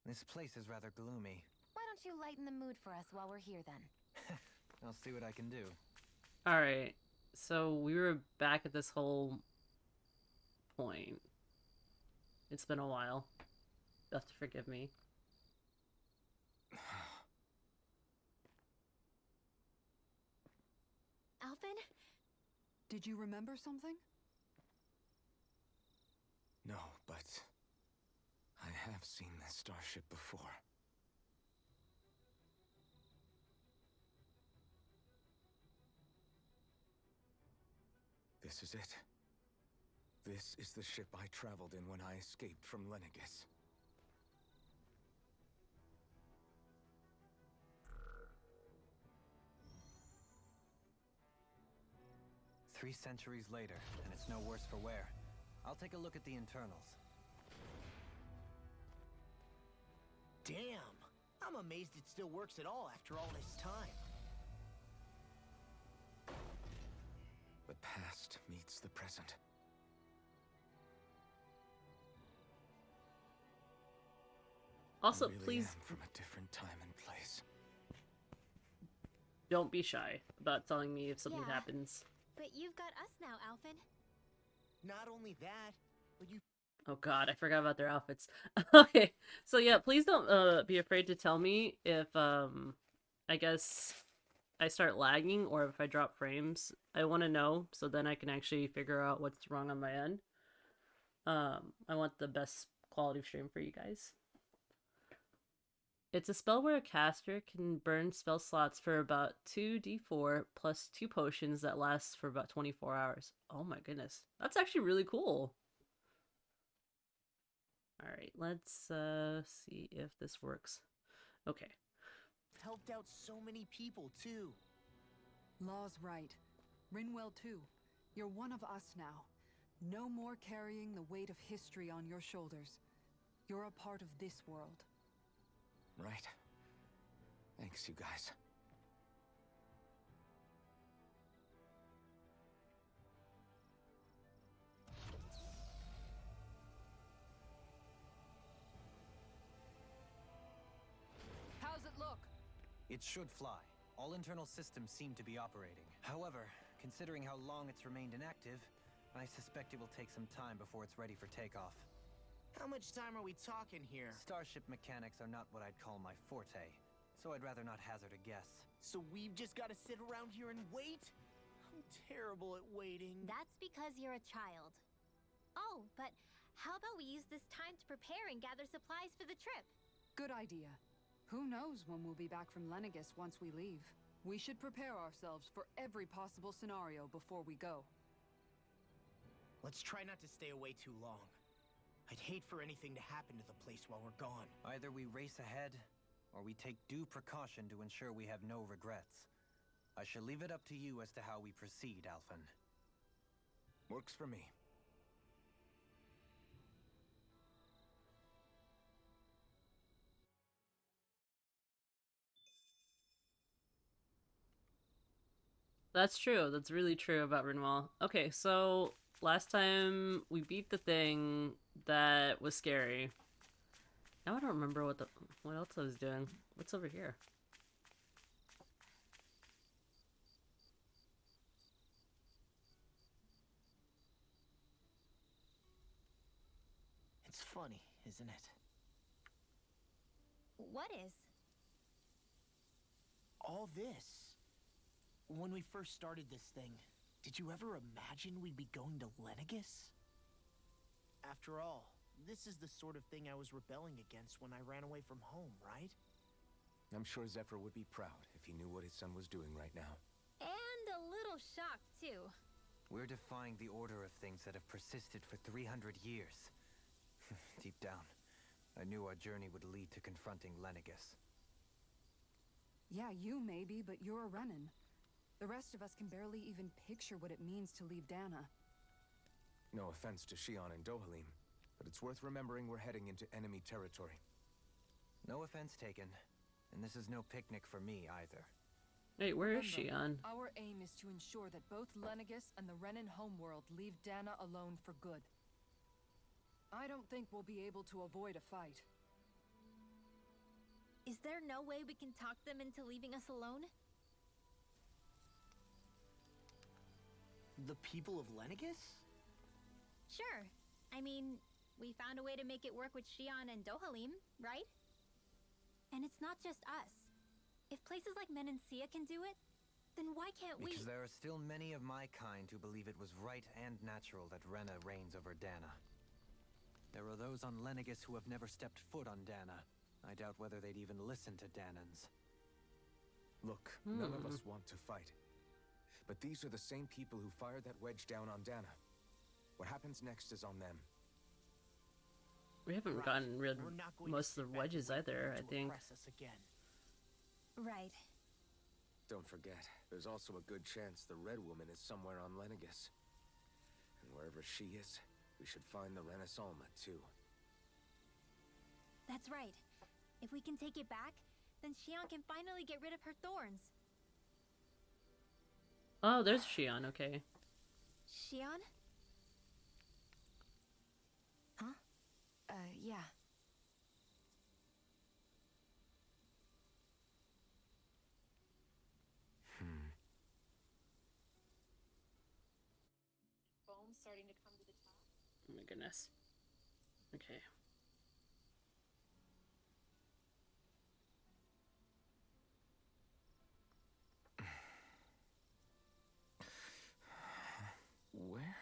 This place is rather gloomy. Why don't you lighten the mood for us while we're here then? I'll see what I can do. Alright, so we were back at this whole point. It's been a while. You'll have to forgive me. Alphen? Did you remember something? No, but I have seen this starship before. This is it. This is the ship I traveled in when I escaped from Lenegis. Three centuries later, and it's no worse for wear. I'll take a look at the internals. Damn! I'm amazed it still works at all after all this time. The past meets the present. Also, I really please am from a different time and place. don't be shy about telling me if something Yeah. happens. But you've got us now, Alphen. Not only that, but you Oh god, I forgot about their outfits. Okay, so yeah, please don't be afraid to tell me if I guess I start lagging or if I drop frames. I want to know so then I can actually figure out what's wrong on my end. I want the best quality stream for you guys. It's a spell where a caster can burn spell slots for about 2d4 plus 2 potions that lasts for about 24 hours. Oh my goodness. That's actually really cool. Alright, let's see if this works. Okay. helped out so many people, too. Law's right. Rinwell too. You're one of us now. No more carrying the weight of history on your shoulders. You're a part of this world. Right. Thanks, you guys. How's it look? It should fly. All internal systems seem to be operating. However, considering how long it's remained inactive, I suspect it will take some time before it's ready for takeoff. How much time are we talking here? Starship mechanics are not what I'd call my forte, so I'd rather not hazard a guess. So we've just got to sit around here and wait? I'm terrible at waiting. That's because you're a child. Oh, but how about we use this time to prepare and gather supplies for the trip? Good idea. Who knows when we'll be back from Lenegis once we leave. We should prepare ourselves for every possible scenario before we go. Let's try not to stay away too long. I'd hate for anything to happen to the place while we're gone. Either we race ahead, or we take due precaution to ensure we have no regrets. I shall leave it up to you as to how we proceed, Alphen. Works for me. That's true. That's really true about Rinwell. Okay, so last time we beat the thing that was scary. Now I don't remember what else I was doing. What's over here? It's funny, isn't it? What is? All this. When we first started this thing, did you ever imagine we'd be going to Lenegis? After all, this is the sort of thing I was rebelling against when I ran away from home, right? I'm sure Zephyr would be proud if he knew what his son was doing right now. And a little shocked, too. We're defying the order of things that have persisted for 300 years. Deep down, I knew our journey would lead to confronting Lenegis. Yeah, you maybe, but you're a Renan. The rest of us can barely even picture what it means to leave Dana. No offense to Shion and Dohalim, but it's worth remembering we're heading into enemy territory. No offense taken, and this is no picnic for me either. Wait, where is Remember, she on? Our aim is to ensure that both Lenegis and the Renan homeworld leave Dana alone for good. I don't think we'll be able to avoid a fight. Is there no way we can talk them into leaving us alone? The people of Lenegus? Sure. I mean, we found a way to make it work with Xion and Dohalim, right? And it's not just us. If places like Menancia can do it, then why can't we? Because there are still many of my kind who believe it was right and natural that Rena reigns over Dana. There are those on Lenegus who have never stepped foot on Dana. I doubt whether they'd even listen to Danans. Look, none of us want to fight. But these are the same people who fired that wedge down on Dana. What happens next is on them. We haven't Right. gotten rid We're of not going to most sit of the back and wedges wait for either, them I to think. oppress us again. Right. Don't forget, there's also a good chance the Red Woman is somewhere on Lenegus. And wherever she is, we should find the Renaissalma too. That's right. If we can take it back, then Xion can finally get rid of her thorns. Oh, there's Xion, okay. Xion? Huh? Yeah. Foam starting to come to the top. Oh my goodness. Okay. Where?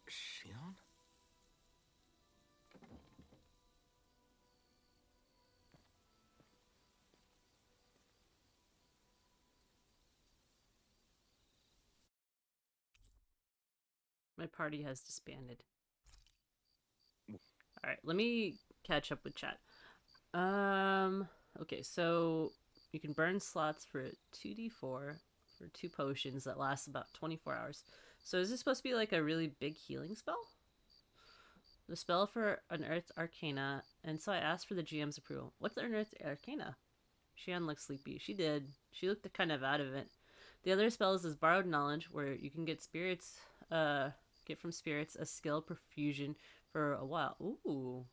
Xion? My party has disbanded. Alright, let me catch up with chat. Okay, so you can burn slots for 2d4 for 2 potions that last about 24 hours. So is this supposed to be like a really big healing spell? The spell for Unearthed Arcana, and so I asked for the GM's approval. What's Unearthed Arcana? Xion looked sleepy. She did. She looked kind of out of it. The other spells is Borrowed Knowledge, where you can get spirits, get from spirits a skill perfusion for a while. Ooh.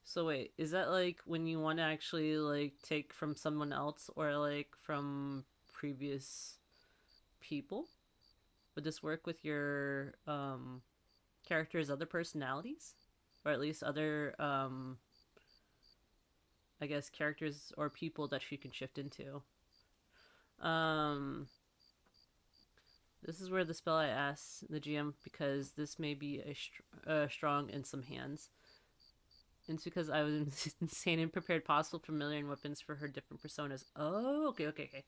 So wait, is that like when you want to actually like take from someone else or like from previous people? Would this work with your character's other personalities? Or at least other I guess characters or people that she can shift into. This is where the spell I asked the GM because this may be strong in some hands. And it's because I was insane and prepared possible familiar and weapons for her different personas. Oh, okay.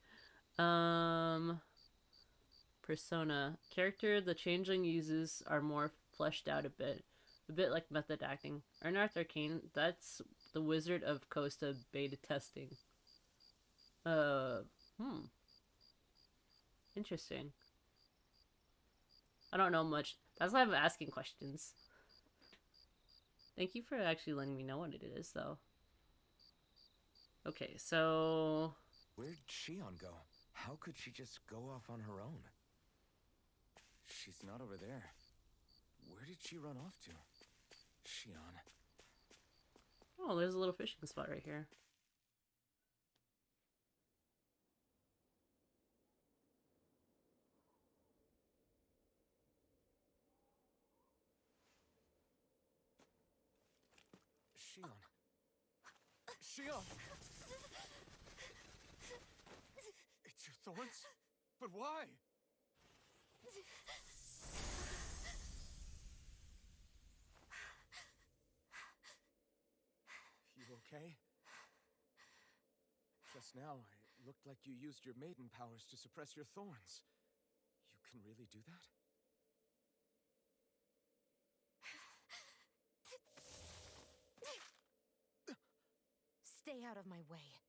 Persona. Character the changeling uses are more fleshed out a bit like method acting. Unearthed Arcane, that's the Wizard of Costa beta testing. Interesting. I don't know much. That's why I'm asking questions. Thank you for actually letting me know what it is, though. Okay, so... Where'd Xion go? How could she just go off on her own? She's not over there. Where did she run off to? Xion. Oh, there's a little fishing spot right here. Xion. Xion! It's your thorns? But why? You okay? Just now, it looked like you used your maiden powers to suppress your thorns. You can really do that? Stay out of my way.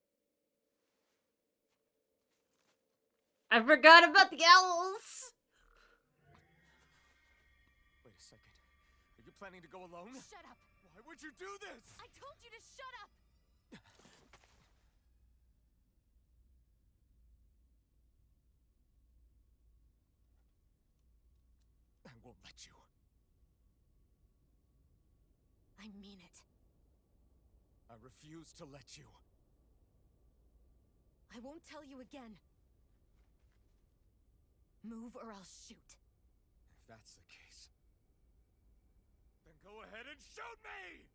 I forgot about the owls! Wait a second. Are you planning to go alone? Shut up! Why would you do this? I told you to shut up! I won't let you. I mean it. I refuse to let you. I won't tell you again. Move or I'll shoot. If that's the case, then go ahead and shoot me!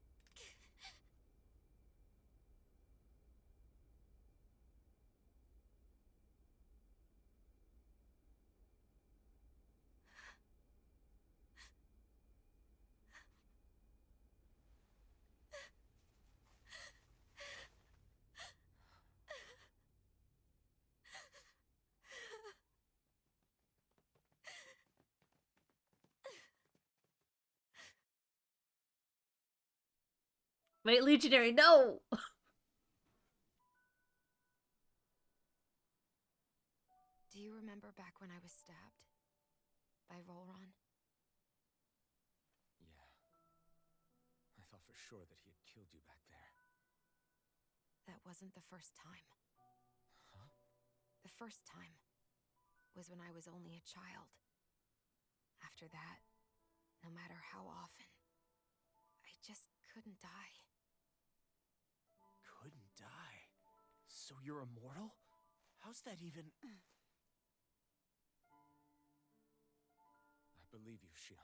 Wait, Legionary, no! Do you remember back when I was stabbed? By Volron? Yeah. I thought for sure that he had killed you back there. That wasn't the first time. Huh? The first time was when I was only a child. After that, no matter how often, I just couldn't die. Couldn't die? So you're immortal? How's that even... I believe you, Shion.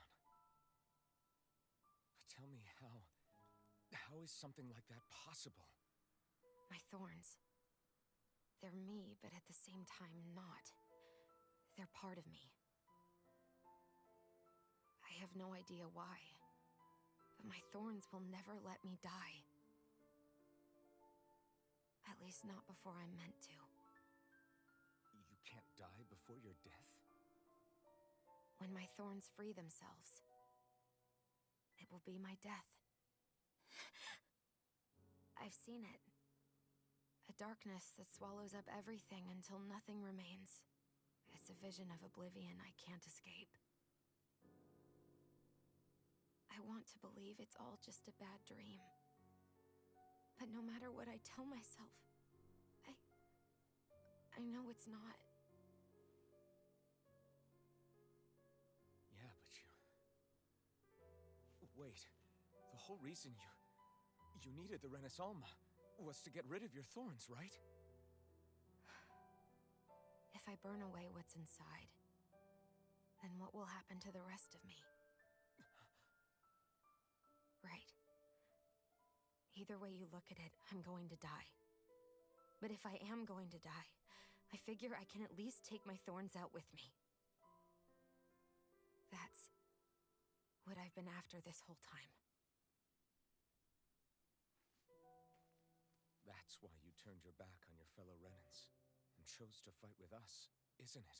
But tell me how is something like that possible? My thorns. They're me, but at the same time not. They're part of me. I have no idea why, but my thorns will never let me die. At least not before I'm meant to. You can't die before your death? When my thorns free themselves, it will be my death. I've seen it. A darkness that swallows up everything until nothing remains. It's a vision of oblivion I can't escape. I want to believe it's all just a bad dream. But no matter what I tell myself, I know it's not. Yeah, but wait. The whole reason you needed the Renaissalma was to get rid of your thorns, right? If I burn away what's inside, then what will happen to the rest of me? Right. Either way you look at it, I'm going to die. But if I am going to die, I figure I can at least take my thorns out with me. That's what I've been after this whole time. That's why you turned your back on your fellow Renans and chose to fight with us, isn't it?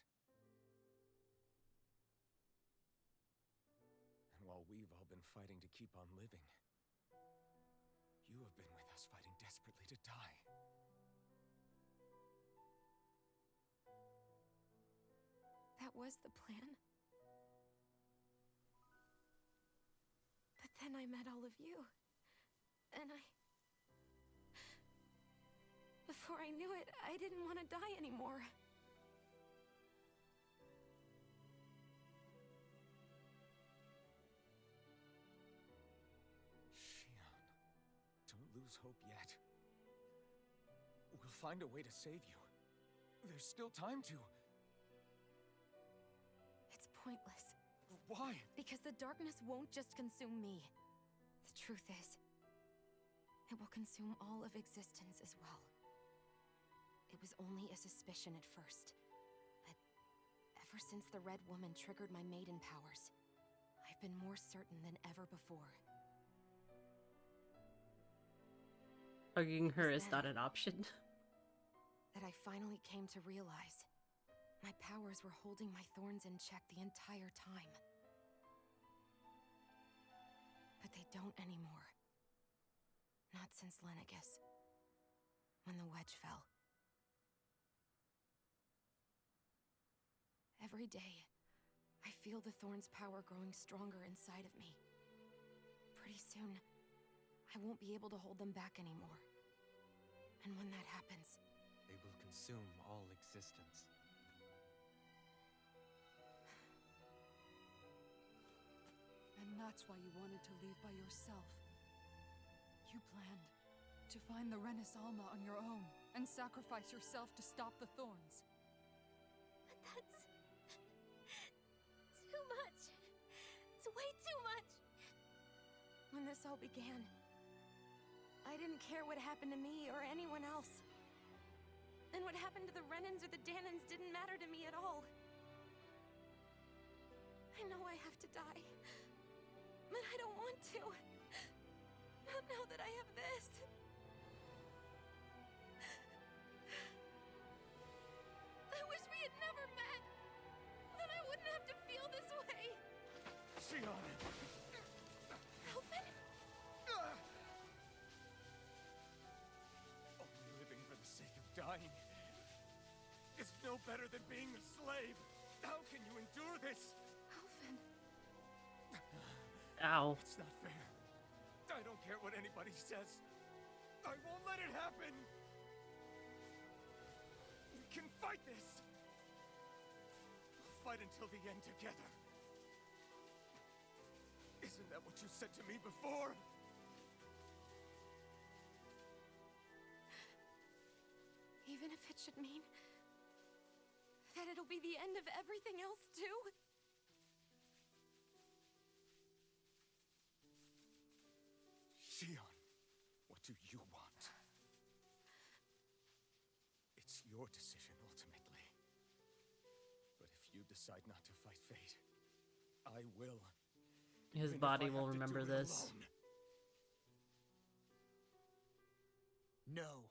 And while we've all been fighting to keep on living, you have been with us fighting desperately to die. That was the plan. But then I met all of you. And before I knew it, I didn't want to die anymore. Shion, don't lose hope yet. We'll find a way to save you. There's still time to. It's pointless. Why? Because the darkness won't just consume me. The truth is, it will consume all of existence as well. It was only a suspicion at first, but ever since the Red Woman triggered my maiden powers, I've been more certain than ever before. Hugging her is Is not that- an option. That I finally came to realize my powers were holding my thorns in check the entire time. But they don't anymore. Not since Lenegis, when the wedge fell. Every day, I feel the thorn's power growing stronger inside of me. Pretty soon, I won't be able to hold them back anymore. And when that happens, They will consume all existence. And that's why you wanted to leave by yourself. You planned To find the Renis Alma on your own and sacrifice yourself to stop the thorns. But that's too much. It's way too much. When this all began, I didn't care what happened to me or anyone else. And what happened to the Renans or the Danans didn't matter to me at all. I know I have to die, but I don't want to. Not now that I have this. I wish we had never met. Then I wouldn't have to feel this way. Shion! Alphen? Only living for the sake of dying is no better than being a slave. How can you endure this? Alphen. Ow. It's not fair. I don't care what anybody says. I won't let it happen. We can fight this. We'll fight until the end together. Isn't that what you said to me before? Even if it should mean that it'll be the end of everything else too? Shion, what do you want? It's your decision ultimately. But if you decide not to fight fate, I will. His even if body I will have to remember do it this. alone. No,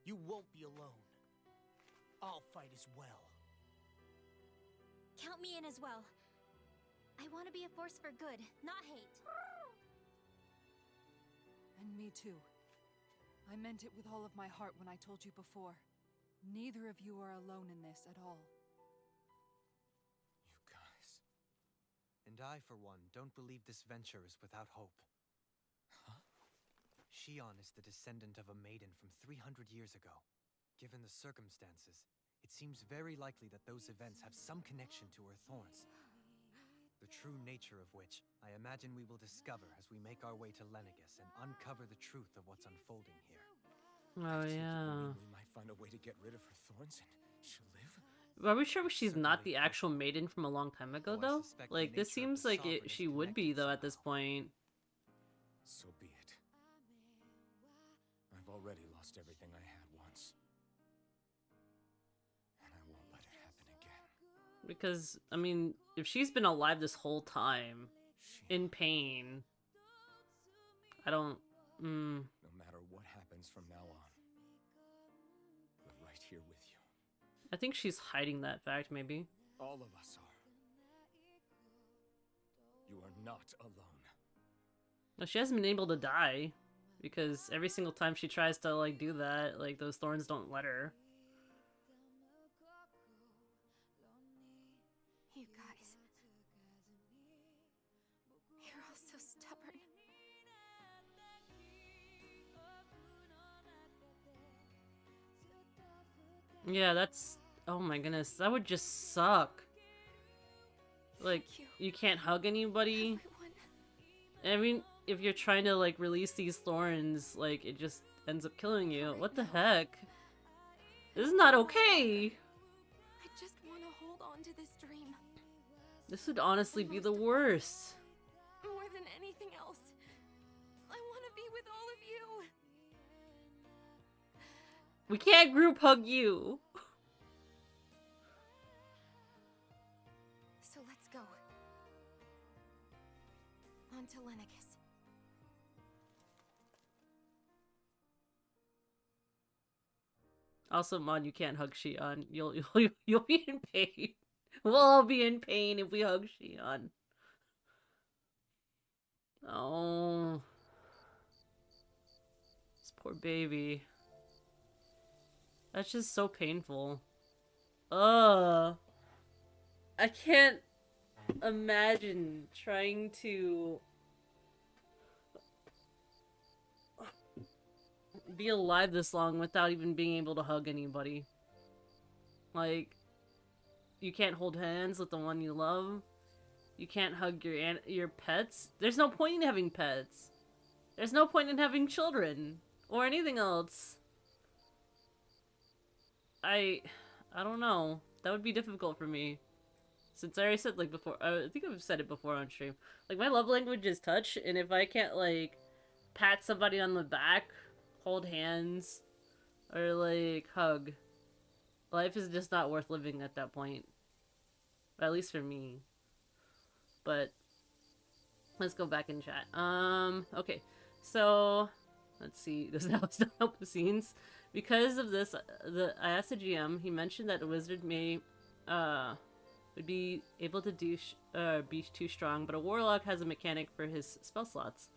you won't be alone. I'll fight as well. Count me in as well. I want to be a force for good, not hate. And me too. I meant it with all of my heart when I told you before. Neither of you are alone in this at all. You guys. And I, for one, don't believe this venture is without hope. Huh? Shion is the descendant of a maiden from 300 years ago. Given the circumstances, it seems very likely that those events have some connection to her thorns. The true nature of which, I imagine we will discover as we make our way to Lenegis and uncover the truth of what's unfolding here. Oh So you yeah. mean we might find a way to get rid of her thorns and she'll live? Are we sure she's not the Certainly actual maiden from a long time ago, Though I though? suspect the Like, this nature of seems the like sovereign is she would be, connected though, at this somehow. point. So be it. I've already lost everything I had once. And I won't let it happen again. Because, I mean, if she's been alive this whole time, Shion, in pain, I don't... no matter what happens from now on, we're right here with you. I think she's hiding that fact, maybe. All of us are. You are not alone. Well, she hasn't been able to die, because every single time she tries to, like, do that, like, those thorns don't let her. You guys. You're all so stubborn. Yeah, that's... Oh my goodness, that would just suck. Like, Thank you can't hug anybody. Everyone. I mean, if you're trying to, like, release these thorns, like, it just ends up killing you. What the heck? This is not okay! I just want to hold on to this dream. This would honestly be the worst. More than anything else. I want to be with all of you. We can't group hug you! So let's go. On to Lenegis. Also, Mon, you can't hug Shion. You'll be in pain. We'll all be in pain if we hug Shion. Oh. This poor baby. That's just so painful. Ugh. I can't imagine trying to be alive this long without even being able to hug anybody. Like, you can't hold hands with the one you love. You can't hug your pets. There's no point in having pets. There's no point in having children. or anything else. I don't know. That would be difficult for me. Since I already said, like, before, I think I've said it before on stream. Like, my love language is touch, and if I can't, like, pat somebody on the back, hold hands, or, like, hug, life is just not worth living at that point. At least for me. But, let's go back in chat. Okay. So, let's see. This now is not help the scenes. Because of this, I asked the GM, he mentioned that the wizard may, would be able to do be too strong, but a warlock has a mechanic for his spell slots.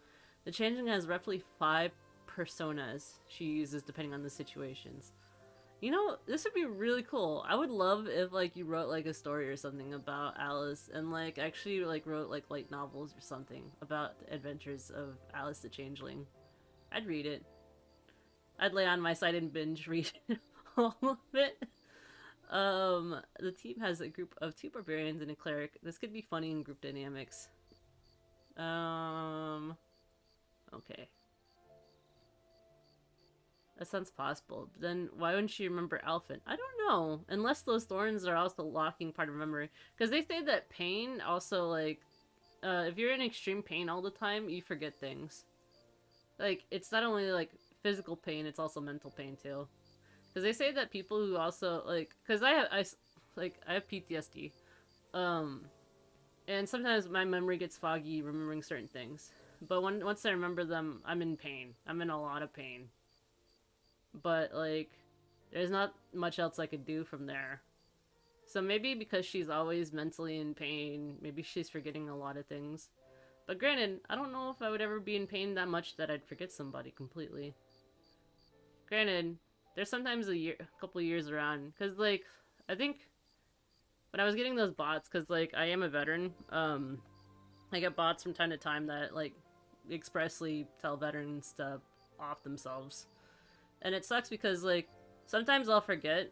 The changeling has roughly 5 personas she uses depending on the situations. You know, this would be really cool. I would love if, like, you wrote, like, a story or something about Alice and, like, actually, like, wrote, like, light novels or something about the adventures of Alice the Changeling. I'd read it. I'd lay on my side and binge read all of it. The team has a group of 2 barbarians and a cleric. This could be funny in group dynamics. Okay. That sounds possible. But then why wouldn't she remember Alphen? I don't know. Unless those thorns are also locking part of memory. Because they say that pain also, like, if you're in extreme pain all the time, you forget things. Like, it's not only, like, physical pain, it's also mental pain, too. Because they say that people who also, like, because I have PTSD. And sometimes my memory gets foggy remembering certain things. But once I remember them, I'm in pain. I'm in a lot of pain. But, like, there's not much else I could do from there. So maybe because she's always mentally in pain, maybe she's forgetting a lot of things. But granted, I don't know if I would ever be in pain that much that I'd forget somebody completely. Granted, there's sometimes a couple years around, because, like, I think when I was getting those bots, because, like, I am a veteran, I get bots from time to time that, like, expressly tell veterans to off themselves. And it sucks because, like, sometimes I'll forget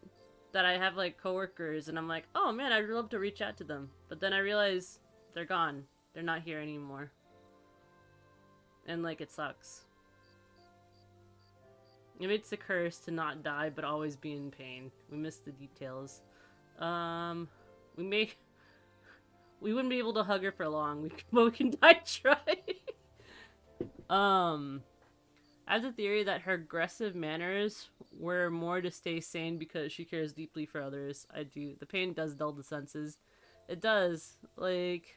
that I have, like, coworkers, and I'm like, oh man, I'd love to reach out to them. But then I realize they're gone. They're not here anymore. And, like, it sucks. Maybe it's a curse to not die, but always be in pain. We missed the details. We wouldn't be able to hug her for long, but we can die trying. I have the theory that her aggressive manners were more to stay sane because she cares deeply for others. I do. The pain does dull the senses. It does. Like,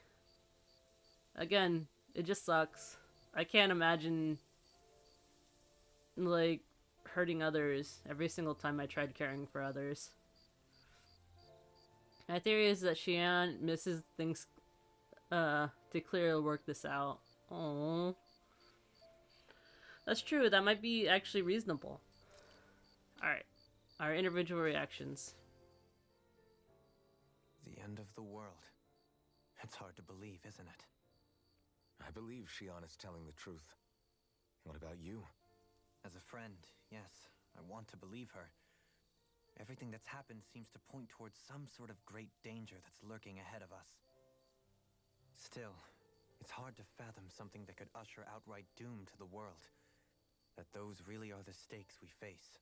again, it just sucks. I can't imagine, like, hurting others every single time I tried caring for others. My theory is that Xian misses things to clearly work this out. Oh, that's true. That might be actually reasonable. Alright. Our individual reactions. The end of the world. It's hard to believe, isn't it? I believe Xian is telling the truth. What about you? As a friend, yes, I want to believe her. Everything that's happened seems to point towards some sort of great danger that's lurking ahead of us. Still, it's hard to fathom something that could usher outright doom to the world. That those really are the stakes we face.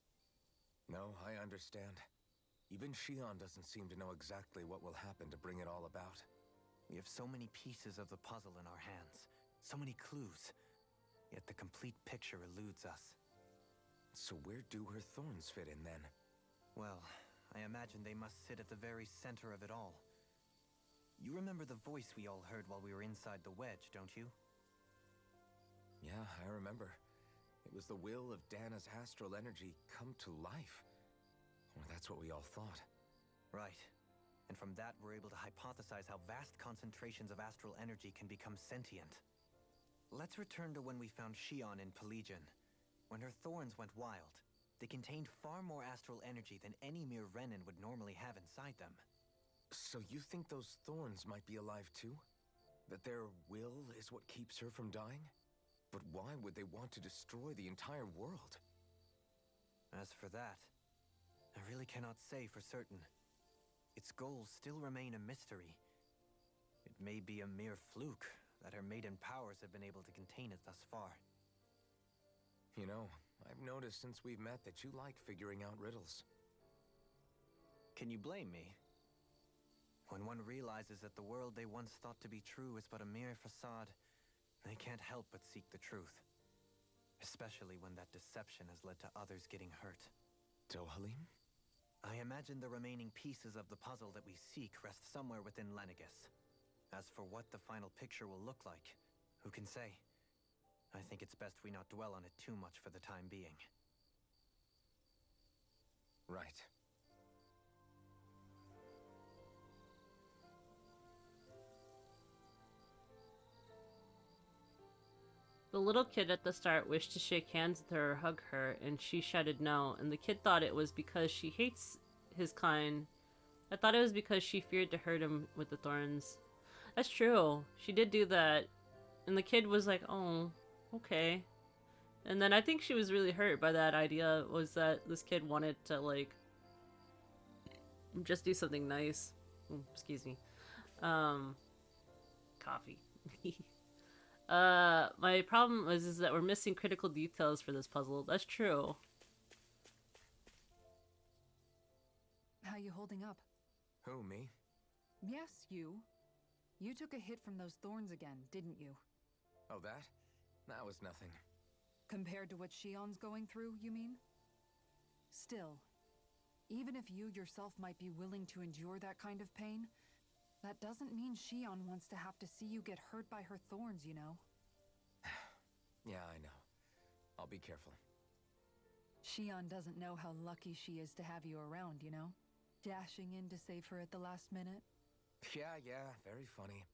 No, I understand. Even Xian doesn't seem to know exactly what will happen to bring it all about. We have so many pieces of the puzzle in our hands, so many clues, yet the complete picture eludes us. So where do her thorns fit in then? Well, I imagine they must sit at the very center of it all. You remember the voice we all heard while we were inside the wedge, don't you? Yeah, I remember. It was the will of Dana's astral energy come to life. Or that's what we all thought. Right. And from that, we're able to hypothesize how vast concentrations of astral energy can become sentient. Let's return to when we found Xian in Pelegion. When her thorns went wild, they contained far more astral energy than any mere Renin would normally have inside them. So you think those thorns might be alive too? That their will is what keeps her from dying? But why would they want to destroy the entire world? As for that, I really cannot say for certain. Its goals still remain a mystery. It may be a mere fluke that her maiden powers have been able to contain it thus far. You know, I've noticed since we've met that you like figuring out riddles. Can you blame me? When one realizes that the world they once thought to be true is but a mere facade, they can't help but seek the truth. Especially when that deception has led to others getting hurt. Dohalim? I imagine the remaining pieces of the puzzle that we seek rest somewhere within Lenegis. As for what the final picture will look like, who can say? I think it's best we not dwell on it too much for the time being. Right. The little kid at the start wished to shake hands with her or hug her, and she shouted no, and the kid thought it was because she hates his kind. I thought it was because she feared to hurt him with the thorns. That's true. She did do that. And the kid was like, oh, okay. And then I think she was really hurt by that idea, was that this kid wanted to, like, just do something nice. Excuse me. Coffee. My problem is that we're missing critical details for this puzzle. That's true. How you holding up? Who, me? Yes, you. You took a hit from those thorns again, didn't you? Oh, that? That was nothing. Compared to what Shion's going through, you mean? Still, even if you yourself might be willing to endure that kind of pain, that doesn't mean Shion wants to have to see you get hurt by her thorns, you know? Yeah, I know. I'll be careful. Shion doesn't know how lucky she is to have you around, you know? Dashing in to save her at the last minute. Yeah, very funny.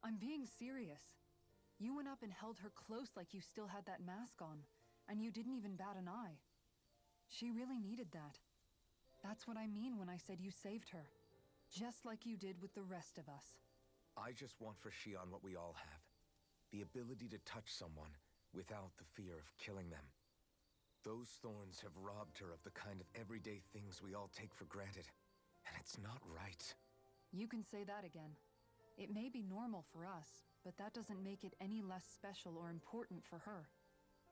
I'm being serious. You went up and held her close like you still had that mask on, and you didn't even bat an eye. She really needed that. That's what I mean when I said you saved her. Just like you did with the rest of us. I just want for Shion what we all have. The ability to touch someone without the fear of killing them. Those thorns have robbed her of the kind of everyday things we all take for granted. And it's not right. You can say that again. It may be normal for us, but that doesn't make it any less special or important for her.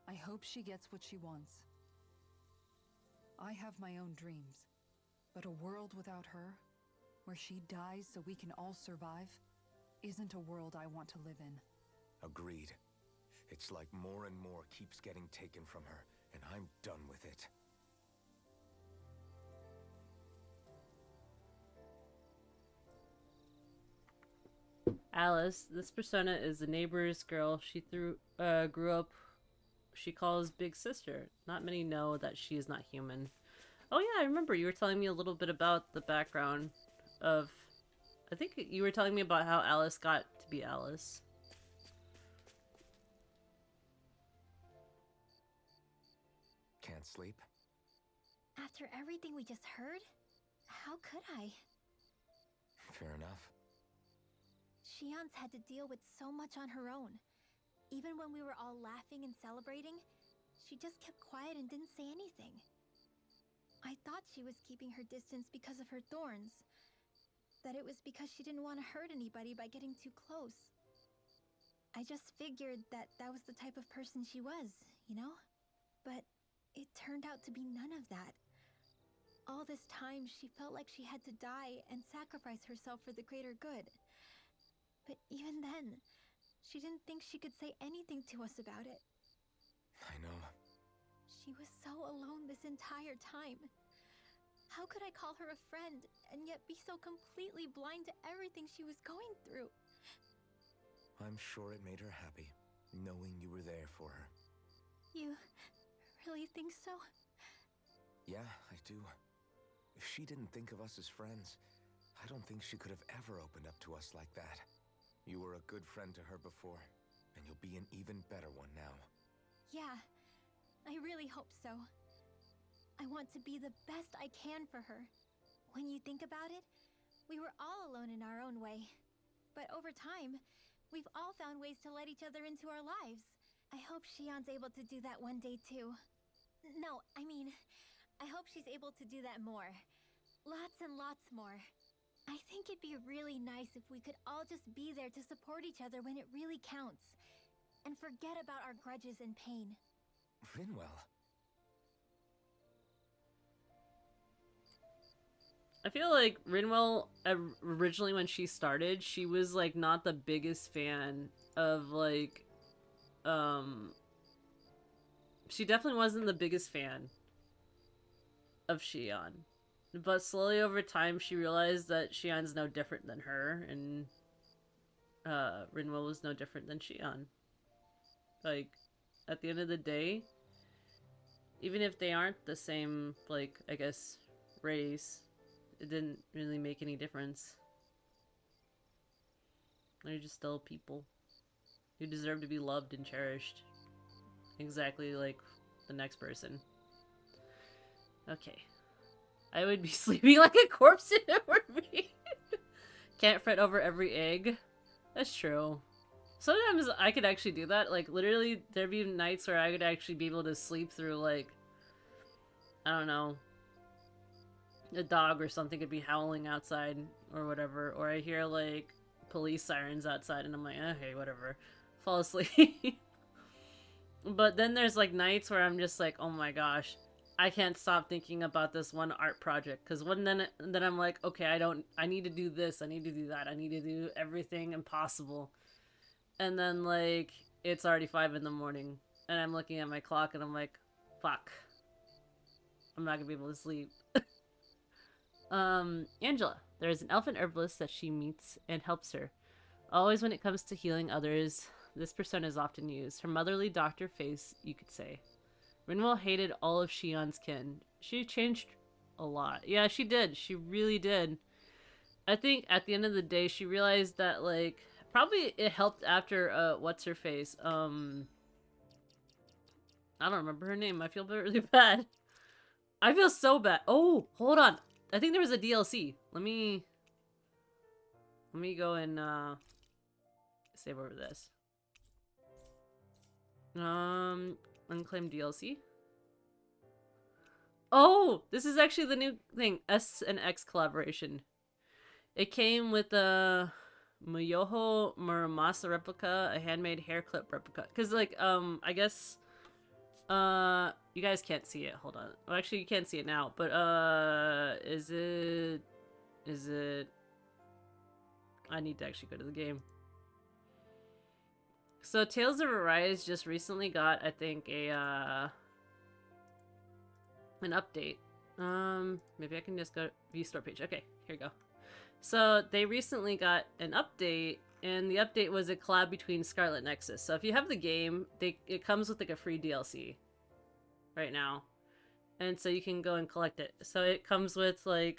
I hope she gets what she wants. I have my own dreams, but a world without her, where she dies so we can all survive, isn't a world I want to live in. Agreed. It's like more and more keeps getting taken from her, and I'm done with it. Alice, this persona is the neighbor's girl she grew up. She calls Big Sister. Not many know that she is not human. Oh yeah, I remember you were telling me a little bit about the background of... I think you were telling me about how Alice got to be Alice. Can't sleep? After everything we just heard, how could I? Fair enough. Shion's had to deal with so much on her own. Even when we were all laughing and celebrating, she just kept quiet and didn't say anything. I thought she was keeping her distance because of her thorns. That it was because she didn't want to hurt anybody by getting too close. I just figured that that was the type of person she was, you know? But it turned out to be none of that. All this time, she felt like she had to die and sacrifice herself for the greater good. But even then, she didn't think she could say anything to us about it. I know. She was so alone this entire time. How could I call her a friend and yet be so completely blind to everything she was going through? I'm sure it made her happy, knowing you were there for her. You really think so? Yeah, I do. If she didn't think of us as friends, I don't think she could have ever opened up to us like that. You were a good friend to her before, and you'll be an even better one now. Yeah, I really hope so. I want to be the best I can for her. When you think about it, we were all alone in our own way. But over time, we've all found ways to let each other into our lives. I hope Shion's able to do that one day too. No, I mean, I hope she's able to do that more. Lots and lots more. I think it'd be really nice if we could all just be there to support each other when it really counts. And forget about our grudges and pain. Rinwell, I feel like Rinwell, originally when she started, she was like not the biggest fan of like, she definitely wasn't the biggest fan of Shion. But slowly over time, she realized that Shion's no different than her, and Rinwell was no different than Shion. Like, at the end of the day, even if they aren't the same, like, I guess, race, it didn't really make any difference. They're just still people who deserve to be loved and cherished. Exactly like the next person. Okay. I would be sleeping like a corpse if it were me. Can't fret over every egg. That's true. Sometimes I could actually do that. Like, literally, there'd be nights where I could actually be able to sleep through, like, I don't know, a dog or something could be howling outside or whatever. Or I hear, like, police sirens outside and I'm like, okay, whatever. Fall asleep. But then there's, like, nights where I'm just like, oh my gosh, I can't stop thinking about this one art project. Because then I'm like, okay, I need to do this, I need to do that, I need to do everything impossible. And then, like, it's already 5 in the morning. And I'm looking at my clock and I'm like, fuck. I'm not gonna be able to sleep. Angela. There is an elfin herbalist that she meets and helps her. Always when it comes to healing others, this persona is often used. Her motherly doctor face, you could say. Rinwell hated all of Shion's kin. She changed a lot. Yeah, she did. She really did. I think at the end of the day, she realized that, like, probably it helped after, what's her face? I don't remember her name. I feel really bad. I feel so bad. Oh, hold on. I think there was a DLC. Let me go and, save over this. Unclaimed DLC. Oh, this is actually the new thing. S and X collaboration. It came with a Miyoho Muramasa replica, a handmade hair clip replica. Cause like, I guess, you guys can't see it. Hold on. Well, actually, you can't see it now. But is it? I need to actually go to the game. So Tales of Arise just recently got, I think, an update. Maybe I can just go view store page. Okay, here we go. So they recently got an update, and the update was a collab between Scarlet Nexus. So if you have the game, it comes with like a free DLC right now, and so you can go and collect it. So it comes with like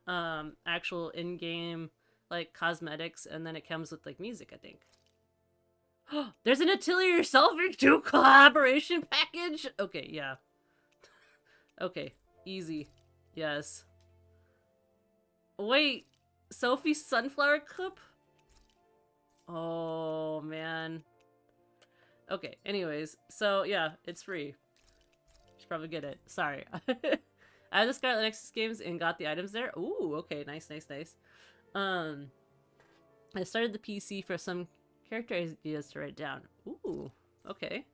actual in-game like cosmetics, and then it comes with like music, I think. There's an Atelier Selfie 2 collaboration package! Okay, yeah. Okay, easy. Yes. Wait, Sophie's sunflower clip? Oh, man. Okay, anyways. So, yeah, it's free. Should probably get it. Sorry. I had the Scarlet Nexus games and got the items there. Ooh, okay, nice, nice, nice. I started the PC for some character ideas to write down. Ooh, okay.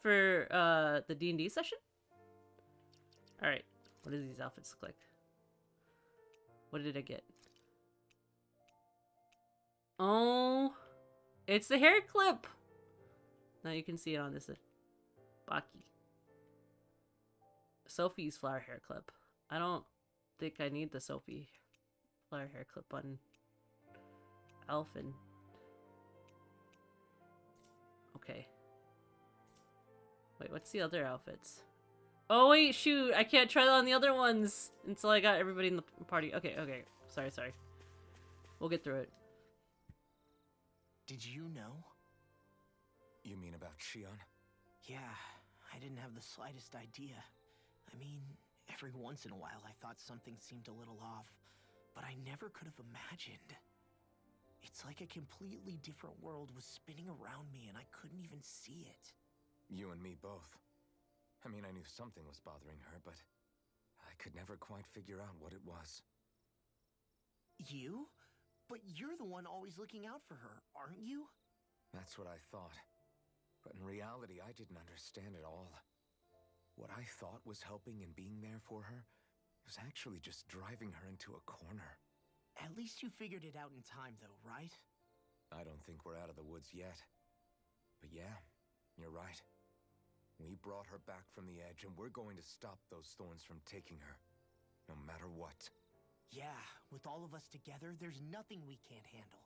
For the D&D session? Alright, what do these outfits look like? What did I get? Oh, it's the hair clip! Now you can see it on this Baki. Sophie's flower hair clip. I don't think I need the Sophie flower hair clip on Elfin. Okay. Wait, what's the other outfits? Oh wait, shoot! I can't try on the other ones until I got everybody in the party. Okay, okay. Sorry, sorry. We'll get through it. Did you know? You mean about Shion? Yeah, I didn't have the slightest idea. I mean, every once in a while I thought something seemed a little off, but I never could have imagined. It's like a completely different world was spinning around me and I couldn't even see it. You and me both. I mean, I knew something was bothering her, but I could never quite figure out what it was. You? But you're the one always looking out for her, aren't you? That's what I thought. But in reality, I didn't understand it all. What I thought was helping and being there for her was actually just driving her into a corner. At least you figured it out in time, though, right? I don't think we're out of the woods yet. But yeah, you're right. We brought her back from the edge, and we're going to stop those thorns from taking her. No matter what. Yeah, with all of us together, there's nothing we can't handle.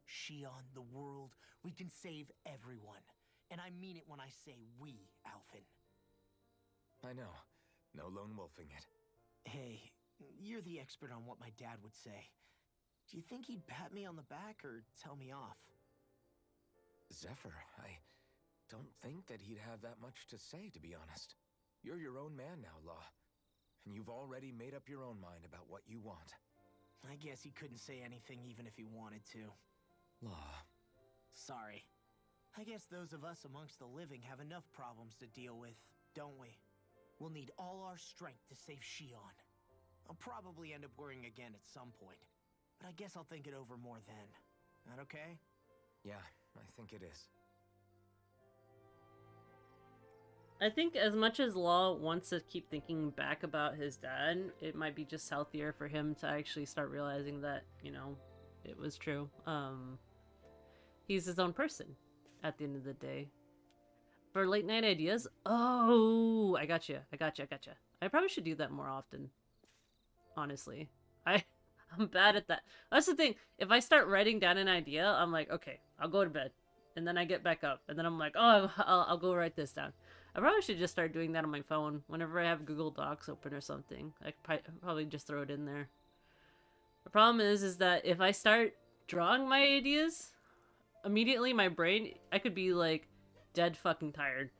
Shion, the world, we can save everyone. And I mean it when I say we, Alphen. I know. No lone wolfing it. Hey, you're the expert on what my dad would say. Do you think he'd pat me on the back or tell me off? Zephyr, I don't think that he'd have that much to say, to be honest. You're your own man now, Law. And you've already made up your own mind about what you want. I guess he couldn't say anything even if he wanted to. Law. Sorry. I guess those of us amongst the living have enough problems to deal with, don't we? We'll need all our strength to save Shion. I'll probably end up worrying again at some point, but I guess I'll think it over more then. That okay? Yeah, I think it is. I think as much as Law wants to keep thinking back about his dad, it might be just healthier for him to actually start realizing that, you know, it was true. He's his own person at the end of the day. For late night ideas, oh, I gotcha. I probably should do that more often. Honestly, I'm bad at that. That's the thing. If I start writing down an idea, I'm like, okay, I'll go to bed, and then I get back up, and then I'm like, oh, I'll go write this down. I probably should just start doing that on my phone whenever I have Google Docs open or something. I could probably just throw it in there. The problem is that if I start drawing my ideas, immediately my brain, I could be like dead fucking tired.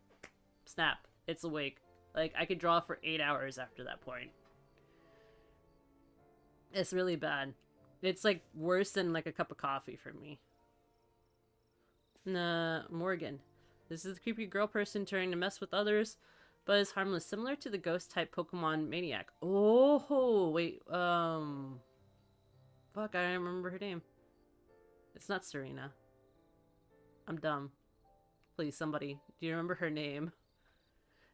Snap, it's awake. Like I could draw for 8 hours after that point. It's really bad. It's like worse than like a cup of coffee for me. Nah, Morgan. This is the creepy girl person turning to mess with others, but is harmless, similar to the ghost type Pokemon Maniac. Oh, wait, fuck, I don't remember her name. It's not Serena. I'm dumb. Please, somebody, do you remember her name?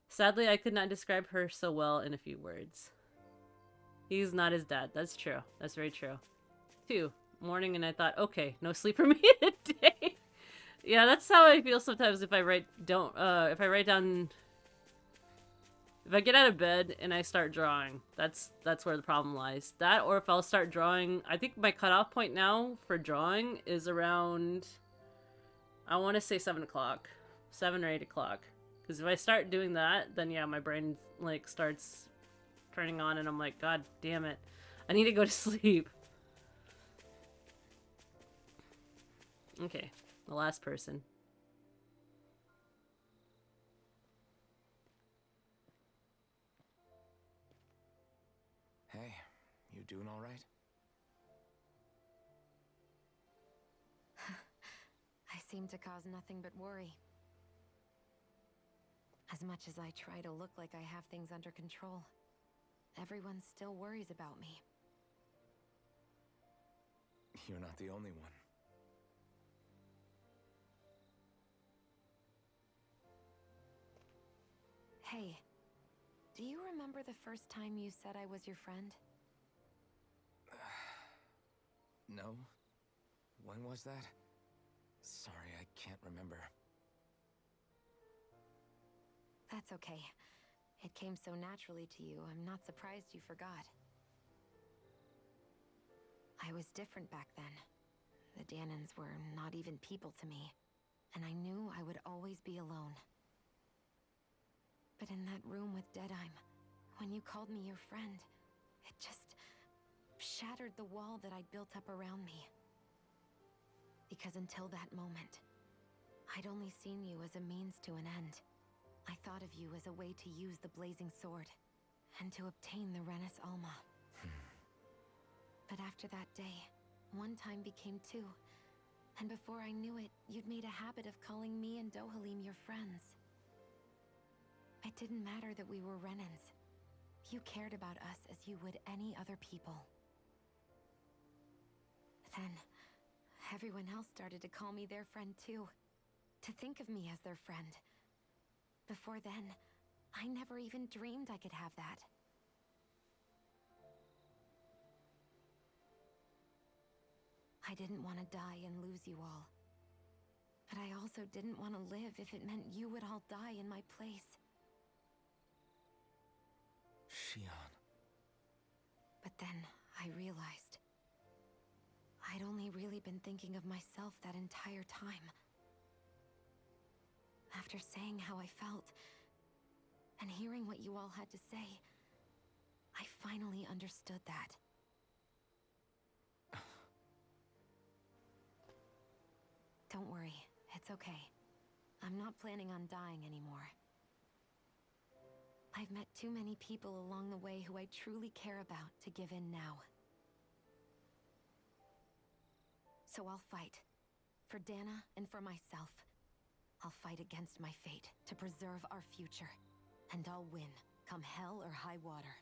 Sadly, I could not describe her so well in a few words. He's not his dad. That's true. That's very true. 2, morning, and I thought, okay, no sleep for me today. Yeah, that's how I feel sometimes if I write down, if I get out of bed and I start drawing, that's where the problem lies. That, or if I'll start drawing, I think my cutoff point now for drawing is around, I want to say 7 o'clock. 7 or 8 o'clock. Because if I start doing that, then yeah, my brain, like, starts turning on and I'm like, God damn it. I need to go to sleep. Okay. The last person. Hey, you doing all right? I seem to cause nothing but worry. As much as I try to look like I have things under control, everyone still worries about me. You're not the only one. Hey, do you remember the first time you said I was your friend? No? When was that? Sorry, I can't remember. That's okay. It came so naturally to you, I'm not surprised you forgot. I was different back then. The Dahnans were not even people to me, and I knew I would always be alone. But in that room with Deadheim, when you called me your friend, it just shattered the wall that I'd built up around me. Because until that moment, I'd only seen you as a means to an end. I thought of you as a way to use the Blazing Sword, and to obtain the Renis Alma. But after that day, one time became 2, and before I knew it, you'd made a habit of calling me and Dohalim your friends. It didn't matter that we were Renans. You cared about us as you would any other people. Then, everyone else started to call me their friend too. To think of me as their friend. Before then, I never even dreamed I could have that. I didn't want to die and lose you all. But I also didn't want to live if it meant you would all die in my place. Shion. But then I realized I'd only really been thinking of myself that entire time. After saying how I felt, and hearing what you all had to say, I finally understood that. Don't worry, it's okay. I'm not planning on dying anymore. I've met too many people along the way who I truly care about to give in now. So I'll fight. For Dana and for myself. I'll fight against my fate to preserve our future. And I'll win, come hell or high water.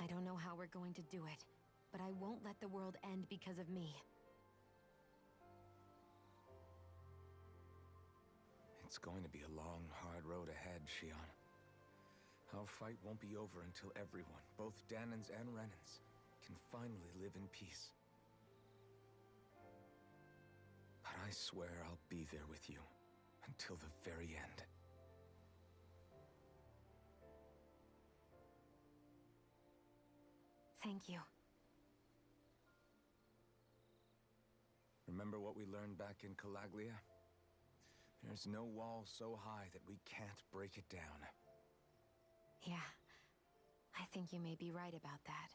I don't know how we're going to do it, but I won't let the world end because of me. It's going to be a long, hard road ahead, Shion. Our fight won't be over until everyone, both Danans and Renans, can finally live in peace. But I swear I'll be there with you until the very end. Thank you. Remember what we learned back in Calaglia? There's no wall so high that we can't break it down. Yeah, I think you may be right about that.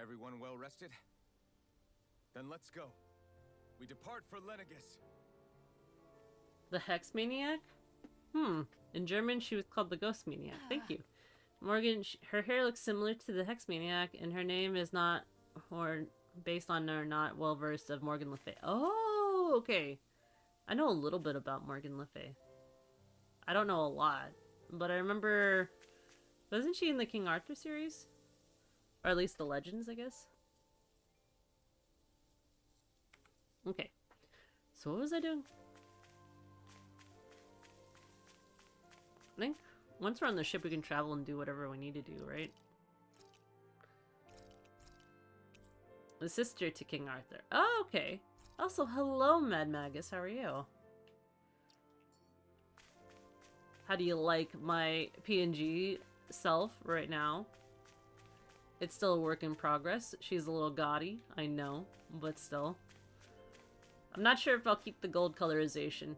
Everyone well rested? Then let's go. We depart for Lenegis. The Hex Maniac? In German, she was called the Ghost Maniac. Thank you. Morgan, her hair looks similar to the Hex Maniac, and her name is not, or based on or not well versed of Morgan Le Fay. Oh, okay. I know a little bit about Morgan Le Fay. I don't know a lot, but I remember, wasn't she in the King Arthur series? Or at least the Legends, I guess. Okay. So what was I doing? I think once we're on the ship, we can travel and do whatever we need to do, right? The sister to King Arthur. Oh, okay. Also, hello, Mad Magus. How are you? How do you like my PNG self right now? It's still a work in progress. She's a little gaudy, I know, but still. I'm not sure if I'll keep the gold colorization.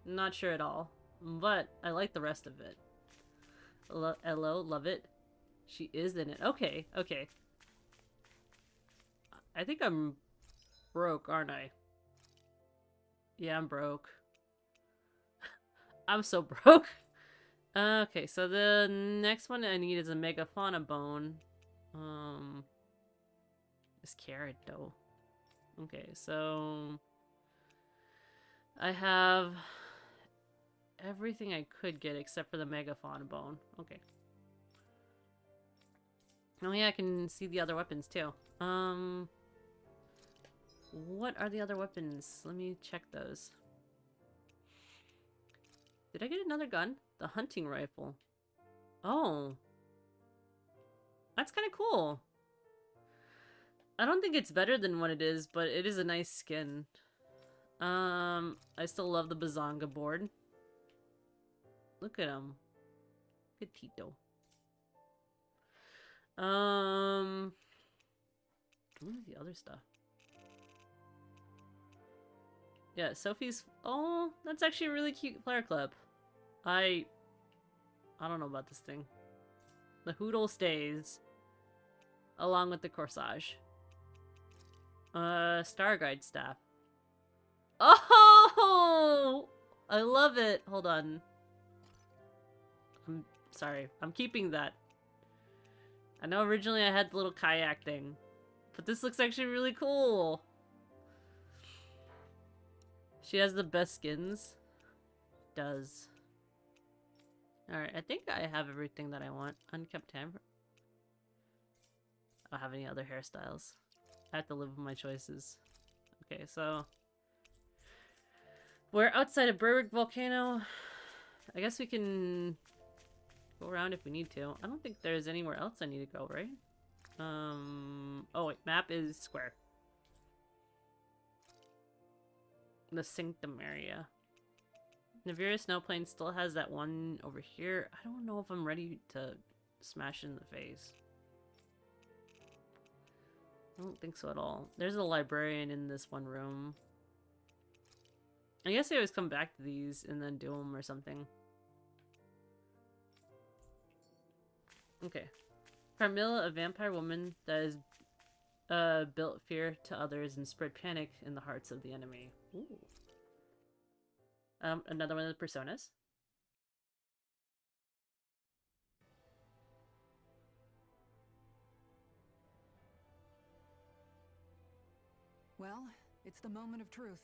Not sure at all. But I like the rest of it. Hello, love it. She is in it. Okay, okay. I think I'm broke, aren't I? Yeah, I'm broke. I'm so broke. Okay, so the next one I need is a Megafauna bone. This carrot though. Okay, so I have everything I could get except for the Megafauna bone. Okay. Oh yeah, I can see the other weapons too. What are the other weapons? Let me check those. Did I get another gun? The hunting rifle. Oh. That's kind of cool. I don't think it's better than what it is, but it is a nice skin. I still love the Bazanga board. Look at him. Petito. What is the other stuff? Yeah, Sophie's... Oh, that's actually a really cute flare clip. I don't know about this thing. The Hoodle stays. Along with the corsage. Starguide staff. Oh! I love it. Hold on. I'm sorry. I'm keeping that. I know originally I had the little kayak thing. But this looks actually really cool. She has the best skins. Does. Alright, I think I have everything that I want. Unkept hammer. I don't have any other hairstyles. I have to live with my choices. Okay, so we're outside of Berwick Volcano. I guess we can go around if we need to. I don't think there's anywhere else I need to go, right? Oh wait, map is square. The Sanctum area. Navira Snowplane still has that one over here. I don't know if I'm ready to smash it in the face. I don't think so at all. There's a librarian in this one room. I guess they always come back to these and then do them or something. Okay. Carmilla, a vampire woman that has built fear to others and spread panic in the hearts of the enemy. Ooh. Another one of the personas. Well, it's the moment of truth.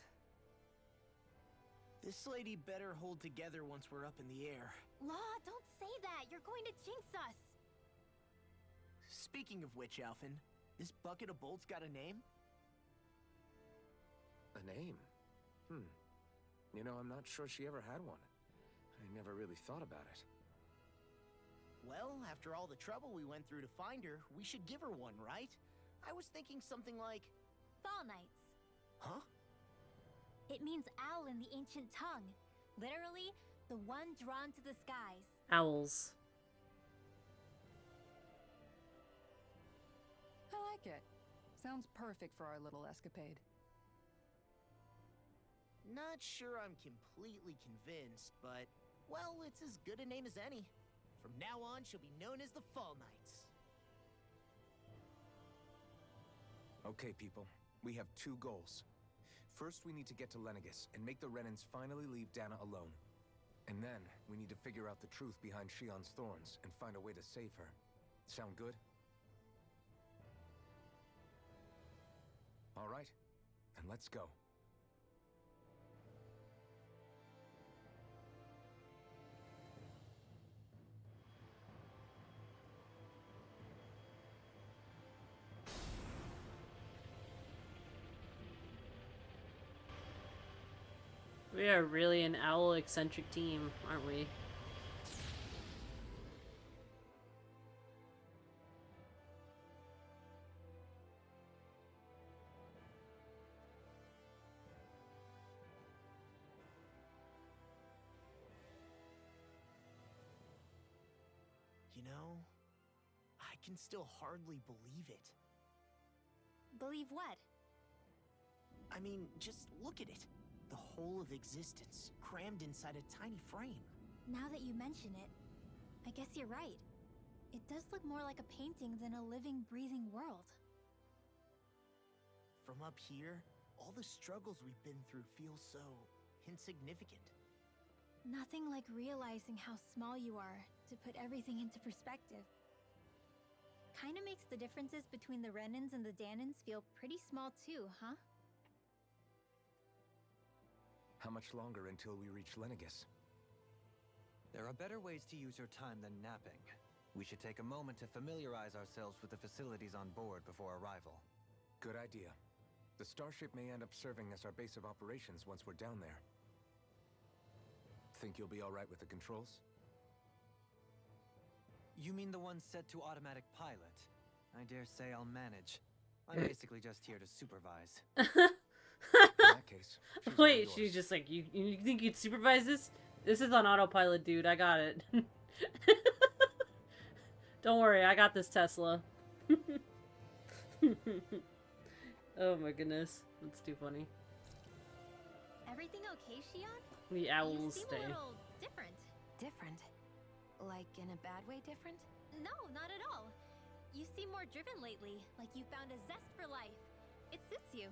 This lady better hold together once we're up in the air. Law, don't say that. You're going to jinx us. Speaking of which, Alphen, this bucket of bolts got a name? A name? You know, I'm not sure she ever had one. I never really thought about it. Well, after all the trouble we went through to find her, we should give her one, right? I was thinking something like... Fall Knights. Huh? It means owl in the ancient tongue. Literally, the one drawn to the skies. Owls. I like it. Sounds perfect for our little escapade. Not sure I'm completely convinced, but, well, it's as good a name as any. From now on, she'll be known as the Fall Knights. Okay, people. We have 2 goals. First, we need to get to Lenegis and make the Renans finally leave Dana alone. And then, we need to figure out the truth behind Shionne's thorns and find a way to save her. Sound good? All right, then let's go. We are really an owl-eccentric team, aren't we? You know, I can still hardly believe it. Believe what? I mean, just look at it. The whole of existence, crammed inside a tiny frame. Now that you mention it, I guess you're right. It does look more like a painting than a living, breathing world. From up here, all the struggles we've been through feel so insignificant. Nothing like realizing how small you are to put everything into perspective. Kinda makes the differences between the Renans and the Danans feel pretty small too, huh? How much longer until we reach Lenegis? There are better ways to use your time than napping. We should take a moment to familiarize ourselves with the facilities on board before arrival. Good idea. The starship may end up serving as our base of operations once we're down there. Think you'll be all right with the controls? You mean the one set to automatic pilot? I dare say I'll manage. I'm basically just here to supervise. In that case, she's all Wait, yours. she's just like, you think you'd supervise this? This is on autopilot, dude. I got it. Don't worry, I got this, Tesla. Oh my goodness. That's too funny. Everything okay, Shionne? The You owls seem stay. a little different. Different? Like in a bad way different? No, not at all. You seem more driven lately, like you found a zest for life. It suits you.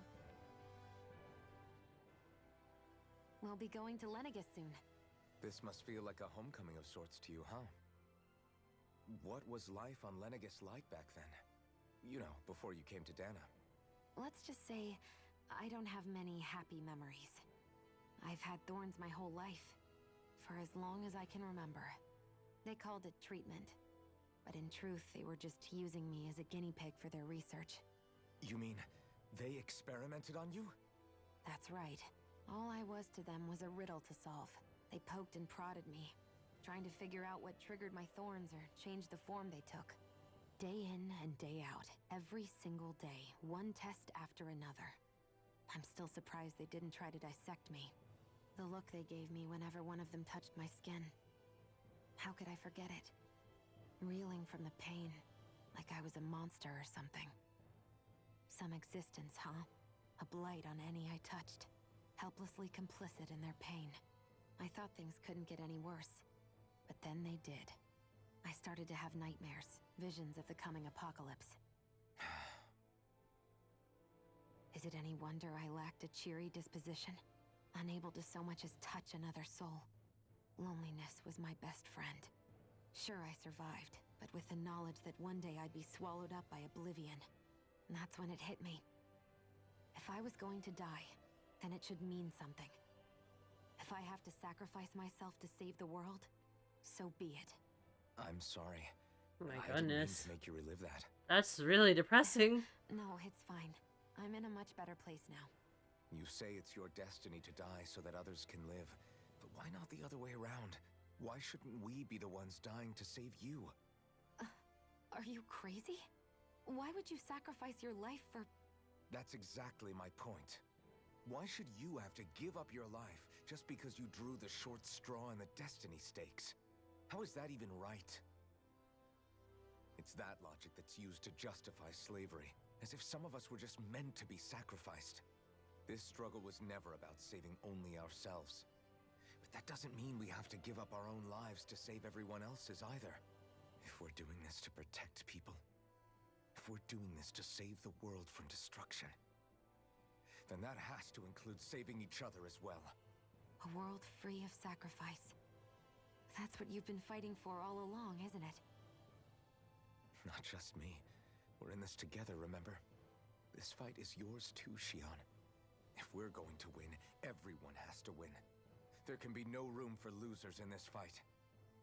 We'll be going to Lenegis soon. This must feel like a homecoming of sorts to you, huh? What was life on Lenegis like back then? You know, before you came to Dana. Let's just say, I don't have many happy memories. I've had thorns my whole life, for as long as I can remember. They called it treatment, but in truth, they were just using me as a guinea pig for their research. You mean They experimented on you? That's right. All I was to them was a riddle to solve. They poked and prodded me, trying to figure out what triggered my thorns or changed the form they took. Day in and day out, every single day, one test after another. I'm still surprised they didn't try to dissect me. The look they gave me whenever one of them touched my skin. How could I forget it? Reeling from the pain, like I was a monster or something. Some existence, huh? A blight on any I touched. Helplessly complicit in their pain. I thought things couldn't get any worse. But then they did. I started to have nightmares, visions of the coming apocalypse. Is it any wonder I lacked a cheery disposition? Unable to so much as touch another soul. Loneliness was my best friend. Sure, I survived, but with the knowledge that one day I'd be swallowed up by oblivion. And that's when it hit me. If I was going to die, then it should mean something. If I have to sacrifice myself to save the world, so be it. I'm sorry. Oh my I didn't mean goodness. to make you relive that. That's really depressing. No, it's fine. I'm in a much better place now. You say it's your destiny to die so that others can live. But why not the other way around? Why shouldn't we be the ones dying to save you? Are you crazy? Why would you sacrifice your life for... That's exactly my point. Why should you have to give up your life just because you drew the short straw in the destiny stakes? How is that even right? It's that logic that's used to justify slavery, as if some of us were just meant to be sacrificed. This struggle was never about saving only ourselves. But that doesn't mean we have to give up our own lives to save everyone else's either. If we're doing this to protect people, if we're doing this to save the world from destruction, then that has to include saving each other as well. A world free of sacrifice. That's what you've been fighting for all along, isn't it? Not just me. We're in this together, remember? This fight is yours too, Shion. If we're going to win, everyone has to win. There can be no room for losers in this fight.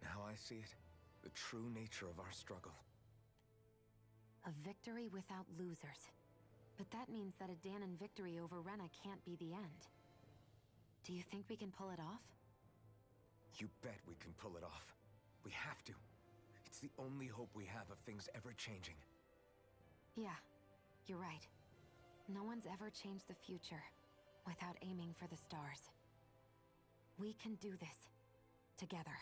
Now I see it. The true nature of our struggle. A victory without losers. But that means that a Dahnan victory over Rena can't be the end. Do you think we can pull it off? You bet we can pull it off. We have to. It's the only hope we have of things ever changing. Yeah, you're right. No one's ever changed the future without aiming for the stars. We can do this. Together.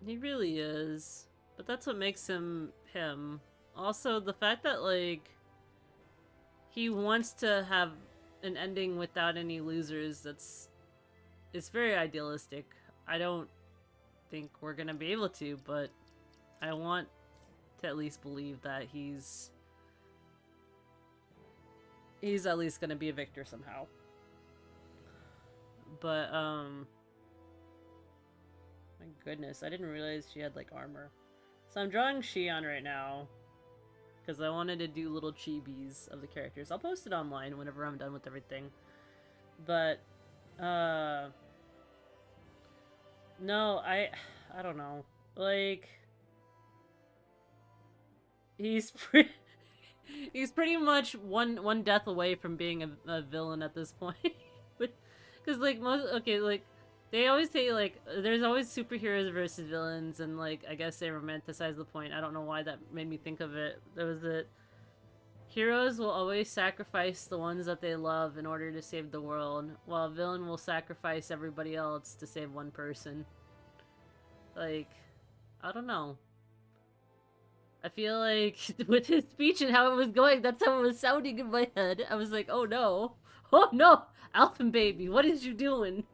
He really is. But that's what makes him him. Also, the fact that, like, he wants to have an ending without any losers, it's very idealistic. I don't think we're gonna be able to, but I want to at least believe that he's at least gonna be a victor somehow. But, my goodness, I didn't realize she had, like, armor. So I'm drawing Shion right now, because I wanted to do little chibis of the characters. I'll post it online whenever I'm done with everything. But, no, I don't know. Like, he's pretty much one death away from being a villain at this point. Because, like, like, they always say, like, there's always superheroes versus villains, and, like, I guess they romanticize the point. I don't know why that made me think of it. There was that heroes will always sacrifice the ones that they love in order to save the world, while a villain will sacrifice everybody else to save one person. Like, I don't know. I feel like with his speech and how it was going, that's how it was sounding in my head. I was like, oh no. Oh no! Alphen baby, what is you doing?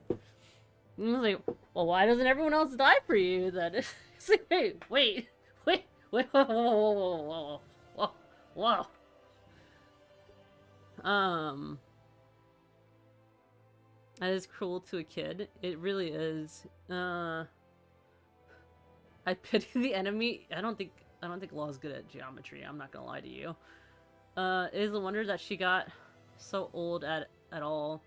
And I was like, well, why doesn't everyone else die for you then? It's like, wait, whoa. That is cruel to a kid. It really is. I pity the enemy. I don't think Law's good at geometry. I'm not gonna lie to you. It is a wonder that she got so old at all,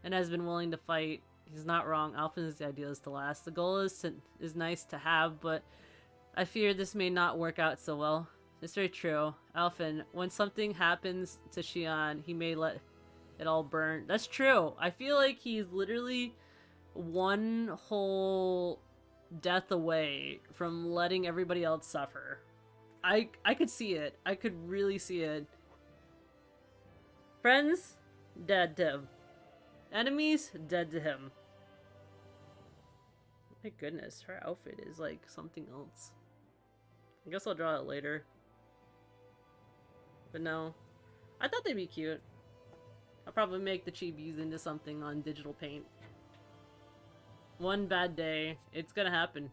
and has been willing to fight. He's not wrong. Alphen's idea is to last. The goal is nice to have, but I fear this may not work out so well. It's very true. Alphen, when something happens to Xion, he may let it all burn. That's true. I feel like he's literally one whole death away from letting everybody else suffer. I could see it. I could really see it. Friends, dead to him. Enemies, dead to him. My goodness, her outfit is like something else. I guess I'll draw it later. But no. I thought they'd be cute. I'll probably make the chibis into something on digital paint. One bad day, it's gonna happen.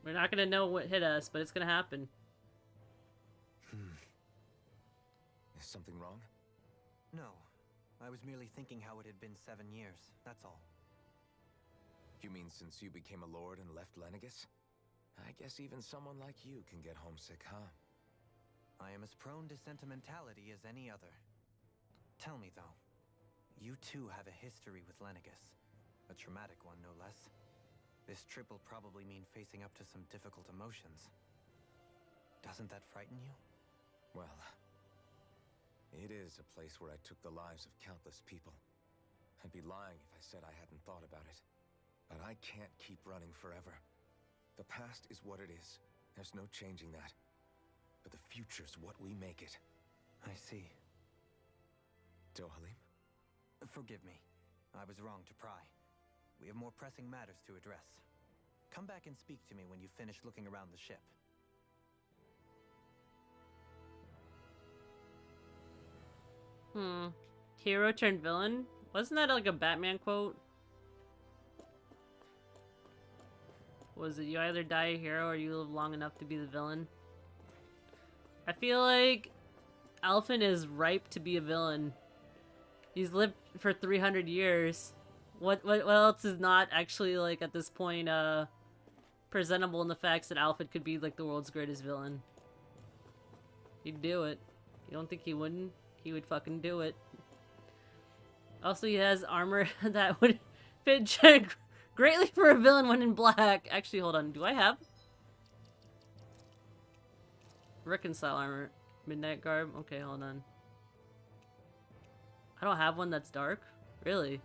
We're not gonna know what hit us, but it's gonna happen. Is something wrong? No. I was merely thinking how it had been 7 years, that's all. You mean since you became a lord and left Lenegis? I guess even someone like you can get homesick, huh? I am as prone to sentimentality as any other. Tell me, though, you too have a history with Lenegis. A traumatic one, no less. This trip will probably mean facing up to some difficult emotions. Doesn't that frighten you? Well, it is a place where I took the lives of countless people. I'd be lying if I said I hadn't thought about it. But I can't keep running forever. The past is what it is. There's no changing that. But the future's what we make it. I see. Dohalim? Forgive me. I was wrong to pry. We have more pressing matters to address. Come back and speak to me when you finish looking around the ship. Hero turned villain? Wasn't that like a Batman quote? Was it you either die a hero or you live long enough to be the villain? I feel like Alphen is ripe to be a villain. He's lived for 300 years. What else is not actually, like, at this point, presentable in the facts that Alphen could be, like, the world's greatest villain? He'd do it. You don't think he wouldn't? He would fucking do it. Also, he has armor that would fit greatly for a villain when in black. Actually, hold on. Do I have reconcile armor? Midnight garb? Okay, hold on. I don't have one that's dark? Really?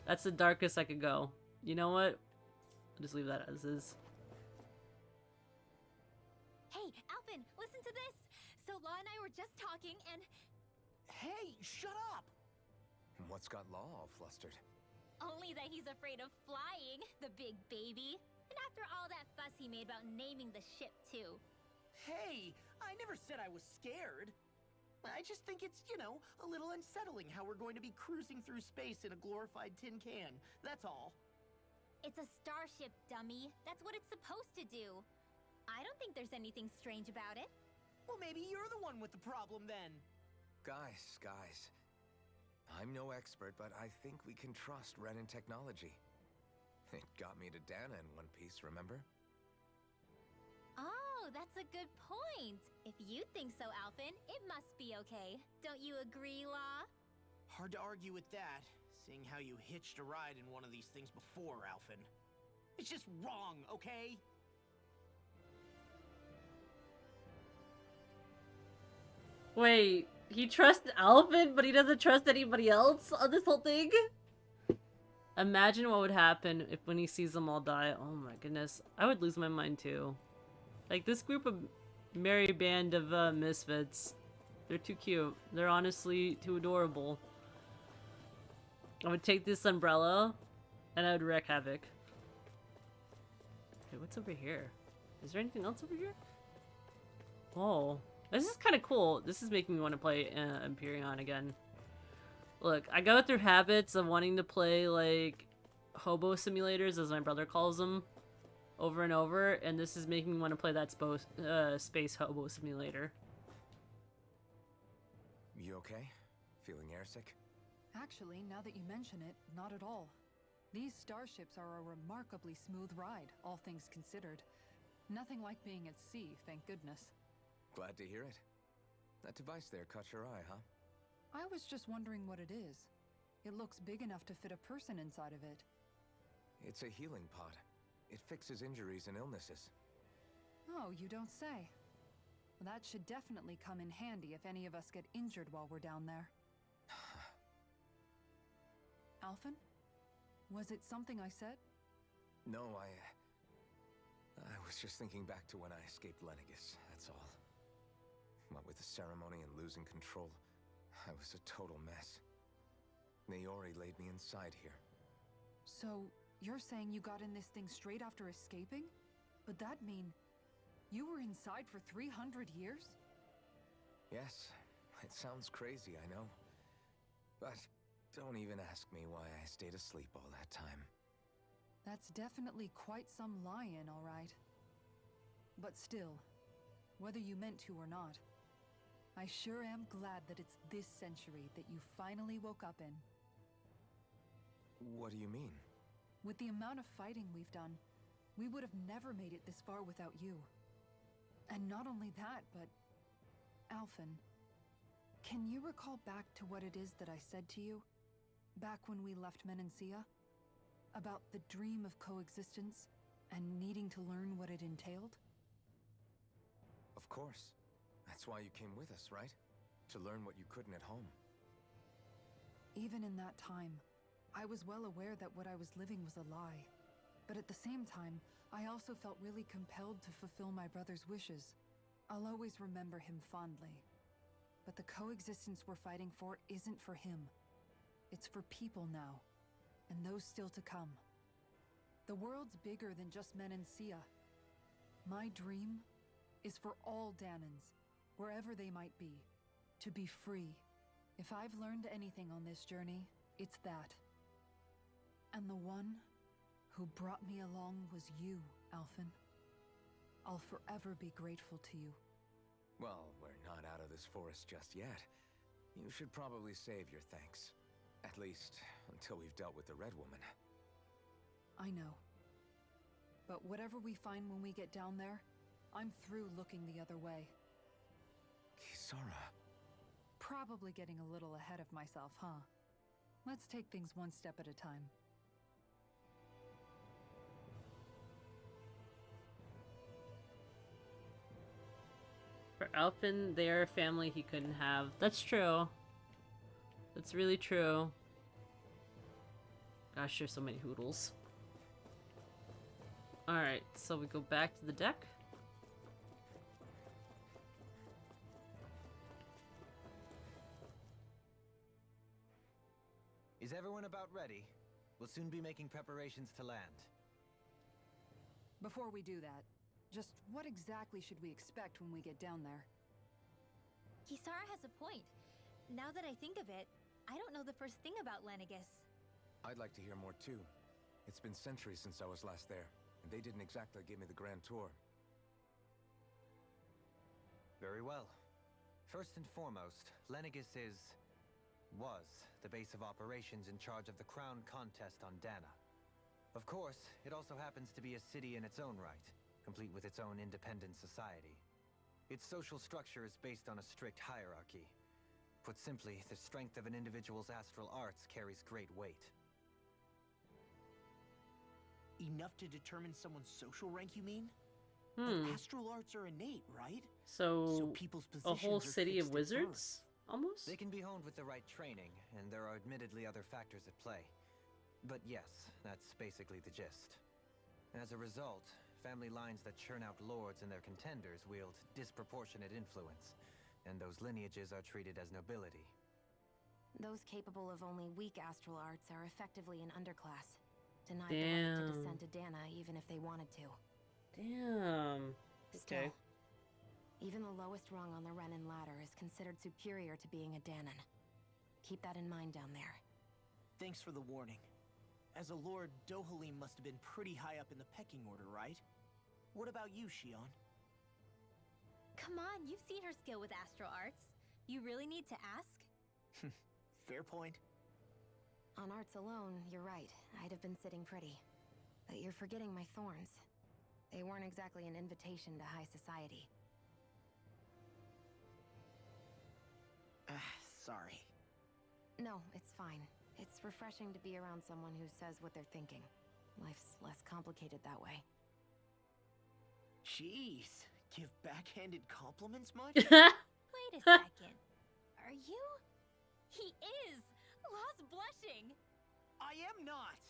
That's the darkest I could go. You know what? I'll just leave that as is. Hey, Alphen, listen to this! So Law and I were just talking and... Hey, shut up! What's got Law all flustered? Only that he's afraid of flying, the big baby. And after all that fuss he made about naming the ship, too. Hey, I never said I was scared. I just think it's, you know, a little unsettling how we're going to be cruising through space in a glorified tin can. That's all. It's a starship, dummy. That's what it's supposed to do. I don't think there's anything strange about it. Well, maybe you're the one with the problem then. Guys. I'm no expert, but I think we can trust Renan technology. It got me to Dana in one piece, remember? Oh, that's a good point. If you think so, Alphen, it must be okay. Don't you agree, Law? Hard to argue with that, seeing how you hitched a ride in one of these things before, Alphen. It's just wrong, okay? Wait, he trusts Alphen, but he doesn't trust anybody else on this whole thing? Imagine what would happen if when he sees them all die. Oh my goodness. I would lose my mind too. Like, this group of merry band of misfits. They're too cute. They're honestly too adorable. I would take this umbrella and I would wreak havoc. Okay, what's over here? Is there anything else over here? Oh, this is kind of cool. This is making me want to play Empyrean again. Look, I go through habits of wanting to play, like, hobo simulators, as my brother calls them, over and over, and this is making me want to play that space hobo simulator. You okay? Feeling airsick? Actually, now that you mention it, not at all. These starships are a remarkably smooth ride, all things considered. Nothing like being at sea, thank goodness. Glad to hear it. That device there caught your eye, huh? I was just wondering what it is. It looks big enough to fit a person inside of it. It's a healing pod. It fixes injuries and illnesses. Oh, you don't say. Well, that should definitely come in handy if any of us get injured while we're down there. Alphen? Was it something I said? No, I was just thinking back to when I escaped Lenegis, that's all. What with the ceremony and losing control, I was a total mess. Naori laid me inside here. So, you're saying you got in this thing straight after escaping? But that mean you were inside for 300 years? Yes, it sounds crazy, I know. But don't even ask me why I stayed asleep all that time. That's definitely quite some lie-in, all right. But still, whether you meant to or not, I sure am glad that it's this century that you finally woke up in. What do you mean? With the amount of fighting we've done, we would have never made it this far without you. And not only that, but... Alphen, can you recall back to what it is that I said to you? Back when we left Menancia? About the dream of coexistence, and needing to learn what it entailed? Of course. That's why you came with us, right? To learn what you couldn't at home. Even in that time, I was well aware that what I was living was a lie. But at the same time, I also felt really compelled to fulfill my brother's wishes. I'll always remember him fondly. But the coexistence we're fighting for isn't for him. It's for people now, and those still to come. The world's bigger than just Menancia. My dream is for all Dahnans, wherever they might be, to be free. If I've learned anything on this journey, it's that. And the one who brought me along was you, Alphen. I'll forever be grateful to you. Well, we're not out of this forest just yet. You should probably save your thanks. At least, until we've dealt with the Red Woman. I know. But whatever we find when we get down there, I'm through looking the other way. Kisara. Probably getting a little ahead of myself, huh? Let's take things one step at a time. For Alphen, they are a family he couldn't have. That's true. That's really true. Gosh, there's so many hoodles. Alright, so we go back to the deck. Is everyone about ready? We'll soon be making preparations to land. Before we do that, just what exactly should we expect when we get down there? Kisara has a point. Now that I think of it, I don't know the first thing about Lenegis. I'd like to hear more too. It's been centuries since I was last there, and they didn't exactly give me the grand tour. Very well. First and foremost, Lenegis was the base of operations in charge of the crown contest on Dahna. Of course, it also happens to be a city in its own right, complete with its own independent society. Its social structure is based on a strict hierarchy. Put simply, the strength of an individual's astral arts carries great weight. Enough to determine someone's social rank, you mean? But astral arts are innate, right? So people's a positions whole are city of fixed at wizards? birth. Almost? They can be honed with the right training, and there are admittedly other factors at play. But yes, that's basically the gist. As a result, family lines that churn out lords and their contenders wield disproportionate influence, and those lineages are treated as nobility. Those capable of only weak astral arts are effectively an underclass, denied the right to descend to Dahna even if they wanted to. Damn. Okay. Still, even the lowest rung on the Renan ladder is considered superior to being a Dahnan. Keep that in mind down there. Thanks for the warning. As a lord, Dohalim must have been pretty high up in the pecking order, right? What about you, Shion? Come on, you've seen her skill with astral arts. You really need to ask? Fair point. On arts alone, you're right. I'd have been sitting pretty. But you're forgetting my thorns. They weren't exactly an invitation to high society. Sorry. No, it's fine. It's refreshing to be around someone who says what they're thinking. Life's less complicated that way. Jeez, Give backhanded compliments much? Wait a second. Are you? He is! Law's blushing! I am not!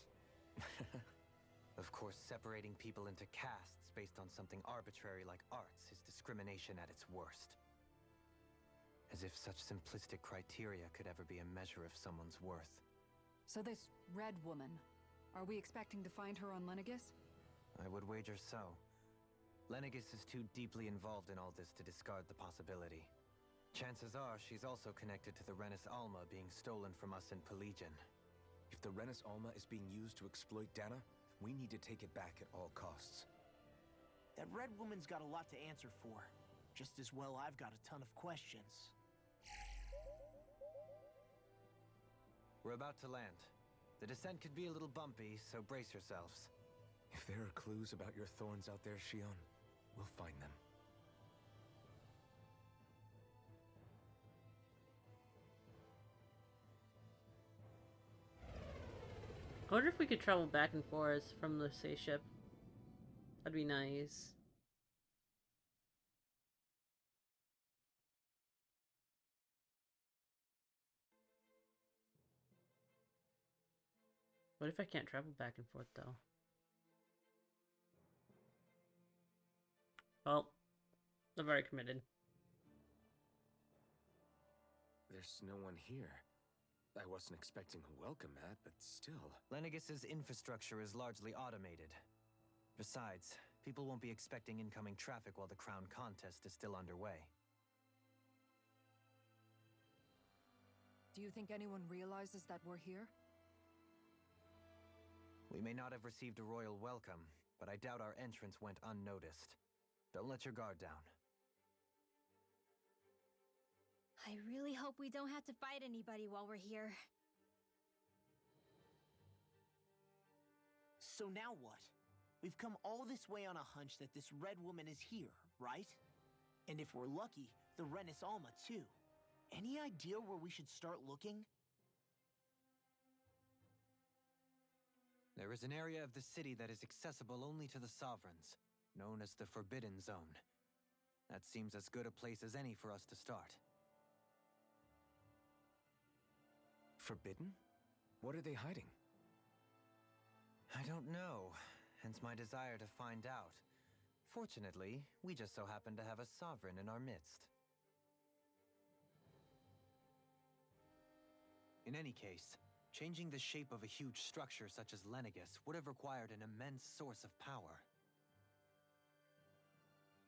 Of course, separating people into castes based on something arbitrary like arts is discrimination at its worst. As if such simplistic criteria could ever be a measure of someone's worth. So this red woman, are we expecting to find her on Lenegis? I would wager so. Lenegis is too deeply involved in all this to discard the possibility. Chances are she's also connected to the Renis Alma being stolen from us in Pelegion. If the Renis Alma is being used to exploit Dana, we need to take it back at all costs. That red woman's got a lot to answer for. Just as well I've got a ton of questions. We're about to land. The descent could be a little bumpy, so brace yourselves. If there are clues about your thorns out there, Shion, we'll find them. I wonder if we could travel back and forth from the spaceship. That'd be nice. What if I can't travel back and forth, though? Well, I've already committed. There's no one here. I wasn't expecting a welcome mat, but still. Lenegis's infrastructure is largely automated. Besides, people won't be expecting incoming traffic while the crown contest is still underway. Do you think anyone realizes that we're here? We may not have received a royal welcome, but I doubt our entrance went unnoticed. Don't let your guard down. I really hope we don't have to fight anybody while we're here. So now what? We've come all this way on a hunch that this red woman is here, right? And if we're lucky, the Renis Alma too. Any idea where we should start looking? There is an area of the city that is accessible only to the Sovereigns, known as the Forbidden Zone. That seems as good a place as any for us to start. Forbidden? What are they hiding? I don't know, hence my desire to find out. Fortunately, we just so happen to have a Sovereign in our midst. In any case, changing the shape of a huge structure such as Lenegis would have required an immense source of power.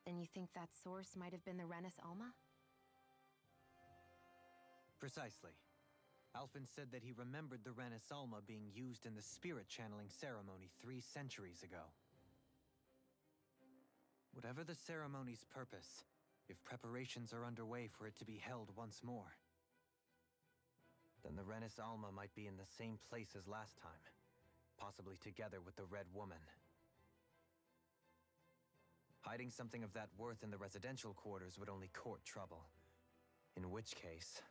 Then you think that source might have been the Renis Alma? Precisely. Alphen said that he remembered the Renis Alma being used in the spirit channeling ceremony 3 centuries ago. Whatever the ceremony's purpose, if preparations are underway for it to be held once more, then the Renis Alma might be in the same place as last time, possibly together with the Red Woman. Hiding something of that worth in the residential quarters would only court trouble. In which case...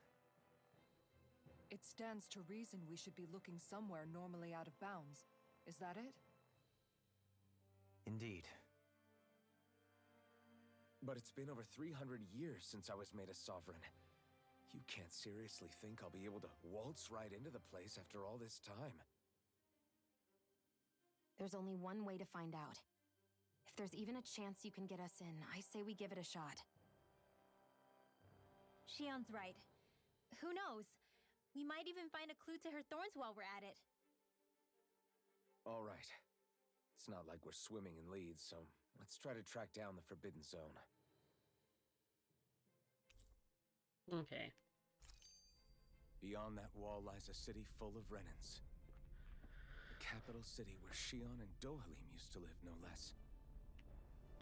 It stands to reason we should be looking somewhere normally out of bounds. Is that it? Indeed. But it's been over 300 years since I was made a sovereign. You can't seriously think I'll be able to waltz right into the place after all this time. There's only one way to find out. If there's even a chance you can get us in, I say we give it a shot. Shion's right. Who knows? We might even find a clue to her thorns while we're at it. All right. It's not like we're swimming in leads, so let's try to track down the Forbidden Zone. Okay. Beyond that wall lies a city full of Renans. The capital city where Shion and Dohalim used to live, no less.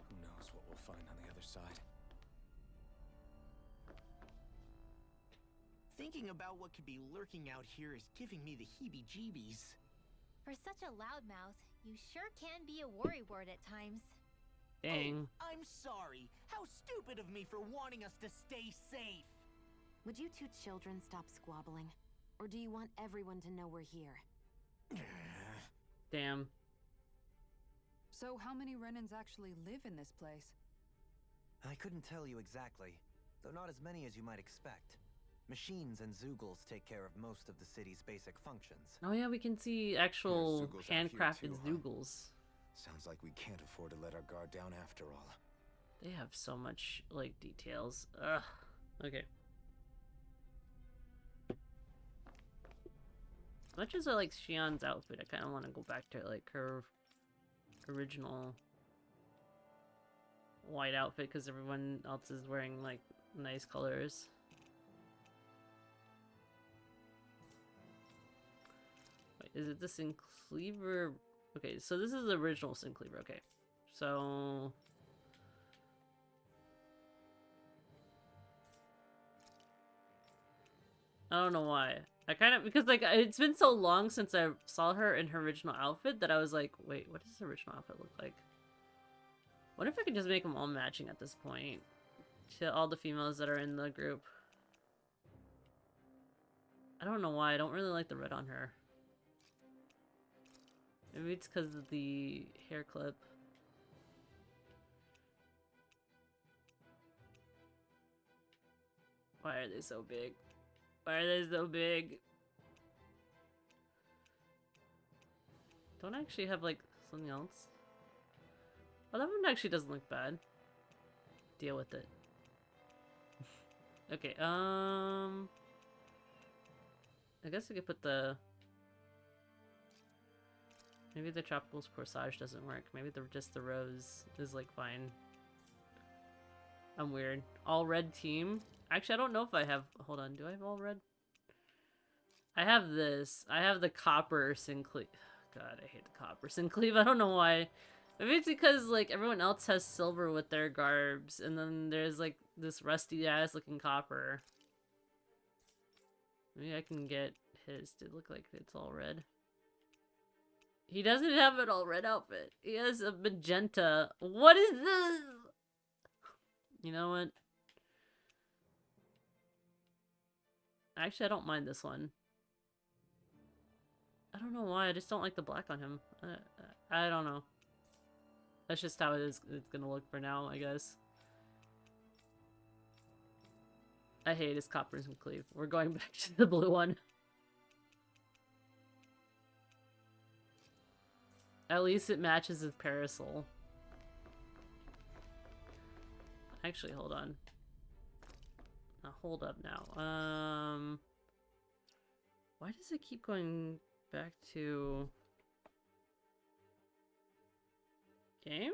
Who knows what we'll find on the other side? Thinking about what could be lurking out here is giving me the heebie-jeebies. For such a loudmouth, you sure can be a worrywart at times. Dang. Oh, I'm sorry. How stupid of me for wanting us to stay safe. Would you two children stop squabbling? Or do you want everyone to know we're here? Damn. So how many Renans actually live in this place? I couldn't tell you exactly, though not as many as you might expect. Machines and Zeugles take care of most of the city's basic functions. Oh yeah, we can see actual Zeugles out here handcrafted too, huh? Zeugles. Sounds like we can't afford to let our guard down after all. They have so much, like, details. Ugh. Okay. As much as I like Shionne's outfit, I kind of want to go back to, like, her original white outfit, because everyone else is wearing, like, nice colors. Wait, is it the Syncleaver? Okay, so this is the original Syncleaver. Okay. So... I don't know why. I kind of, because, like, it's been so long since I saw her in her original outfit that I was like, wait, what does the original outfit look like? What if I could just make them all matching at this point to all the females that are in the group? I don't know why. I don't really like the red on her. Maybe it's because of the hair clip. Why are they so big? Why are they so big? Don't I actually have, like, something else? Oh, that one actually doesn't look bad. Deal with it. Okay, I guess I could put the... Maybe the Tropical Corsage doesn't work. Maybe just the rose is, like, fine. I'm weird. All red team? Actually, I don't know if I have... Hold on, do I have all red? I have this. I have the copper Syncleave. God, I hate the copper Syncleave. I don't know why. Maybe it's because, like, everyone else has silver with their garbs, and then there's, like, this rusty-ass looking copper. Maybe I can get his to look like it's all red. He doesn't have an all red outfit. He has a magenta. What is this? You know what? Actually, I don't mind this one. I don't know why. I just don't like the black on him. I don't know. That's just how it's gonna look for now, I guess. I hate his copper Syncleave. We're going back to the blue one. At least it matches his parasol. Actually, hold on. Now, hold up now. Why does it keep going back to... Game?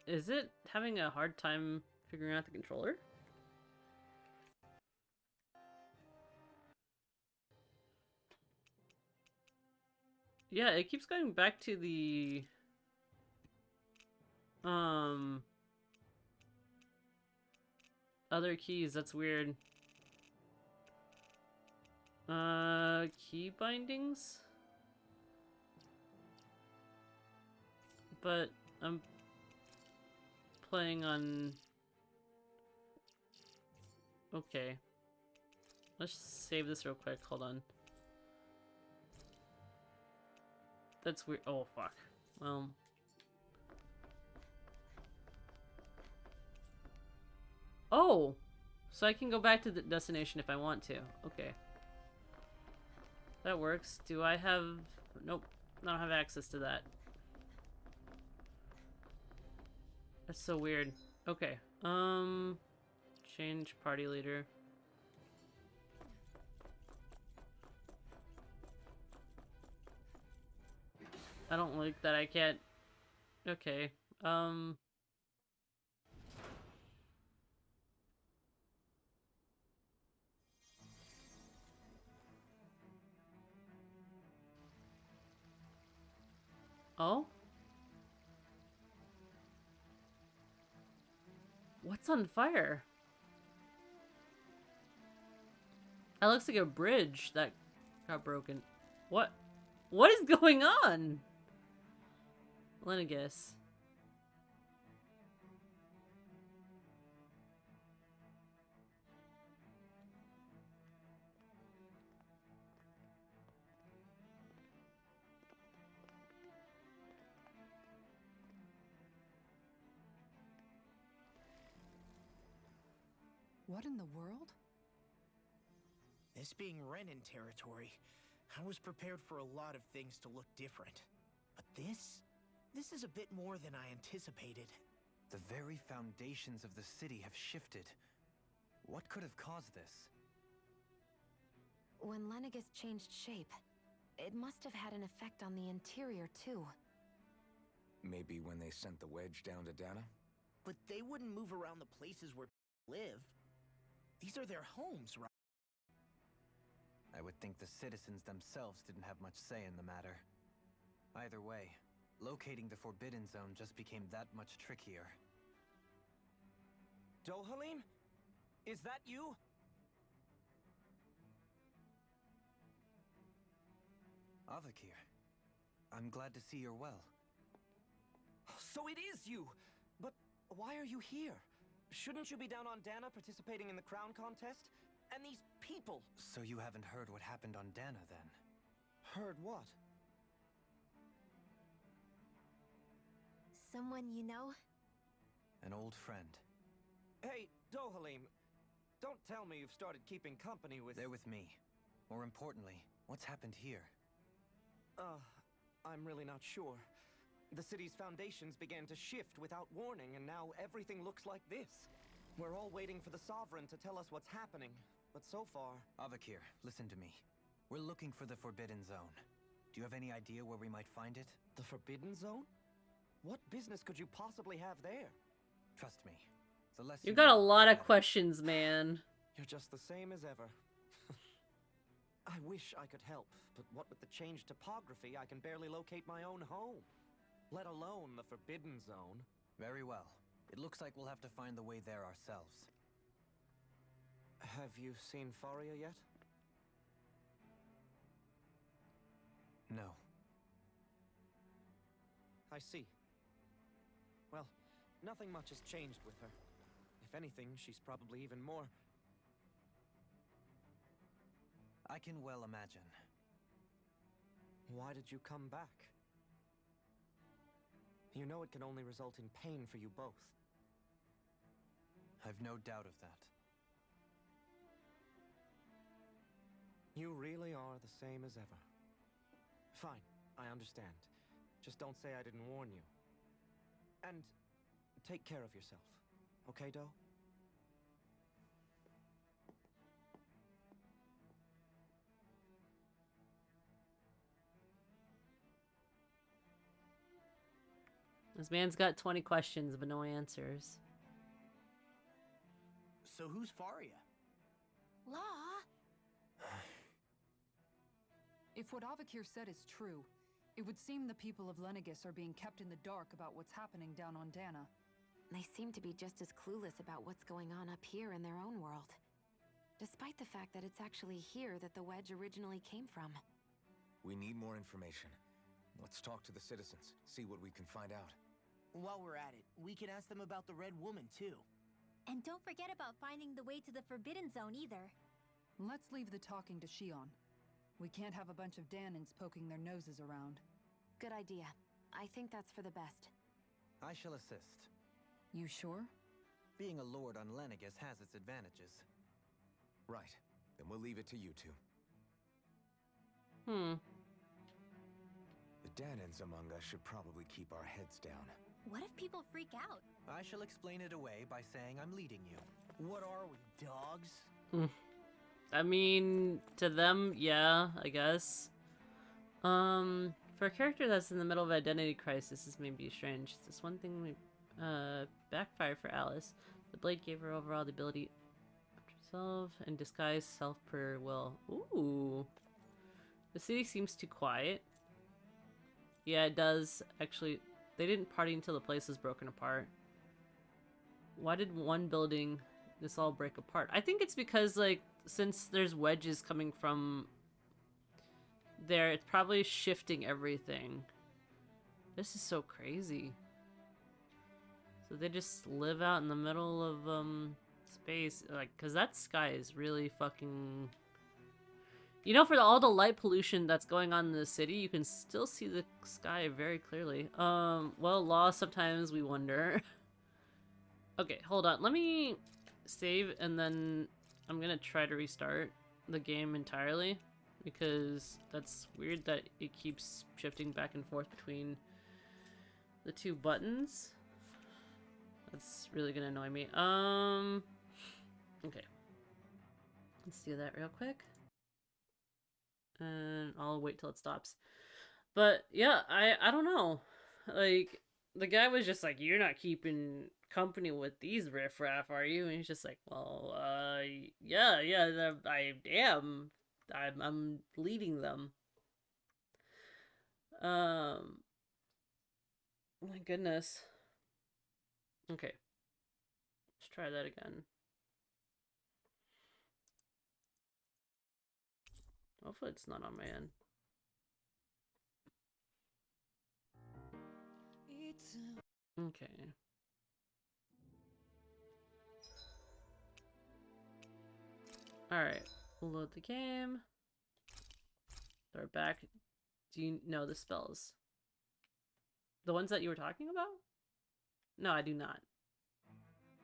Is it having a hard time figuring out the controller? Yeah, it keeps going back to the... other keys. That's weird. Key bindings? But I'm playing on... Okay. Let's save this real quick. Hold on. That's weird. Oh, fuck. Well... Oh! So I can go back to the destination if I want to. Okay. That works. Do I have... Nope. I don't have access to that. That's so weird. Okay. Change party leader. I don't like that I can't... Okay. Oh? What's on fire? That looks like a bridge that got broken. What? What is going on? Lenegus. What in the world? This being Renan territory, I was prepared for a lot of things to look different. But this is a bit more than I anticipated. The very foundations of the city have shifted. What could have caused this? When Lenegis changed shape, it must have had an effect on the interior, too. Maybe when they sent the wedge down to Dana? But they wouldn't move around the places where people live. These are their homes, right? I would think the citizens themselves didn't have much say in the matter. Either way, locating the Forbidden Zone just became that much trickier. Dohalim? Is that you? Avakir, I'm glad to see you're well. So it is you! But why are you here? Shouldn't you be down on Dana participating in the crown contest? And these people! So you haven't heard what happened on Dana, then? Heard what? Someone you know? An old friend. Hey, Dohalim, don't tell me you've started keeping company with... They're with me. More importantly, what's happened here? I'm really not sure. The city's foundations began to shift without warning, and now everything looks like this. We're all waiting for the Sovereign to tell us what's happening, but so far... Avakir, listen to me. We're looking for the Forbidden Zone. Do you have any idea where we might find it? The Forbidden Zone? What business could you possibly have there? Trust me. The less You you got a know, lot the of better. questions, man. You're just the same as ever. I wish I could help, but what with the changed topography, I can barely locate my own home. Let alone the Forbidden Zone. Very well. It looks like we'll have to find the way there ourselves. Have you seen Faria yet? No. I see. Well, nothing much has changed with her. If anything, she's probably even more... I can well imagine. Why did you come back? You know it can only result in pain for you both. I've no doubt of that. You really are the same as ever. Fine, I understand. Just don't say I didn't warn you. And take care of yourself, okay, Doe? This man's got 20 questions, but no answers. So who's Faria? Law? If what Avakir said is true, it would seem the people of Lenegis are being kept in the dark about what's happening down on Dana. They seem to be just as clueless about what's going on up here in their own world. Despite the fact that it's actually here that the wedge originally came from. We need more information. Let's talk to the citizens, see what we can find out. While we're at it, we can ask them about the Red Woman, too. And don't forget about finding the way to the Forbidden Zone either. Let's leave the talking to Shion. We can't have a bunch of Danans poking their noses around. Good idea. I think that's for the best. I shall assist. You sure? Being a lord on Lenegis has its advantages. Right. Then we'll leave it to you two. The Danans among us should probably keep our heads down. What if people freak out? I shall explain it away by saying I'm leading you. What are we, dogs? I mean, to them, yeah, I guess. For a character that's in the middle of identity crisis, this may be strange. This one thing may backfire for Alice. The blade gave her overall the ability to resolve and disguise self per will. Ooh. The city seems too quiet. Yeah, it does. Actually, they didn't party until the place was broken apart. Why did one building this all break apart? I think it's because, like, since there's wedges coming from there, it's probably shifting everything. This is so crazy. So they just live out in the middle of space, like, because that sky is really fucking... You know, for all the light pollution that's going on in the city, you can still see the sky very clearly. Well, Law, sometimes we wonder. Okay, hold on. Let me save and then I'm gonna try to restart the game entirely because that's weird that it keeps shifting back and forth between the two buttons. That's really gonna annoy me. Okay. Let's do that real quick. And I'll wait till it stops. But yeah, I don't know. Like, the guy was just like, "You're not keeping company with these riffraff, are you?" And he's just like, "Well, yeah, I am. I'm leading them." My goodness. Okay. Let's try that again. Hopefully it's not on my end. Okay. Alright. We'll load the game. They're back. Do you know the spells? The ones that you were talking about? No, I do not.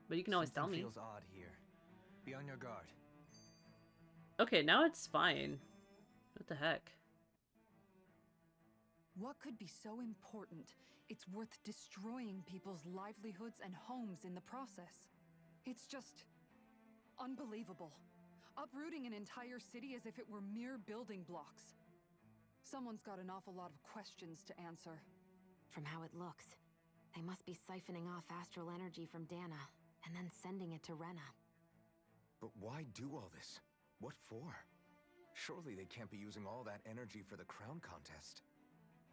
But you can always tell Something me. feels odd here. Be on your guard. Okay, now it's fine. What the heck? What could be so important? It's worth destroying people's livelihoods and homes in the process. It's just unbelievable. Uprooting an entire city as if it were mere building blocks. Someone's got an awful lot of questions to answer. From how it looks, they must be siphoning off astral energy from Dana, and then sending it to Rena. But why do all this? What for? Surely they can't be using all that energy for the crown contest.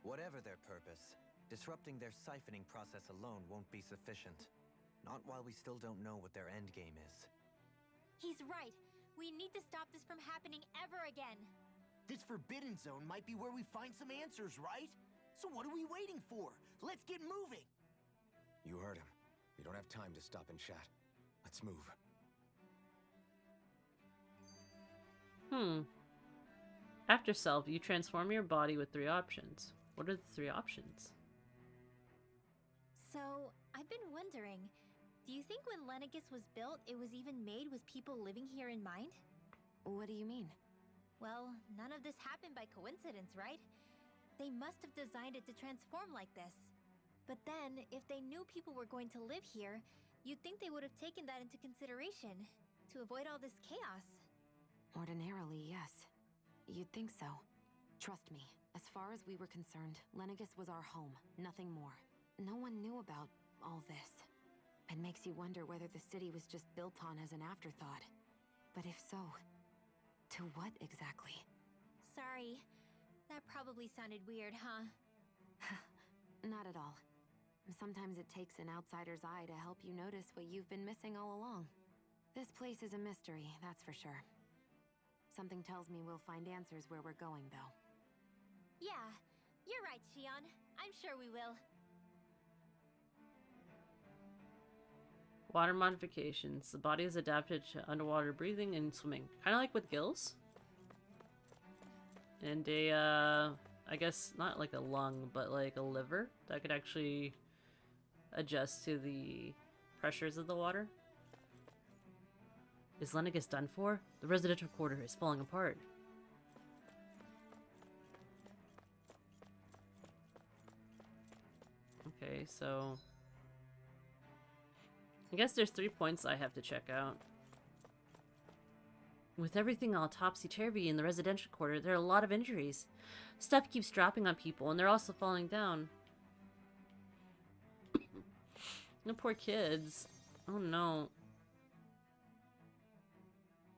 Whatever their purpose, disrupting their siphoning process alone won't be sufficient. Not while we still don't know what their endgame is. He's right. We need to stop this from happening ever again. This Forbidden Zone might be where we find some answers, right? So what are we waiting for? Let's get moving! You heard him. We don't have time to stop and chat. Let's move. After self, you transform your body with 3 options. What are the 3 options? So, I've been wondering, do you think when Lenegis was built, it was even made with people living here in mind? What do you mean? Well, none of this happened by coincidence, right? They must have designed it to transform like this. But then, if they knew people were going to live here, you'd think they would have taken that into consideration to avoid all this chaos. Ordinarily, yes. You'd think so. Trust me, as far as we were concerned, Lenegis was our home, nothing more. No one knew about all this. It makes you wonder whether the city was just built on as an afterthought. But if so, to what exactly? Sorry, that probably sounded weird, huh? Not at all. Sometimes it takes an outsider's eye to help you notice what you've been missing all along. This place is a mystery, that's for sure. Something tells me we'll find answers where we're going, though. Yeah, you're right, Shion. I'm sure we will. Water modifications. The body is adapted to underwater breathing and swimming. Kind of like with gills. And a, I guess not like a lung, but like a liver that could actually adjust to the pressures of the water. Is Lenegis done for? The residential quarter is falling apart. Okay, so I guess there's 3 points I have to check out. With everything all topsy-turvy in the residential quarter, there are a lot of injuries. Stuff keeps dropping on people, and they're also falling down. The poor kids. Oh no.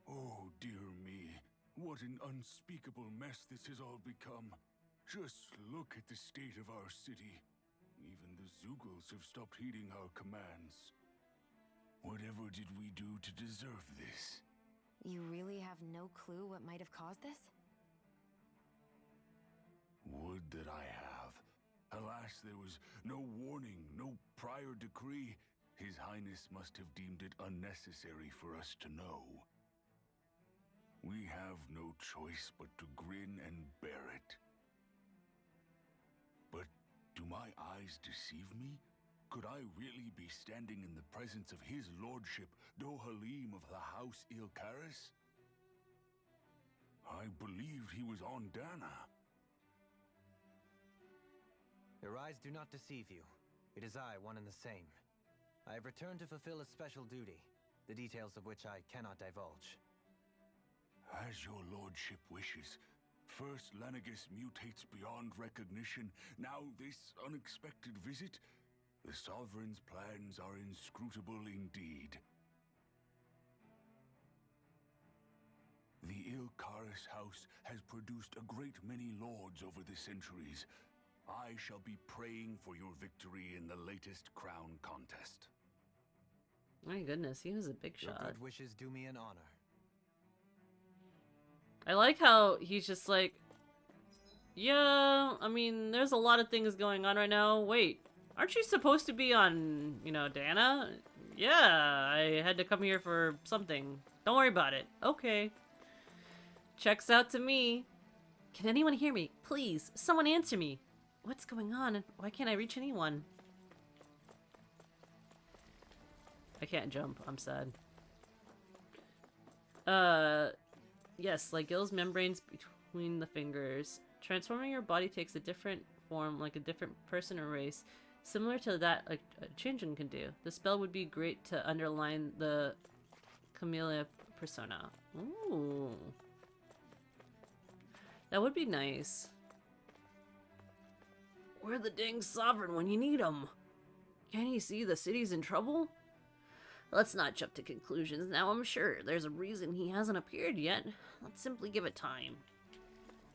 Oh, dear me. What an unspeakable mess this has all become. Just look at the state of our city. Even the Zeugles have stopped heeding our commands. Whatever did we do to deserve this? You really have no clue what might have caused this? Would that I have. Alas, there was no warning, no prior decree. His Highness must have deemed it unnecessary for us to know. We have no choice but to grin and bear it. But do my eyes deceive me? Could I really be standing in the presence of his lordship, Dohalim of the House Ilkaris? I believed he was on Dana. Your eyes do not deceive you. It is I, one and the same. I have returned to fulfill a special duty, the details of which I cannot divulge. As your lordship wishes. First, Lenegis mutates beyond recognition. Now, this unexpected visit? The Sovereign's plans are inscrutable indeed. The Ilkaris house has produced a great many lords over the centuries. I shall be praying for your victory in the latest crown contest. My goodness, he was a big Your shot. good wishes do me an honor. I like how he's just like, yeah, I mean, there's a lot of things going on right now. Wait, aren't you supposed to be on, you know, Dana? Yeah, I had to come here for something. Don't worry about it. Okay. Checks out to me. Can anyone hear me? Please, someone answer me. What's going on? Why can't I reach anyone? I can't jump. I'm sad. Yes, like Gil's membranes between the fingers. Transforming your body takes a different form, like a different person or race, similar to that a Changeling can do. The spell would be great to underline the Camellia persona. Ooh. That would be nice. We're the dang sovereign when you need 'em. Can't you see the city's in trouble? Let's not jump to conclusions now. I'm sure there's a reason he hasn't appeared yet. Let's simply give it time.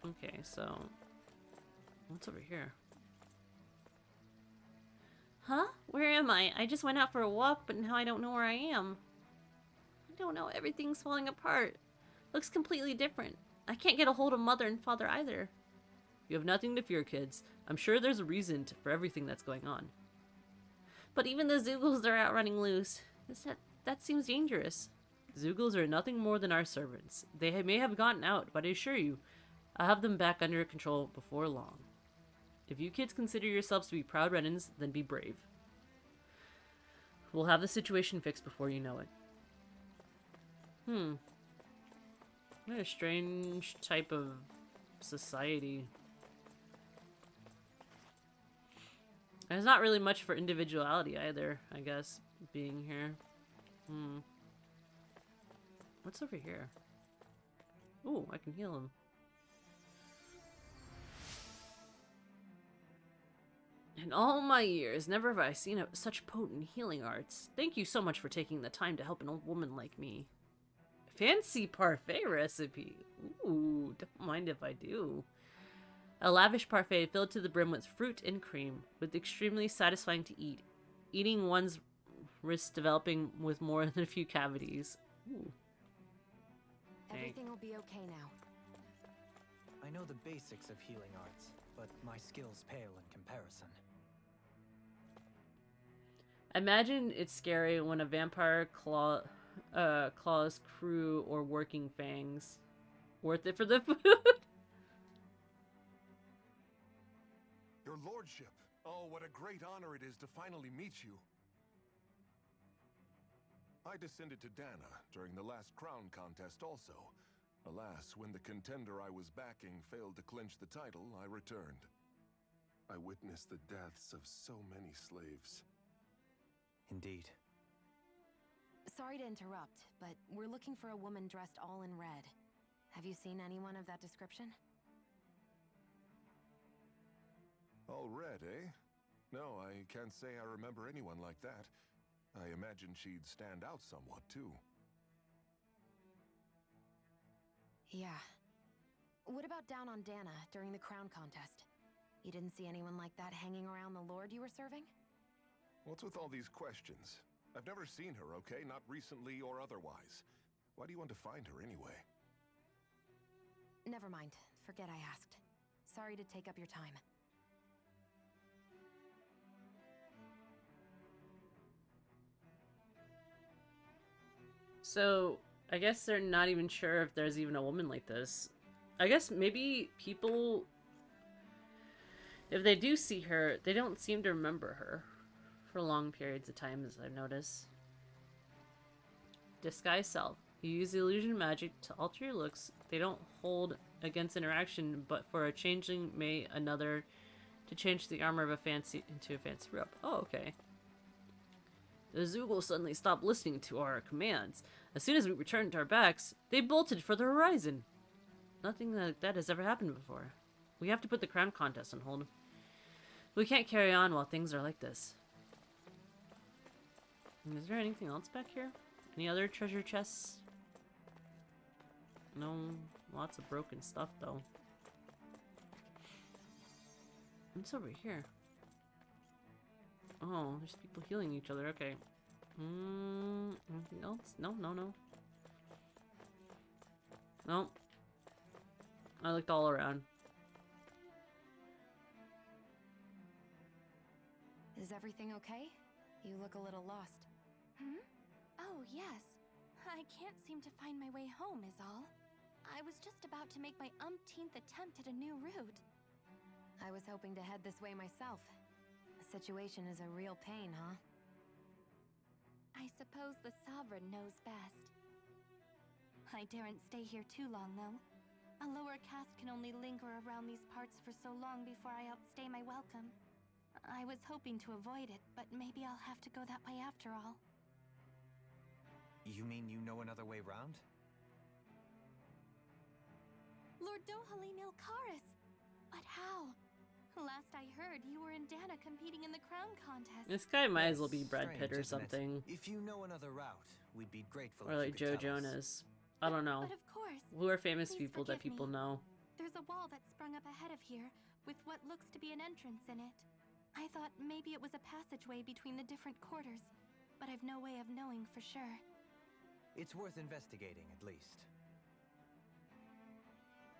Okay, so... what's over here? Huh? Where am I? I just went out for a walk, but now I don't know where I am. I don't know. Everything's falling apart. Looks completely different. I can't get a hold of Mother and Father either. You have nothing to fear, kids. I'm sure there's a reason for everything that's going on. But even the Zeugles are out running loose. That seems dangerous. Zeugles are nothing more than our servants. They may have gotten out, but I assure you, I'll have them back under control before long. If you kids consider yourselves to be proud Renans, then be brave. We'll have the situation fixed before you know it. What a strange type of society. There's not really much for individuality either, I guess, being here. What's over here? Ooh, I can heal him. In all my years, never have I seen such potent healing arts. Thank you so much for taking the time to help an old woman like me. Fancy parfait recipe. Ooh, don't mind if I do. A lavish parfait filled to the brim with fruit and cream, with extremely satisfying to eat. Eating one's wrist developing with more than a few cavities. Ooh. Everything will be okay now. I know the basics of healing arts, but my skills pale in comparison. Imagine it's scary when a vampire claws crew or working fangs. Worth it for the food? Your lordship! Oh, what a great honor it is to finally meet you. I descended to Dana during the last crown contest also. Alas, when the contender I was backing failed to clinch the title, I returned. I witnessed the deaths of so many slaves. Indeed. Sorry to interrupt, but we're looking for a woman dressed all in red. Have you seen anyone of that description? All red, eh? No, I can't say I remember anyone like that. I imagine she'd stand out somewhat, too. Yeah. What about down on Dana during the crown contest? You didn't see anyone like that hanging around the lord you were serving? What's with all these questions? I've never seen her, okay? Not recently or otherwise. Why do you want to find her anyway? Never mind. Forget I asked. Sorry to take up your time. So, I guess they're not even sure if there's even a woman like this. I guess maybe people, if they do see her, they don't seem to remember her for long periods of time, as I've noticed. Disguise self. You use the illusion magic to alter your looks. They don't hold against interaction, but for a changeling may another to change the armor of a fancy into a fancy robe. Oh, okay. The Zoogle suddenly stopped listening to our commands. As soon as we returned to our backs, they bolted for the horizon. Nothing like that has ever happened before. We have to put the crown contest on hold. We can't carry on while things are like this. Is there anything else back here? Any other treasure chests? No, lots of broken stuff though. What's over here? Oh, there's people healing each other. Okay. Anything else? No. No. I looked all around. Is everything okay? You look a little lost. Hmm? Oh, yes. I can't seem to find my way home, is all. I was just about to make my umpteenth attempt at a new route. I was hoping to head this way myself. The situation is a real pain, huh? I suppose the Sovereign knows best. I daren't stay here too long, though. A lower caste can only linger around these parts for so long before I outstay my welcome. I was hoping to avoid it, but maybe I'll have to go that way after all. You mean you know another way round? Lord Dohalim Ilkaris! But how? Last I heard, you were in Dana competing in the crown contest. This guy might as well be Yes, Brad Pitt or strange, isn't it? something. If you know another route, we'd be grateful Or if you like could Joe tell us. Jonas. I don't know. But of course. Who are famous Please people that forgive people me. know? There's a wall that sprung up ahead of here, with what looks to be an entrance in it. I thought maybe it was a passageway between the different quarters, but I've no way of knowing for sure. It's worth investigating, at least.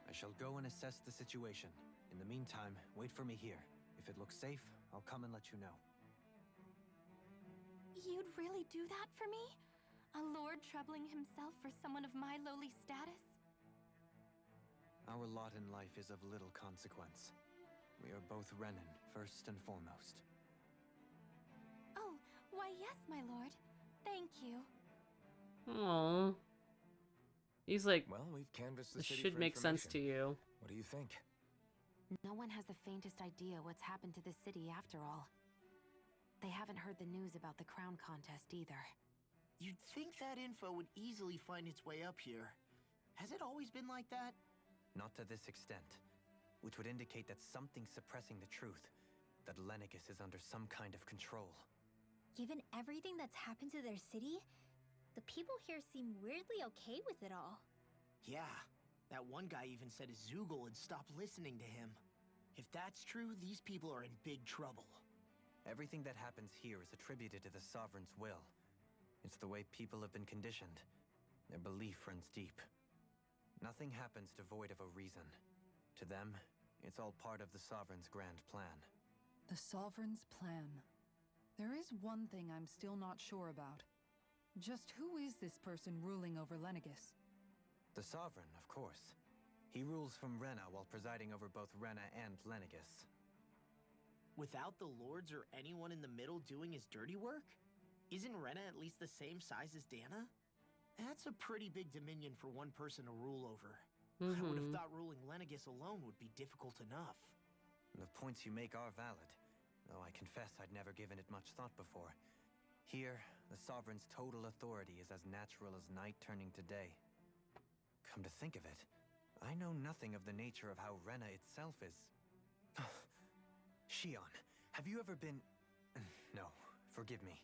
I shall go and assess the situation. In the meantime, wait for me here. If it looks safe, I'll come and let you know. You'd really do that for me? A lord troubling himself for someone of my lowly status? Our lot in life is of little consequence. We are both Renan, first and foremost. Oh, why yes, my lord. Thank you. Aww. He's like, Well, we've canvassed the this city should for make sense to information. you. What do you think? No one has the faintest idea what's happened to this city after all. They haven't heard the news about the crown contest either. You'd think that info would easily find its way up here. Has it always been like that? Not to this extent, which would indicate that something's suppressing the truth, that Lenegis is under some kind of control. Given everything that's happened to their city, the people here seem weirdly okay with it all. Yeah, that one guy even said his Zoogle had stopped listening to him. If that's true, these people are in big trouble. Everything that happens here is attributed to the Sovereign's will. It's the way people have been conditioned. Their belief runs deep. Nothing happens devoid of a reason. To them, it's all part of the Sovereign's grand plan. The Sovereign's plan. There is one thing I'm still not sure about. Just who is this person ruling over Lenegis? The Sovereign, of course. He rules from Rena while presiding over both Rena and Lenegis. Without the lords or anyone in the middle doing his dirty work? Isn't Rena at least the same size as Dana? That's a pretty big dominion for one person to rule over. I would have thought ruling Lenegis alone would be difficult enough. The points you make are valid, though I confess I'd never given it much thought before. Here, the Sovereign's total authority is as natural as night turning to day. Come to think of it, I know nothing of the nature of how Rena itself is. Shion, have you ever been... No, forgive me.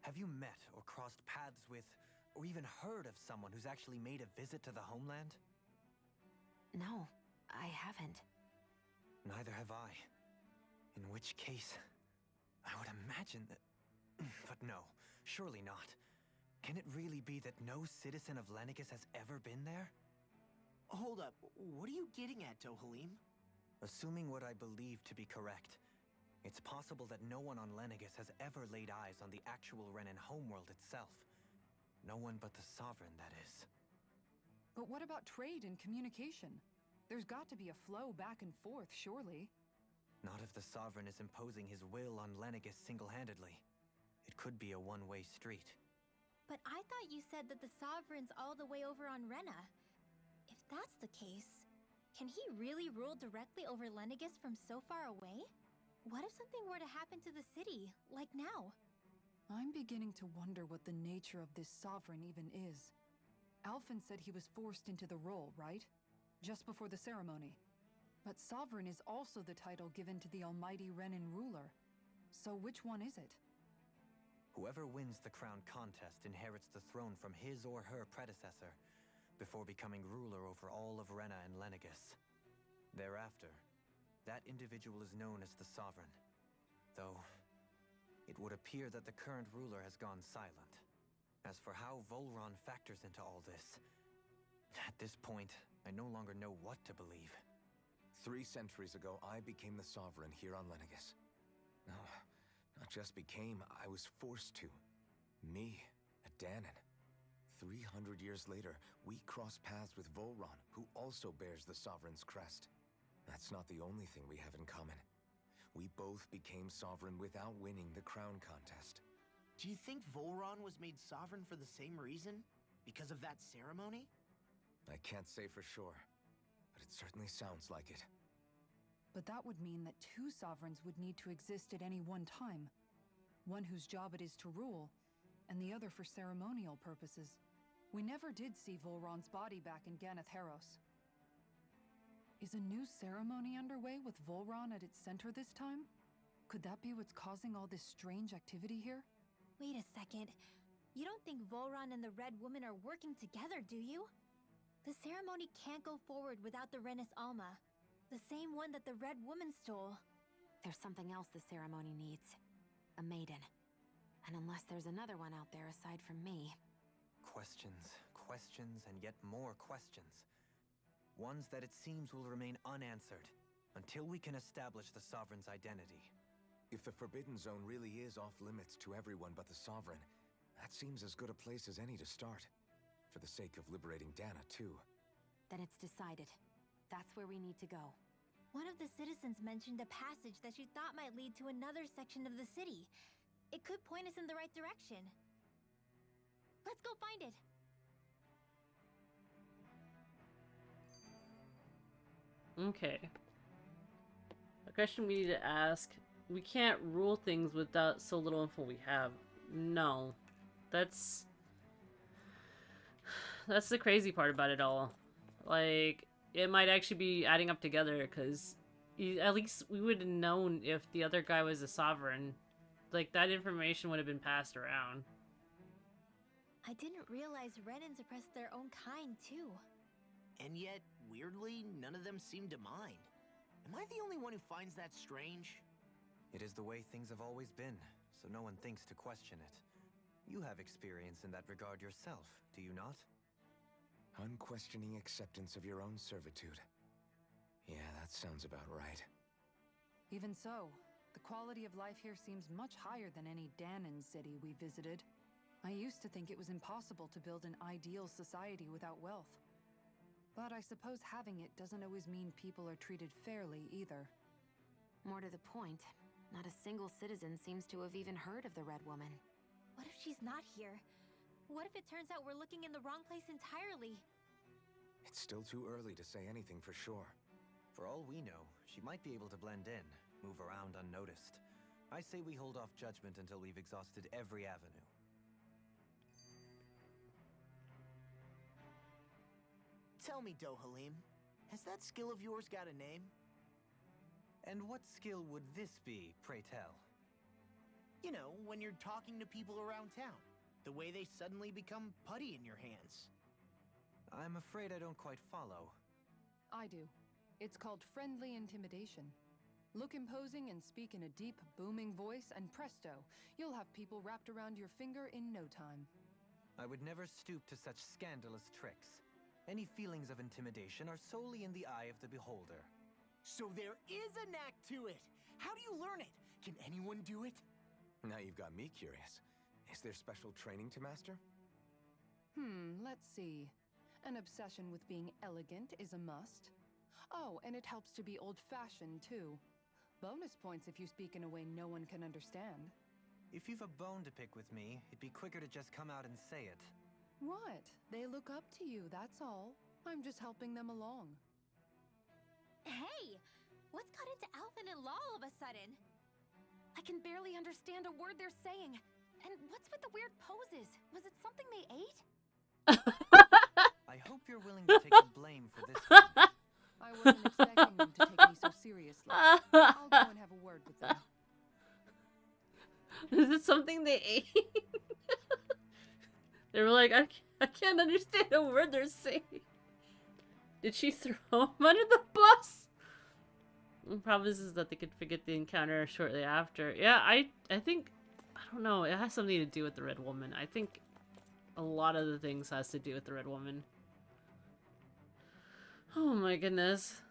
Have you met or crossed paths with, or even heard of someone who's actually made a visit to the homeland? No, I haven't. Neither have I. In which case, I would imagine that... But no, surely not. Can it really be that no citizen of Lenegis has ever been there? Hold up, what are you getting at, Dohalim? Assuming what I believe to be correct, it's possible that no one on Lenegis has ever laid eyes on the actual Renan homeworld itself. No one but the Sovereign, that is. But what about trade and communication? There's got to be a flow back and forth, surely. Not if the Sovereign is imposing his will on Lenegis single-handedly. It could be a one-way street. But I thought you said that the Sovereign's all the way over on Rena. If that's the case, can he really rule directly over Lenegis from so far away? What if something were to happen to the city, like now? I'm beginning to wonder what the nature of this sovereign even is. Alphen said he was forced into the role, right? Just before the ceremony. But sovereign is also the title given to the almighty Renan ruler. So which one is it? Whoever wins the crown contest inherits the throne from his or her predecessor, before becoming ruler over all of Rena and Lenegis. Thereafter, that individual is known as the Sovereign. Though, it would appear that the current ruler has gone silent. As for how Volron factors into all this, at this point, I no longer know what to believe. 3 centuries ago, I became the Sovereign here on Lenegis. No, not just became, I was forced to. Me, a Dahnan. 300 years later, we cross paths with Volron, who also bears the Sovereign's crest. That's not the only thing we have in common. We both became Sovereign without winning the crown contest. Do you think Volron was made sovereign for the same reason? Because of that ceremony? I can't say for sure, but it certainly sounds like it. But that would mean that 2 sovereigns would need to exist at any one time. One whose job it is to rule, and the other for ceremonial purposes. We never did see Volron's body back in Ganath Haros. Is a new ceremony underway with Volron at its center this time? Could that be what's causing all this strange activity here? Wait a second. You don't think Volron and the Red Woman are working together, do you? The ceremony can't go forward without the Renis Alma. The same one that the Red Woman stole. There's something else the ceremony needs. A maiden. And unless there's another one out there aside from me... Questions, questions, and yet more questions. Ones that it seems will remain unanswered, until we can establish the Sovereign's identity. If the Forbidden Zone really is off-limits to everyone but the Sovereign, that seems as good a place as any to start. For the sake of liberating Dahna, too. Then it's decided. That's where we need to go. One of the citizens mentioned a passage that she thought might lead to another section of the city. It could point us in the right direction. Let's go find it! Okay. A question we need to ask. We can't rule things without so little info we have. No. That's the crazy part about it all. Like, it might actually be adding up together, because at least we would have known if the other guy was a sovereign. Like, that information would have been passed around. I didn't realize Renans oppressed their own kind, too. And yet, weirdly, none of them seem to mind. Am I the only one who finds that strange? It is the way things have always been, so no one thinks to question it. You have experience in that regard yourself, do you not? Unquestioning acceptance of your own servitude. Yeah, that sounds about right. Even so, the quality of life here seems much higher than any Dahnan city we visited. I used to think it was impossible to build an ideal society without wealth. But I suppose having it doesn't always mean people are treated fairly either. More to the point, not a single citizen seems to have even heard of the Red Woman. What if she's not here? What if it turns out we're looking in the wrong place entirely? It's still too early to say anything for sure. For all we know, she might be able to blend in, move around unnoticed. I say we hold off judgment until we've exhausted every avenue. Tell me, Dohalim, has that skill of yours got a name? And what skill would this be, pray tell? You know, when you're talking to people around town. The way they suddenly become putty in your hands. I'm afraid I don't quite follow. I do. It's called friendly intimidation. Look imposing and speak in a deep, booming voice, and presto, you'll have people wrapped around your finger in no time. I would never stoop to such scandalous tricks. Any feelings of intimidation are solely in the eye of the beholder. So there is a knack to it! How do you learn it? Can anyone do it? Now you've got me curious. Is there special training to master? Let's see. An obsession with being elegant is a must. Oh, and it helps to be old-fashioned, too. Bonus points if you speak in a way no one can understand. If you've a bone to pick with me, it'd be quicker to just come out and say it. What? They look up to you, that's all. I'm just helping them along. Hey! What's got into Alvin and Law all of a sudden? I can barely understand a word they're saying. And what's with the weird poses? Was it something they ate? I hope you're willing to take the blame for this one. I wasn't expecting them to take me so seriously. I'll go and have a word with them. Is it something they ate? They were like, I can't understand a word they're saying. Did she throw him under the bus? The problem is that they could forget the encounter shortly after. Yeah, I think, I don't know, it has something to do with the Red Woman. I think a lot of the things has to do with the Red Woman. Oh my goodness.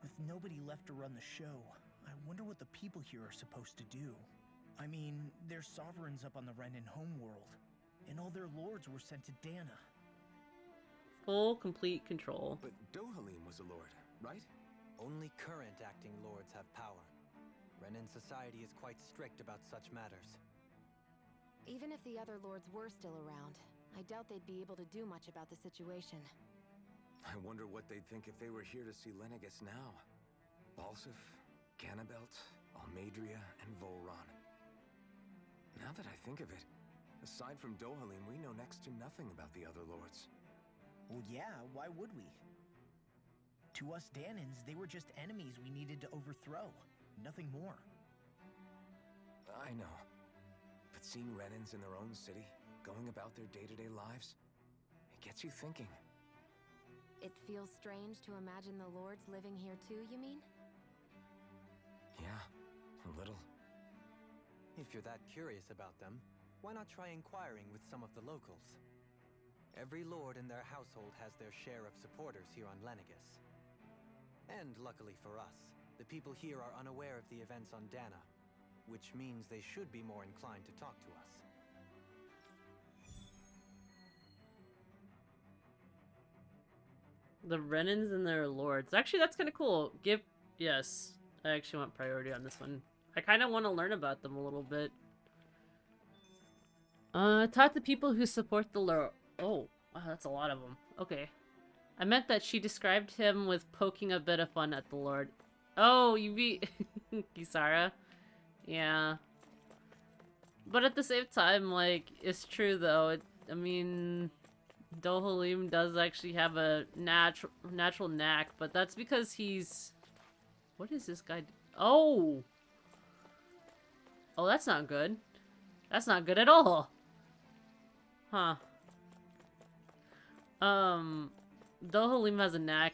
With nobody left to run the show, I wonder what the people here are supposed to do. I mean, they're sovereigns up on the Renan homeworld, and all their lords were sent to Dana. Full, complete control. But Dohalim was a lord, right? Only current acting lords have power. Renan society is quite strict about such matters. Even if the other lords were still around, I doubt they'd be able to do much about the situation. I wonder what they'd think if they were here to see Lenegis now. Balsif, Ganabelt, Almadria, and Volron. Now that I think of it, aside from Dohalim, we know next to nothing about the other lords. Well, yeah, why would we? To us Danans, they were just enemies we needed to overthrow. Nothing more. I know. But seeing Renans in their own city, going about their day-to-day lives, it gets you thinking. It feels strange to imagine the lords living here too, you mean? Yeah, a little. If you're that curious about them, why not try inquiring with some of the locals? Every lord in their household has their share of supporters here on Lenegis. And luckily for us, the people here are unaware of the events on Dana, which means they should be more inclined to talk to us. The Renans and their lords. Actually, that's kind of cool. Yes. I actually want priority on this one. I kind of want to learn about them a little bit. Taught the people who support the lord. Oh, wow, that's a lot of them. Okay. I meant that she described him with poking a bit of fun at the lord. Oh, you beat Kisara? Yeah. But at the same time, like, it's true though. I mean, Dohalim does actually have a natural knack, but that's because he's... What is this guy? Oh! Oh, that's not good. That's not good at all. Huh. Dohalim has a knack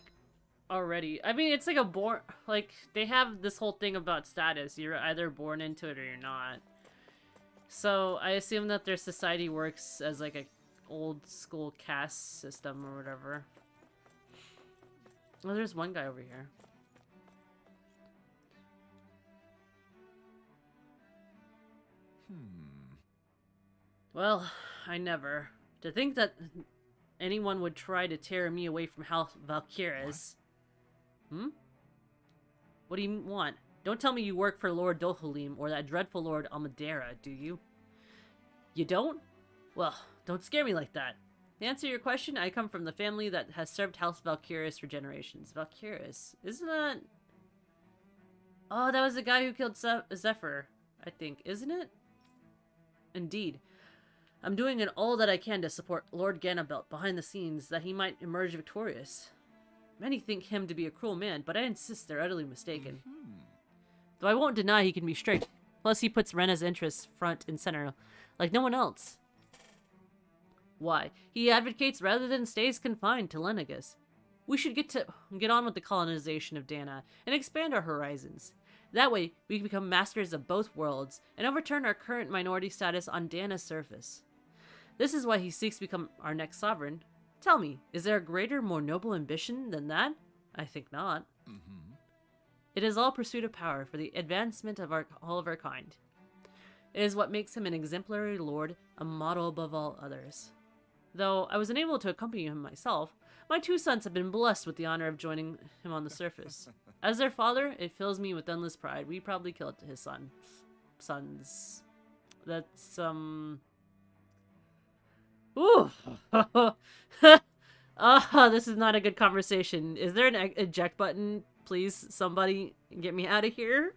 already. I mean, it's like a born... Like, they have this whole thing about status. You're either born into it or you're not. So, I assume that their society works as like a old school caste system or whatever. Oh, there's one guy over here. Well, I never. To think that anyone would try to tear me away from House Valkyries. Hmm? What do you want? Don't tell me you work for Lord Dohalim or that dreadful Lord Almadera, do you? You don't? Well, don't scare me like that. To answer your question, I come from the family that has served House Valkyries for generations. Valkyries? Isn't that... Oh, that was the guy who killed Zephyr, I think. Isn't it? Indeed. I'm doing all that I can to support Lord Ganabelt behind the scenes that he might emerge victorious. Many think him to be a cruel man, but I insist they're utterly mistaken. Though I won't deny he can be strict. Plus he puts Rena's interests front and center, like no one else. Why? He advocates rather than stays confined to Lenegis. We should get on with the colonization of Dana and expand our horizons. That way, we can become masters of both worlds and overturn our current minority status on Dana's surface. This is why he seeks to become our next sovereign. Tell me, is there a greater, more noble ambition than that? I think not. It is all pursuit of power for the advancement of all of our kind. It is what makes him an exemplary lord, a model above all others. Though I was unable to accompany him myself, My 2 sons have been blessed with the honor of joining him on the surface. As their father, it fills me with endless pride. We probably killed his sons. That's, Ooh. This is not a good conversation. Is there an eject button? Please, somebody get me out of here.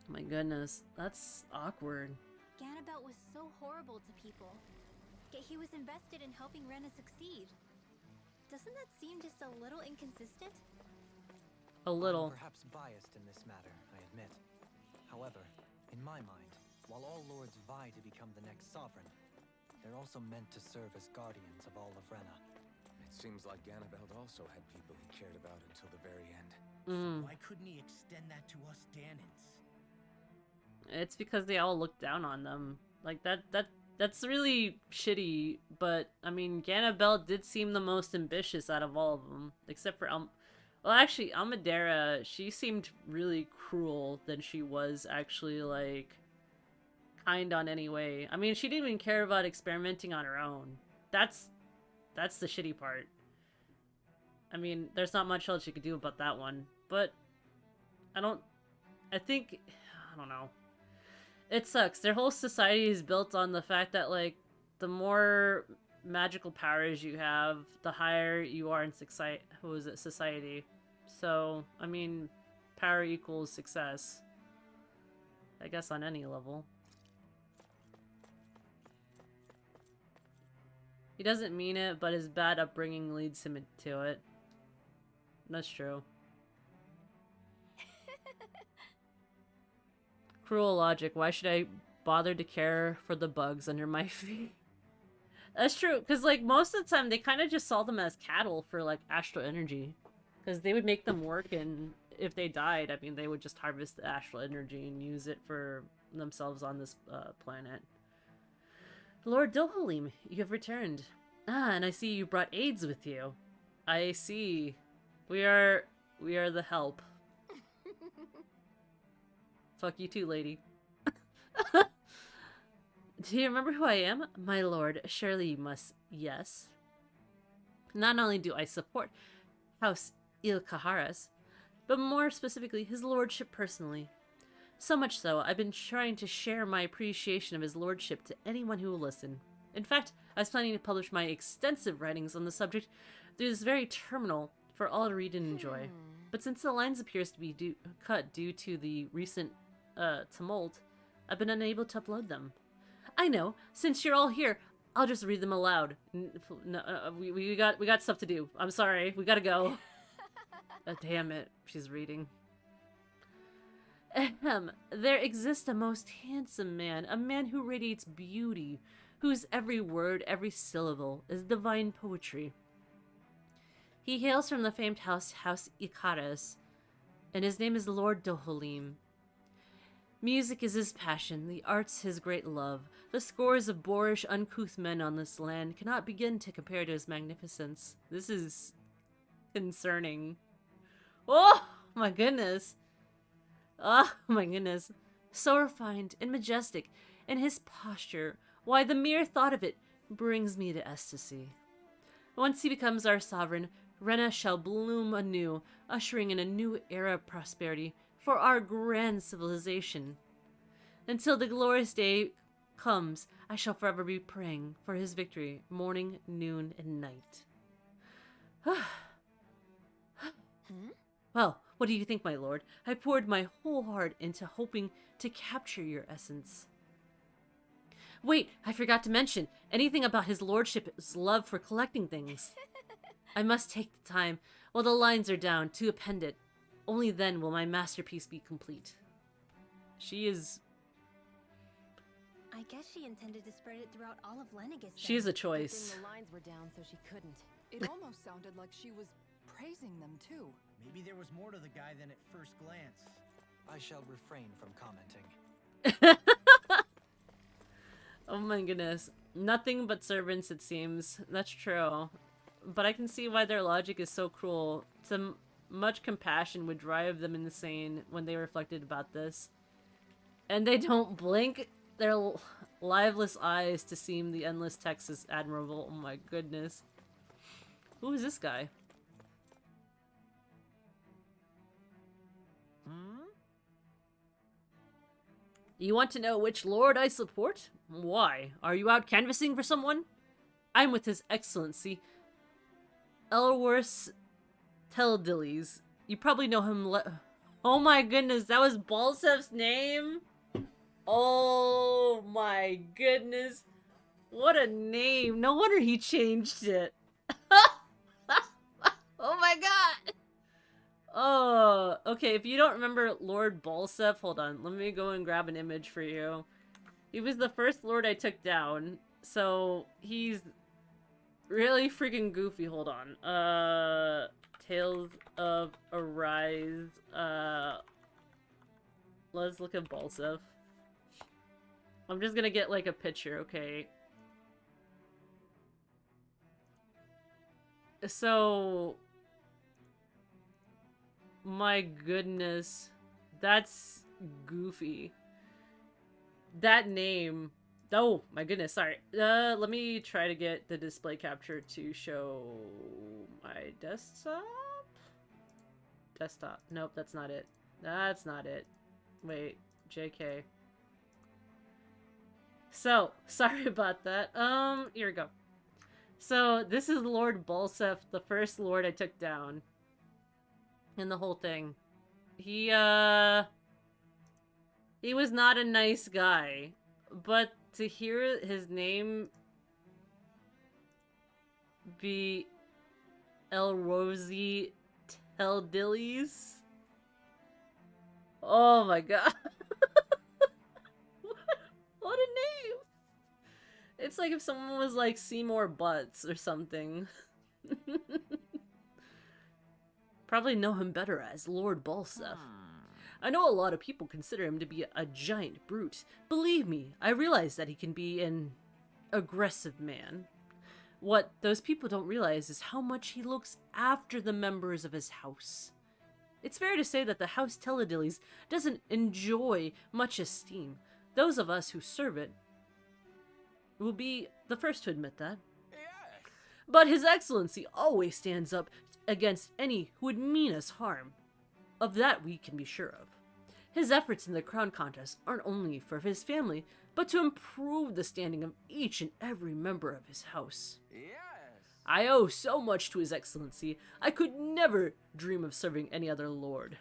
My goodness, that's awkward. Ganabelt was so horrible to people, yet he was invested in helping Rena succeed. Doesn't that seem just a little inconsistent? A little. I'm perhaps biased in this matter, I admit. However, in my mind, while all lords vie to become the next sovereign, they're also meant to serve as guardians of all of Rena. It seems like Ganabelt also had people he cared about until the very end. So why couldn't he extend that to us Danans? It's because they all look down on them. Like, that's really shitty, but, I mean, Ganabelt did seem the most ambitious out of all of them. Except for, well, actually, Almudera, she seemed really cruel than she was actually, like, kind on any way. I mean, she didn't even care about experimenting on her own. That's the shitty part. I mean, there's not much else you could do about that one. But, I don't know. It sucks. Their whole society is built on the fact that, like, the more magical powers you have, the higher you are in society. So, I mean, power equals success. I guess on any level. He doesn't mean it, but his bad upbringing leads him to it. That's true. Cruel logic. Why should I bother to care for the bugs under my feet? That's true, because, like, most of the time, they kind of just saw them as cattle for, like, astral energy. Because they would make them work, and if they died, I mean, they would just harvest the astral energy and use it for themselves on this planet. Lord Dohalim, you have returned. Ah, and I see you brought aides with you. I see. We are the help. Fuck you too, lady. Do you remember who I am? My lord, surely you must. Yes. Not only do I support House Ilkaharas, but more specifically, his lordship personally. So much so, I've been trying to share my appreciation of his lordship to anyone who will listen. In fact, I was planning to publish my extensive writings on the subject through this very terminal for all to read and enjoy. But since the lines appears to be cut due to the recent tumult, I've been unable to upload them. I know, since you're all here, I'll just read them aloud. No, we got stuff to do. I'm sorry, we gotta go. Damn it, she's reading. Ahem, there exists a most handsome man, a man who radiates beauty, whose every word, every syllable is divine poetry. He hails from the famed House Ikaris, and his name is Lord Dohalim. Music is his passion, the arts his great love. The scores of boorish, uncouth men on this land cannot begin to compare to his magnificence. This is concerning. Oh, my goodness. Oh, my goodness. So refined and majestic, and his posture, why, the mere thought of it brings me to ecstasy. Once he becomes our sovereign, Rena shall bloom anew, ushering in a new era of prosperity for our grand civilization. Until the glorious day comes, I shall forever be praying for his victory, morning, noon, and night. Well, what do you think, my lord? I poured my whole heart into hoping to capture your essence. Wait, I forgot to mention anything about his lordship's love for collecting things. I must take the time, while the lines are down, to append it. Only then will my masterpiece be complete. She is... I guess she intended to spread it throughout all of Lenegis. She is a Good choice. thing the lines were down, so she couldn't. It almost sounded like she was praising them too. Maybe there was more to the guy than at first glance. I shall refrain from commenting. Oh my goodness. Nothing but servants, it seems. That's true. But I can see why their logic is so cruel. So much compassion would drive them insane when they reflected about this. And they don't blink. They're... liveless eyes to seem the endless text is admirable. Oh my goodness. Who is this guy? You want to know which lord I support? Why? Are you out canvassing for someone? I'm with His Excellency Elworth Teldillies. You probably know him. Oh my goodness, that was Balsef's name? Oh my goodness. What a name. No wonder he changed it. Oh my god. Oh, okay, if you don't remember Lord Balsef, hold on. Let me go and grab an image for you. He was the first lord I took down. So, he's really freaking goofy. Hold on. Tales of Arise. Let's look at Balsef. I'm just gonna get like a picture, okay? So, my goodness, that's goofy. That name. Oh my goodness, sorry. Let me try to get the display capture to show my desktop. Desktop. Nope, that's not it. That's not it. Wait, JK. So, sorry about that. Here we go. So, this is Lord Balsef, the first lord I took down. And the whole thing. He was not a nice guy. But to hear his name be Elrosi Teldillies. Oh my god. What a name! It's like if someone was like Seymour Butts or something. Probably know him better as Lord Balsef. I know a lot of people consider him to be a giant brute. Believe me, I realize that he can be an aggressive man. What those people don't realize is how much he looks after the members of his house. It's fair to say that the House Teldillies doesn't enjoy much esteem. Those of us who serve it will be the first to admit that. But His Excellency always stands up against any who would mean us harm. Of that we can be sure of. His efforts in the crown contest aren't only for his family, but to improve the standing of each and every member of his house. I owe so much to His Excellency, I could never dream of serving any other lord.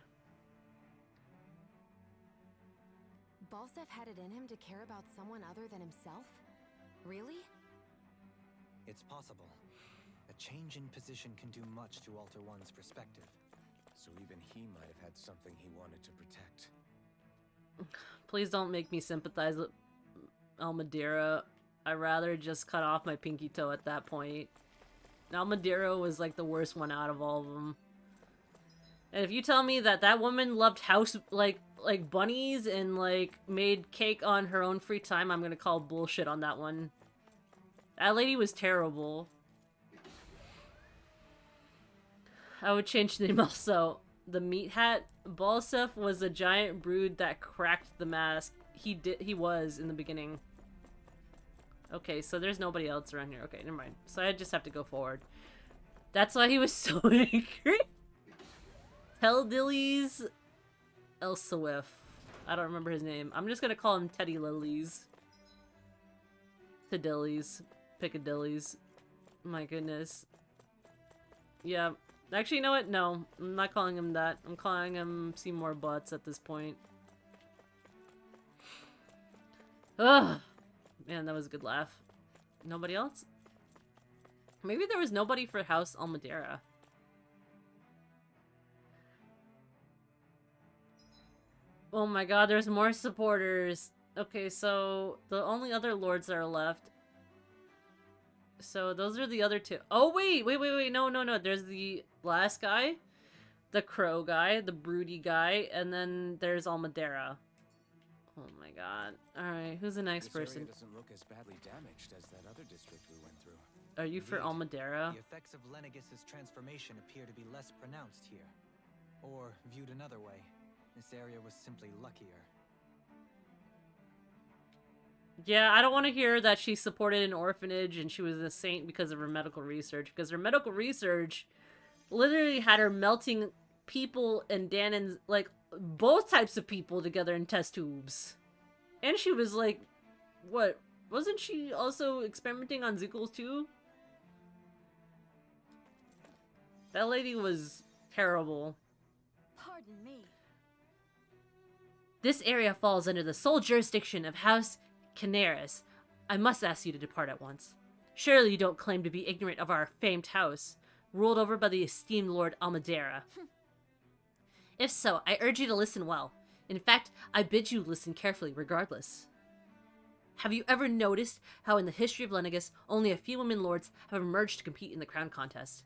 Balsef had it in him to care about someone other than himself? Really? It's possible. A change in position can do much to alter one's perspective. So even he might have had something he wanted to protect. Please don't make me sympathize with Almadeira. I'd rather just cut off my pinky toe at that point. Almadeira was like the worst one out of all of them. And if you tell me that that woman loved house like bunnies and like made cake on her own free time, I'm gonna call bullshit on that one. That lady was terrible. I would change the name also. The Meat Hat. Balsef was a giant brood that cracked the mask. He was in the beginning. Okay, so there's nobody else around here. Okay, never mind. So I just have to go forward. That's why he was so angry. Teldillies Elsewif. I don't remember his name. I'm just gonna call him Teddy Lilies. Tedillies. Piccadillies. My goodness. Yeah. Actually, you know what? No, I'm not calling him that. I'm calling him Seymour Butts at this point. Ugh. Man, that was a good laugh. Nobody else? Maybe there was nobody for House Almadeira. Oh my god, there's more supporters. Okay, so the only other lords that are left. So those are the other two. Oh, wait. No. There's the last guy, the crow guy, the broody guy, and then there's Almadeira. Oh my god. Alright, who's the next person? This area doesn't look as badly damaged as that other district we went through. Are you for Almadeira? The effects of Lenegis' transformation appear to be less pronounced here. Or, viewed another way, this area was simply luckier. Yeah, I don't want to hear that she supported an orphanage and she was a saint because of her medical research. Because her medical research literally had her melting people and Danon's, like, both types of people together in test tubes. And she was like, what? Wasn't she also experimenting on Zeugles too? That lady was terrible. Pardon me. This area falls under the sole jurisdiction of House Canaris. I must ask you to depart at once. Surely you don't claim to be ignorant of our famed house, ruled over by the esteemed Lord Almadera. If so, I urge you to listen well. In fact, I bid you listen carefully regardless. Have you ever noticed how in the history of Lenegis, only a few women lords have emerged to compete in the crown contest?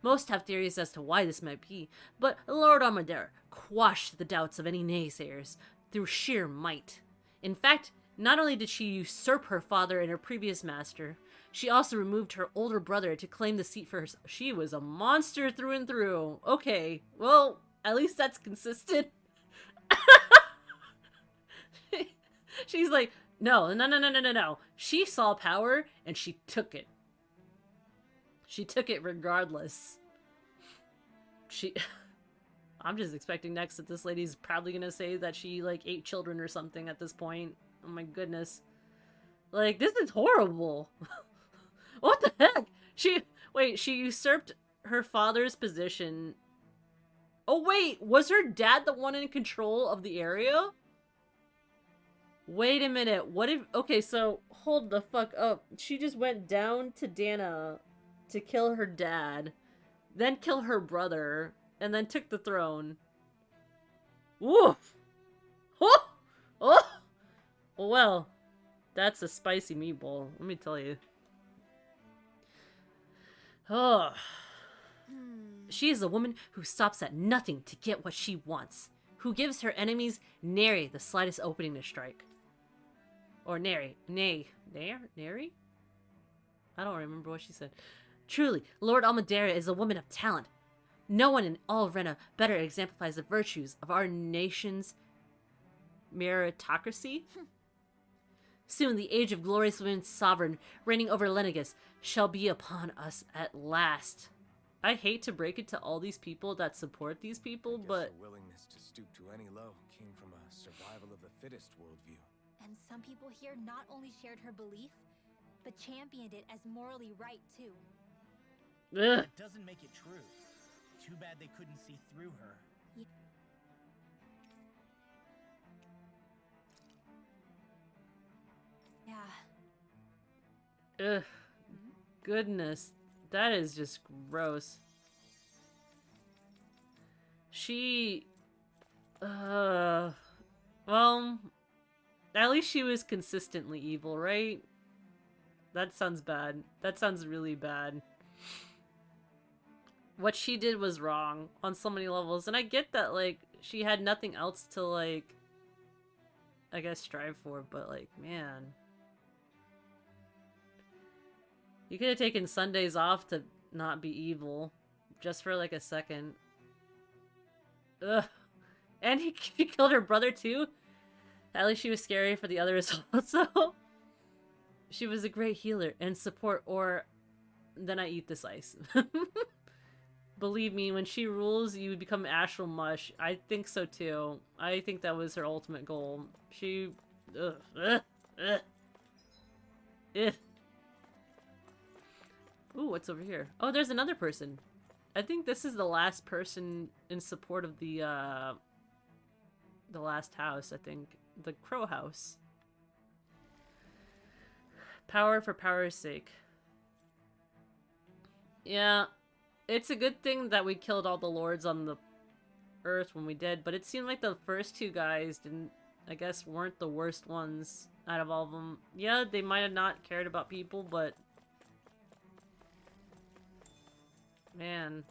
Most have theories as to why this might be, but Lord Almadera quashed the doubts of any naysayers through sheer might. In fact, not only did she usurp her father and her previous master, she also removed her older brother to claim the seat for herself. She was a monster through and through. Okay, well, at least that's consistent. She's like, no. She saw power, and she took it. She took it regardless. I'm just expecting next that this lady's probably gonna say that she, like, ate children or something at this point. Oh my goodness. Like, this is horrible. What the heck? She usurped her father's position. Oh wait, was her dad the one in control of the area? Wait a minute, what if... Okay, so, hold the fuck up. She just went down to Dana to kill her dad, then kill her brother, and then took the throne. Woof! Oh! Oh! Well, that's a spicy meatball, let me tell you. Oh. She is a woman who stops at nothing to get what she wants, who gives her enemies nary the slightest opening to strike. Or nary? I don't remember what she said. Truly, Lord Almadera is a woman of talent. No one in all Rena better exemplifies the virtues of our nation's meritocracy. Soon the age of glorious women sovereign reigning over Lenegis shall be upon us at last. I hate to break it to all these people that support these people, but... The willingness to stoop to any low came from a survival of the fittest worldview. And some people here not only shared her belief, but championed it as morally right, too. Ugh. It doesn't make it true. Too bad they couldn't see through her. Yeah. Ugh. Goodness. That is just gross. She... well... At least she was consistently evil, right? That sounds bad. That sounds really bad. What she did was wrong on so many levels. And I get that, like, she had nothing else to, like, I guess strive for, but, like, man. You could have taken Sundays off to not be evil. Just for, like, a second. Ugh. And he killed her brother, too? At least she was scary for the others also. She was a great healer and support, or then I eat this ice. Believe me, when she rules, you become astral mush. I think so too. I think that was her ultimate goal. She... Ugh. Ooh, what's over here? Oh, there's another person. I think this is the last person in support of the last house, I think. The Crow House. Power for power's sake. Yeah, it's a good thing that we killed all the lords on the earth when we did, but it seemed like the first two guys didn't, I guess, weren't the worst ones out of all of them. Yeah, they might have not cared about people, but... Man.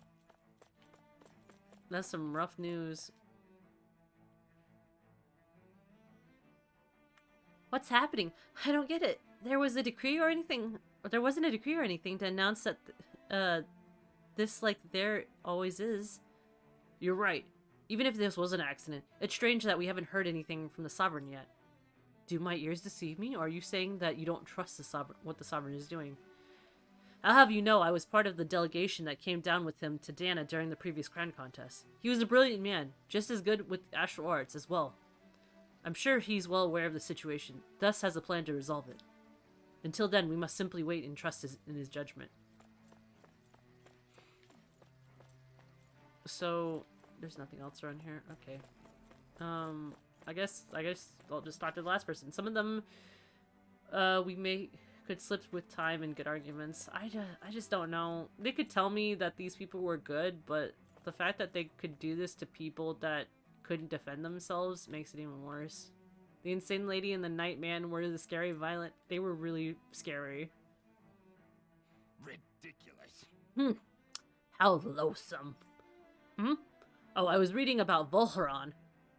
That's some rough news. What's happening? I don't get it. There was a decree or anything. There wasn't a decree or anything to announce that, this, like, there always is. You're right. Even if this was an accident, it's strange that we haven't heard anything from the Sovereign yet. Do my ears deceive me, or are you saying that you don't trust the sovereign, what the sovereign is doing? I'll have you know I was part of the delegation that came down with him to Dana during the previous grand contest. He was a brilliant man, just as good with astral arts as well. I'm sure he's well aware of the situation, thus has a plan to resolve it. Until then, we must simply wait and trust in his judgment. So, there's nothing else around here? Okay. I guess I'll just talk to the last person. Some of them, could slip with time and good arguments. I just don't know. They could tell me that these people were good, but the fact that they could do this to people that couldn't defend themselves makes it even worse. The insane lady and the nightman were the scary, violent. They were really scary. Ridiculous. How loathsome. Oh, I was reading about Volharan.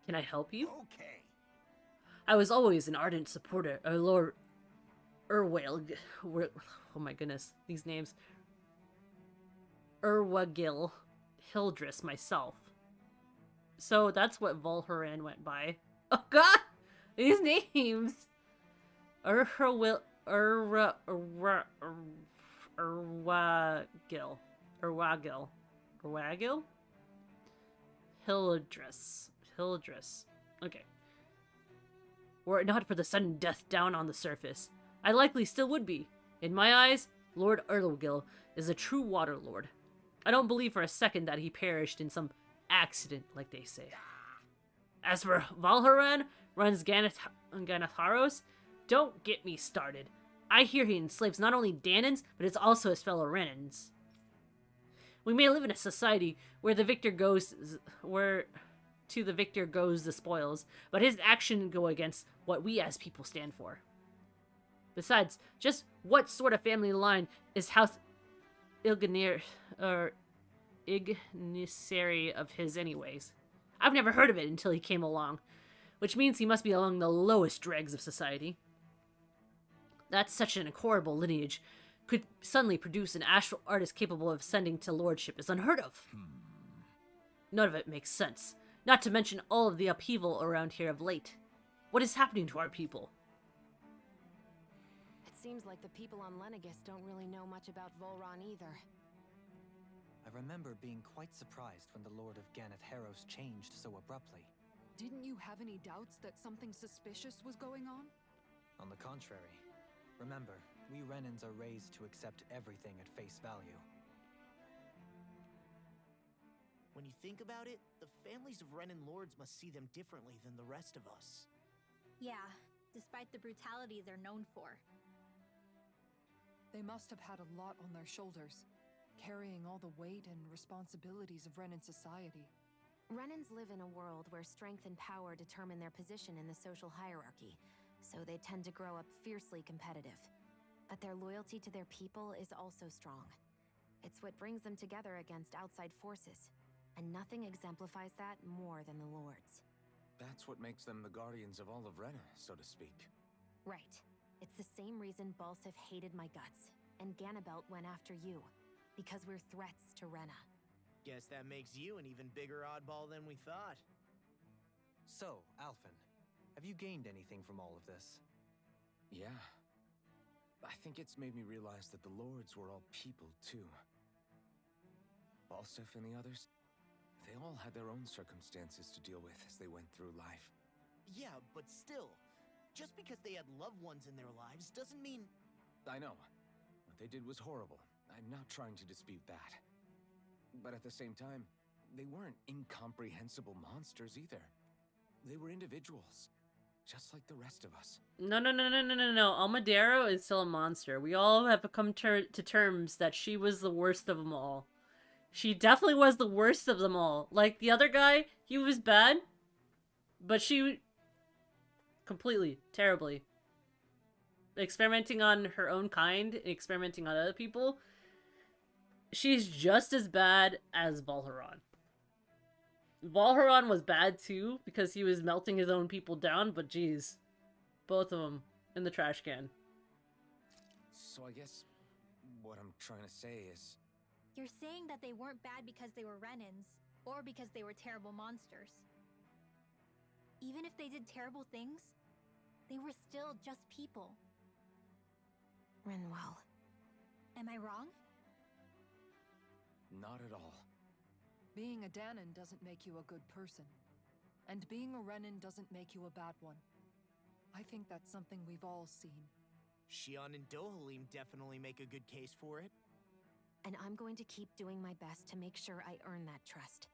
Can I help you? Okay. I was always an ardent supporter of Lord Erwalg. Oh my goodness, these names. Erwagil Hildress myself. So that's what Volharan went by. Oh god! These names! Erwagil. Erwagil? Hildress. Okay. Were it not for the sudden death down on the surface, I likely still would be. In my eyes, Lord Erlogil is a true water lord. I don't believe for a second that he perished in some accident, like they say. As for Valharan runs Ganatharos, don't get me started. I hear he enslaves not only Danans, but it's also his fellow Renans. We may live in a society where the victor goes the spoils, but his actions go against what we as people stand for. Besides, just what sort of family line is House Ilganir or Ignisari of his anyways? I've never heard of it until he came along, which means he must be among the lowest dregs of society. That such an horrible lineage could suddenly produce an astral artist capable of ascending to lordship is unheard of. None of it makes sense, not to mention all of the upheaval around here of late. What is happening to our people? It seems like the people on Lenegis don't really know much about Volran either. I remember being quite surprised when the Lord of Ganatheros changed so abruptly. Didn't you have any doubts that something suspicious was going on? On the contrary. Remember, we Renans are raised to accept everything at face value. When you think about it, the families of Renan lords must see them differently than the rest of us. Yeah, despite the brutality they're known for. They must have had a lot on their shoulders, carrying all the weight and responsibilities of Renan society. Renans live in a world where strength and power determine their position in the social hierarchy, so they tend to grow up fiercely competitive. But their loyalty to their people is also strong. It's what brings them together against outside forces, and nothing exemplifies that more than the Lords. That's what makes them the guardians of all of Rena, so to speak. Right. It's the same reason Balsif hated my guts, and Ganabelt went after you, because we're threats to Rena. Guess that makes you an even bigger oddball than we thought. So, Alphen, have you gained anything from all of this? Yeah. I think it's made me realize that the Lords were all people, too. Balsif and the others, they all had their own circumstances to deal with as they went through life. Yeah, but still, just because they had loved ones in their lives doesn't mean... I know. What they did was horrible. I'm not trying to dispute that. But at the same time, they weren't incomprehensible monsters either. They were individuals, just like the rest of us. No. Almadero is still a monster. We all have come to terms that she was the worst of them all. She definitely was the worst of them all. Like, the other guy, he was bad, but she... completely, terribly. Experimenting on her own kind, experimenting on other people... She's just as bad as Volharan. Volharan was bad too, because he was melting his own people down, but geez. Both of them in the trash can. So I guess what I'm trying to say is... You're saying that they weren't bad because they were Renans, or because they were terrible monsters. Even if they did terrible things, They were still just people. Rinwell. Am I wrong? Not at all. Being a Dahnan doesn't make you a good person. And being a Renan doesn't make you a bad one. I think that's something we've all seen. Shion and Dohalim definitely make a good case for it. And I'm going to keep doing my best to make sure I earn that trust.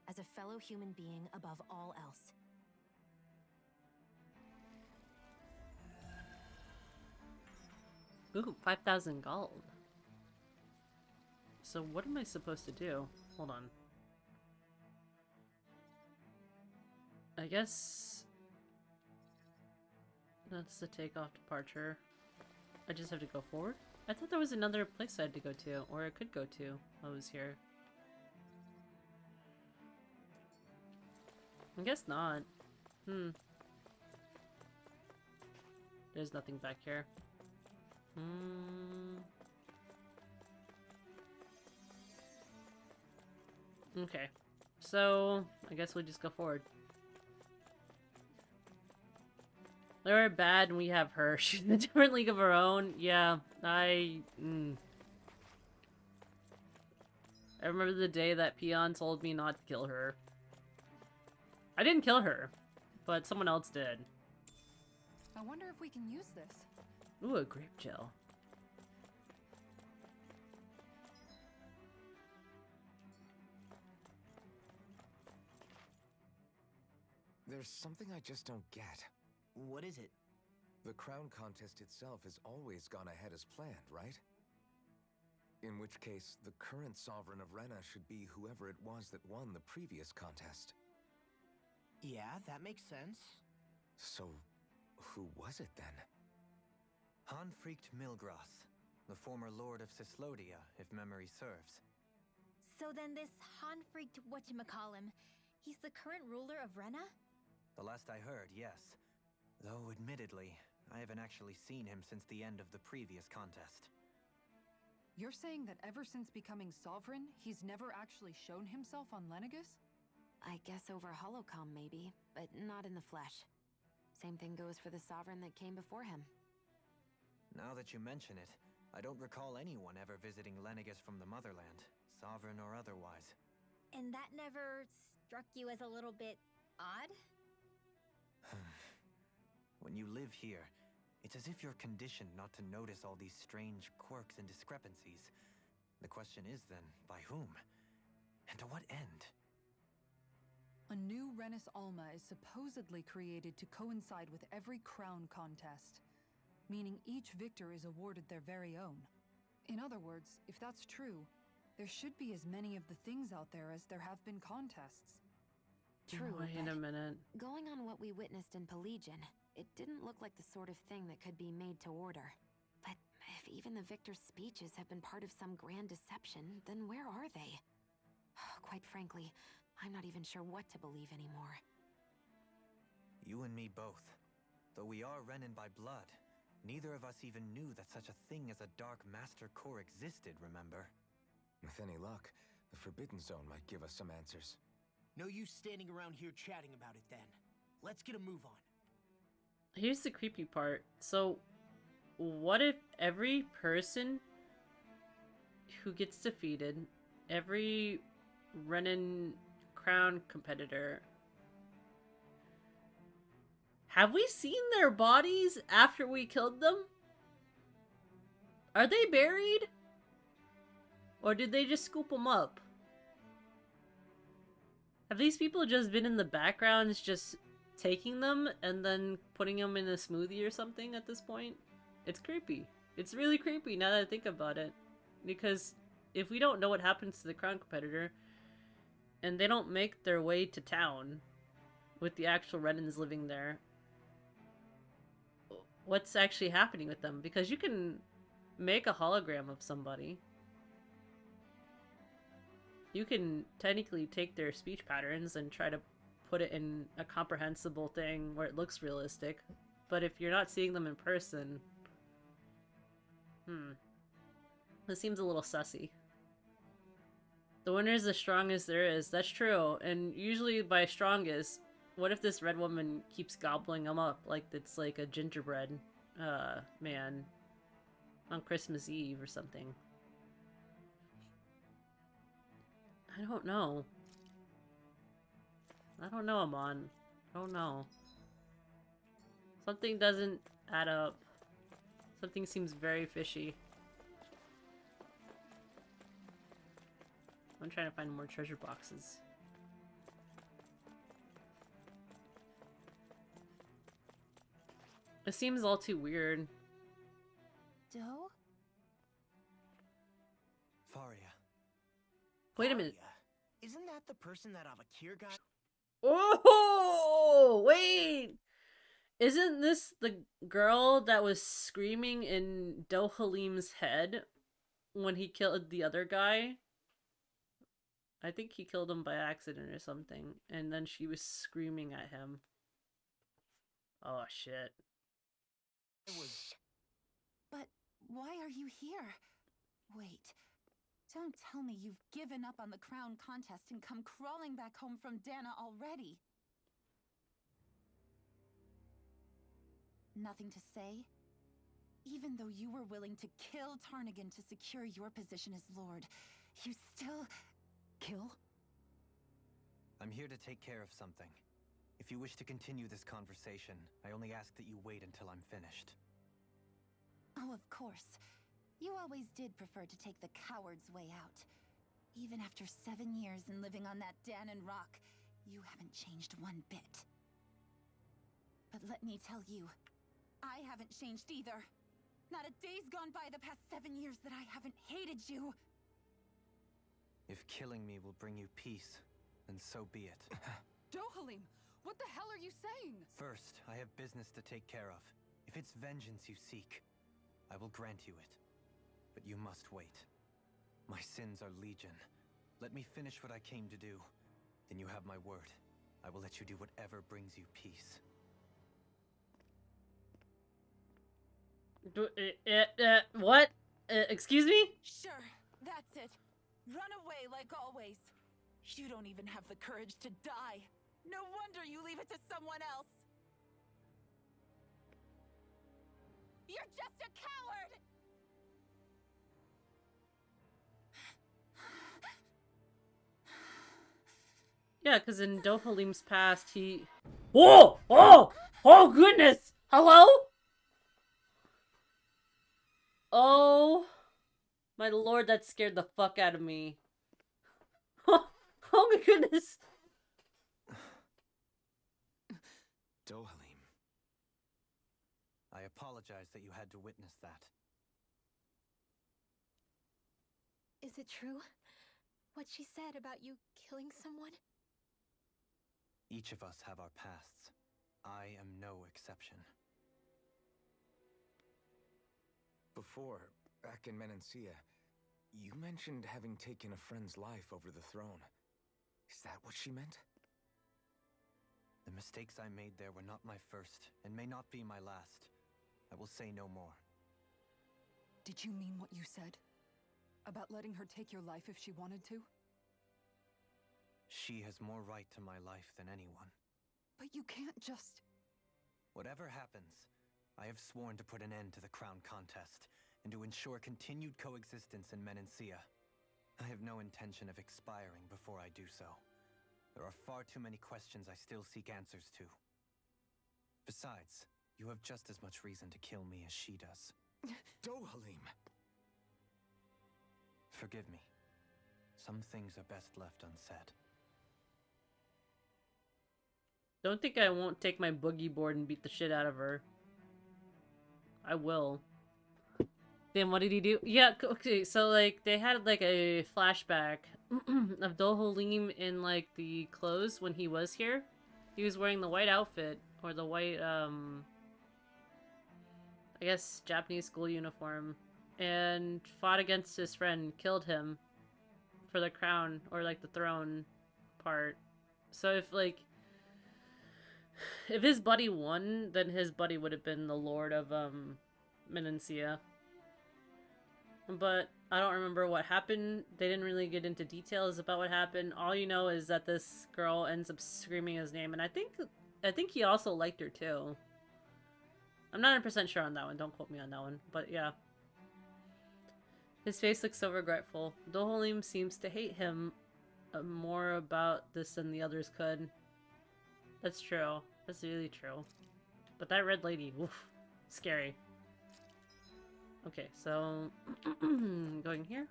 As a fellow human being above all else. Ooh, 5,000 gold. So what am I supposed to do? Hold on. I guess that's the takeoff departure. I just have to go forward? I thought there was another place I had to go to, or I could go to while I was here. I guess not. There's nothing back here. Okay. So, I guess we'll just go forward. They're bad and we have her. She's in a different league of her own. Yeah, I remember the day that Peon told me not to kill her. I didn't kill her, but someone else did. I wonder if we can use this. Ooh, a grape gel. There's something I just don't get. What is it? The crown contest itself has always gone ahead as planned, right? In which case, the current sovereign of Rena should be whoever it was that won the previous contest. Yeah, that makes sense. So, who was it then? Hanfricht Milgras, the former lord of Cyslodia, if memory serves. So then this Hanfricht whatchamacallem, he's the current ruler of Rena? The last I heard, yes. Though, admittedly, I haven't actually seen him since the end of the previous contest. You're saying that ever since becoming sovereign, he's never actually shown himself on Lenegus? I guess over holocom maybe, but not in the flesh. Same thing goes for the sovereign that came before him. Now that you mention it, I don't recall anyone ever visiting Lenegus from the motherland, sovereign or otherwise. And that never struck you as a little bit odd? When you live here, it's as if you're conditioned not to notice all these strange quirks and discrepancies. The question is then, by whom? And to what end? A new Renis Alma is supposedly created to coincide with every crown contest, meaning each victor is awarded their very own. In other words, if that's true, there should be as many of the things out there as there have been contests. True, Wait a minute. going on what we witnessed in Pelagian, it didn't look like the sort of thing that could be made to order. But if even the victor's speeches have been part of some grand deception, then where are they? Quite frankly, I'm not even sure what to believe anymore. You and me both. Though we are Renan by blood, neither of us even knew that such a thing as a Dark Master Core existed, remember? With any luck, the Forbidden Zone might give us some answers. No use standing around here chatting about it then. Let's get a move on. Here's the creepy part. So, what if every person who gets defeated, every Renan Crown competitor, have we seen their bodies after we killed them? Are they buried? Or did they just scoop them up? Have these people just been in the backgrounds just taking them and then putting them in a smoothie or something at this point? It's creepy. It's really creepy now that I think about it. Because if we don't know what happens to the crown competitor, and they don't make their way to town with the actual Renans living there, what's actually happening with them? Because you can make a hologram of somebody. You can technically take their speech patterns and try to put it in a comprehensible thing where it looks realistic. But if you're not seeing them in person, this seems a little sussy. The winner is the strongest there is. That's true. And usually by strongest, What if this red woman keeps gobbling them up like it's like a gingerbread man on Christmas Eve or something? I don't know. I don't know, Amon. I don't know. Something doesn't add up. Something seems very fishy. I'm trying to find more treasure boxes. It seems all too weird. Doe? Faria. Wait a minute. Faria, isn't that the person that Avakir got? Oh, wait! Isn't this the girl that was screaming in Dohalim's head when he killed the other guy? I think he killed him by accident or something, and then she was screaming at him. Oh, shit. Shh. But why are you here? Wait. Don't tell me you've given up on the crown contest and come crawling back home from Dana already. Nothing to say? Even though you were willing to kill Tarnigan to secure your position as Lord, you still... kill? I'm here to take care of something. If you wish to continue this conversation, I only ask that you wait until I'm finished. Oh, of course. You always did prefer to take the coward's way out. Even after 7 years and living on that Danon rock, you haven't changed one bit. But let me tell you, I haven't changed either. Not a day's gone by the past 7 years that I haven't hated you. If killing me will bring you peace, then so be it. Dohalim, what the hell are you saying? First, I have business to take care of. If it's vengeance you seek, I will grant you it. But you must wait. My sins are legion. Let me finish what I came to do. Then you have my word. I will let you do whatever brings you peace. What? Excuse me? Sure, that's it. Run away like always. You don't even have the courage to die. No wonder you leave it to someone else. You're just a coward! Yeah, because in Dohalim's past, he... Whoa! Oh! Oh, goodness! Hello? Oh... my lord, that scared the fuck out of me. Oh my goodness! Dohalim. I apologize that you had to witness that. Is it true? What she said about you killing someone? Each of us have our pasts. I am no exception. Before, back in Menancia, you mentioned having taken a friend's life over the throne. Is that what she meant? The mistakes I made there were not my first, and may not be my last. I will say no more. Did you mean what you said? About letting her take your life if she wanted to? She has more right to my life than anyone. But you can't just... Whatever happens, I have sworn to put an end to the crown contest, and to ensure continued coexistence in Menancia. I have no intention of expiring before I do so. There are far too many questions I still seek answers to. Besides, you have just as much reason to kill me as she does. Dohalim! Forgive me. Some things are best left unsaid. Don't think I won't take my boogie board and beat the shit out of her. I will. Then what did he do? Yeah, okay, so like they had like a flashback of Dohalim in like the clothes when he was here. He was wearing the white outfit or the white I guess Japanese school uniform and fought against his friend, killed him for the crown or like the throne part. So if his buddy won, then his buddy would have been the Lord of Menancia. but I don't remember what happened. They didn't really get into details about what happened. All you know is that this girl ends up screaming his name, and I think he also liked her too. I'm not 100% sure on that one. Don't quote me on that one, but yeah. His face looks so regretful. Dohalim seems to hate him more about this than the others could. That's true. That's really true. But that red lady, woof, scary. Okay, so going here.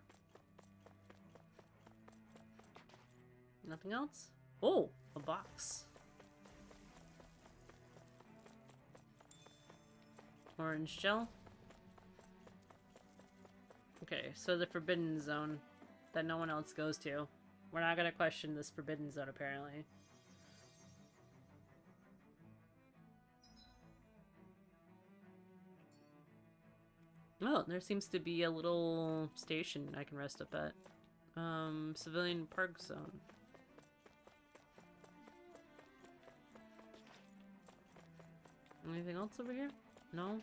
Nothing else? Oh, a box. Orange gel. Okay, so the forbidden zone that no one else goes to. We're not gonna question this forbidden zone, apparently. Oh, there seems to be a little station I can rest up at. Civilian park zone. Anything else over here? No?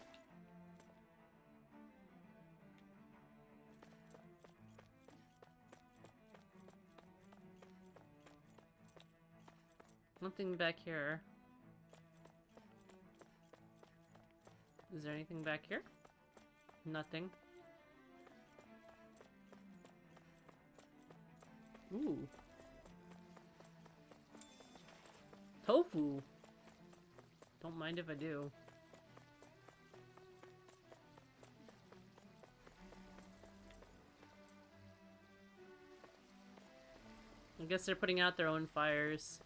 Nothing back here. Is there anything back here? Nothing. Ooh. Tofu. Don't mind if I do. I guess they're putting out their own fires.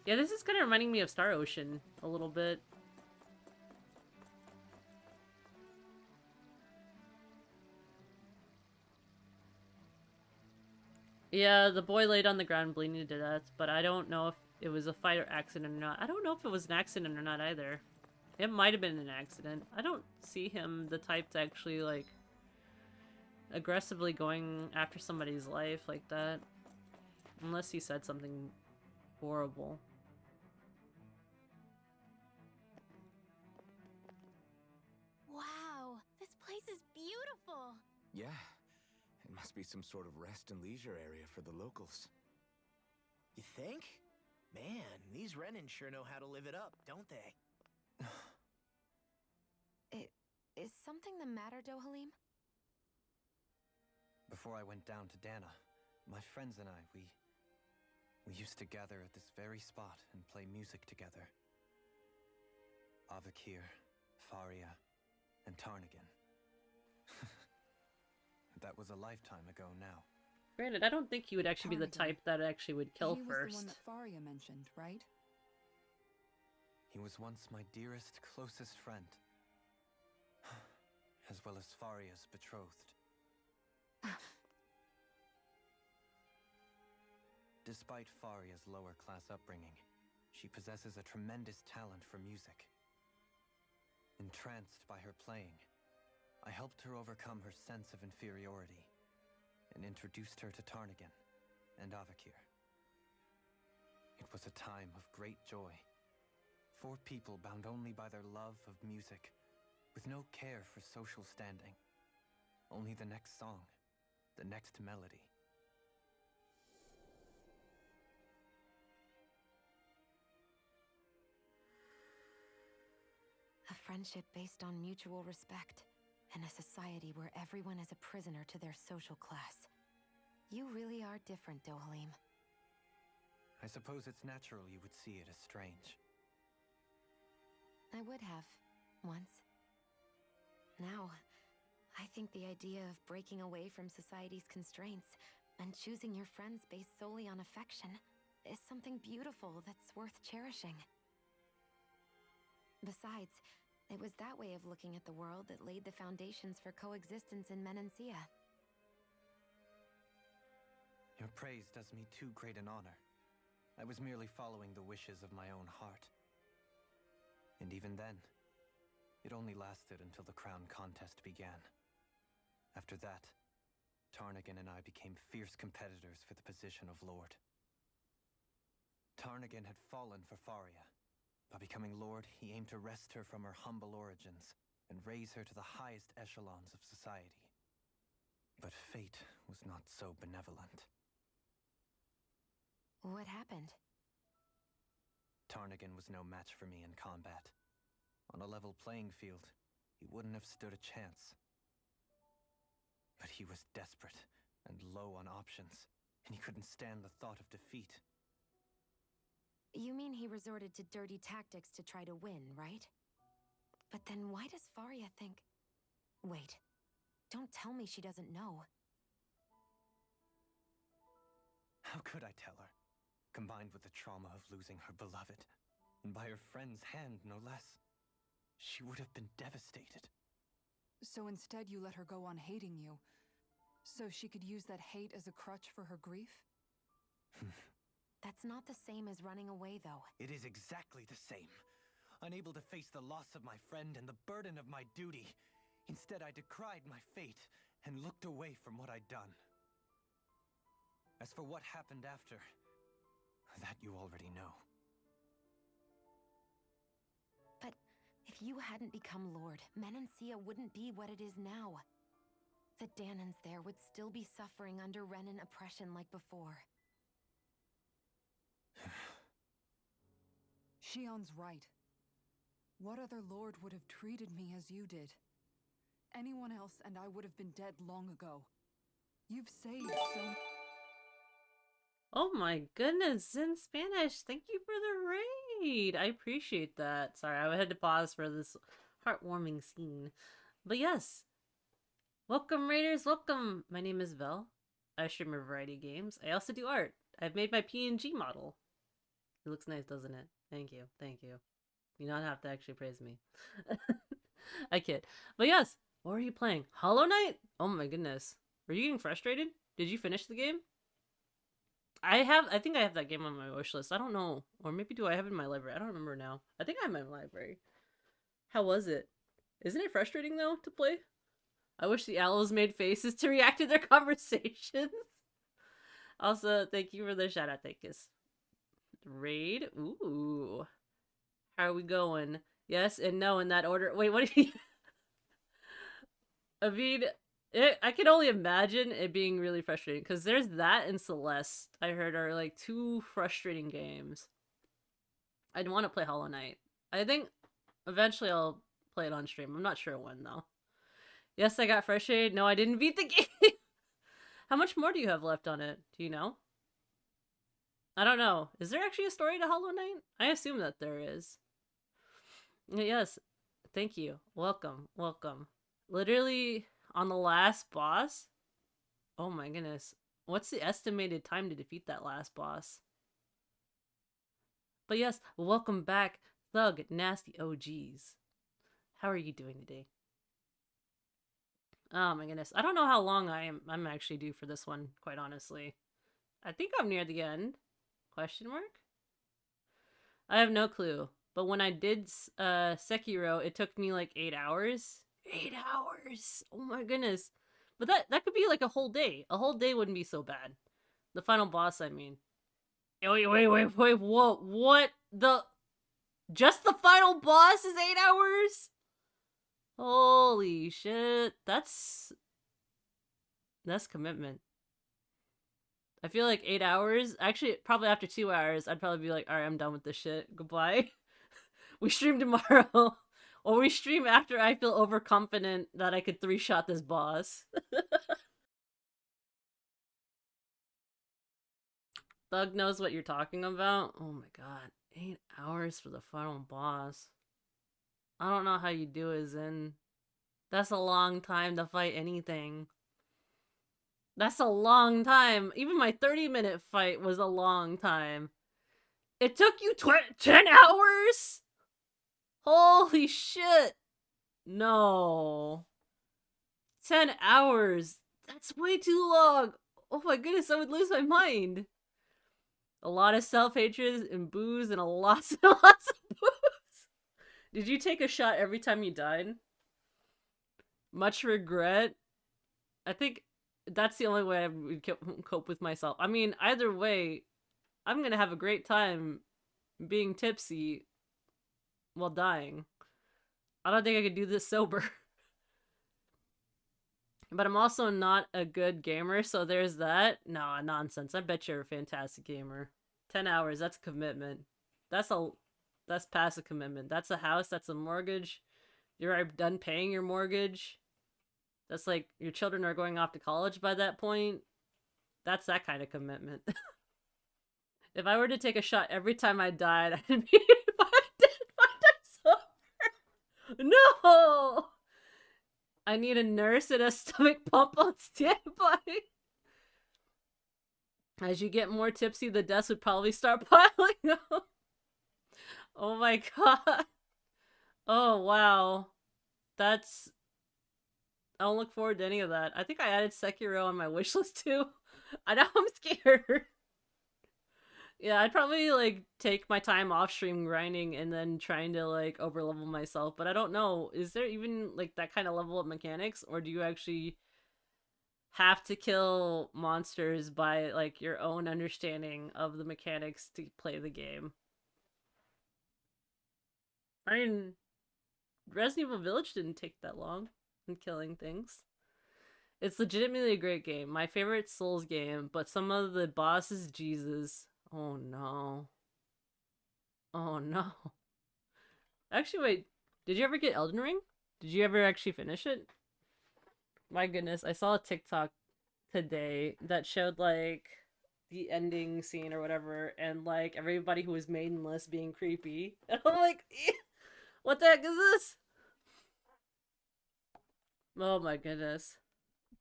Yeah, this is kind of reminding me of Star Ocean a little bit. Yeah, the boy laid on the ground bleeding to death, but I don't know if it was a fight or accident or not. I don't know if it was an accident or not either. It might have been an accident. I don't see him the type to actually, like, aggressively going after somebody's life like that. Unless he said something horrible. Wow, this place is beautiful. Yeah, it must be some sort of rest and leisure area for the locals. You think? Man, these Renan sure know how to live it up, don't they? Is something the matter, Dohalim? Before I went down to Dana, my friends and I, we used to gather at this very spot and play music together. Avakir, Faria, and Tarnagan. That was a lifetime ago now. Granted, I don't think he would actually be the Tarnagan. type that actually would kill He was first. the one that Faria mentioned, right? He was once my dearest, closest friend. As well as Faria's betrothed. Despite Faria's lower-class upbringing, she possesses a tremendous talent for music. Entranced by her playing, I helped her overcome her sense of inferiority and introduced her to Tarnagan and Avakir. It was a time of great joy. 4 people bound only by their love of music, with no care for social standing. Only the next song, the next melody. A friendship based on mutual respect, and a society where everyone is a prisoner to their social class. You really are different, Dohalim. I suppose it's natural you would see it as strange. I would have, once. Now, I think the idea of breaking away from society's constraints and choosing your friends based solely on affection is something beautiful that's worth cherishing. Besides, it was that way of looking at the world that laid the foundations for coexistence in Menancia. Your praise does me too great an honor. I was merely following the wishes of my own heart. And even then, it only lasted until the crown contest began. After that, Tarnagan and I became fierce competitors for the position of Lord. Tarnagan had fallen for Faria. By becoming Lord, he aimed to wrest her from her humble origins and raise her to the highest echelons of society. But fate was not so benevolent. What happened? Tarnigan was no match for me in combat. On a level playing field, he wouldn't have stood a chance. But he was desperate and low on options, and he couldn't stand the thought of defeat. You mean he resorted to dirty tactics to try to win, right? But then why does Faria think... Wait. Don't tell me she doesn't know. How could I tell her? Combined with the trauma of losing her beloved, and by her friend's hand, no less, she would have been devastated. So instead you let her go on hating you, so she could use that hate as a crutch for her grief? That's not the same as running away, though. It is exactly the same. Unable to face the loss of my friend and the burden of my duty, instead I decried my fate and looked away from what I'd done. As for what happened after, that you already know. But if you hadn't become Lord, Menancia wouldn't be what it is now. The Danans there would still be suffering under Renan oppression like before. Shion's right. What other lord would have treated me as you did? Anyone else and I would have been dead long ago. You've saved so... Oh my goodness, in Spanish. Thank you for the raid. I appreciate that. Sorry, I had to pause for this heartwarming scene. But yes, welcome raiders, welcome. My name is Vel. I stream a variety of games. I also do art. I've made my PNG model. It looks nice, doesn't it? Thank you, thank you. You don't have to actually praise me. I kid. But yes, what are you playing? Hollow Knight? Oh my goodness. Were you getting frustrated? Did you finish the game? I think I have that game on my wish list. I don't know. Or maybe do I have it in my library? I don't remember now. I think I have it in my library. How was it? Isn't it frustrating, though, to play? I wish the owls made faces to react to their conversations. Also, thank you for the shout-out, Thakis. Raid? Ooh. How are we going? Yes and no in that order. Wait, what do you... I mean... I can only imagine it being really frustrating, because there's that and Celeste, I heard, are like two frustrating games. I'd want to play Hollow Knight. I think eventually I'll play it on stream. I'm not sure when, though. Yes, I got frustrated. No, I didn't beat the game. How much more do you have left on it? Do you know? I don't know. Is there actually a story to Hollow Knight? I assume that there is. Yes. Thank you. Welcome. Welcome. Literally... on the last boss? Oh my goodness. What's the estimated time to defeat that last boss? But yes, welcome back, Thug Nasty OGs. How are you doing today? Oh my goodness. I don't know how long I'm actually due for this one, quite honestly. I think I'm near the end. Question mark? I have no clue. But when I did Sekiro, it took me like 8 hours. 8 hours! Oh my goodness. But that could be like a whole day. A whole day wouldn't be so bad. The final boss, I mean. Wait, whoa, what? Just the final boss is 8 hours? Holy shit. That's commitment. I feel like 8 hours, actually probably after 2 hours, I'd probably be like, alright, I'm done with this shit. Goodbye. We stream tomorrow. Or we stream after I feel overconfident that I could 3-shot this boss. Thug knows what you're talking about. Oh my god. 8 hours for the final boss. I don't know how you do it, Zin. That's a long time to fight anything. That's a long time. Even my 30-minute fight was a long time. It took you 10 hours? Holy shit! No. 10 hours. That's way too long. Oh my goodness, I would lose my mind. A lot of self-hatred and booze and lots and lots of booze. Did you take a shot every time you died? Much regret? I think that's the only way I would cope with myself. I mean, either way, I'm gonna have a great time being tipsy while dying. I don't think I could do this sober. But I'm also not a good gamer, so there's that. No, nonsense. I bet you're a fantastic gamer. 10 hours, that's a commitment. That's past a commitment. That's a house, that's a mortgage. You're done paying your mortgage. That's like your children are going off to college by that point. That's that kind of commitment. If I were to take a shot every time I died, I'd be 5 times sober. No! I need a nurse and a stomach pump on standby. As you get more tipsy, the deaths would probably start piling up. Oh my god. Oh wow. That's... I don't look forward to any of that. I think I added Sekiro on my wishlist too. I know I'm scared. Yeah, I'd probably like take my time off stream grinding and then trying to like overlevel myself, but I don't know. Is there even like that kind of level of mechanics, or do you actually have to kill monsters by like your own understanding of the mechanics to play the game? I mean, Resident Evil Village didn't take that long in killing things. It's legitimately a great game. My favorite Souls game, but some of the bosses, Jesus. Oh no. Oh no. Actually, wait. Did you ever get Elden Ring? Did you ever actually finish it? My goodness, I saw a TikTok today that showed like the ending scene or whatever, and like everybody who was maidenless being creepy. And I'm like, what the heck is this? Oh my goodness.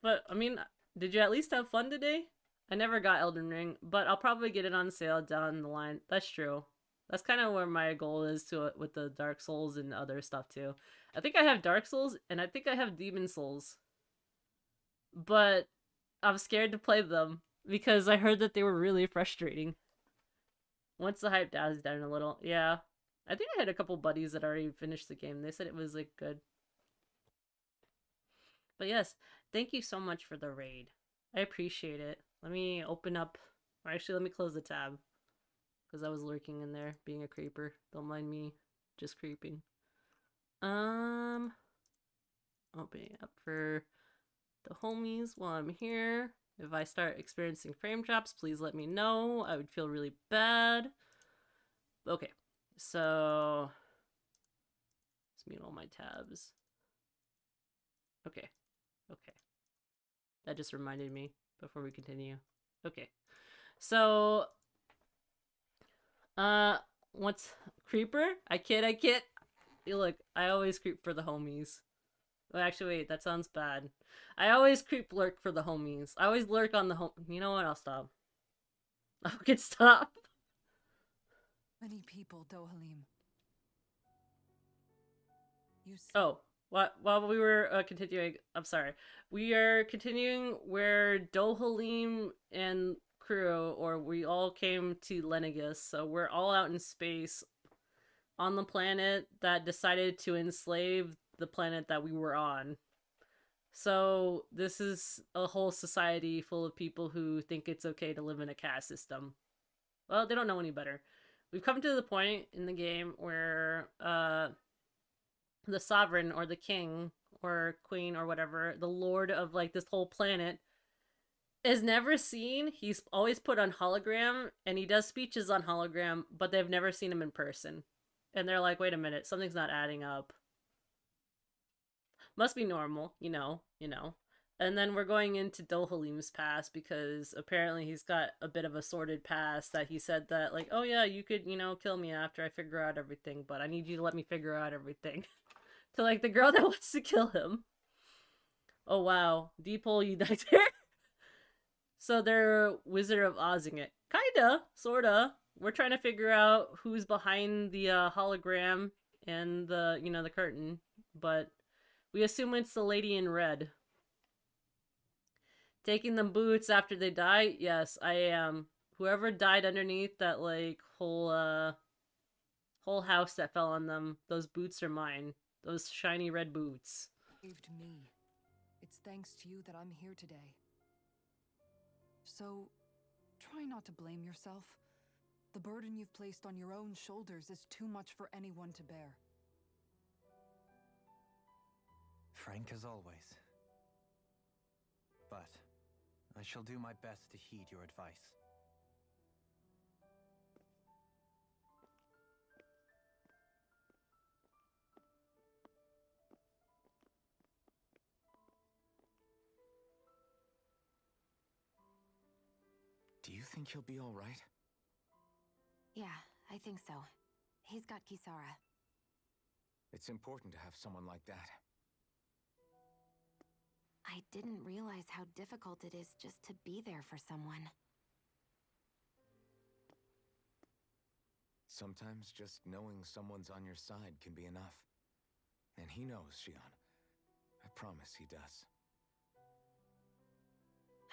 But, I mean, did you at least have fun today? I never got Elden Ring, but I'll probably get it on sale down the line. That's true. That's kind of where my goal is to with the Dark Souls and other stuff too. I think I have Dark Souls and I think I have Demon Souls. But I'm scared to play them because I heard that they were really frustrating. Once the hype dies down a little. Yeah. I think I had a couple buddies that already finished the game. They said it was like good. But yes, thank you so much for the raid. I appreciate it. Let me open up, or actually let me close the tab. Because I was lurking in there, being a creeper. Don't mind me, just creeping. Opening up for the homies while I'm here. If I start experiencing frame drops, please let me know. I would feel really bad. Okay, so let's mute all my tabs. Okay. Okay. That just reminded me before we continue. Okay. So, what's creeper? I kid. You look, I always creep for the homies. Well, actually, wait, that sounds bad. I always lurk for the homies. I always lurk on the You know what? I'll stop. I can stop. Many people, Dohalim. Oh. While we were continuing, I'm sorry. We are continuing where Dohalim and crew, or we all came to Lenegis, so we're all out in space on the planet that decided to enslave the planet that we were on. So this is a whole society full of people who think it's okay to live in a caste system. Well, they don't know any better. We've come to the point in the game where, the sovereign or the king or queen or whatever, the lord of like this whole planet, is never seen. He's always put on hologram and he does speeches on hologram, but they've never seen him in person. And they're like, wait a minute, something's not adding up. Must be normal, you know. And then we're going into Dohalim's past because apparently he's got a bit of a sordid past that he said that like, oh yeah, you could, kill me after I figure out everything, but I need you to let me figure out everything. To like the girl that wants to kill him. Oh wow, Deephole, you died there? So they're Wizard of Ozing it. Kinda, sorta. We're trying to figure out who's behind the hologram and the, the curtain. But we assume it's the lady in red. Taking them boots after they die? Yes, I am. Whoever died underneath that, like, whole house that fell on them, those boots are mine. Those shiny red boots. Saved me. It's thanks to you that I'm here today. So, try not to blame yourself. The burden you've placed on your own shoulders is too much for anyone to bear. Frank as always. But I shall do my best to heed your advice. Do you think he'll be all right? Yeah, I think so. He's got Kisara. It's important to have someone like that. I didn't realize how difficult it is just to be there for someone. Sometimes just knowing someone's on your side can be enough. And he knows, Shion. I promise he does.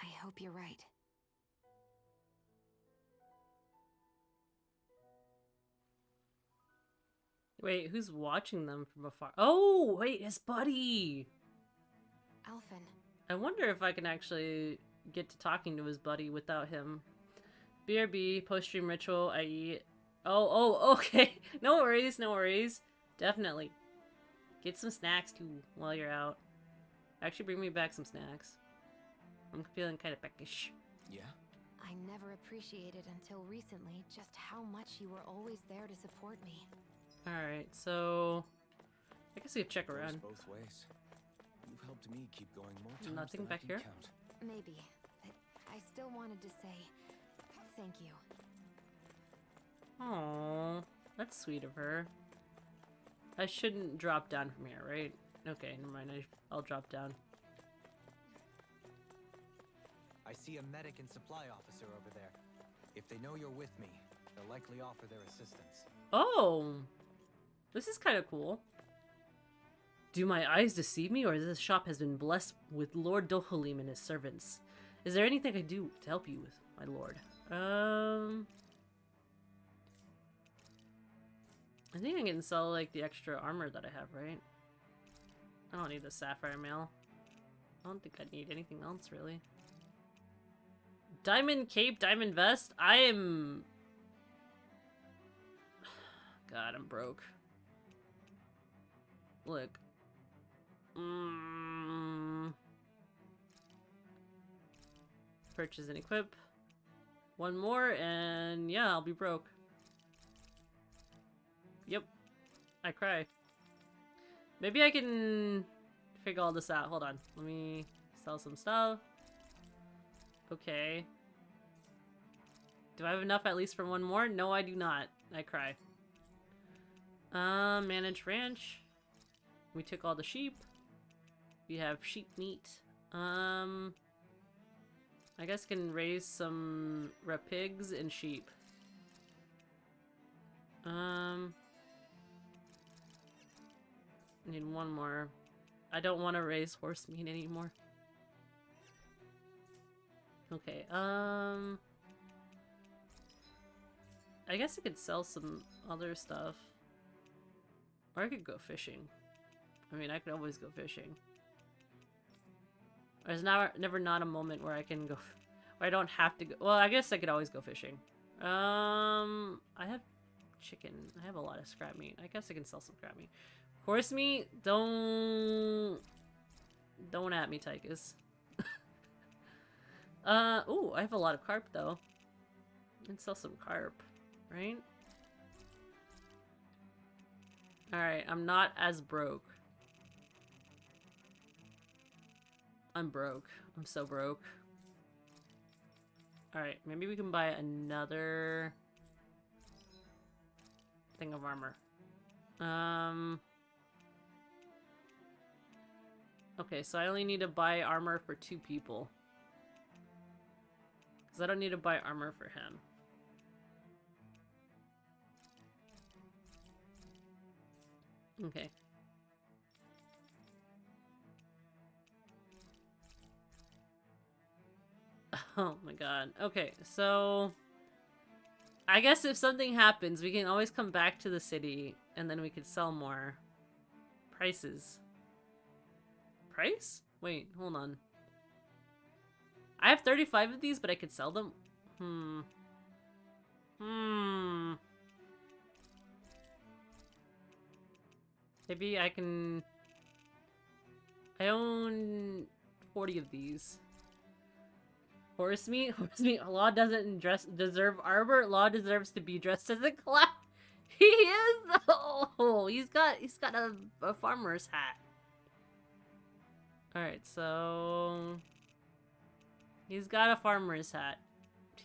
I hope you're right. Wait, who's watching them from afar? Oh, wait, his buddy! Alphen. I wonder if I can actually get to talking to his buddy without him. BRB, post-stream ritual, I eat. Oh, okay. No worries, no worries. Definitely. Get some snacks, too, while you're out. Actually, bring me back some snacks. I'm feeling kind of peckish. Yeah? I never appreciated until recently just how much you were always there to support me. Alright, so... I guess we could check Goes around. both ways. You've helped me keep going more times Nothing than back I can here? count. Maybe, but I still wanted to say thank you. Aww, that's sweet of her. I shouldn't drop down from here, right? Okay, never mind. I'll drop down. I see a medic and supply officer over there. If they know you're with me, they'll likely offer their assistance. Oh! This is kind of cool. Do my eyes deceive me, or this shop has been blessed with Lord Dohalim and his servants? Is there anything I can do to help you with, my lord? I think I can sell, like, the extra armor that I have, right? I don't need the sapphire mail. I don't think I need anything else, really. Diamond cape, diamond vest? I am... God, I'm broke. Look. Purchase and equip. One more, and yeah, I'll be broke. Yep. I cry. Maybe I can figure all this out. Hold on. Let me sell some stuff. Okay. Do I have enough at least for one more? No, I do not. I cry. Manage ranch. We took all the sheep. We have sheep meat. I guess can raise some pigs and sheep. I need one more. I don't want to raise horse meat anymore. Okay, I guess I could sell some other stuff. Or I could go fishing. I mean, I could always go fishing. There's never not a moment where I can go, where I don't have to go. Well, I guess I could always go fishing. I have chicken. I have a lot of scrap meat. I guess I can sell some scrap meat. Horse meat? Don't at me, Tychus. Ooh, I have a lot of carp, though. I can sell some carp, right? Alright, I'm not as broke. I'm broke. I'm so broke. Alright, maybe we can buy another thing of armor. Okay, so I only need to buy armor for 2 people. Because I don't need to buy armor for him. Okay. Oh my god. Okay, so... I guess if something happens, we can always come back to the city, and then we could sell more. Prices. Price? Wait, hold on. I have 35 of these, but I could sell them? Maybe I can... I own 40 of these. Horse meat? Horse meat. Law doesn't deserve armor. Law deserves to be dressed as a clown. He is though. He's got a farmer's hat. Alright, so he's got a farmer's hat.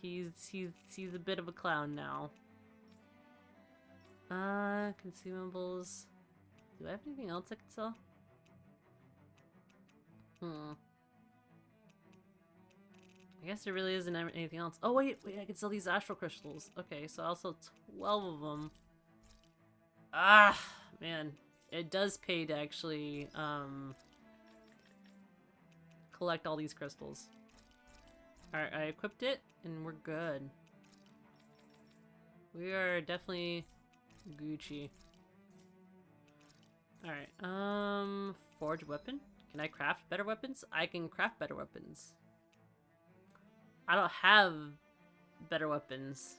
He's a bit of a clown now. Consumables. Do I have anything else I can sell? I guess there really isn't anything else. Oh wait, I can sell these astral crystals. Okay, so I'll sell 12 of them. Ah, man. It does pay to actually, collect all these crystals. Alright, I equipped it, and we're good. We are definitely Gucci. Alright, forge weapon? Can I craft better weapons? I can craft better weapons. I don't have better weapons.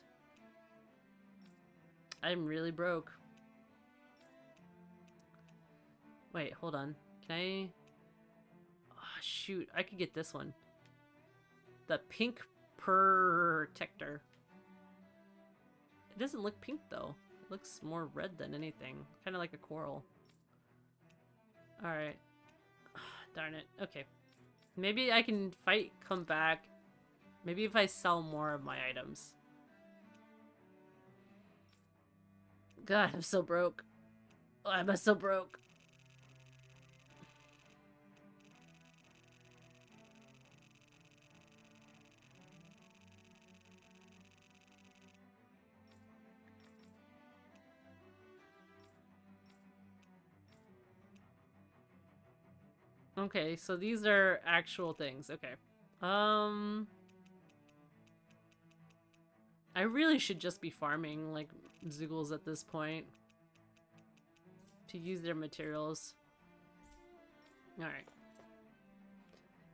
I'm really broke. Wait, hold on. Can I... Oh, shoot. I could get this one. The pink protector. It doesn't look pink, though. It looks more red than anything. Kind of like a coral. Alright. Darn it. Okay. Maybe I can fight, come back. Maybe if I sell more of my items. God, I'm so broke. Oh, I'm so broke. Okay, so these are actual things. Okay. I really should just be farming, like, Zoogles at this point. To use their materials. Alright.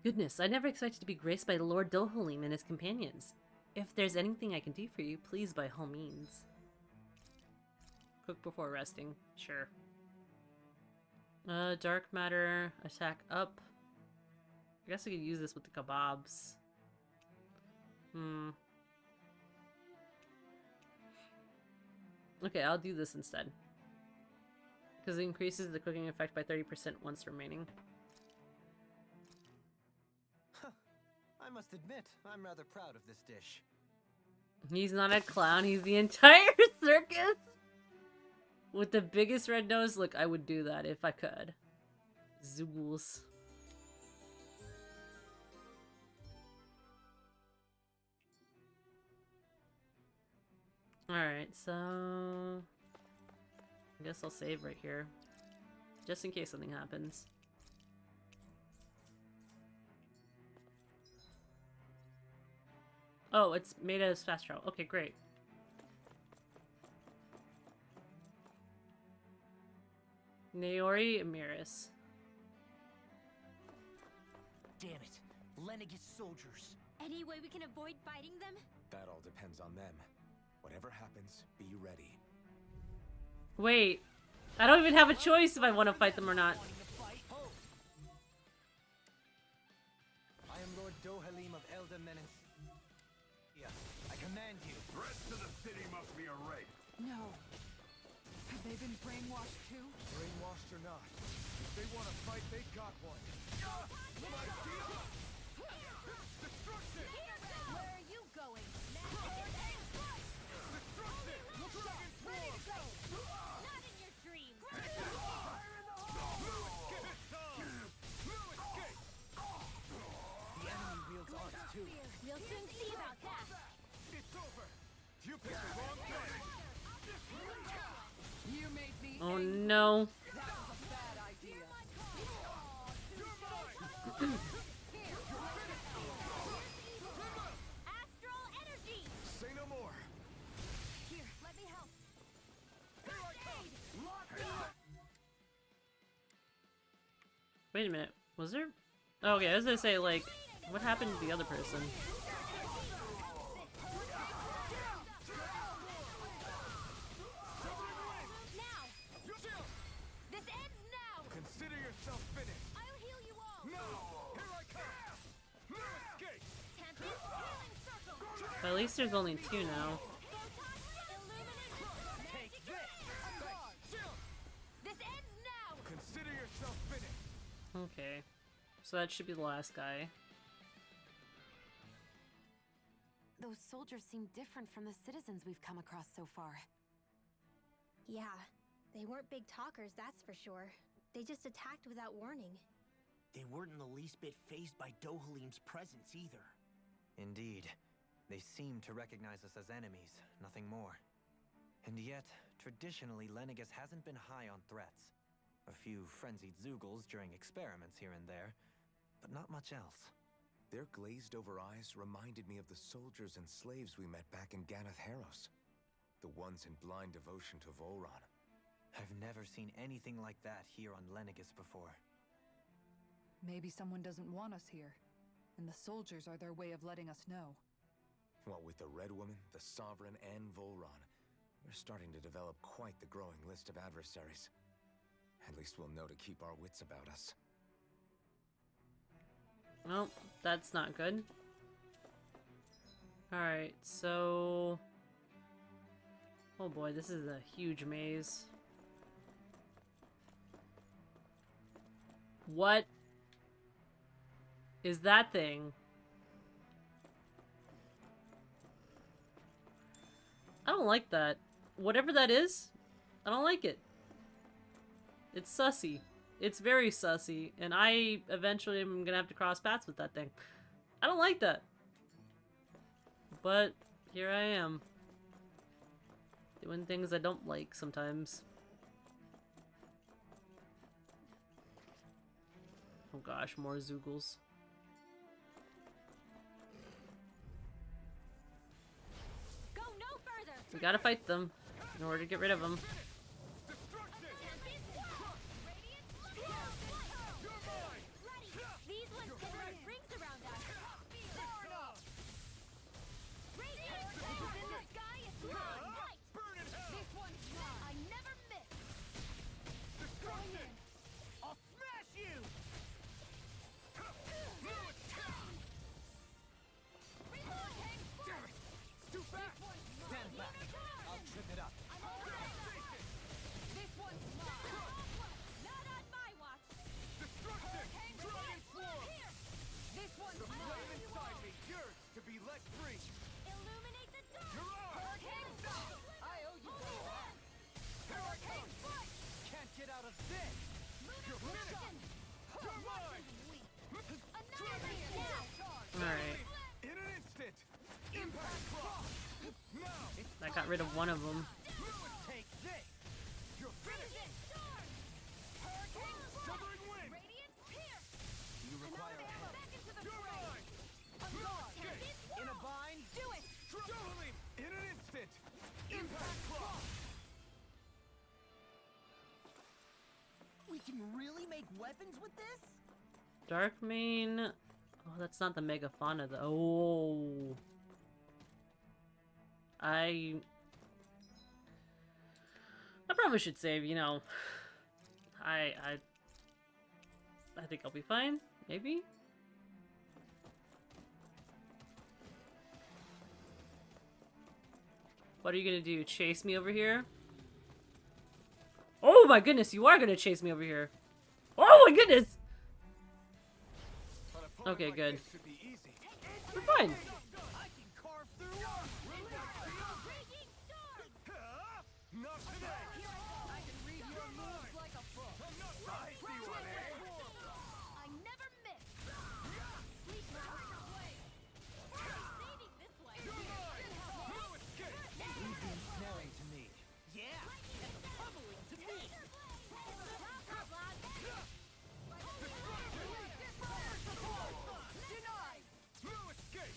Goodness, I never expected to be graced by Lord Dohalim and his companions. If there's anything I can do for you, please by all means. Cook before resting. Sure. Dark matter, attack up. I guess I could use this with the kebabs. Okay, I'll do this instead. Because it increases the cooking effect by 30% once remaining. I must admit, I'm rather proud of this dish. He's not a clown, he's the entire circus! With the biggest red nose? Look, I would do that if I could. Zoogles. Alright, so... I guess I'll save right here. Just in case something happens. Oh, it's made as fast travel. Okay, great. Naori Amiris. Damn it. Lenegis soldiers. Any way we can avoid fighting them? That all depends on them. Whatever happens, be ready. Wait. I don't even have a choice if I want to fight them or not. I am Lord Dohalim of Elda Menace. I command you. The rest of the city must be arrayed. No. Have they been brainwashed too? Brainwashed or not, if they want to fight, they got one. Destruction! Where are you going? Not in your dreams. The enemy wields arts too. We'll soon see about that. It's over. You picked the wrong place. You made me Oh angry. no. That was a bad idea. Astral energy. Say no more. Here, let me help. Wait a minute. Was there... Oh, okay, I was gonna say, like, what happened to the other person? Now. This ends now. Consider yourself finished. I'll heal you least there's only 2 now. This ends now. Consider yourself finished. Okay. So that should be the last guy. Those soldiers seem different from the citizens we've come across so far. Yeah, they weren't big talkers, that's for sure. They just attacked without warning. They weren't in the least bit fazed by Dohalim's presence either. Indeed. They seem to recognize us as enemies, nothing more. And yet, traditionally, Lenegis hasn't been high on threats. A few frenzied Zeugles during experiments here and there, but not much else. Their glazed-over eyes reminded me of the soldiers and slaves we met back in Ganath Haros. The ones in blind devotion to Volron. I've never seen anything like that here on Lenegis before. Maybe someone doesn't want us here, and the soldiers are their way of letting us know. What with the Red Woman, the Sovereign, and Volron, we're starting to develop quite the growing list of adversaries. At least we'll know to keep our wits about us. Well, that's not good. Alright, so... Oh boy, this is a huge maze. What is that thing? I don't like that. Whatever that is, I don't like it. It's sussy. It's very sussy, and I eventually am gonna have to cross paths with that thing. I don't like that. But here I am. Doing things I don't like sometimes. Oh gosh, more Zeugles. Go no further. We gotta fight them in order to get rid of them. These ones can run rings around us. Radiant is in the sky. It's mine. This one's mine. I never miss. I'll smash you! Too fast! Stand back! I'll trip it up. This one's mine. Not on my watch. Hurricane Swarm. This one's mine. inside me, yours to be let free. Illuminate the dark. You're on. Hurricane Swarm. I owe you one. Hurricane Foot. Can't get out of this! You're finished. You're mine. Annihilate now. Alright. In an instant! Impact Cross! Now! I got rid of one of them. Take this! You're finished! Hurricane Shivering Wind! Radiant Pierce. You require Another back into the You're fray. mine! I'm gone. in a bind? Do it. Dohalim! In an instant! Impact Cross! We can really make weapons with this? Darkmane. Oh, that's not the Megafauna though. Oh. I probably should save, you know. I think I'll be fine. Maybe? What are you gonna do? Chase me over here? Oh my goodness, you are gonna chase me over here. Oh my goodness! An opponent Okay, like good. this should be easy. We're fine. I can carve through Not today! I can read your moves like a book. I see one, eh? I never miss. Sleep now. Saving this way. No escape! Easy snaring to me. Yeah, and pummeling to me. No escape!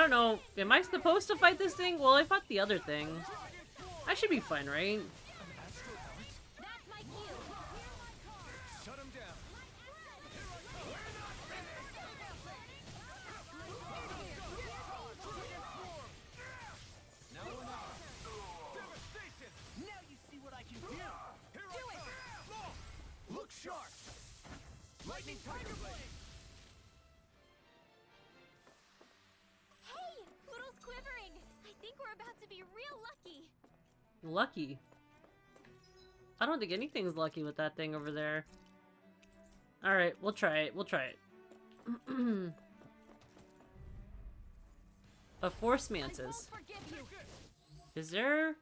don't know. Am I supposed to fight this thing? Well, I fought the other thing. I should be fine, right? That's my cue. Shut him down. Now you see what I can do. Do it. Look sharp. Lightning Tiger Blade. Hey, Poodle's quivering. I think we're about to be real lucky. Lucky. I don't think anything's lucky with that thing over there. Alright, we'll try it. We'll try it. A Force Mantis. Forgive you. Is there?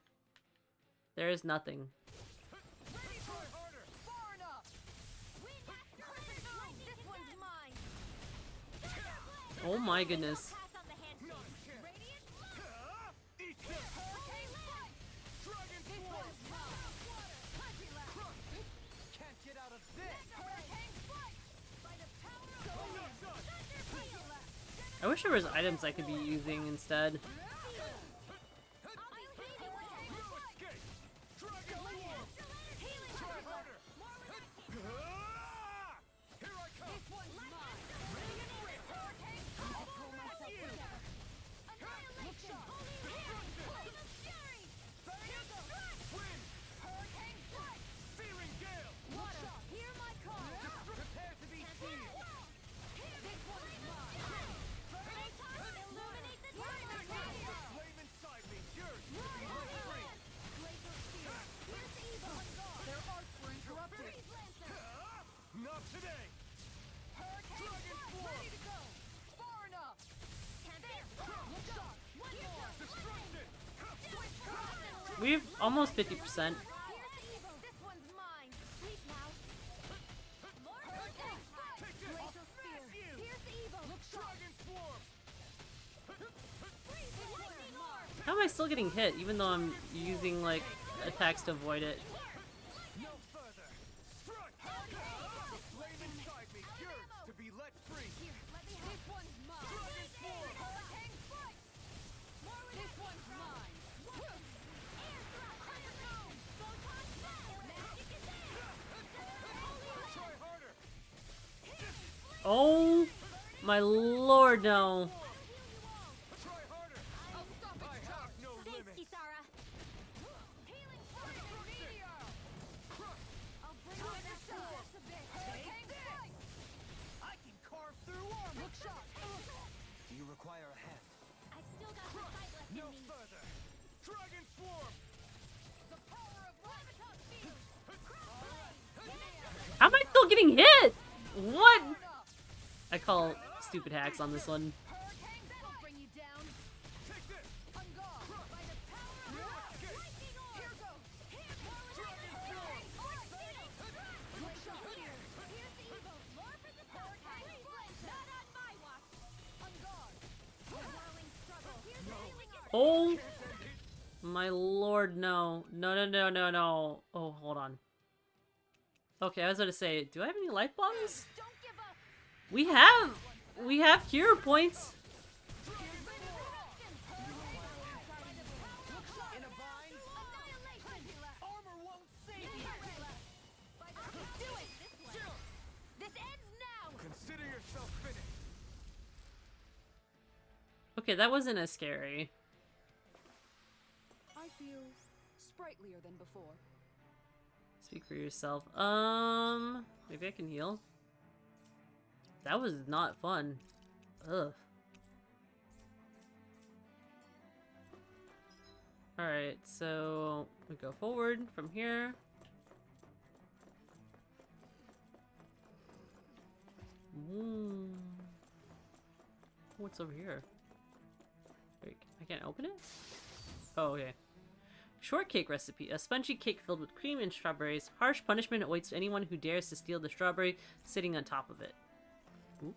There is nothing. Far enough. This one's mine. Oh my goodness. Pass on the handshake. Radiant. Can't get out of this. I wish there was items I could be using instead. Not today. Ready to go. Far enough. We've almost 50%. Here's the evil. This one's mine. Sleep now. Glacial spear. Here's the evil. Look sharp. How am I still getting hit even though I'm using like attacks to avoid it? No further. Strike. Flame inside me yearns to be let free. Here, let me have. This one's mine. Hurricane strike. This one's mine. Air thrust. Photon blast. Magic is there. Try harder. Oh my lord, no. Try harder. I'll stop it. I have no Thanks, limit. Kisara. Healing fire. Meteor. I'll bring on that force a bit. Hurricane strike. I can carve through armor. Look sharp. Do you require a hand? I still got some fight left No in me. further. Dragon Swarm. The power of Graviton Field. How am I still getting hit? What? I call stupid hacks on this one. Hurricane that'll bring you down. Take this. On guard. By the power of lightning orb. Here goes. Hurricane orb. Look sharp. Here's the evil. More for the hurricane. Not on my watch. On guard. Whirling struggle. Here's the healing orb. Oh my lord, no. No, no, no, no, no. Oh, hold on. Okay, I was going to say, do I have any life bombs? Don't give up. We have cure points. In a bind. Armor won't save you. Do it. This ends now. Consider yourself finished. Okay, that wasn't as scary. I feel sprightlier than before. Speak for yourself. Maybe I can heal. That was not fun. Ugh. Alright, so we go forward from here. Ooh. What's over here? Wait, I can't open it? Oh, okay. Shortcake recipe. A spongy cake filled with cream and strawberries. Harsh punishment awaits anyone who dares to steal the strawberry sitting on top of it. Ooh.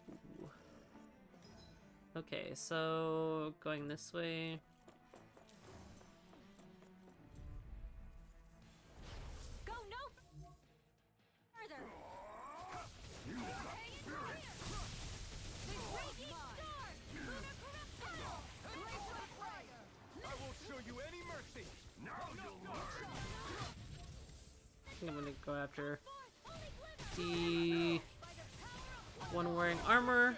Okay, so going this way. Go no further. This raging storm. Lunar corruption. think I'm gonna go after the one wearing armor.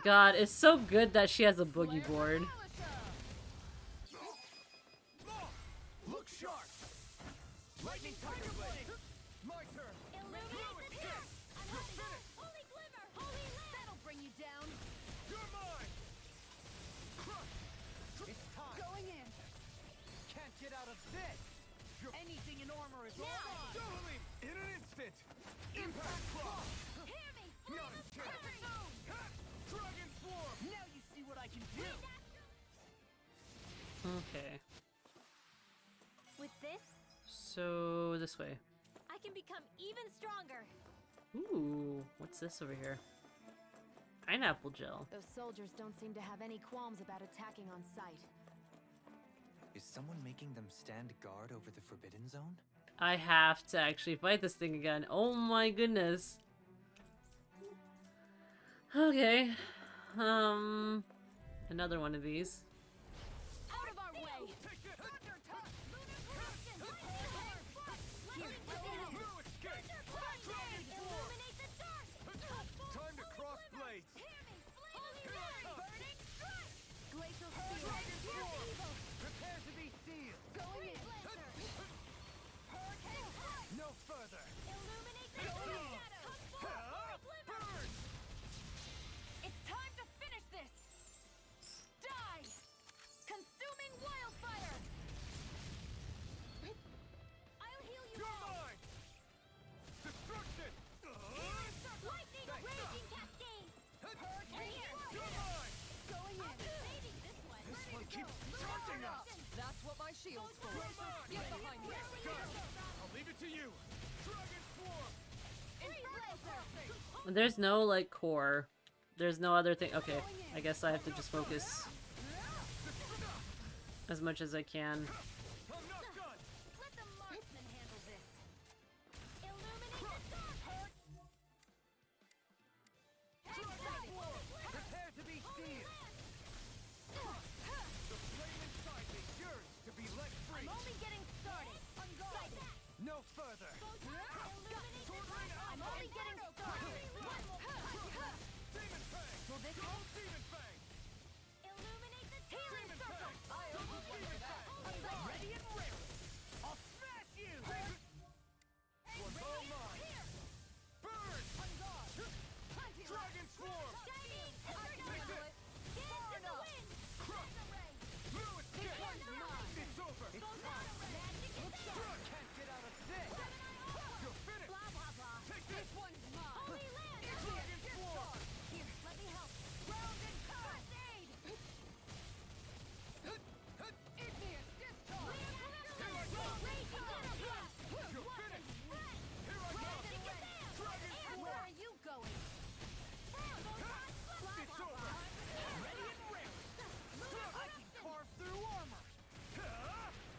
God, it's so good that she has a boogie board. Look sharp! Lightning Tiger Blade! My turn! Illuminate the dark! I'm hiding! Holy glimmer! Holy land! That'll bring you down! You're mine! It's time! Going in! Can't get out of this! Anything in armor is all Now! mine! Dohalim! In an instant! Impact Claw! Hear me! Not a chance! Dragon Swarm! Now you see what I can do! Okay. With this, So this way. I can become even stronger. Ooh, what's this over here? Pineapple gel. Those soldiers don't seem to have any qualms about attacking on sight. Is someone making them stand guard over the Forbidden Zone? I have to actually fight this thing again. Oh my goodness. Okay. Another one of these. Out of our way! Illuminate the dark! Time to cross blades! Holy land! Burning strike! Glacial Dragon spear! Swarm! Evil! Prepare to be sealed! Going in! Hurricane blast! No further! Illuminate the shadows! Burn! It's time to finish this! Die! Consuming wildfire! I'll heal you You're all! mine! Destruction! Lightning raging cascade! Hurricane! You're mine! Going in! Saving this one! This one keeps charging us! That's what my shield's for. You're mine! Get behind me. I'll leave it to you! Dragon Swarm! There's no like core. There's no other thing. Okay, I guess I have to just focus as much as I can. I'm not done! Let the marksman handle this! Illuminate the dark! Prepare to be sealed! The flame inside me yearns to be let free! I'm only getting started! Sight that! No further! Illuminate the dark! I'm only getting started! Demon Fang! Will this Go Demon Fang! illuminate the healing Demon circle? Fang! Go Demon Fang! Ready and rare! I'll smash you! One's all mine! Burn! Dragon Swarm! Shining Take this! Dance in the wind! Crush! Blue escape! It's over! Can't get out of this! You're finished! Blah blah blah! Take this! One's mine! Holy land! Dragon Swarm! Here, let me help! Round and first aid! Igneous Discharge! You're finished! Here I come! Dragon And where are you going? It's over! Ready and rare! I can carve through armor!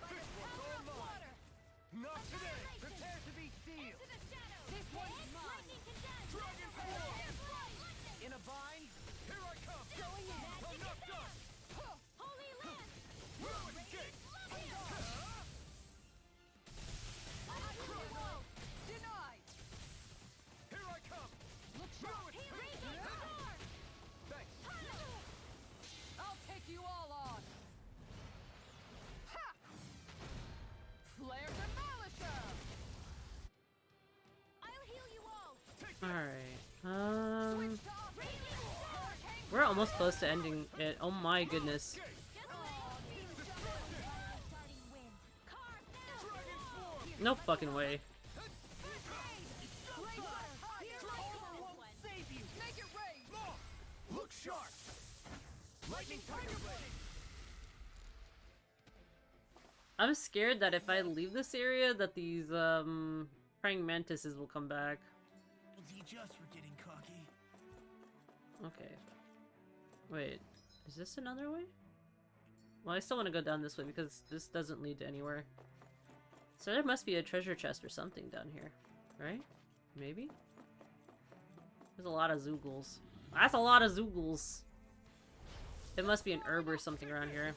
This one's all mine! Not today! Prepare to be sealed! This one's mine! Dragon Swarm! In a bind? Here I come! Going in! I'm not done! Holy land! Blue escape! Denied. Here I come! Look Blue sharp. escape! Thanks! I'll take you all on. Ha! Flare Demolisher. I'll heal you all! All right. Switch to offense. We're almost close to ending it. Oh my goodness. No fucking way. Save you! Make it rain. Look sharp! Lightning Tiger Blade! I'm scared that if I leave this area that these praying mantises will come back. We'll teach us for getting cocky. Okay. Wait, is this another way? Well, I still want to go down this way because this doesn't lead to anywhere. So there must be a treasure chest or something down here, right? Maybe? There's a lot of Zoogles. That's a lot of Zoogles. It must be an herb or something around here.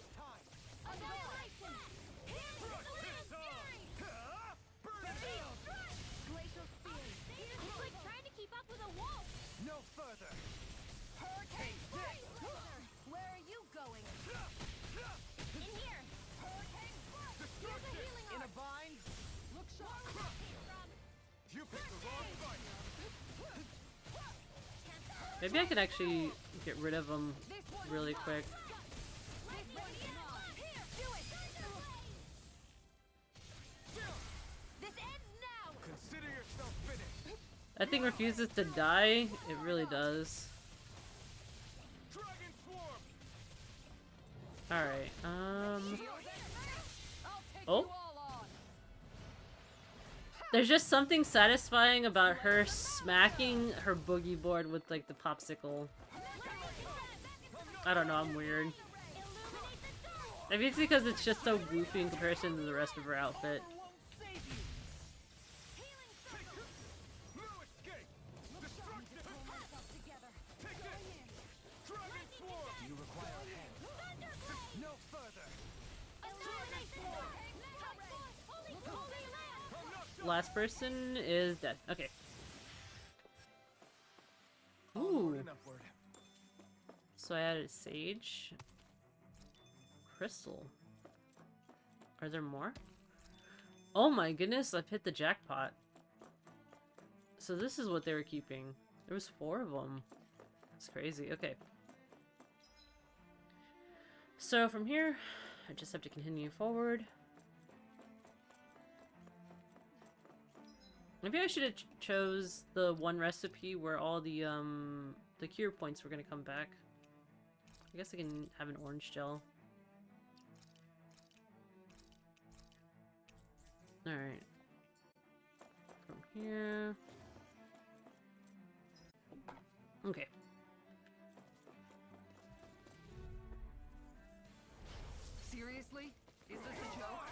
No further. Where are you going? In here. In a bind. Look sharp. You picked the wrong fight. Maybe I could actually get rid of them really quick. Consider yourself finished. That thing refuses to die. It really does. Dragon swarm. Alright, oh. There's just something satisfying about her smacking her boogie board with, like, the popsicle. I don't know, I'm weird. Maybe it's because it's just so goofy in comparison to the rest of her outfit. You require a hand. No further. Last person is dead. Okay. Ooh. Onward and upward. So I added sage. Crystal. Are there more? Oh my goodness, I've hit the jackpot. So this is what they were keeping. There was 4 of them. It's crazy. Okay. So from here, I just have to continue forward. Maybe I should have chose the one recipe where all the cure points were gonna come back. I guess I can have an orange gel. Alright. From here. Okay. Seriously? Is this a joke?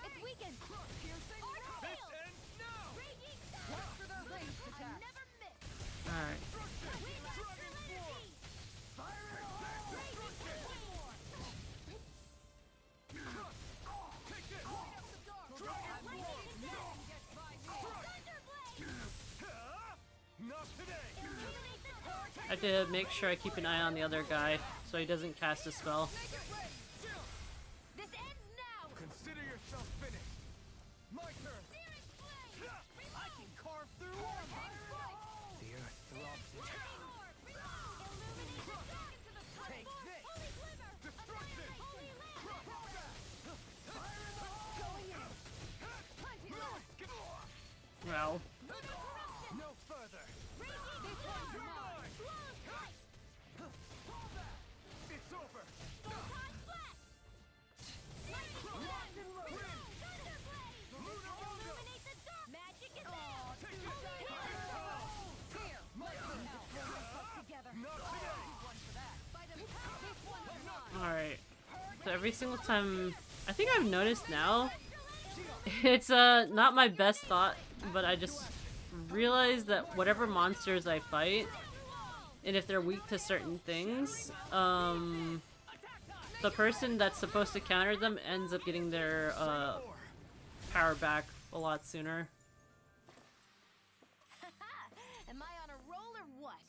It's weakened. Piercing? This ends now. Watch for their ranged attacks. Never miss. Alright. Not today. I have to make sure I keep an eye on the other guy so he doesn't cast a spell. This ends now. Consider yourself finished. My turn. I can carve through armor. The earth throbs in Take this. Destruction. Well, No further. It's over. Magic is alright. So every single time, I think I've noticed now, it's not my best thought, but I just realized that whatever monsters I fight, and if they're weak to certain things, the person that's supposed to counter them ends up getting their power back a lot sooner. Am I on a roll or what?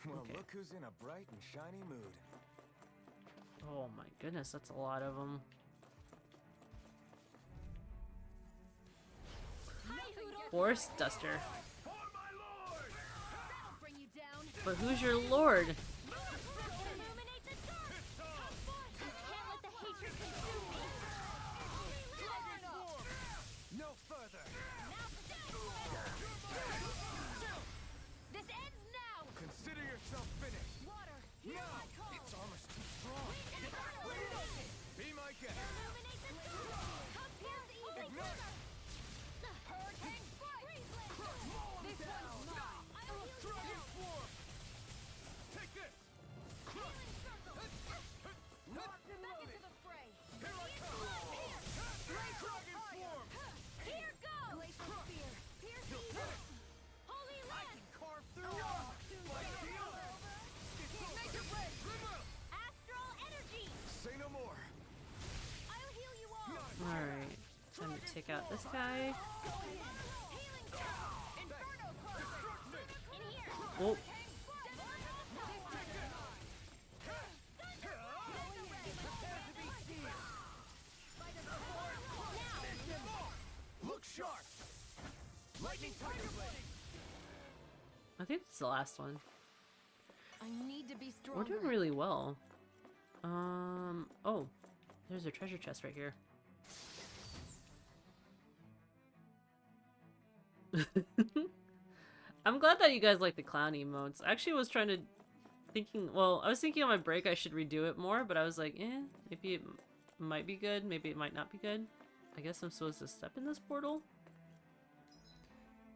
Well, Okay. look who's in a bright and shiny mood. Oh my goodness, that's a lot of them. Force Duster. Bring you down. But who's your lord? illuminate the dark. Come forth. Can't let the hatred consume me. No further. This ends now. Consider yourself finished. Water. No! Its armor's too strong. Be my guest. Illuminate the dark. Come pierce the evil Ignite. glimmer. Hurricane strike. This one's mine. I will heal you Dragon now. swarm. Take this. Back into the fray. Here I come. Dragon swarm. Here goes. out this guy. Oh. Look sharp. Lightning Tiger Blade. I think it's the last one. I need to be stronger. We're doing really well. Oh, there's a treasure chest right here. I'm glad that you guys like the clown emotes. I actually was I was thinking on my break I should redo it more, but I was like, maybe it might be good, maybe it might not be good. I guess I'm supposed to step in this portal?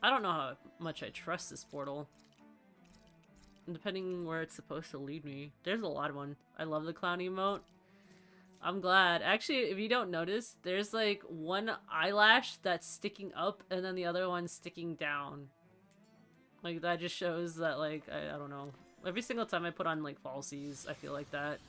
I don't know how much I trust this portal. Depending where it's supposed to lead me. There's a lot of one. I love the clown emote. I'm glad. Actually, if you don't notice, there's like one eyelash that's sticking up and then the other one's sticking down. Like that just shows that like, I don't know. Every single time I put on like falsies, I feel like that.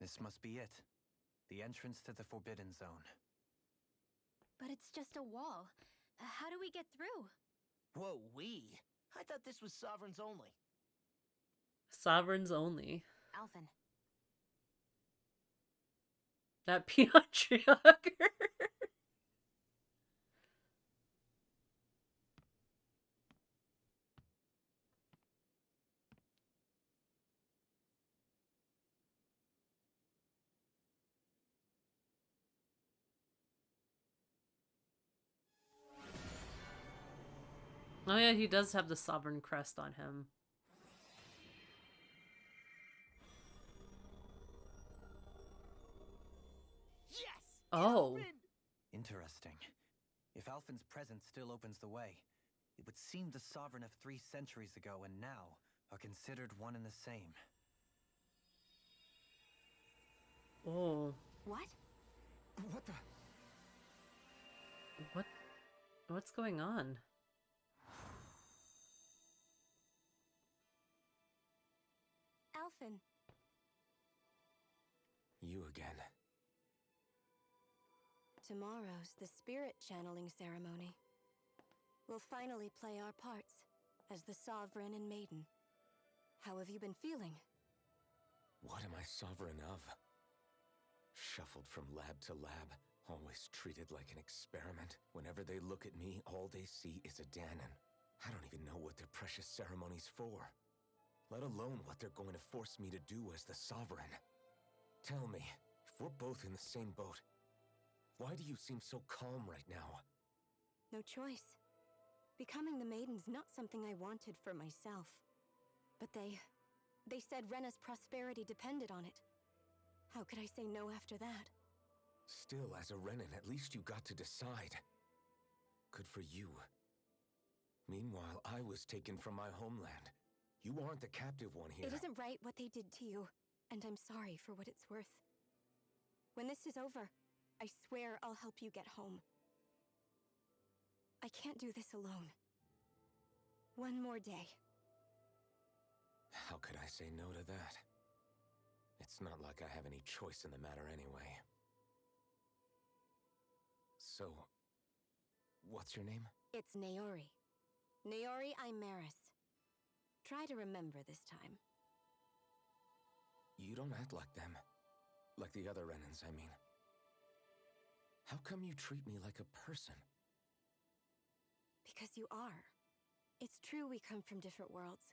This must be it. The entrance to the Forbidden Zone. But it's just a wall. How do we get through? Whoa, we? I thought this was Sovereigns only. Sovereigns only. Alphen. That patriarcher. Oh yeah, he does have the Sovereign crest on him. Yes! Oh. Interesting. If Alphen's presence still opens the way, it would seem the Sovereign of 3 centuries ago and now are considered one and the same. Oh. What? What the? What's going on? Alphen. You again. Tomorrow's the spirit channeling ceremony. We'll finally play our parts as the Sovereign and Maiden. How have you been feeling? What am I sovereign of? Shuffled from lab to lab, always treated like an experiment. Whenever they look at me, all they see is a Dahnan. I don't even know what their precious ceremony's for, let alone what they're going to force me to do as the Sovereign. Tell me, if we're both in the same boat, why do you seem so calm right now? No choice. Becoming the Maiden's not something I wanted for myself. But they said Rena's prosperity depended on it. How could I say no after that? Still, as a Renan, at least you got to decide. Good for you. Meanwhile, I was taken from my homeland. You aren't the captive one here. It isn't right what they did to you, and I'm sorry for what it's worth. When this is over, I swear I'll help you get home. I can't do this alone. One more day. How could I say no to that? It's not like I have any choice in the matter anyway. So, what's your name? It's Naori. Naori Imaris. Try to remember this time. You don't act like them. Like the other Renans, I mean. How come you treat me like a person? Because you are. It's true we come from different worlds.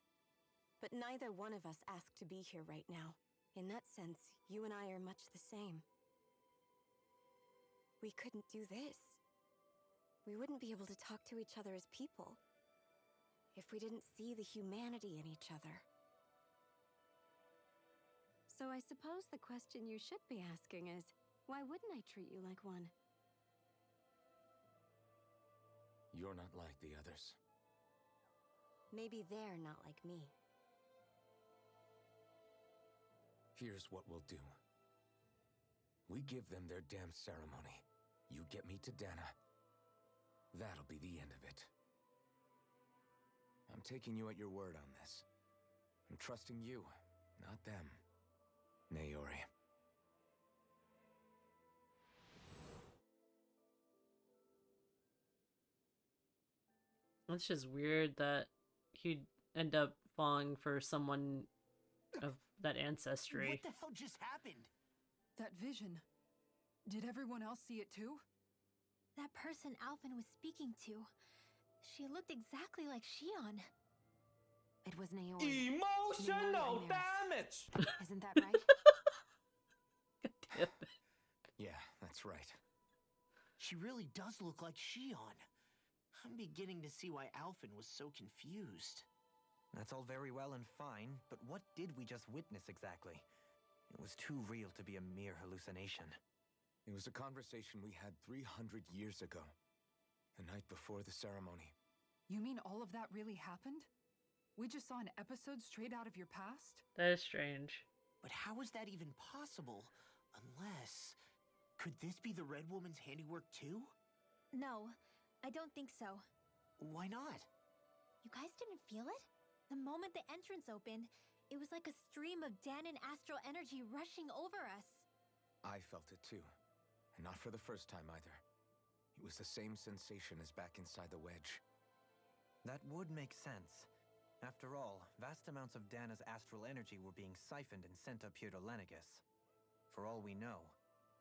But neither one of us asked to be here right now. In that sense, you and I are much the same. We couldn't do this. We wouldn't be able to talk to each other as people if we didn't see the humanity in each other. So I suppose the question you should be asking is, why wouldn't I treat you like one? You're not like the others. Maybe they're not like me. Here's what we'll do. We give them their damn ceremony. You get me to Dana. That'll be the end of it. I'm taking you at your word on this. I'm trusting you, not them. Naori. It's just weird that he'd end up falling for someone of that ancestry. What the hell just happened? That vision. Did everyone else see it too? That person Alphen was speaking to, she looked exactly like Shion. It was Naori. Emotional damage! Isn't that right? Damn it. Yeah, that's right. She really does look like Shion. I'm beginning to see why Alphen was so confused. That's all very well and fine, but what did we just witness exactly? It was too real to be a mere hallucination. It was a conversation we had 300 years ago. The night before the ceremony. You mean all of that really happened? We just saw an episode straight out of your past? That is strange. But how is that even possible? Unless... Could this be the Red Woman's handiwork too? No, I don't think so. Why not? You guys didn't feel it? The moment the entrance opened, it was like a stream of Danon astral energy rushing over us. I felt it too. And not for the first time either. It was the same sensation as back inside the wedge. That would make sense. After all, vast amounts of Dana's astral energy were being siphoned and sent up here to Lenegus. For all we know,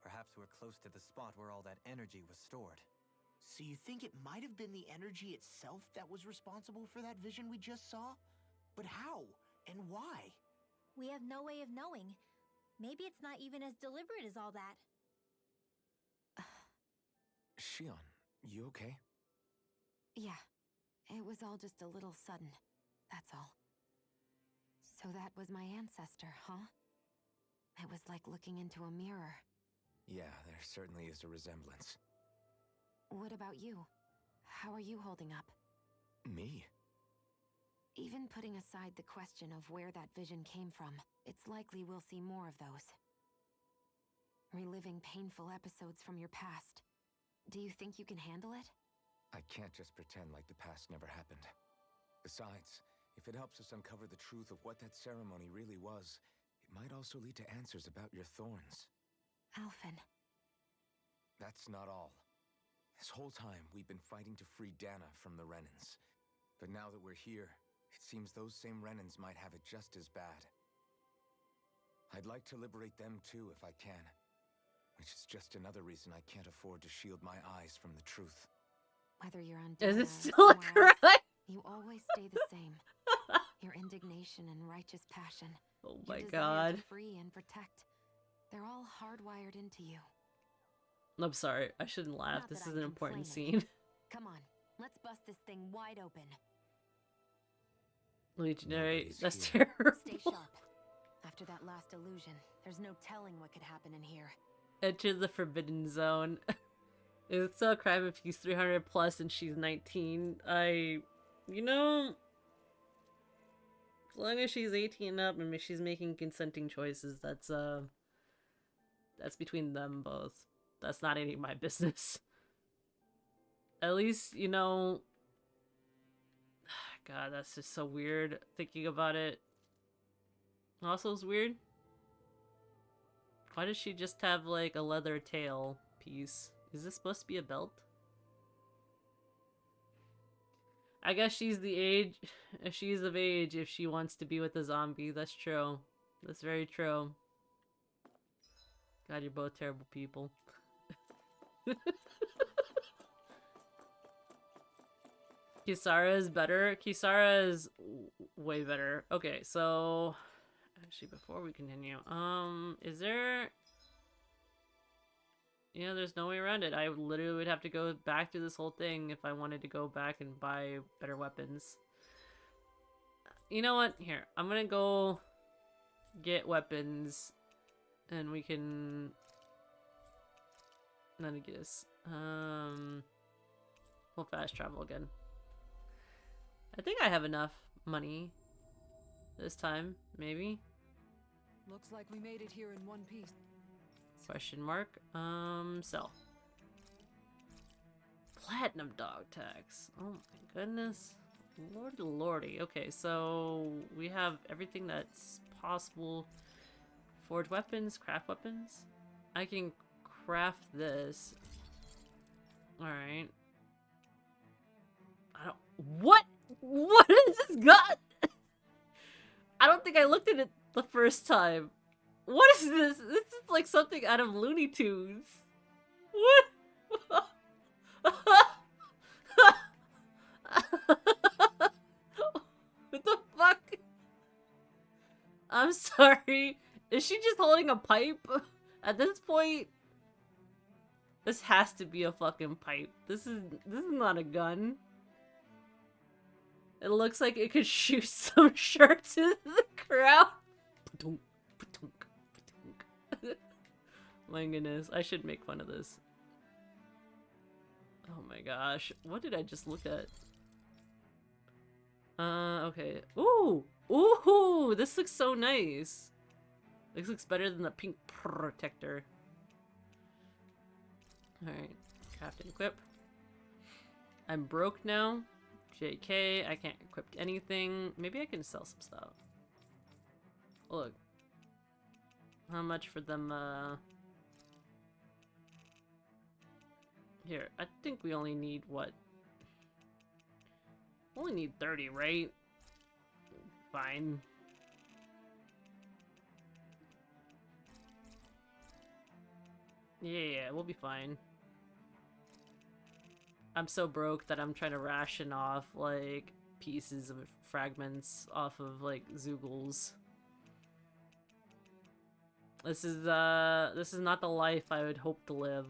perhaps we're close to the spot where all that energy was stored. So you think it might have been the energy itself that was responsible for that vision we just saw? But how? And why? We have no way of knowing. Maybe it's not even as deliberate as all that. Shion, you okay? Yeah. It was all just a little sudden. That's all. So that was my ancestor, huh? It was like looking into a mirror. Yeah, there certainly is a resemblance. What about you? How are you holding up? Me? Even putting aside the question of where that vision came from, it's likely we'll see more of those. Reliving painful episodes from your past. Do you think you can handle it? I can't just pretend like the past never happened. Besides, if it helps us uncover the truth of what that ceremony really was, it might also lead to answers about your thorns. Alphen. That's not all. This whole time, we've been fighting to free Dana from the Renans. But now that we're here, it seems those same Renans might have it just as bad. I'd like to liberate them too if I can. Which is just another reason I can't afford to shield my eyes from the truth. Whether you're on Is Dana it still a somewhere else, cry? you always stay the same. Your indignation and righteous passion. Oh your my desire god. to free and protect. They're all hardwired into you. I'm sorry, I shouldn't laugh. Not This that is I'm an important complaining. scene. Come on, let's bust this thing wide open. Legionary, Nobody's that's here. terrible. Stay sharp. After that last illusion, there's no telling what could happen in here. Enter the forbidden zone. It's still a crime if he's 300 plus and she's 19. You know, as long as she's 18 up and she's making consenting choices, that's between them both. That's not any of my business. At least, you know, God, that's just so weird thinking about it. Also, it's weird. Why does she just have like a leather tail piece? Is this supposed to be a belt? I guess she's the age. She's of age if she wants to be with a zombie. That's true. That's very true. God, you're both terrible people. Kisara is better. Kisara is way better. Okay, so actually, before we continue, is there? Yeah, there's no way around it. I literally would have to go back to this whole thing if I wanted to go back and buy better weapons. You know what? Here, I'm gonna go get weapons, and we can. None of this. We'll fast travel again. I think I have enough money this time, maybe. Looks like we made it here in one piece. Question mark. Sell. Platinum dog tags. Oh my goodness. Lordy lordy. Okay, so we have everything that's possible. Forge weapons, craft weapons. I can craft this. Alright. I don't... What? What is this gun? I don't think I looked at it the first time. What is this? This is like something out of Looney Tunes. What? What the fuck? I'm sorry. Is she just holding a pipe? At this point, this has to be a fucking pipe. This is not a gun. It looks like it could shoot some sharks into the crowd. My goodness, I should make fun of this. Oh my gosh, what did I just look at? Okay. Ooh! Ooh! This looks so nice. This looks better than the pink protector. Alright. Craft and equip. I'm broke now. JK, I can't equip anything. Maybe I can sell some stuff. Look. How much for them, Here, I think we only need, what? Only need 30, right? Fine. Yeah, we'll be fine. I'm so broke that I'm trying to ration off, like, pieces of fragments off of, like, Zoogles. This is not the life I would hope to live.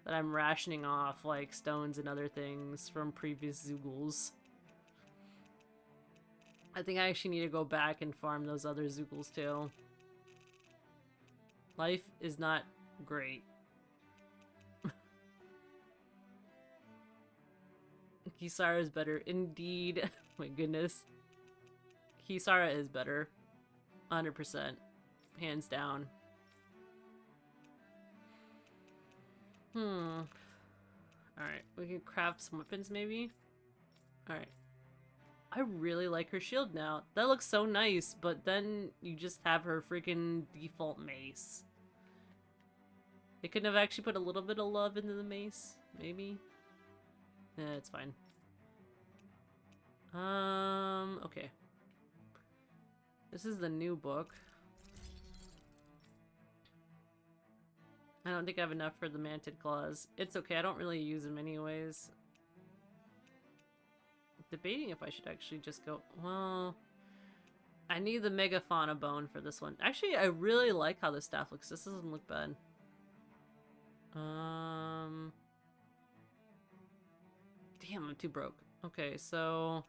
That I'm rationing off, like, stones and other things from previous Zoogles. I think I actually need to go back and farm those other Zoogles, too. Life is not great. Kisara is better. Indeed. My goodness. Kisara is better. 100%. Hands down. Alright, we can craft some weapons maybe? Alright. I really like her shield now. That looks so nice, but then you just have her freaking default mace. They couldn't have actually put a little bit of love into the mace, maybe? Yeah, it's fine. Okay. This is the new book. I don't think I have enough for the Mantid Claws. It's okay, I don't really use them anyways. Debating if I should actually just go... Well... I need the Megafauna bone for this one. Actually, I really like how this staff looks. This doesn't look bad. Damn, I'm too broke. Okay, so...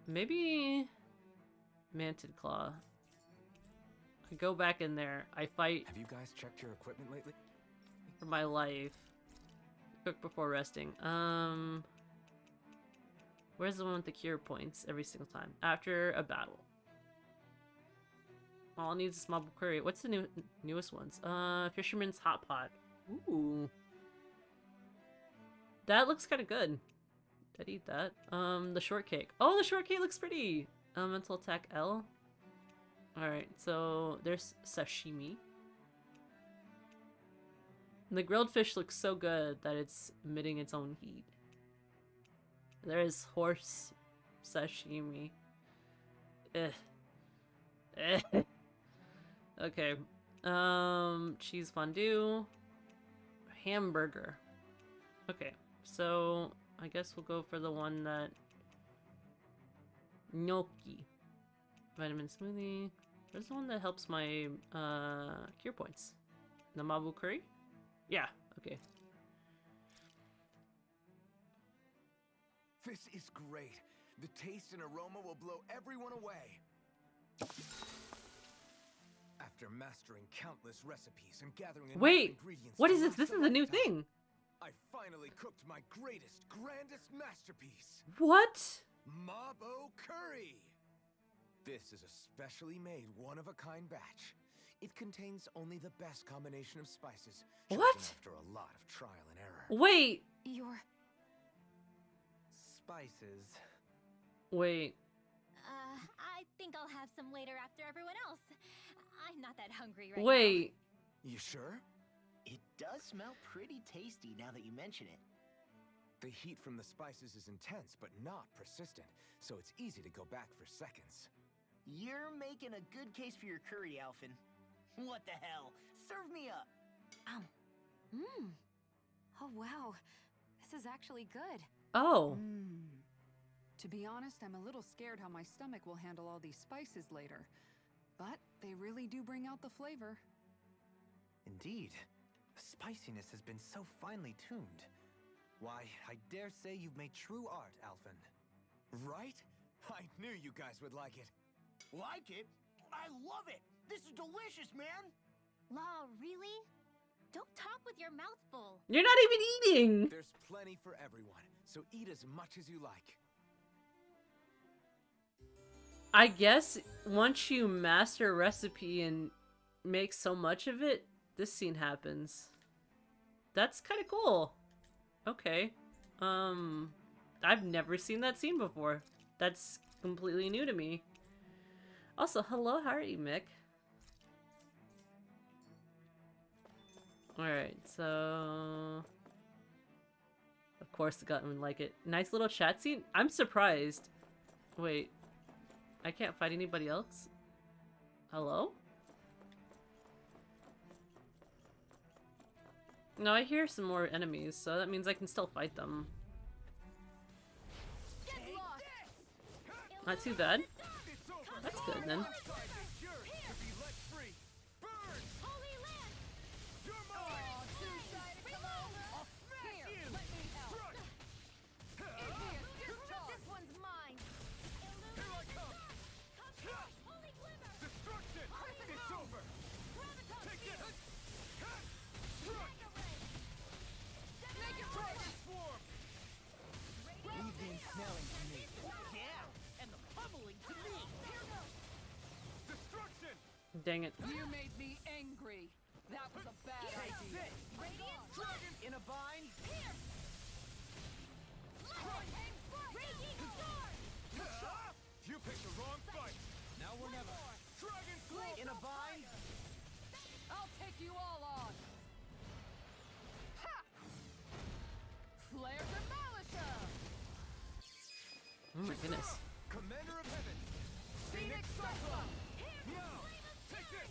Maybe... Mantid Claw. I go back in there. I fight... Have you guys checked your equipment lately? For my life. Cook before resting. Where's the one with the cure points every single time? After a battle. All it needs is small query. What's the newest ones? Fisherman's Hot Pot. Ooh. That looks kind of good. I'd eat that. The shortcake. Oh, the shortcake looks pretty! Elemental attack L. Alright, so there's sashimi. And the grilled fish looks so good that it's emitting its own heat. There is horse sashimi. Okay. Cheese fondue. Hamburger. Okay, so I guess we'll go for the one that... Gnocchi. Vitamin smoothie. There's the one that helps my cure points. Namabu curry? Yeah, okay. This is great. The taste and aroma will blow everyone away. After mastering countless recipes and gathering enough Wait, ingredients what to is this? last This a is a new lifetime, thing. I finally cooked my greatest, grandest masterpiece. What? Mabo curry. This is a specially made one-of-a-kind batch. It contains only the best combination of spices. What? chosen After a lot of trial and error. Wait, You're... Spices. wait. I think I'll have some later after everyone else. I'm not that hungry right Wait. You sure? It does smell pretty tasty now that you mention it. The heat from the spices is intense, but not persistent, so it's easy to go back for seconds. You're making a good case for your curry, Alphen. What the hell? Serve me up! Mmm. Oh, wow. This is actually good. Oh. To be honest, I'm a little scared how my stomach will handle all these spices later. But they really do bring out the flavor. Indeed. The spiciness has been so finely tuned. Why, I dare say you've made true art, Alphen. Right? I knew you guys would like it. Like it? I love it! This is delicious, man! now. Law, really? Don't talk with your mouth full. You're not even eating. There's plenty for everyone, so eat as much as you like. I guess once you master a recipe and make so much of it, this scene happens. That's kind of cool. Okay. I've never seen that scene before. That's completely new to me. Also, hello, how are you, Mick? Alright, so... Of course the Gutman like it. Nice little chat scene? I'm surprised. Wait. I can't fight anybody else? Hello? No, I hear some more enemies, so that means I can still fight them. Not too bad. That's good then. Dang it. You made me angry. That was a bad idea. Dragon in a bind! You picked the wrong fight. Now or never. Dragon Claw in a bind! I'll take you all on. Ha! Flare Demolisher! Oh my goodness. Commander of Heaven. Phoenix Cyclone! Take this.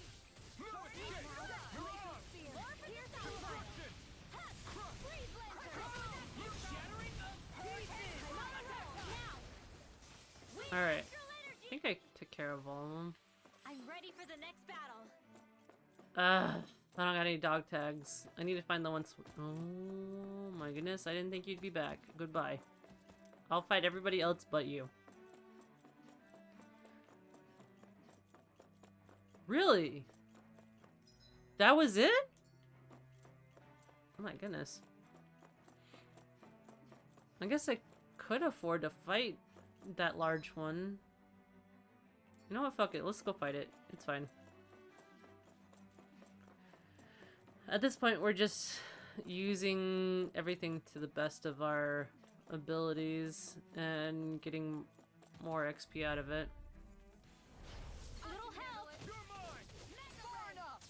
Alright. I think I took care of all of them. I'm ready for the next battle. I don't got any dog tags. I need to find the ones. Oh my goodness, I didn't think you'd be back. Goodbye. I'll fight everybody else but you. Really? That was it? Oh my goodness. I guess I could afford to fight that large one. You know what? Fuck it. Let's go fight it. It's fine. At this point, we're just using everything to the best of our abilities and getting more XP out of it. A little help. Far enough.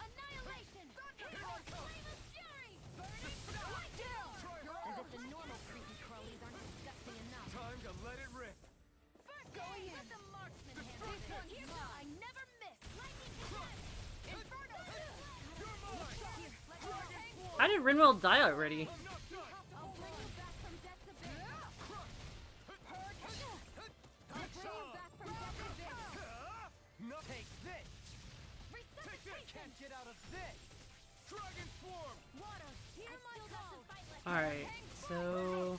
Annihilation. Flame of fury. As if the normal creepy crawlies aren't disgusting enough. Time to let it rip. Going in. Let the marksman handle this. Here's how I never miss. Lightning strike. Inferno. How did Rinwell die already? I'll bring you back from death's abyss. I'll bring you back from death's abyss. No, take this. Resuscitation. Get out of this. Dragon Swarm. Water. Hear my call. Alright, so...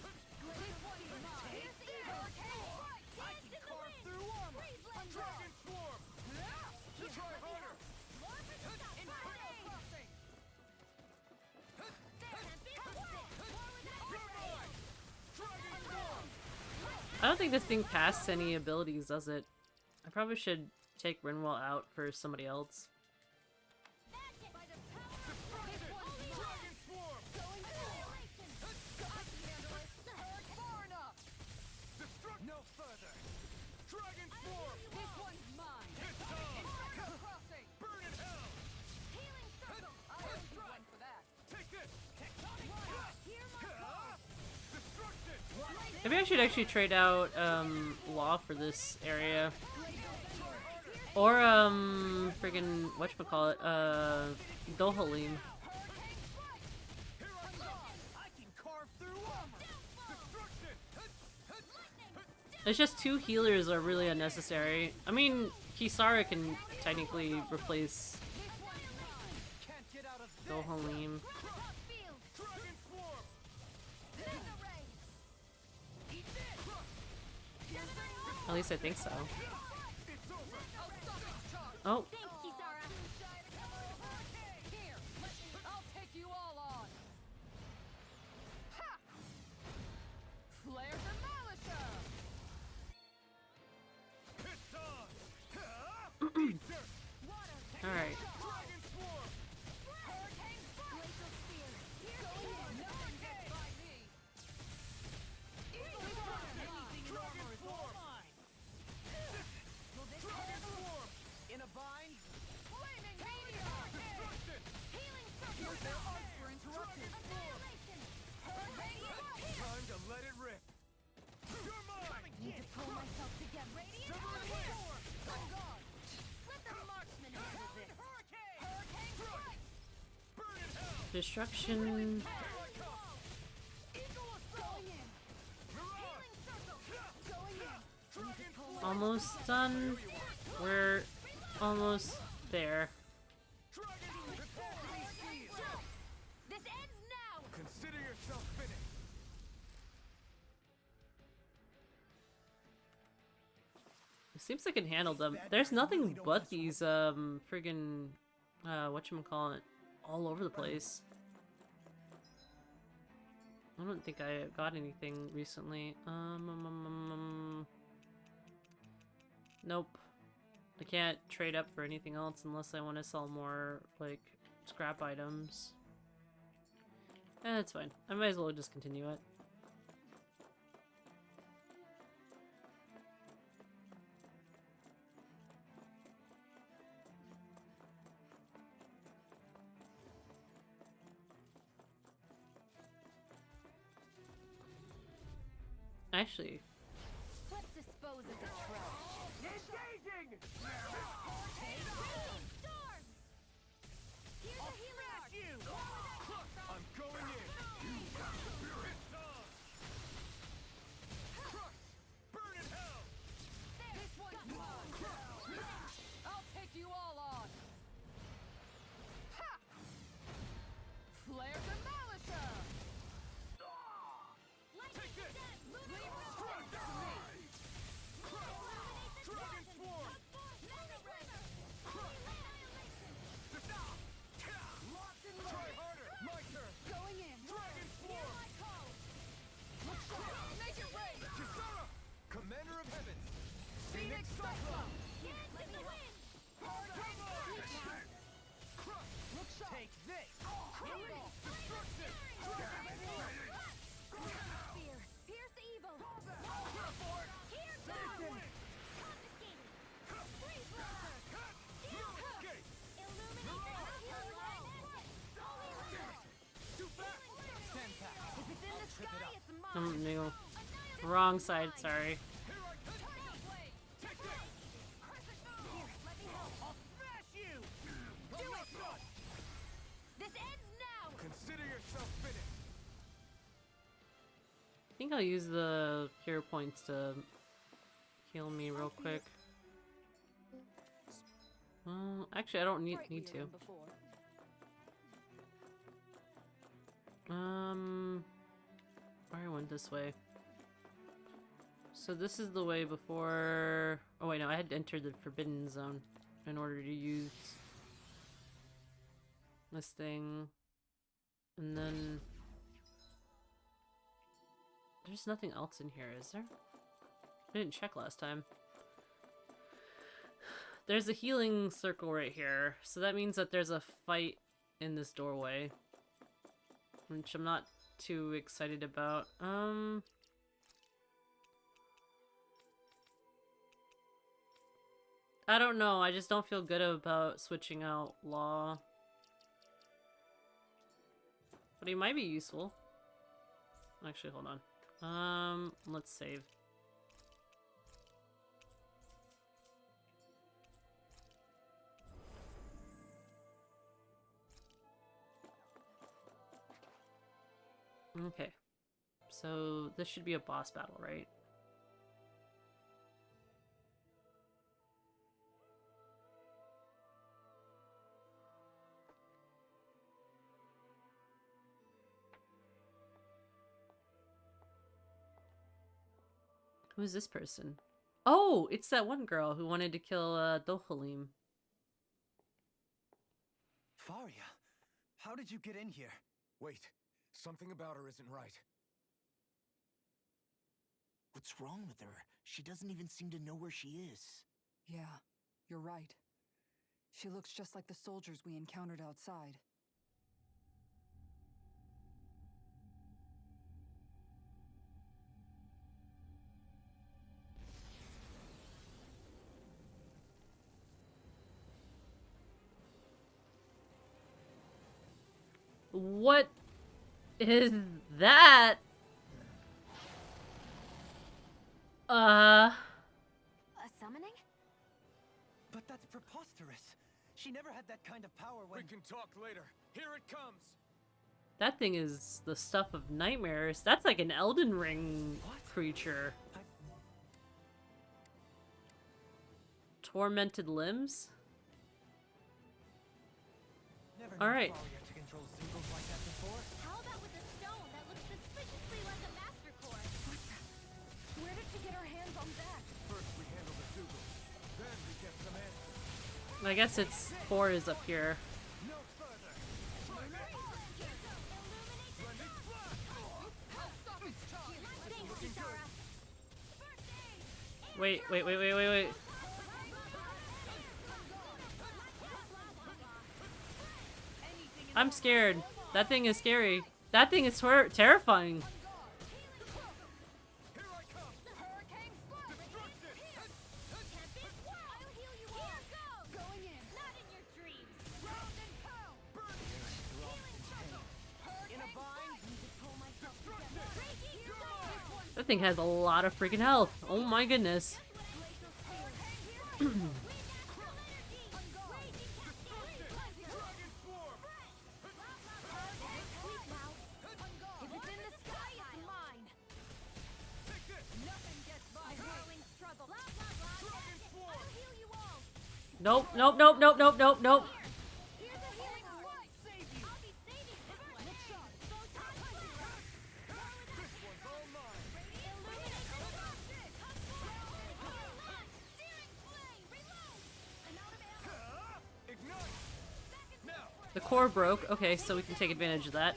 Dragon Swarm. Try harder. I don't think this thing casts any abilities, does it? I probably should take Rinwell out for somebody else. No further! Dragon Swarm! This one's mine. It's on! Inferno crossing. Burn in hell! Healing circle. I owe you one for that. Take this! Hear my call. Destruction! Maybe I should actually trade out Law for this area. Or friggin' whatchamacallit, Dohalim. I can carve through armor! Destruction! It's just 2 healers are really unnecessary. I mean, Kisara can technically replace Can't get out of this! Dohalim. Dragon Swarm! At least I think so. It's over! Oh, Thanks, Kisara. Here, I'll take you all on. Ha! Flare Demolisher. It's on! Eat dirt! alright. Dragon Swarm! Hurricane Glacial Spear. Going in. Nothing gets by me. Dragon Swarm! Dragon Swarm! In a vine? Flaming Meteor. Destruction! Healing circle. Here's their arts for interrupted. Annihilation. Time to let it rip! You're mine! Need to pull myself together. Radiant Dragon Swarm! On guard. Let the marksman handle this. Hurricane Strike. Burn in hell! Destruction. Going in. Mirage! Going in. Dragon Swarm! Almost done. We're almost there. Dragon Swarm! This ends now. Consider yourself finished! It seems I can handle them. There's nothing but these friggin' whatchamacallit all over the place. I don't think I got anything recently. Nope. I can't trade up for anything else unless I want to sell more, like, scrap items. It's fine. I might as well just continue it. Actually, Let's dispose of the trash. Engaging! Storm. Here's a healing arc. You! I'm going in! It's on! Crush! Burn in hell! This one's mine. I'll take you all on. Ha! Flare Demolisher. Take this! Dragon Swarm! Try harder! My turn! Going in. Dragon Swarm! Make it rain. Kisara! Commander of Heavens! Phoenix Cyclone. Let me win. Look sharp. Take this! Critical. Destruction! Spear. Pierce evil. Here's the confiscated. Freeze blaster. Okay! Illuminate the healing light. Holy light. Too fast! Stand back! If it's in the sky, it's mine. no. Wrong side, sorry. Here I come! Take this! Here, let me help. I'll smash you! Do it. This ends now. Consider yourself finished! I think I'll use the hero points to heal me real quick. Actually, I don't need to. I went this way. So this is the way before... Oh wait, no, I had to enter the Forbidden Zone in order to use this thing. And then... There's nothing else in here, is there? I didn't check last time. There's a healing circle right here, so that means that there's a fight in this doorway, which I'm not too excited about. I don't know, I just don't feel good about switching out Law. But he might be useful. Actually, hold on. Let's save. Okay. So this should be a boss battle, right? Who's this person? Oh, it's that one girl who wanted to kill Dohalim. Faria, how did you get in here? Wait, something about her isn't right. What's wrong with her? She doesn't even seem to know where she is. Yeah, you're right. She looks just like the soldiers we encountered outside. What is that? A summoning? But that's preposterous. She never had that kind of power when... We can talk later. Here it comes! That thing is the stuff of nightmares. That's like an Elden Ring creature. Tormented limbs? Never All known right. Faria to control Zeugles like that before. How about with a stone that looks suspiciously like a master core? Where did she get her hands on that? First we handle the Zeugles, then we get some answers. I guess it's 4 is up here. No further! Wait. I'm scared. That thing is scary. That thing is terrifying. Here I come! That thing has a lot of freaking health. Oh my goodness. Nope. The core broke. Okay, so we can take advantage of that.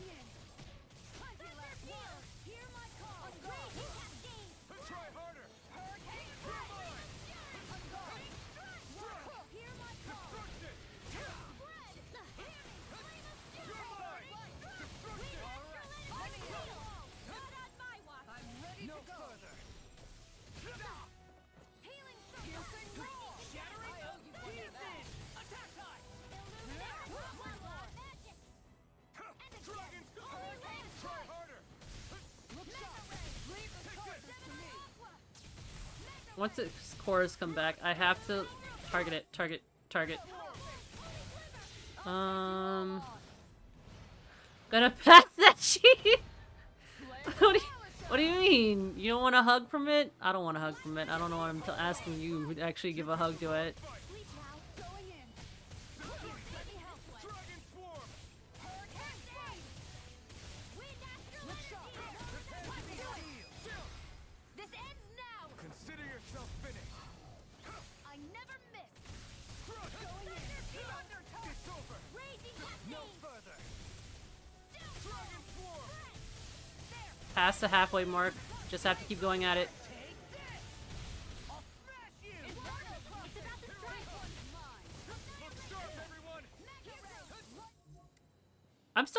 Once its cores come back, I have to target it. Target. Gonna pass that sheet. What do you mean? You don't want a hug from it? I don't want a hug from it. I don't know why I'm asking you to actually give a hug to it. Consider yourself finished! I never miss. It's over! No further! Dragon Swarm! Past the halfway mark. Just have to keep going at it.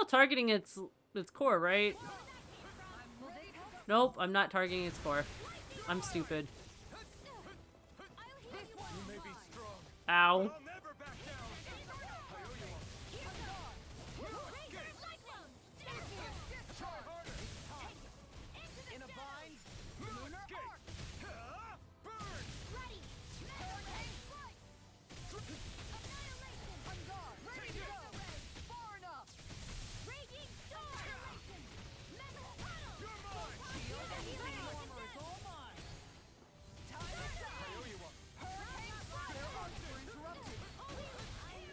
targeting its core, right? Nope, I'm not targeting its core. I'm stupid. Ow.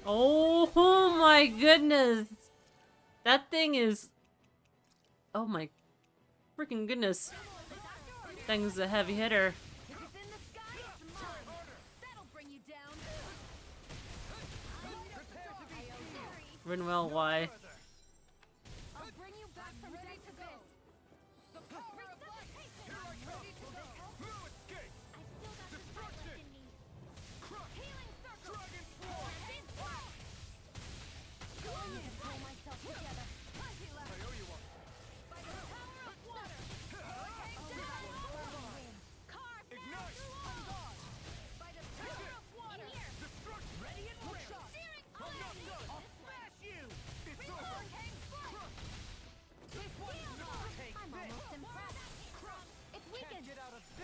Oh my goodness. That thing is... Oh my freaking goodness. Thing's a heavy hitter. Rinwell, why?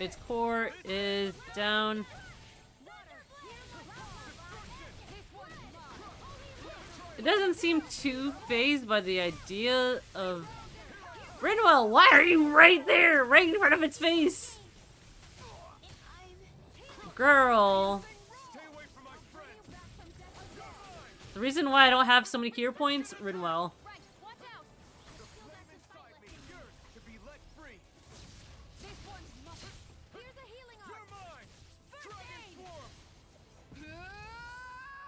Its core is down. It doesn't seem too phased by the idea of... Rinwell, why are you right there? Right in front of its face? Girl. The reason why I don't have so many cure points, Rinwell.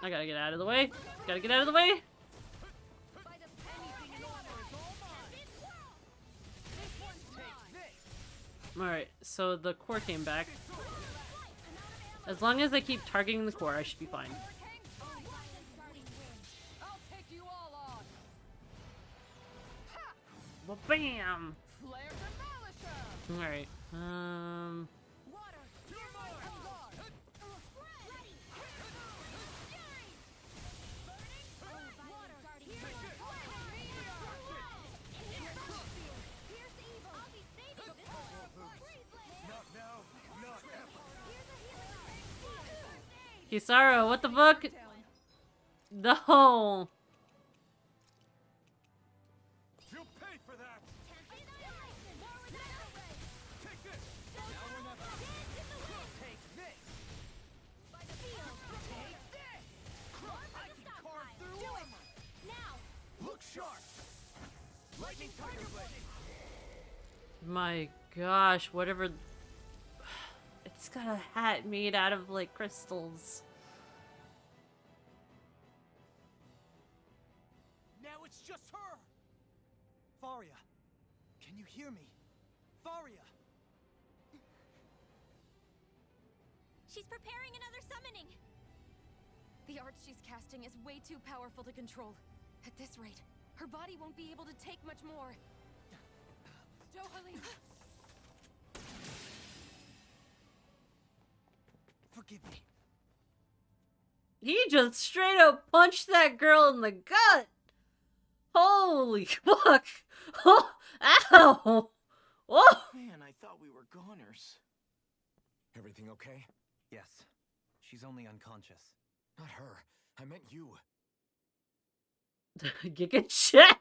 I gotta get out of the way. Gotta get out of the way. Alright, so the core came back. As long as I keep targeting the core, I should be fine. Well, bam! Alright, Kisara, what the fuck? No! You'll pay for that. Look sharp. Lightning tiger blade. My gosh, whatever. It's got a hat made out of like crystals. Now it's just her. Faria, can you hear me? Faria. She's preparing another summoning. The art she's casting is way too powerful to control. At this rate, her body won't be able to take much more. Dohalim! Forgive me. He just straight up punched that girl in the gut. Holy fuck. Oh, ow. Whoa. Man, I thought we were goners. Everything okay? Yes. She's only unconscious. Not her. I meant you. Giga chat.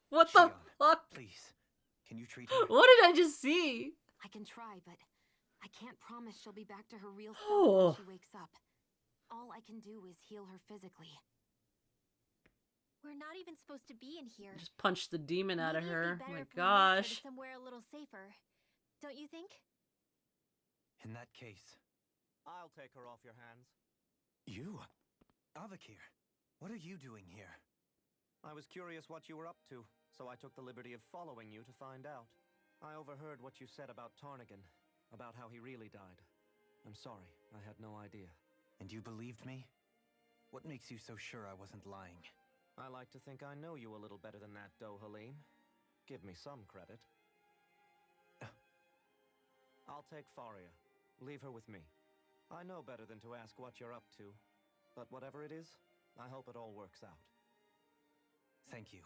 What the Shion, fuck? Please, can you treat her? What did I just see? I can try, but I can't promise she'll be back to her real self Oh. when she wakes up. All I can do is heal her physically. We're not even supposed to be in here. Just punched the demon out of Maybe her. it'd be Oh better my if we moved her to gosh. somewhere a little safer. Don't you think? In that case, I'll take her off your hands. You? Avakir, what are you doing here? I was curious what you were up to, so I took the liberty of following you to find out. I overheard what you said about Tarnigan, about how he really died. I'm sorry, I had no idea. And you believed me? What makes you so sure I wasn't lying? I like to think I know you a little better than that, Dohalim. Give me some credit. I'll take Faria. Leave her with me. I know better than to ask what you're up to. But whatever it is, I hope it all works out. Thank you.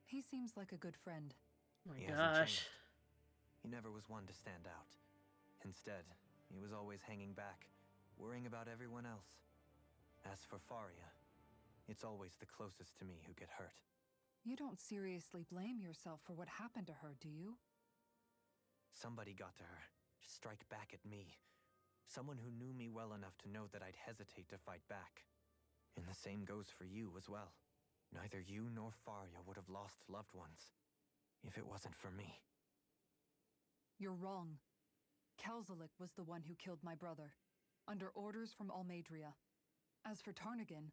He seems like a good friend. Oh my He hasn't gosh. changed. He never was one to stand out. Instead, he was always hanging back, worrying about everyone else. As for Faria, it's always the closest to me who get hurt. You don't seriously blame yourself for what happened to her, do you? Somebody got to her, to strike back at me. Someone who knew me well enough to know that I'd hesitate to fight back. And the same goes for you as well. Neither you nor Faria would have lost loved ones if it wasn't for me. You're wrong. Kelzelik was the one who killed my brother, under orders from Almadria. As for Tarnagan,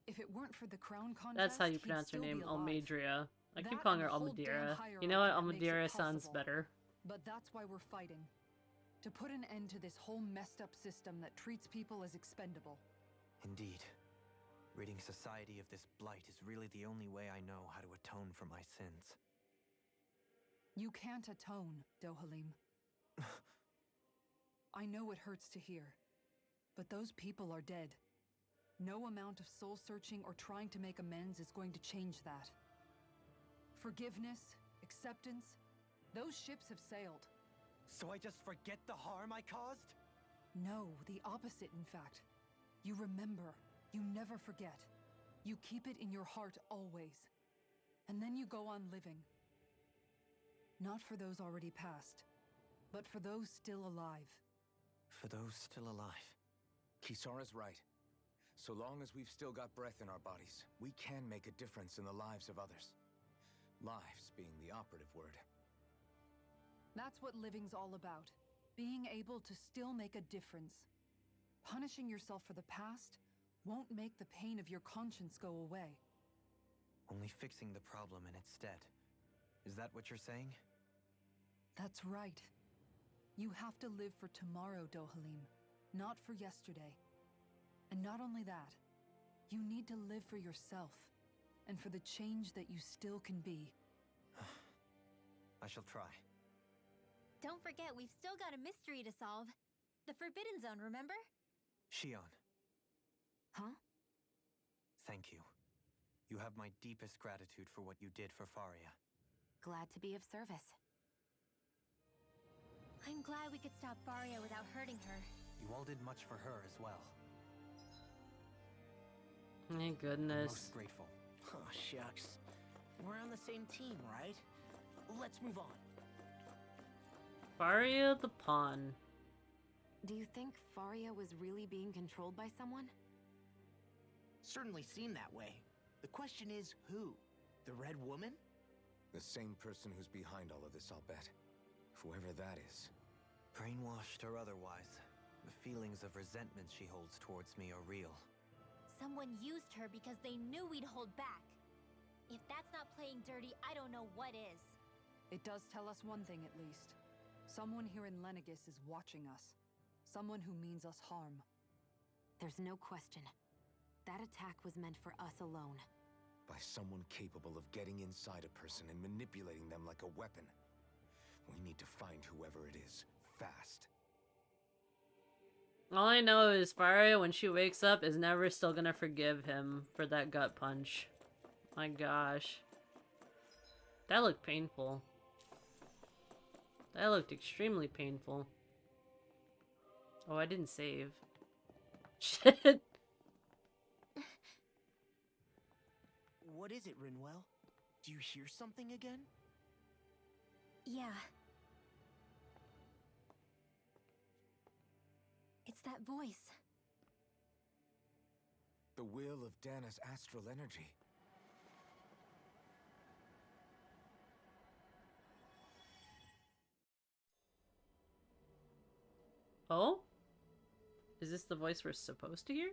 if it weren't for the crown contest, That's how you he'd pronounce her still name, be alive. Almadria. I keep That calling and her the whole damn Almadira. hierarchy You know what? that makes it Almadira sounds possible. better. But that's why we're fighting. To put an end to this whole messed up system that treats people as expendable. Indeed. Ridding society of this blight is really the only way I know how to atone for my sins. You can't atone, Dohalim. I know it hurts to hear, but those people are dead. No amount of soul-searching or trying to make amends is going to change that. Forgiveness, acceptance, those ships have sailed. So I just forget the harm I caused? No, the opposite, in fact. You remember. You never forget. You keep it in your heart always. And then you go on living. Not for those already passed, but for those still alive. For those still alive. Kisara's right. So long as we've still got breath in our bodies, we can make a difference in the lives of others. Lives being the operative word. That's what living's all about. Being able to still make a difference. Punishing yourself for the past won't make the pain of your conscience go away. Only fixing the problem in its stead. Is that what you're saying? That's right. You have to live for tomorrow, Dohalim, not for yesterday. And not only that, you need to live for yourself, and for the change that you still can be. I shall try. Don't forget, we've still got a mystery to solve. The Forbidden Zone, remember? Shion, Huh? thank you. You have my deepest gratitude for what you did for Faria. Glad to be of service. I'm glad we could stop Faria without hurting her. You all did much for her as well. Thank I'm goodness. most grateful. Oh, shucks. We're on the same team, right? Let's move on. Faria the Pawn. Do you think Faria was really being controlled by someone? Certainly seemed that way. The question is, who? The Red Woman? The same person who's behind all of this, I'll bet. Whoever that is. Brainwashed or otherwise, the feelings of resentment she holds towards me are real. Someone used her because they knew we'd hold back. If that's not playing dirty, I don't know what is. It does tell us one thing at least. Someone here in Lenegis is watching us. Someone who means us harm. There's no question. That attack was meant for us alone. By someone capable of getting inside a person and manipulating them like a weapon. We need to find whoever it is, fast. All I know is Faria, when she wakes up, is never still gonna forgive him for that gut punch. My gosh. That looked painful. That looked extremely painful. Oh, I didn't save. Shit. What is it, Rinwell? Do you hear something again? Yeah. It's that voice. The will of Dana's astral energy. Oh? Is this the voice we're supposed to hear?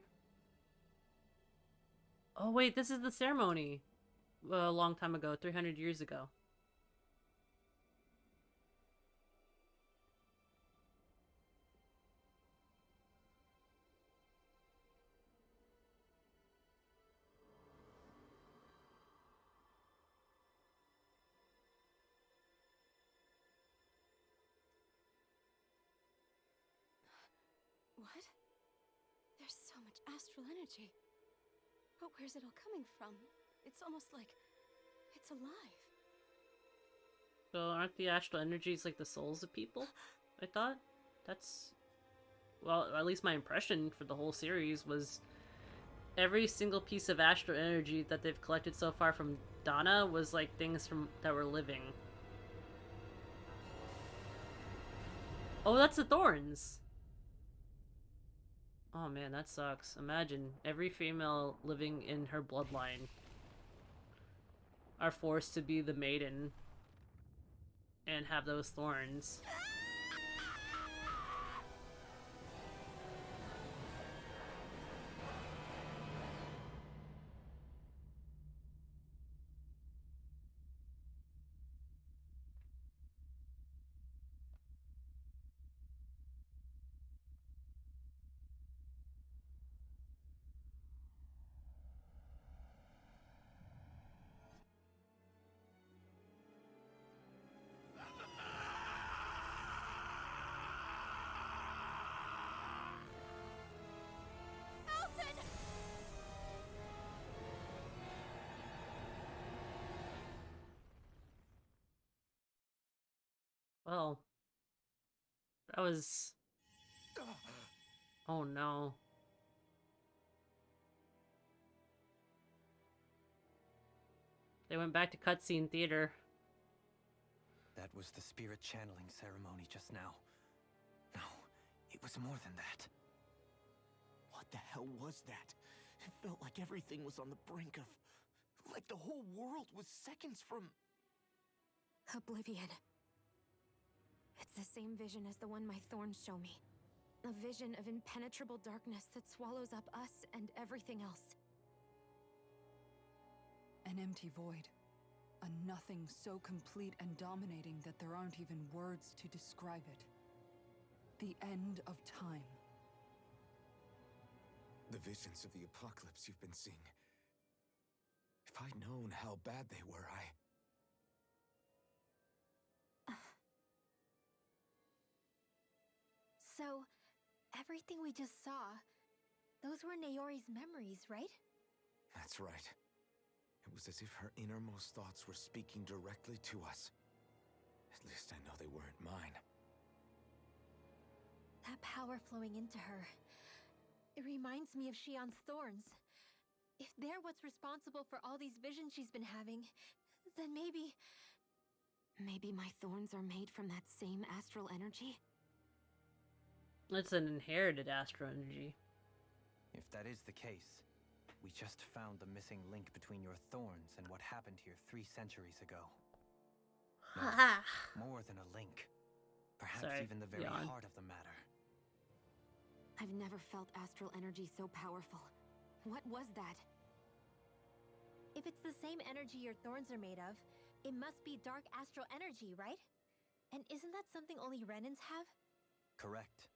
Oh wait, this is the ceremony. A long time ago, 300 years ago. What? There's so much astral energy. But where's it all coming from? It's almost like it's alive. So aren't the astral energies like the souls of people? I thought. That's... Well, at least my impression for the whole series was every single piece of astral energy that they've collected so far from Dana was like things from that were living. Oh, that's the thorns! Oh man, that sucks. Imagine every female living in her bloodline are forced to be the maiden and have those thorns. Well, that was... Oh no. They went back to cutscene theater. That was the spirit channeling ceremony just now. No, it was more than that. What the hell was that? It felt like everything was on the brink of... Like the whole world was seconds from... Oblivion. It's the same vision as the one my thorns show me. A vision of impenetrable darkness that swallows up us and everything else. An empty void. A nothing so complete and dominating that there aren't even words to describe it. The end of time. The visions of the apocalypse you've been seeing. If I'd known how bad they were, So, everything we just saw, those were Naori's memories, right? That's right. It was as if her innermost thoughts were speaking directly to us. At least I know they weren't mine. That power flowing into her. It reminds me of Shion's thorns. If they're what's responsible for all these visions she's been having, then maybe... Maybe my thorns are made from that same astral energy? It's an inherited astral energy. If that is the case, we just found the missing link between your thorns and what happened here 3 centuries ago. No, more than a link. Perhaps Sorry, even the very yawn. heart of the matter. I've never felt astral energy so powerful. What was that? If it's the same energy your thorns are made of, it must be dark astral energy, right? And isn't that something only Renans have? Correct.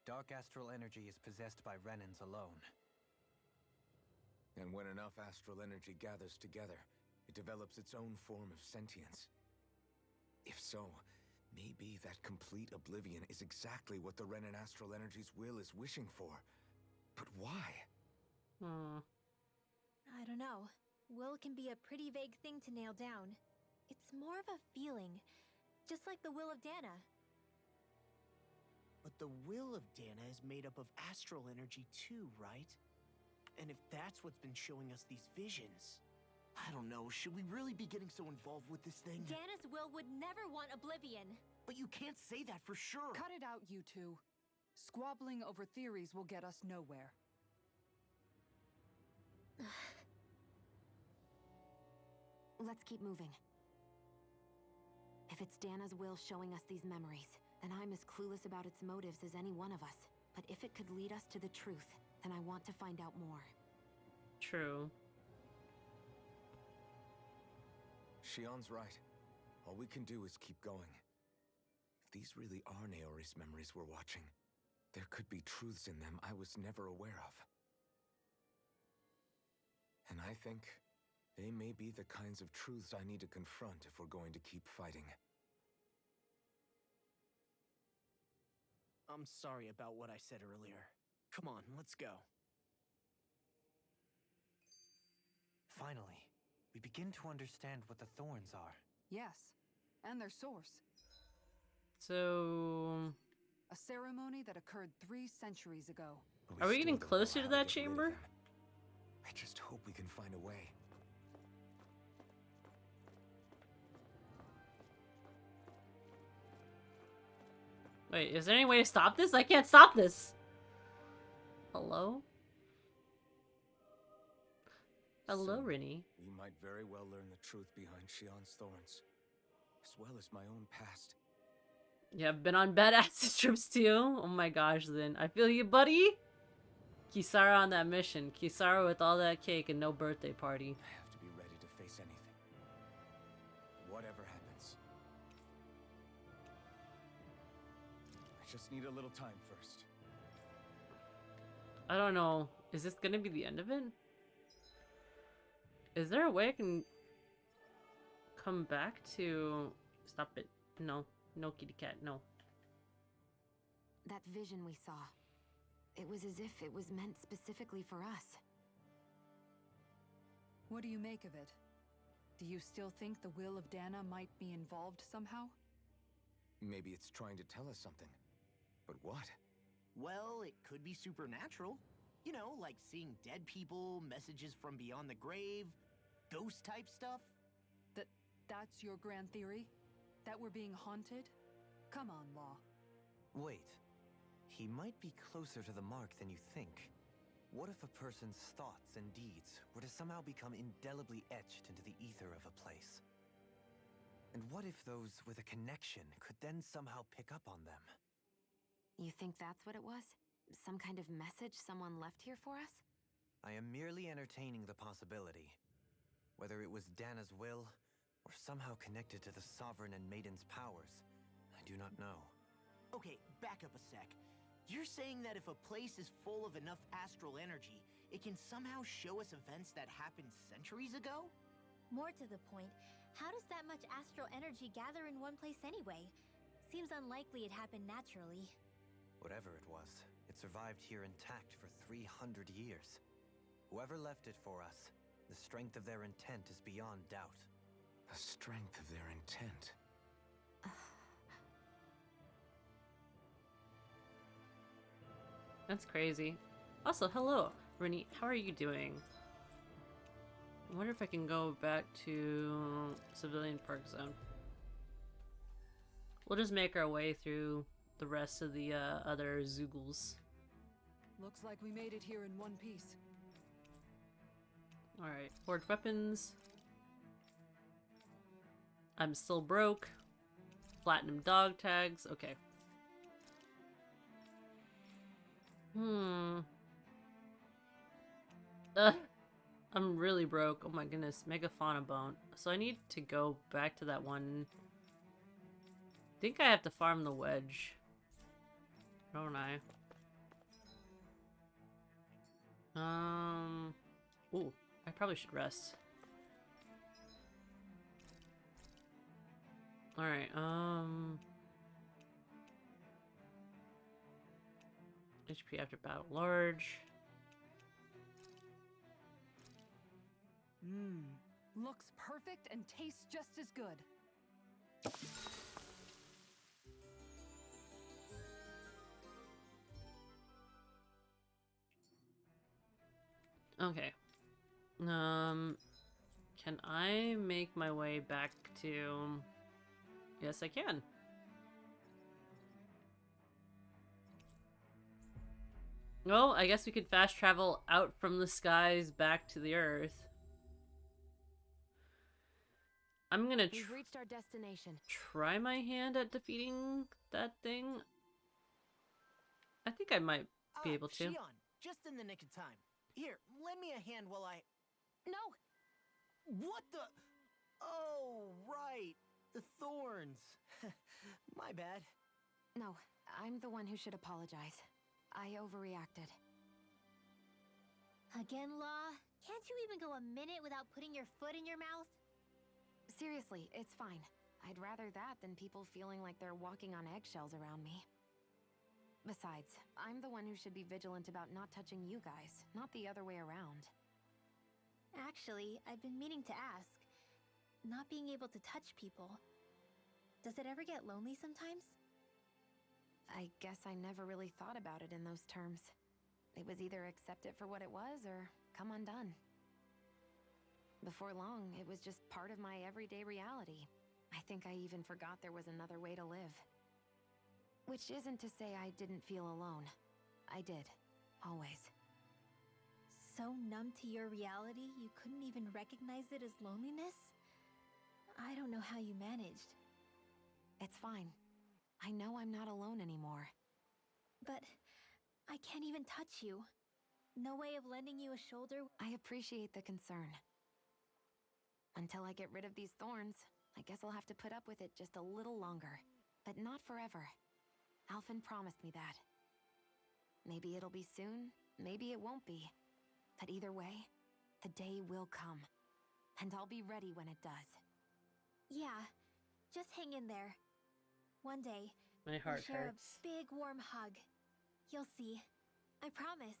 Dark astral energy is possessed by Renans alone. And when enough astral energy gathers together, it develops its own form of sentience. If so, maybe that complete oblivion is exactly what the Renan astral energy's will is wishing for. But why? I don't know. Will can be a pretty vague thing to nail down. It's more of a feeling, just like the will of Dana. But the will of Dana is made up of astral energy too, right? And if that's what's been showing us these visions... I don't know, should we really be getting so involved with this thing? Dana's will would never want oblivion. But you can't say that for sure! Cut it out, you two. Squabbling over theories will get us nowhere. Let's keep moving. If it's Dana's will showing us these memories, then I'm as clueless about its motives as any one of us. But if it could lead us to the truth, then I want to find out more. True. Shion's right. All we can do is keep going. If these really are Naori's memories we're watching, there could be truths in them I was never aware of. And I think they may be the kinds of truths I need to confront if we're going to keep fighting. I'm sorry about what I said earlier. Come on, let's go. Finally, we begin to understand what the thorns are. Yes, and their source. So, A ceremony that occurred 3 centuries ago. But are we still getting don't know closer to how that get rid of chamber? them. I just hope we can find a way. Wait, is there any way to stop this? I can't stop this. Hello? Hello, Soon, Rinny. We might very well learn the truth behind Shion's thorns, as well as my own past. Yeah, I've been on bad acid trips too. Oh my gosh, then. I feel you, buddy. Kisara on that mission. Kisara with all that cake and no birthday party. I have to be ready to face anything. Whatever happens. I just need a little time first. I don't know. Is this gonna be the end of it? Is there a way I can come back to... Stop it. No. No, kitty cat. No. That vision we saw. It was as if it was meant specifically for us. What do you make of it? Do you still think the will of Dana might be involved somehow? Maybe it's trying to tell us something. But what? Well, it could be supernatural. You know, like seeing dead people, messages from beyond the grave, ghost-type stuff. That's your grand theory? That we're being haunted? Come on, Law. Wait. He might be closer to the mark than you think. What if a person's thoughts and deeds were to somehow become indelibly etched into the ether of a place? And what if those with a connection could then somehow pick up on them? You think that's what it was? Some kind of message someone left here for us? I am merely entertaining the possibility. Whether it was Dana's will, or somehow connected to the Sovereign and Maiden's powers, I do not know. Okay, back up a sec. You're saying that if a place is full of enough astral energy, it can somehow show us events that happened centuries ago? More to the point, how does that much astral energy gather in one place anyway? Seems unlikely it happened naturally. Whatever it was, it survived here intact for 300 years. Whoever left it for us, the strength of their intent is beyond doubt. The strength of their intent. That's crazy. Also, hello, Rinny. How are you doing? I wonder if I can go back to Civilian Park Zone. We'll just make our way through the rest of the other Zoogles. Looks like we made it here in one piece. Alright, forge weapons. I'm still broke. Platinum dog tags. Okay. I'm really broke. Oh my goodness. Megafauna bone. So I need to go back to that one. I think I have to farm the wedge. Don't I? Ooh, I probably should rest. Alright, HP after battle large. Looks perfect and tastes just as good. Okay. Can I make my way back to... Yes, I can. Well, I guess we could fast travel out from the skies back to the earth. I'm gonna We've reached our destination. try my hand at defeating that thing. I think I might be able to. Shion, just in the nick of time. Here, lend me a hand while I... No! What the... Oh, right. The thorns. My bad. No, I'm the one who should apologize. I overreacted. Again, Law? Can't you even go a minute without putting your foot in your mouth? Seriously, it's fine. I'd rather that than people feeling like they're walking on eggshells around me. Besides, I'm the one who should be vigilant about not touching you guys, not the other way around. Actually, I've been meaning to ask. Not being able to touch people, does it ever get lonely sometimes? I guess I never really thought about it in those terms. It was either accept it for what it was or come undone. Before long, it was just part of my everyday reality. I think I even forgot there was another way to live. Which isn't to say I didn't feel alone. I did. Always. So numb to your reality, you couldn't even recognize it as loneliness? I don't know how you managed. It's fine. I know I'm not alone anymore. But I can't even touch you. No way of lending you a shoulder. I appreciate the concern. Until I get rid of these thorns, I guess I'll have to put up with it just a little longer. But not forever. Alphen promised me that. Maybe it'll be soon, maybe it won't be. But either way, the day will come. And I'll be ready when it does. Yeah, just hang in there. One day, My we'll heart share hurts. a big warm hug. You'll see. I promise.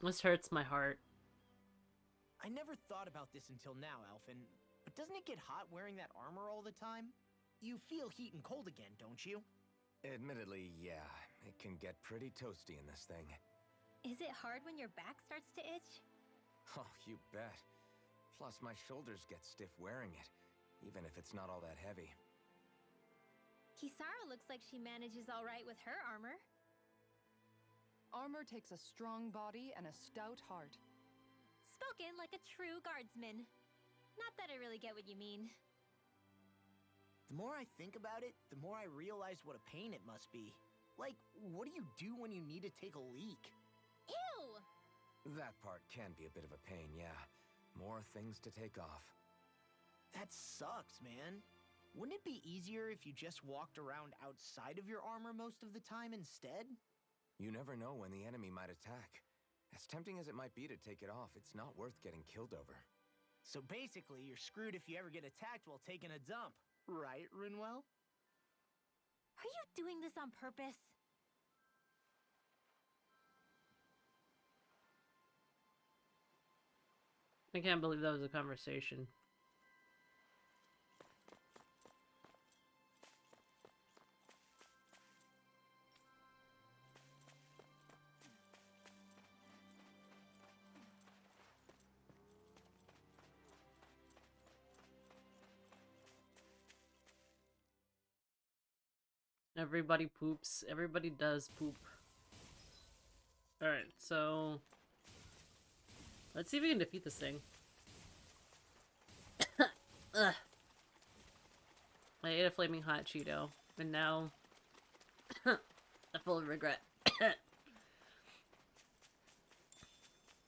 This hurts my heart. I never thought about this until now, Alphen, but doesn't it get hot wearing that armor all the time? You feel heat and cold again, don't you? Admittedly, yeah. It can get pretty toasty in this thing. Is it hard when your back starts to itch? Oh, you bet. Plus, my shoulders get stiff wearing it, even if it's not all that heavy. Kisara looks like she manages all right with her armor. Armor takes a strong body and a stout heart. Spoken like a true guardsman. Not that I really get what you mean. The more I think about it, the more I realize what a pain it must be. Like, what do you do when you need to take a leak? Ew! That part can be a bit of a pain, yeah. More things to take off. That sucks, man. Wouldn't it be easier if you just walked around outside of your armor most of the time instead? You never know when the enemy might attack. As tempting as it might be to take it off, it's not worth getting killed over. So basically, you're screwed if you ever get attacked while taking a dump. Right, Rinwell? Are you doing this on purpose? I can't believe that was a conversation. Everybody poops. Everybody does poop. Alright, so... let's see if we can defeat this thing. Ugh. I ate a flaming hot Cheeto, and now... I'm full of regret.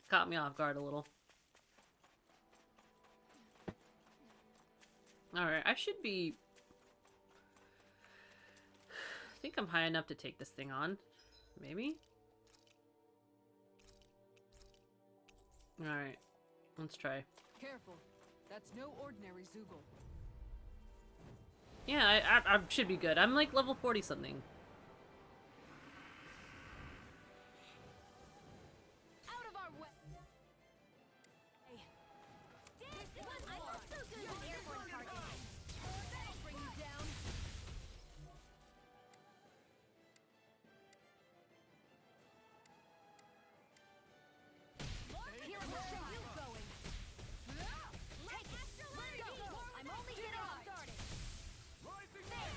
Caught me off guard a little. Alright, I should be... I think I'm high enough to take this thing on. Maybe? Alright. Let's try. Careful. That's no ordinary Zoogle. Yeah, I should be good. I'm like level 40 something. Out of our way! I'm also good with airborne targets. That'll bring you down! Here, where are you going? Take it! Let's go! I'm only getting started! There!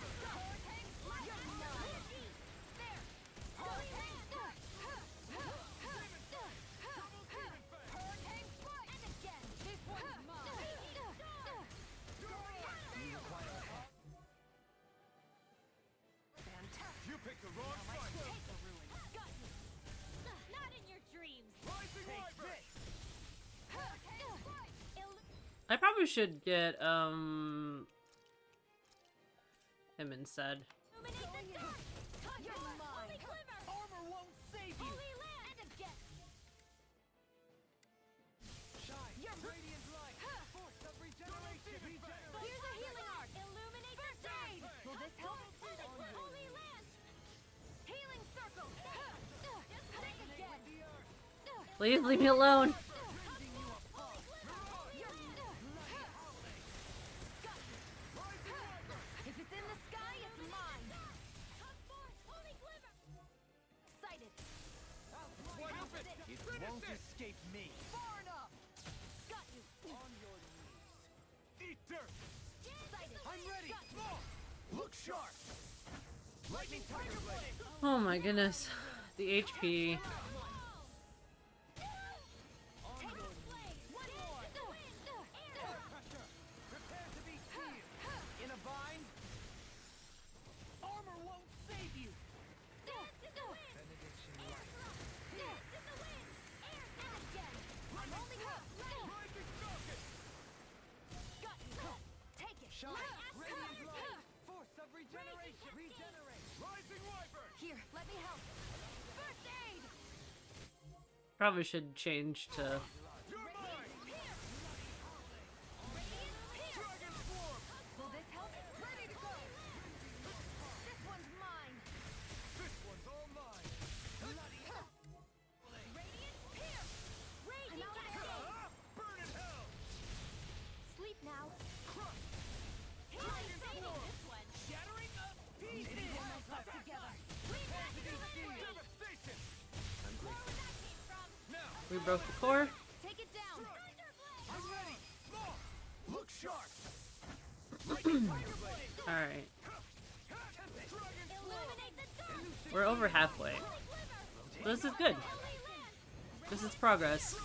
You're none! There! Hurricane strike! And again! This one's mine! Fantastic! You picked the wrong fight. Take the ruin! Got you. Not in your dreams. Rising Wyvern. I probably should get, him instead. Illuminate the dark. You're mine! Holy glimmer. Armor won't save you! Holy land. And again! Shine! You're Radiant light! Force of regeneration! Here's a healing art. Illuminate the dark. Will this help? Holy land. Please leave me alone. If it's in the sky, it's mine. Come forth, holy glimmer. Sighted. It won't escape me. Far enough. Got you. On your knees. Eat dirt. Sighted. I'm ready. Look sharp. Lightning tiger blade. Oh my goodness. The HP. Prepare to be seared. In a bind. Armor won't save you. Benediction light. Shine. Radiant light. Force of regeneration. Regenerate. Rising wyvern. Here, let me help. First aid. Probably should change to. You're mine. Dragon swarm. Will this help? Ready to go. This one's mine. This one's all mine. Bloody hell. Radiant pierce. Raging cascade. Burn in hell. Sleep now. Crush. Dragon swarm. This one. Shattering up. Pieces. Together. Devastation. I'm grateful. Now. We broke the core. Take it down. I'm ready. Small. Look sharp. Alright. Dragon Illuminate the dark. We're over halfway. This is good. This is progress.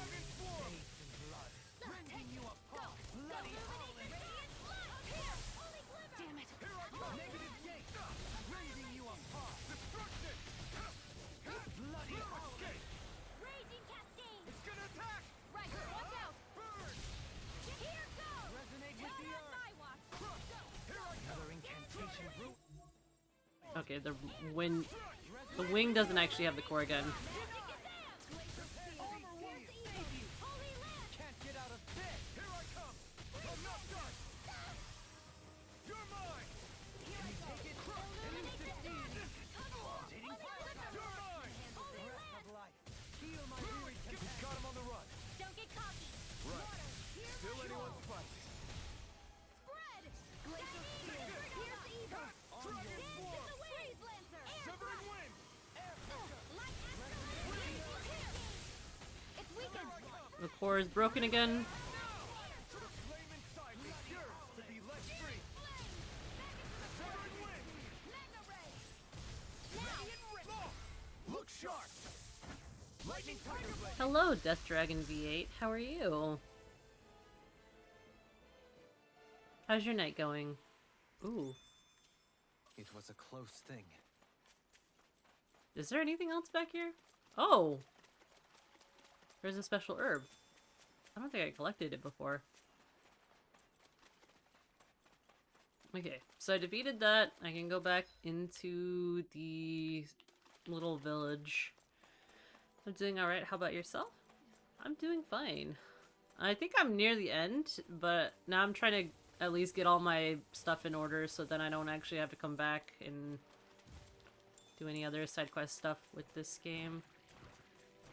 Damn it. Negative gate. Raising you apart. Destruction. Bloody escape. Raging cascade. It's gonna attack. Right, watch out. Burn. Here goes. Resonate with Down the on earth. my watch. Another incantation root. Okay, the wing doesn't actually have the core again. Can't get out of bed. Here I come. I'm not done. You're mine. Take it. Elusive fiend. Rotating fire. You're mine. Breath of life. Heal my weary companion. Got him on the run. Don't get cocky. Right. Still anyone's fight. Spread. Glacial spear. Here's evil. Dragon swarm. Freeze lancer. Severing wind. Light astrolabe. It's weakened. The core is broken again. Flame inside me. Yours to be let free. Severing wind. Magna ray. Look sharp. Lightning tiger blade. Hello, Death Dragon V8. How are you? How's your night going? Ooh. It was a close thing. Is there anything else back here? Oh! There's a special herb. I don't think I collected it before. Okay, so I defeated that. I can go back into the little village. I'm doing alright. How about yourself? I'm doing fine. I think I'm near the end, but now I'm trying to at least get all my stuff in order so then I don't actually have to come back and do any other side quest stuff with this game.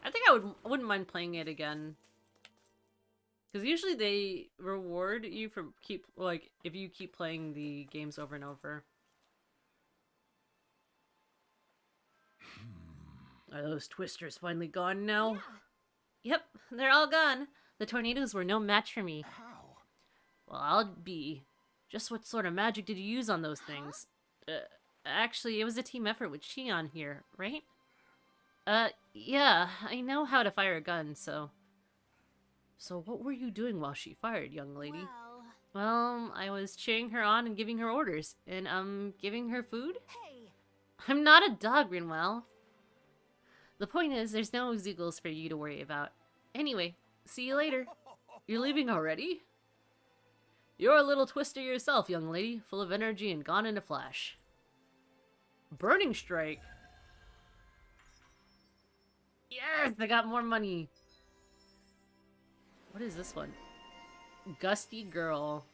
I think I wouldn't mind playing it again. Because usually they reward you for if you keep playing the games over and over. Are those twisters finally gone now? Yep, they're all gone. The tornadoes were no match for me. How? Well, I'll be. Just what sort of magic did you use on those things? Actually, it was a team effort with Shion here, right? Yeah, I know how to fire a gun, so... So what were you doing while she fired, young lady? Well, I was cheering her on and giving her orders. And, giving her food? Hey. I'm not a dog, Rinwell. The point is, there's no Zeugles for you to worry about. Anyway, see you later. You're leaving already? You're a little twister yourself, young lady, full of energy and gone in a flash. Burning Strike! Yes, I got more money! What is this one? Gusty Girl.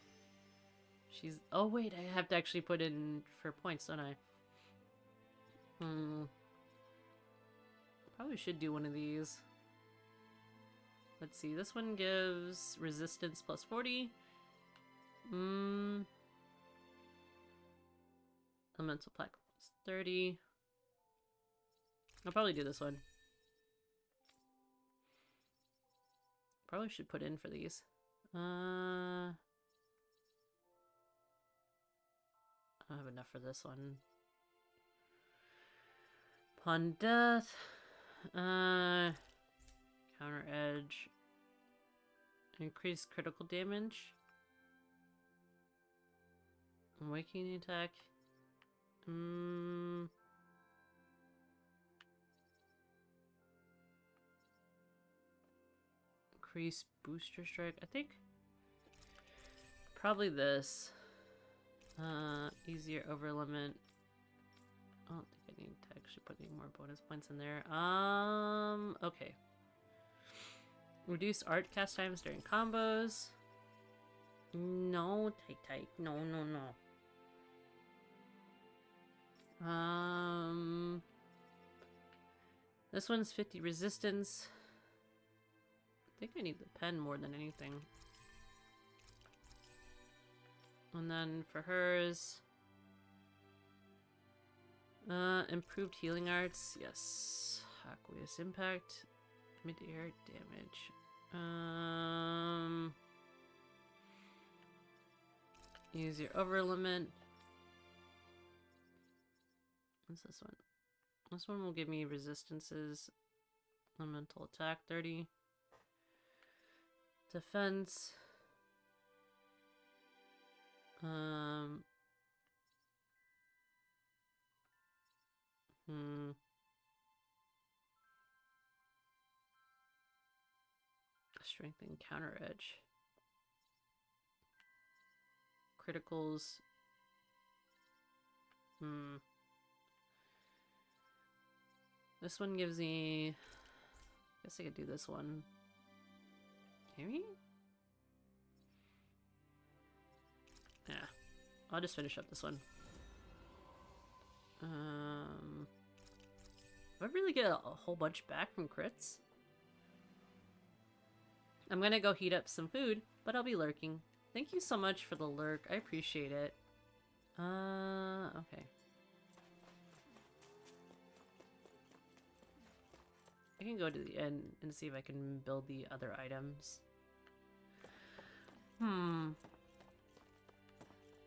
She's... Oh wait, I have to actually put in for points, don't I? Probably should do one of these. Let's see, this one gives resistance plus 40. Elemental plaque plus 30. I'll probably do this one. Probably should put in for these. I don't have enough for this one. Upon death. Counter edge. Increase critical damage. Awakening attack. Increase booster strike. I think probably this. Easier over limit. I don't think I need to actually put any more bonus points in there. Okay. Reduce art cast times during combos. No, tight. No. This one's 50 resistance. I think I need the pen more than anything. And then for hers, improved healing arts. Yes. Aqueous impact. Mid-air damage. Use your over limit. What's this one? This one will give me resistances. Elemental attack 30. Defense. Strength and counter edge. Criticals. This one gives me... I guess I could do this one. Maybe? Yeah. I'll just finish up this one. Do I really get a whole bunch back from crits? I'm gonna go heat up some food, but I'll be lurking. Thank you so much for the lurk. I appreciate it. Okay. I can go to the end and see if I can build the other items.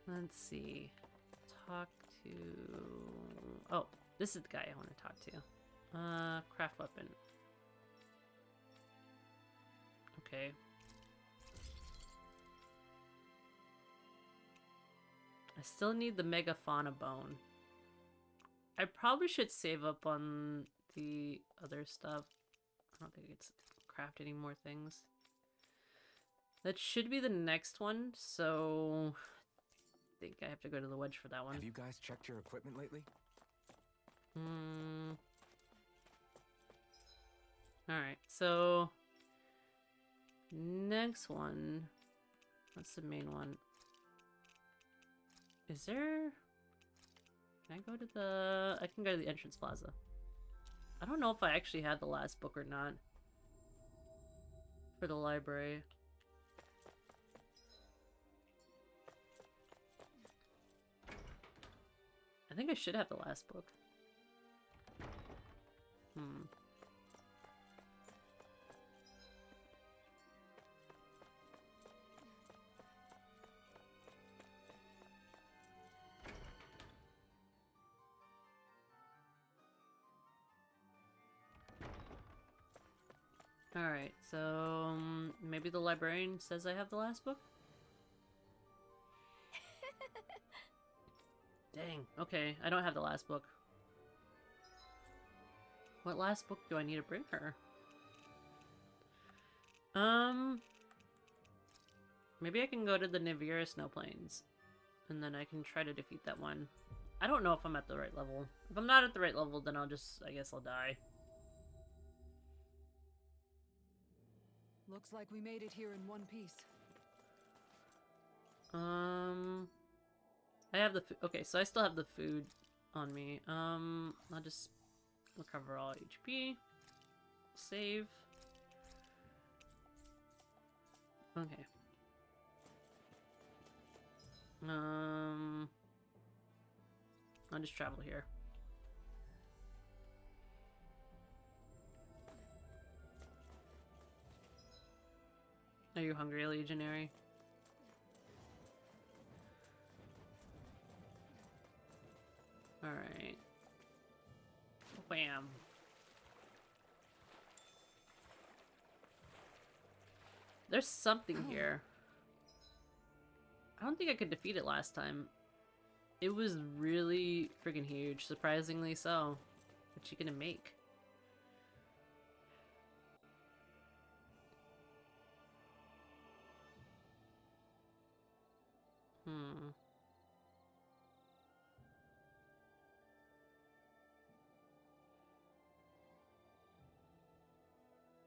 Let's see. Talk to... Oh, this is the guy I want to talk to. Craft weapon. Okay. I still need the Megafauna bone. I probably should save up on the other stuff. I don't think it's craft any more things. That should be the next one, so I think I have to go to the wedge for that one. Have you guys checked your equipment lately? Alright, so next one. What's the main one? Is there... Can I go to the... I can go to the entrance plaza. I don't know if I actually had the last book or not. For the library. I think I should have the last book. Alright, so maybe the librarian says I have the last book? Dang, okay, I don't have the last book. What last book do I need to bring her? Maybe I can go to the Nivira Snow Plains, and then I can try to defeat that one. I don't know if I'm at the right level. If I'm not at the right level, then I guess I'll die. Looks like we made it here in one piece. I have the food. Okay, so I still have the food on me. I'll just recover all HP. Save. Okay. I'll just travel here. Are you hungry, Legionary? Alright. Wham. There's something here. I don't think I could defeat it last time. It was really freaking huge, surprisingly so. What's she gonna make?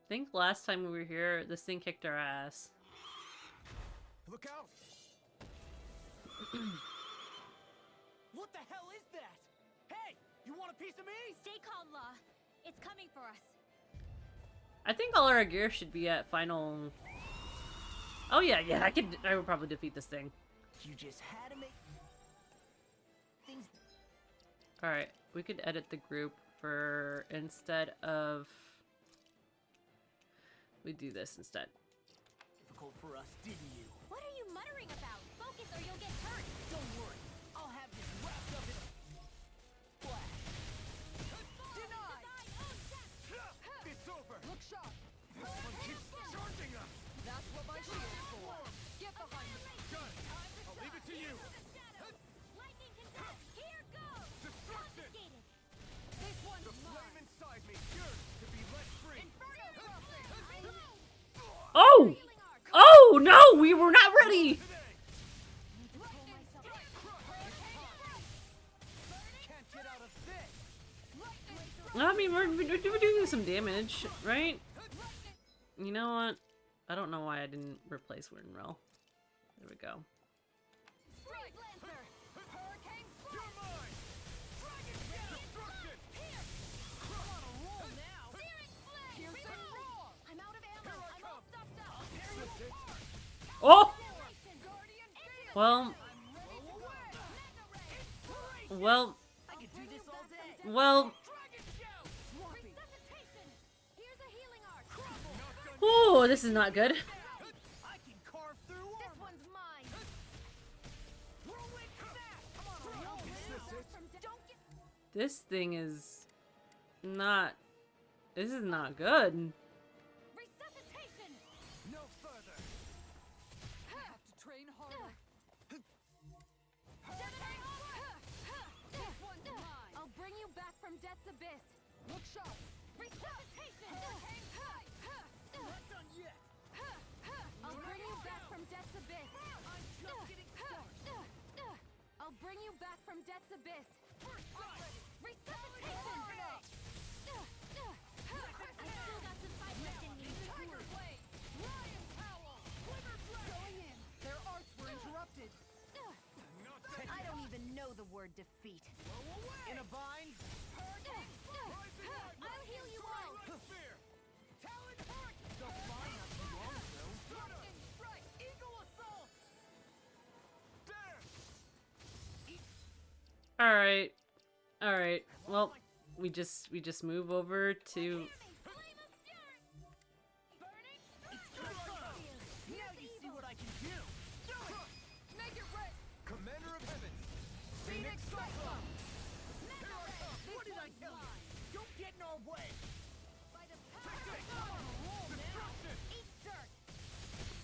I think last time we were here, this thing kicked our ass. Look out! What the hell is that? Hey, you want a piece of me? Stay calm, Law. It's coming for us. I think all our gear should be at final... Oh yeah, I would probably defeat this thing. You just had to make things. Alright, we could edit the group for instead of... We do this instead. Difficult for us, didn't you? What are you muttering about? Focus or you'll get hurt. Don't worry, I'll have this wrapped up in a flash. Denied! It's over! Look sharp! This one keeps charging us! That's what my shield's for! Get behind me! Done! I'll leave it to you! Lightning condensed. Here goes. Destruction! Confiscated. This one's The flame mine! inside me yearns to be let free! Inferno crossing! Oh! Oh no! We were not ready! Can't get out of this! I mean, we're doing some damage, right? You know what? I don't know why I didn't replace Windrel. There we go. Strike Lancer! Hurricane You're mine! Destruction! I'm on a roll now! Searing flame. Piercing roar! I'm out of ammo. Here I I'm all come. stuffed up. This is it. Oh! Guardian field! Well, well, I could do this all day. well. Dragon shout! Resuscitation. Here's a healing arc. Oh, this is not good. I can carve through This armor. one's mine. Whirlwind snap! I'm on a roll. Don't get. This thing is not. This is not good. Resuscitation. No further. I have to train harder! This one's mine! I'll bring you back from Death's abyss. Look sharp! Resuscitation. Not done yet. I'll bring you back from Death's abyss. I'm just getting started. I'll bring you back from Death's abyss. First strike. Resuscitation. I still got some fight left in me. Tiger Blade! Lion Howl! Quiver Blade! Going in! Their arts were interrupted! I don't even know the word defeat. In a bind. I'll heal you all. Talon Hurt. Still flying not too long ago. Lightning strike. Eagle assault. All right, all right. Well, we just move over to. Now you see what I can do. Do it. Make it red! Commander of Heaven! Phoenix Cyclone! What did I tell you? Don't get in our way. Eat dirt.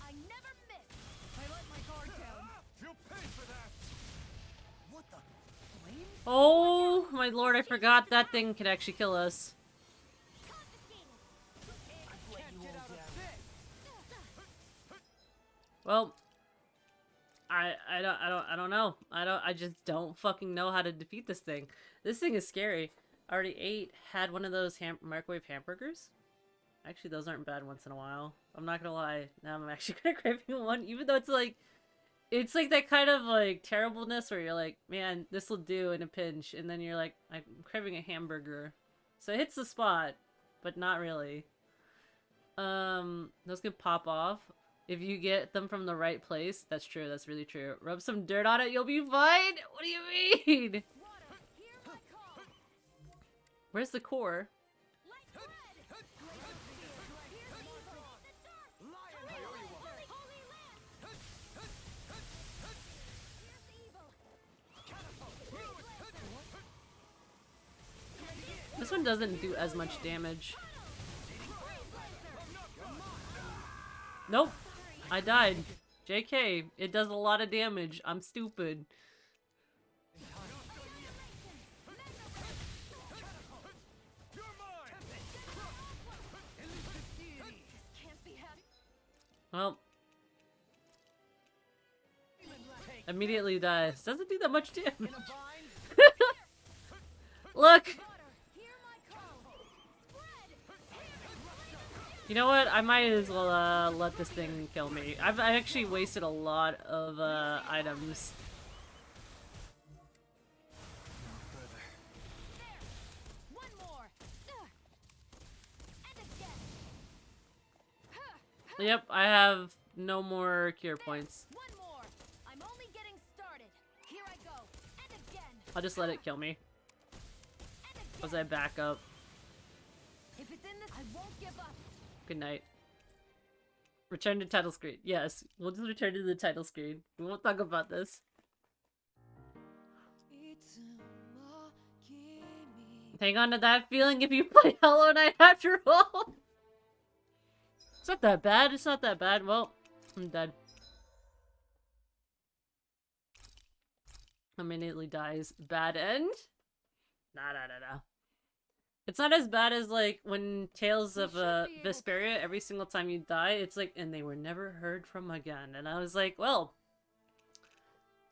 I never miss. I let my guard down. You'll pay for that! What the? Flames? Oh my lord! I forgot that thing could actually kill us. I've let you all down. Well, I don't know. I just don't fucking know how to defeat this thing. This thing is scary. I already had one of those microwave hamburgers. Actually, those aren't bad once in a while. I'm not gonna lie. Now I'm actually kind of craving one, even though it's like that kind of like terribleness where you're like, man, this will do in a pinch, and then you're like, I'm craving a hamburger. So it hits the spot, but not really. Those can pop off. If you get them from the right place, that's true. That's really true. Rub some dirt on it, you'll be fine. What do you mean? Where's the core? This one doesn't do as much damage. Nope. I died. JK, it does a lot of damage. I'm stupid. Well. Immediately dies. Doesn't do that much damage. Look! You know what? I might as well let this thing kill me. I actually wasted a lot of items. Yep, I have no more cure points. I'm only getting started. Here I go. And again. I'll just let it kill me as I back up. If it's in this, I won't give up. Good night. Return to title screen. Yes, we'll just return to the title screen. We won't talk about this. Hang on to that feeling if you play Hollow Knight after all. It's not that bad. It's not that bad. Well, I'm dead. Immediately dies. Bad end? Nah. It's not as bad as, like, when Tales of Vesperia, every single time you die, it's like, and they were never heard from again. And I was like, well,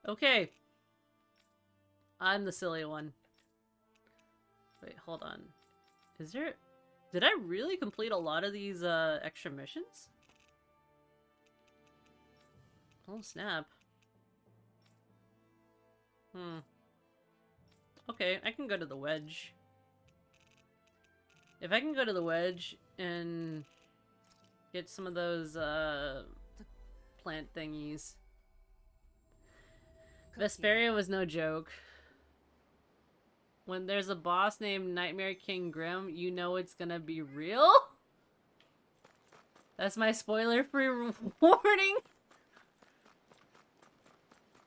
okay. I'm the silly one. Wait, hold on. Is there... Did I really complete a lot of these, extra missions? Oh, snap. Okay, I can go to the Wedge. If I can go to the Wedge and get some of those, plant thingies. Vesperia was no joke. When there's a boss named Nightmare King Grim, you know it's gonna be real? That's my spoiler-free warning!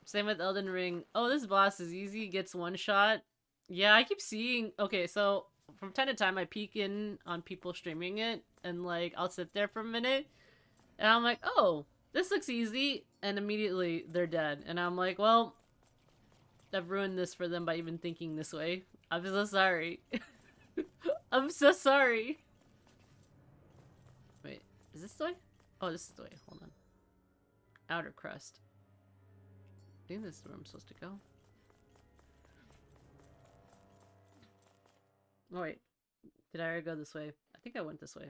Same with Elden Ring. Oh, this boss is easy, gets one shot. Yeah, I keep seeing... Okay, so... From time to time, I peek in on people streaming it, and, like, I'll sit there for a minute, and I'm like, oh, this looks easy, and immediately they're dead. And I'm like, well, I've ruined this for them by even thinking this way. I'm so sorry. I'm so sorry. Wait, is this the way? Oh, this is the way. Hold on. Outer crust. I think this is where I'm supposed to go. Oh wait, did I already go this way? I think I went this way.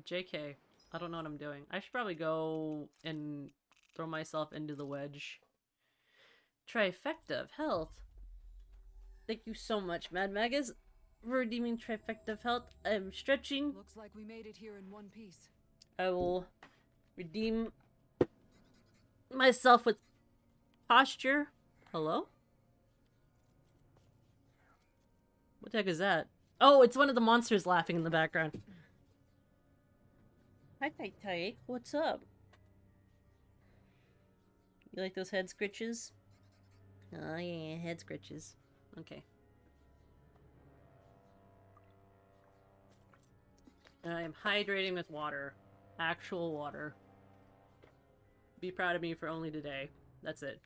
JK, I don't know what I'm doing. I should probably go and throw myself into the Wedge. Trifecta of health. Thank you so much, Mad Magus, for redeeming Trifecta of health. I'm stretching. Looks like we made it here in one piece. I will redeem myself with posture. Hello? What the heck is that? Oh, it's one of the monsters laughing in the background. Hi, Tai. What's up? You like those head scritches? Oh, yeah, head scritches. Okay. I am hydrating with water. Actual water. Be proud of me for only today. That's it.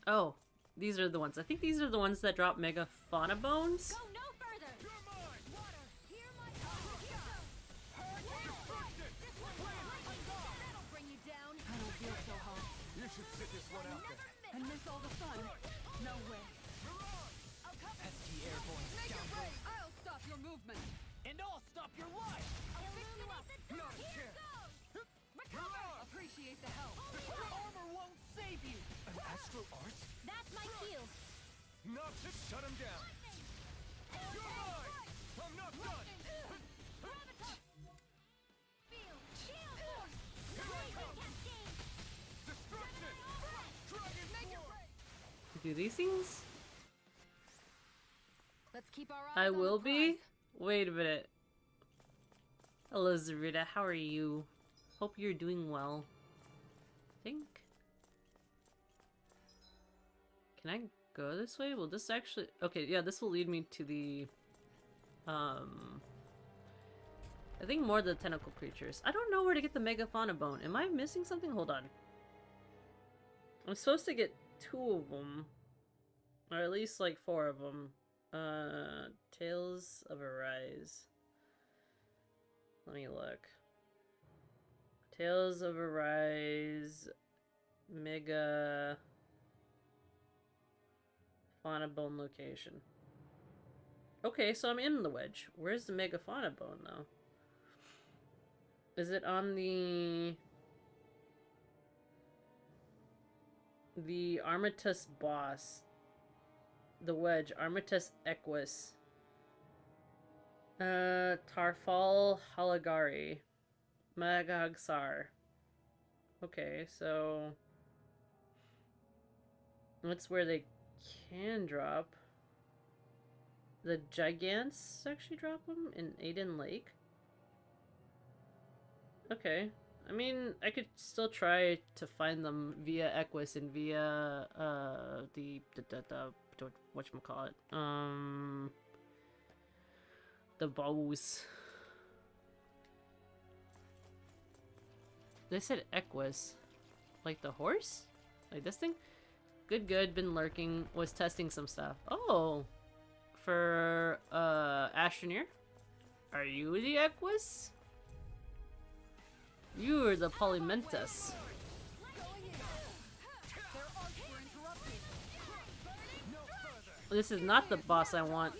Oh, these are the ones. I think these are the ones that drop Mega Fauna Bones. Go no further. Water, hear my call. That'll bring you down. I don't feel so hot. You should sit this one out then. And miss all the fun. No way. Pesky airborne scoundrel. I'll stop your movement. And I'll stop your life. Not a chance. Appreciate the help. Your armor won't save you. An astral art? That's my shield. Not to shut him down. You're mine! I'm not done! do these things? Let's keep our eyes I on the will be? prize. Wait a minute. Hello, Zarita. How are you? Hope you're doing well. Think. Can I go this way? Will this actually... Okay, yeah, this will lead me to the... I think more the tentacle creatures. I don't know where to get the Megafauna bone. Am I missing something? Hold on. I'm supposed to get 2 of them. Or at least like 4 of them. Tales of Arise. Let me look. Tales of Arise. Mega... Fauna bone location. Okay, so I'm in the wedge. Where's the Megafauna bone, though? Is it on the Armatus boss? The wedge. Armatus Equus. Tarfal Halagari. Magagsar. Okay, so... That's where they can drop. The Gigants actually drop them in Aiden Lake? Okay. I mean, I could still try to find them via Equus and via, the whatchamacallit? The bows. They said Equus. Like the horse? Like this thing? Good, good. Been lurking. Was testing some stuff. Oh! For, Astroneer? Are you the Equus? You're the Polymentus. This is not the boss I want.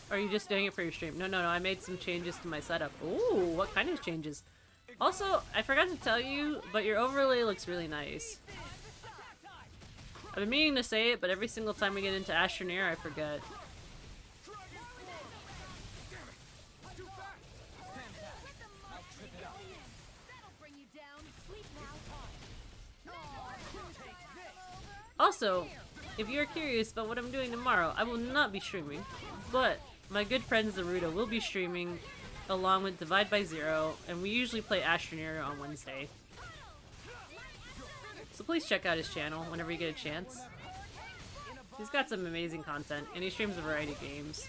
Or are you just doing it for your stream? No, I made some changes to my setup. Ooh, what kind of changes? Also, I forgot to tell you, but your overlay looks really nice. I've been meaning to say it, but every single time we get into Astroneer, I forget. Also, if you're curious about what I'm doing tomorrow, I will not be streaming, but my good friend Zaruda will be streaming along with Divide by Zero, and we usually play Astroneer on Wednesday. So please check out his channel whenever you get a chance. He's got some amazing content, and he streams a variety of games.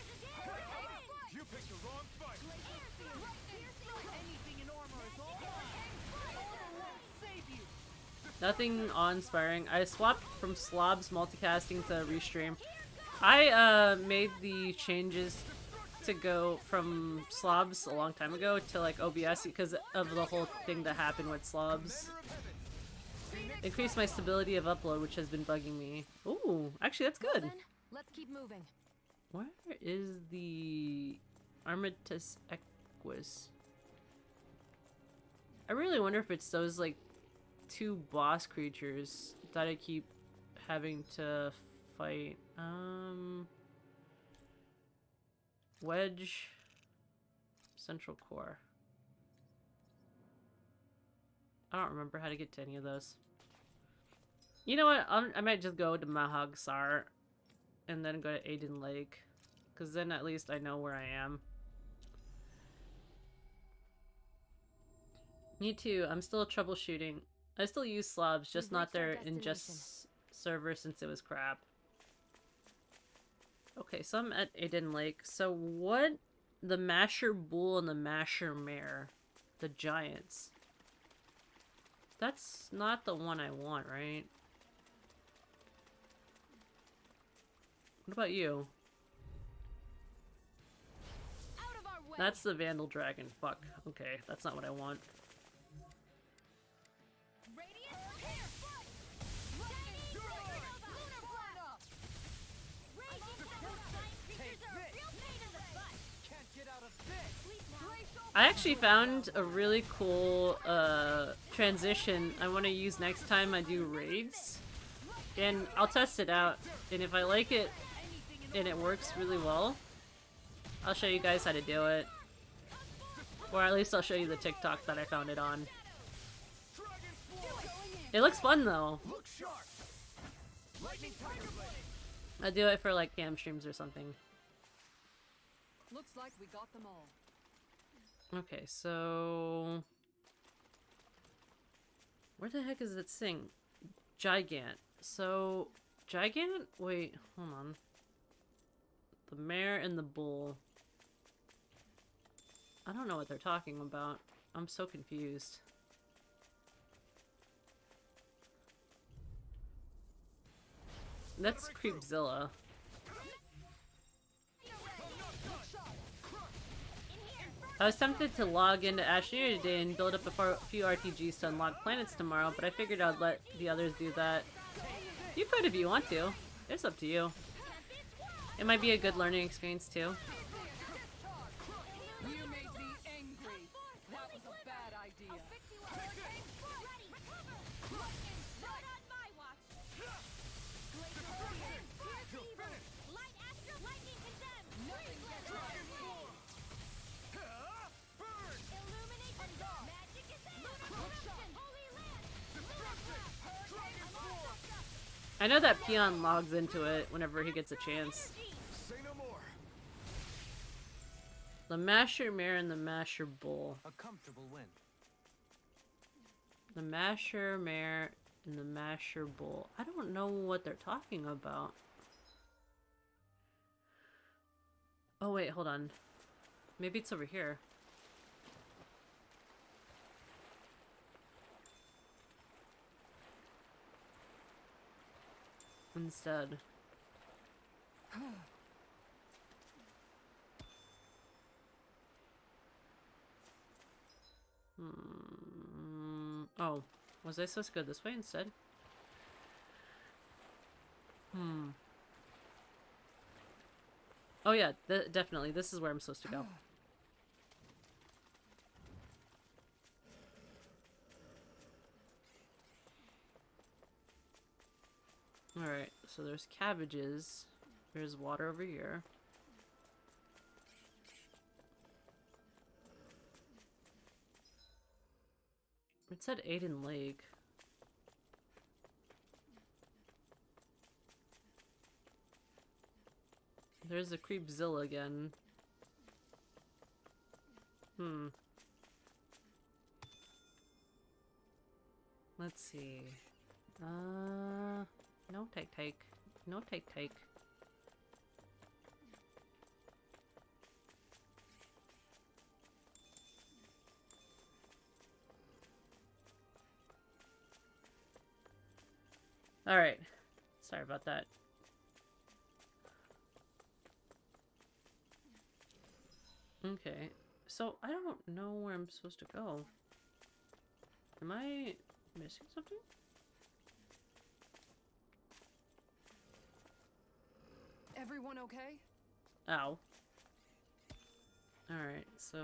Nothing awe-inspiring. I swapped from Slob's multicasting to Restream. I made the changes to go from Slobs a long time ago to like OBS because of the whole thing that happened with Slobs. Increased my stability of upload, which has been bugging me. Ooh, actually that's good. Let's keep moving. Where is the Armatus Equus? I really wonder if it's those like 2 boss creatures that I keep having to fight. Wedge, Central Core. I don't remember how to get to any of those. You know what? I might just go to Magagsar and then go to Aiden Lake, because then at least I know where I am. Me too. I'm still troubleshooting. I still use Slobs, just not their ingest server since it was crap. Okay, so I'm at Aiden Lake. So what? The Masher Bull and the Masher Mare. The giants. That's not the one I want, right? What about you? That's the Vandal Dragon. Fuck. Okay, that's not what I want. I actually found a really cool transition I want to use next time I do raids. And I'll test it out. And if I like it and it works really well, I'll show you guys how to do it. Or at least I'll show you the TikTok that I found it on. It looks fun though. Look sharp. Lightning tiger blade. I do it for like cam streams or something. Looks like we got them all. Okay, so where the heck is it thing? Gigant. So Gigant? Wait, hold on. The mare and the bull. I don't know what they're talking about. I'm so confused. That's Creepzilla. I was tempted to log into Ashnir today and build up a few RTGs to unlock planets tomorrow, but I figured I'd let the others do that. You could if you want to. It's up to you. It might be a good learning experience too. You made me angry. That was a bad idea. I know that Peon logs into it whenever he gets a chance. Say no more. The Masher Mare and the Masher Bull. A comfortable win. The Masher Mare and the Masher Bull. I don't know what they're talking about. Oh wait, hold on. Maybe it's over here. Instead. Oh, was I supposed to go this way instead? Oh yeah, definitely. This is where I'm supposed to go. Alright, so there's cabbages. There's water over here. It said Aiden Lake. There's the Creepzilla again. Let's see. No take. No take. Alright. Sorry about that. Okay. So, I don't know where I'm supposed to go. Am I missing something? Everyone okay? Ow. Alright, so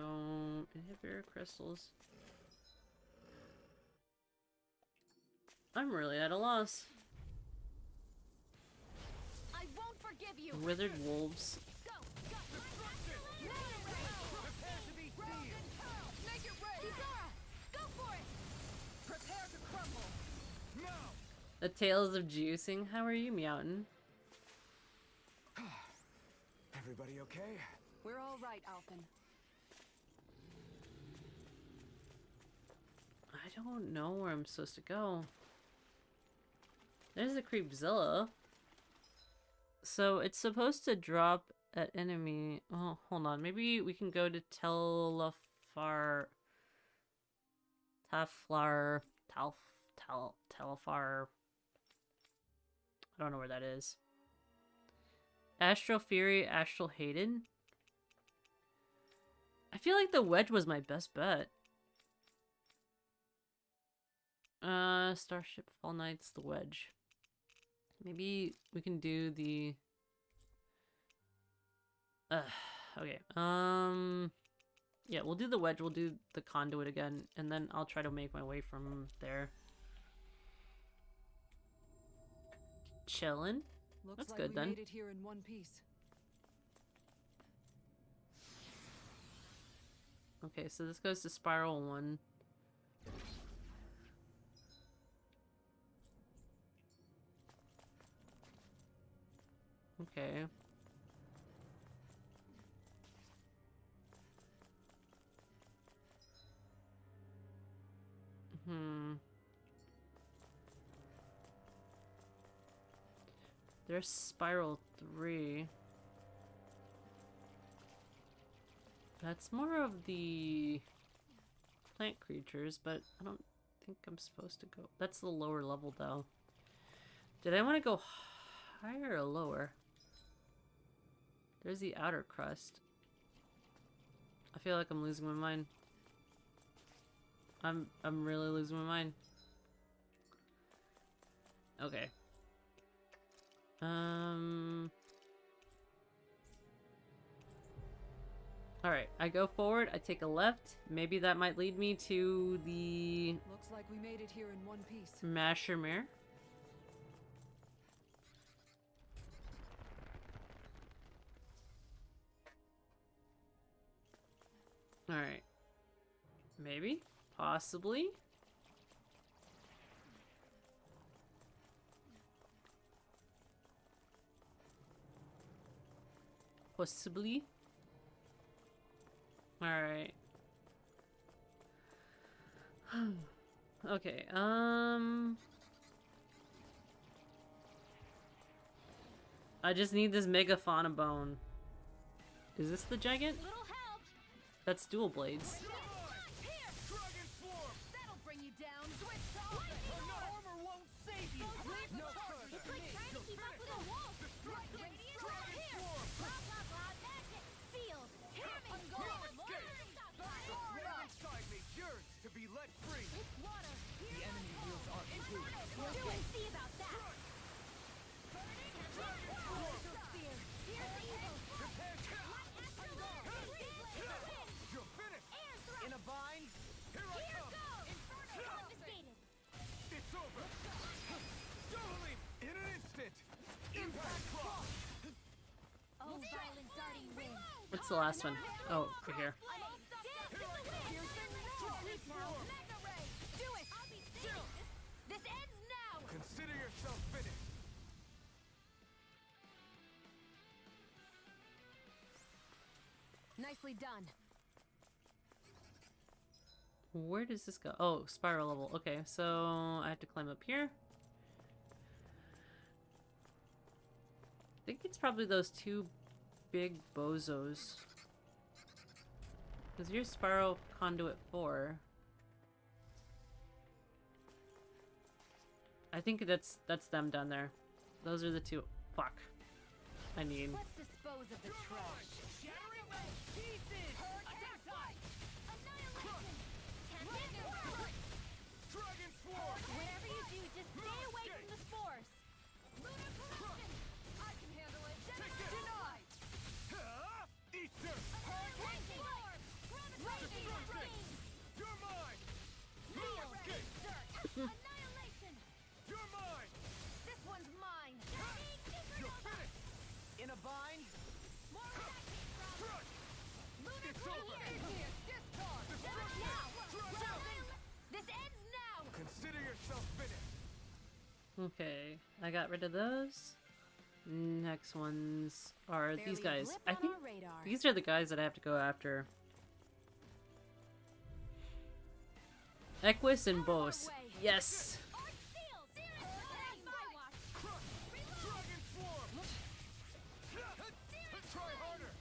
inhibitor crystals. I'm really at a loss. I won't forgive you. Withered wolves. Go. Make it rain! Kisara, go for it. Prepare to crumble! The Tales of Juicing. How are you, Meowton? Everybody okay? We're all right, Alphen. I don't know where I'm supposed to go. There's a Creepzilla. So it's supposed to drop at enemy. Oh, hold on. Maybe we can go to Telafar. Telafar. I don't know where that is. Astral Fury, Astral Hayden. I feel like the wedge was my best bet. Starship Fall Knights, the wedge. Maybe we can do the... okay. Yeah, we'll do the wedge, we'll do the conduit again, and then I'll try to make my way from there. Chillin'. Looks That's like good we then. made it here in one piece. Okay, so this goes to Spiral 1. Okay. There's Spiral 3. That's more of the plant creatures, but I don't think I'm supposed to go. That's the lower level, though. Did I want to go higher or lower? There's the outer crust. I feel like I'm losing my mind. I'm really losing my mind. Okay. Alright, I go forward, I take a left. Maybe that might lead me to the Looks like we made it here in one piece. Masher Mare. Alright. Maybe? Possibly? Possibly? Alright. Okay, I just need this Megafauna bone. Is this the gigant? Little help. That's dual blades. That'll bring you down. Switch off. Armor won't save you. Leave the charge. It's like trying to keep up with a wolf. Radiant here. Blah blah blah. Magic. Sealed. Hear me. Inside me yearns to be let free. It's water. The enemy wields our too. We'll do and see about that. You're finished. In a bind. Here I come. Confiscated. It's over. Dohalim, in an instant. Impact clock. Oh, violent darting wind. What's the last one? Oh, over here. This ends now. Consider yourself finished. Nicely done. Where does this go? Oh, spiral level. Okay, so I have to climb up here. I think it's probably those two big bozos. Because you're Spiral Conduit 4. I think that's them down there. Those are the two. Fuck. I need. Let's dispose of the trash. Dragon Swarm. Whatever you do, just stay away from the spores. Lunar corruption. I can handle it. Denied. Easter. Lightning. Lightning. You're mine. Annihilation. You're mine. This one's mine. You're finished. In a bind. More attacking from Crush. Lunar It's over. corruption. Destruction. This ends now. Consider yourself finished. Okay, I got rid of those. Next ones are these Barely a guys. blip I on think our radar. these are the guys that I have to go after. Equus and Bose. Yes. Arch seal. My watch. Dragon Swarm. Try harder.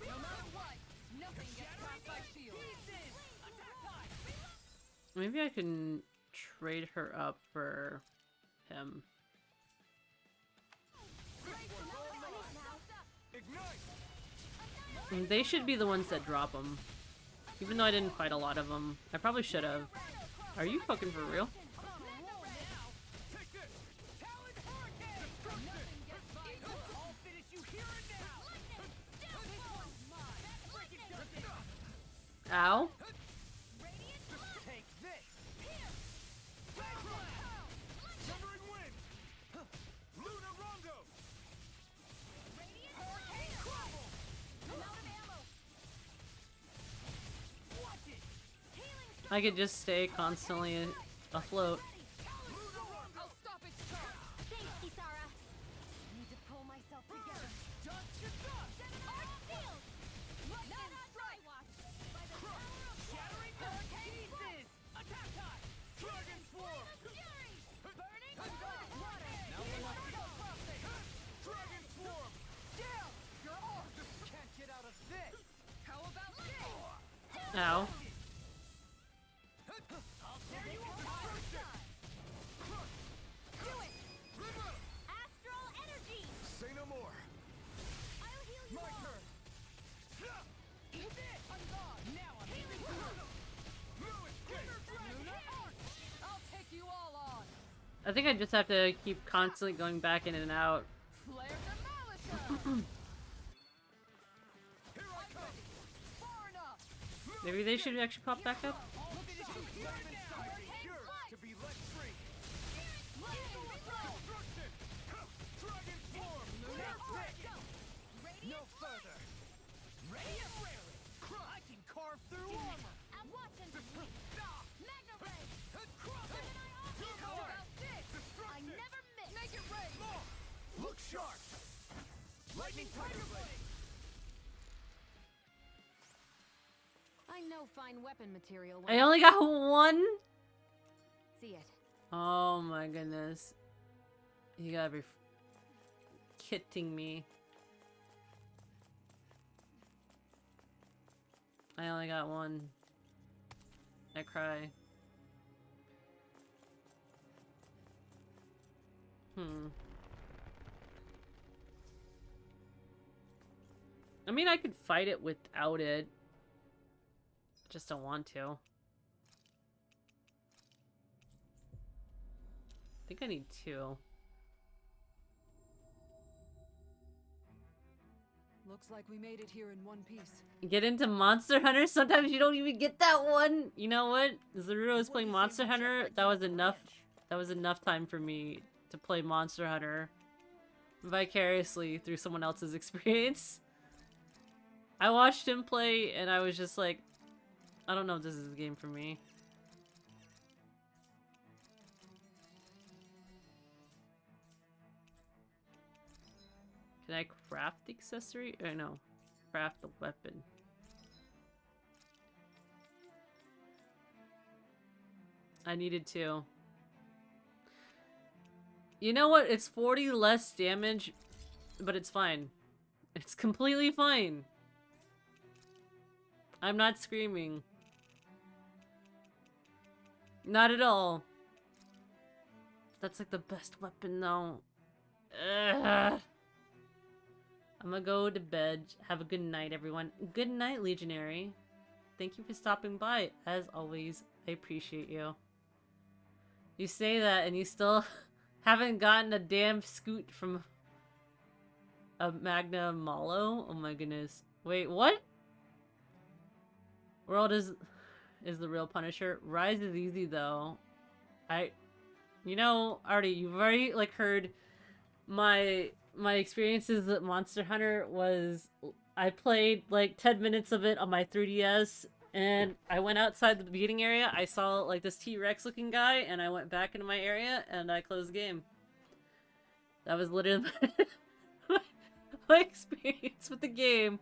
No matter what, nothing gets past my shield. Maybe I can trade her up for him. Ignite. They should be the ones that drop them. Even though I didn't fight a lot of them. I probably should have. Are you fucking for real? Take this. Talon Hurricane. Destruction. I'll finish you here and now. Ow. Take this. Severing wind. Lunar Rondo. Hurricane crumble. I'm out of ammo. Watch I could just stay constantly afloat. I'll stop it, sir. Thanks, Kisara. Need to pull myself together. Shattering pieces! Attack time! Dragon Swarm! Burning water! Now Dragon Swarm! Down! Your arm can't get out of this! How about this? Ow. I'll tear you apart! Do it! Astral energy! Say no more. I'll heal you My all. turn! Eat this! I'm gone! Now I'm healing you! Luna Arch! I'll take you all on! I think I just have to keep constantly going back in and out. Flare the Malisa! Here I come! Far enough! Maybe they should actually pop back up. To be let free. Dragon Swarm! No further! I can carve through armor! I'm watching. Magna Ray! How about this? I never miss. Make it rain! Look sharp! Lightning Tiger Blade! I know fine weapon material. I only got one? see it. Oh my goodness. You gotta be kidding me. I only got one. I cry. I mean, I could fight it without it. Just don't want to. I think I need two. Looks like we made it here in one piece. Get into Monster Hunter? Sometimes you don't even get that one! You know what? Zaruro was playing Monster Hunter. That was enough. That was enough time for me to play Monster Hunter vicariously through someone else's experience. I watched him play and I was just like, I don't know if this is a game for me. Can I craft the accessory? Or no, craft the weapon. I needed to. You know what? It's 40 less damage, but it's fine. It's completely fine. I'm not screaming. Not at all. That's like the best weapon though. Ugh. I'm gonna go to bed. Have a good night, everyone. Good night, Legionary. Thank you for stopping by. As always, I appreciate you. You say that and you still haven't gotten a damn scoot from a Magna Malo? Oh my goodness. Wait, what? World is the real Punisher. Rise is easy though. You know, you've already like heard my experiences with Monster Hunter was I played like 10 minutes of it on my 3DS and I went outside the beginning area. I saw like this T-Rex looking guy and I went back into my area and I closed the game. That was literally my experience with the game.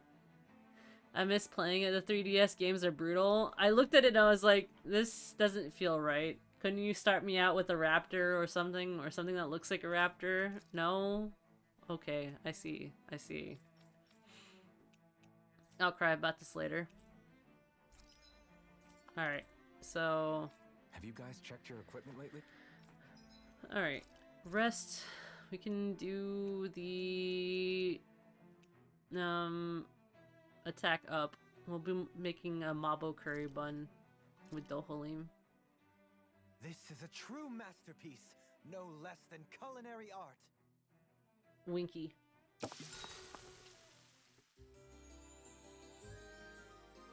I miss playing it. The 3DS games are brutal. I looked at it and I was like, this doesn't feel right. Couldn't you start me out with a raptor or something that looks like a raptor? No? Okay, I see. I see. I'll cry about this later. Alright, so... Have you guys checked your equipment lately? Alright, rest. We can do the... attack up. We'll be making a Mabo curry bun with Dohalim. This is a true masterpiece, no less than culinary art. Winky.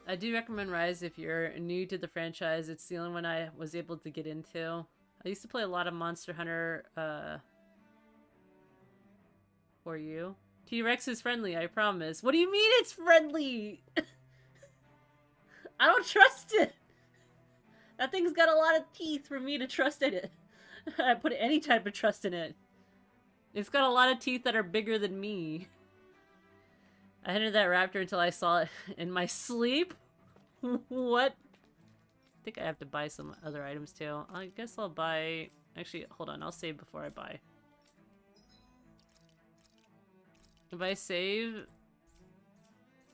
I do recommend Rise if you're new to the franchise. It's the only one I was able to get into. I used to play a lot of Monster Hunter for you. T-Rex is friendly, I promise. What do you mean it's friendly? I don't trust it. That thing's got a lot of teeth for me to trust in it. I put any type of trust in it. It's got a lot of teeth that are bigger than me. I hunted that raptor until I saw it in my sleep. What? I think I have to buy some other items too. I guess I'll buy... Actually, hold on. I'll save before I buy. If I save,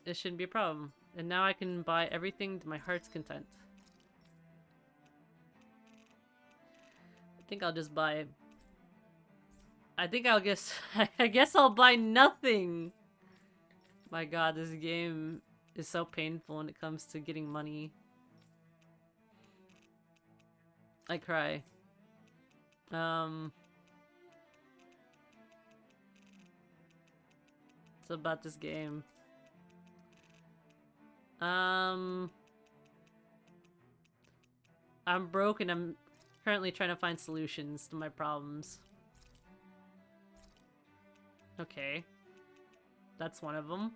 it shouldn't be a problem. And now I can buy everything to my heart's content. I think I'll just buy... I guess I'll buy nothing! My god, this game is so painful when it comes to getting money. I cry. It's about this game. I'm broke and I'm currently trying to find solutions to my problems. Okay. That's one of them.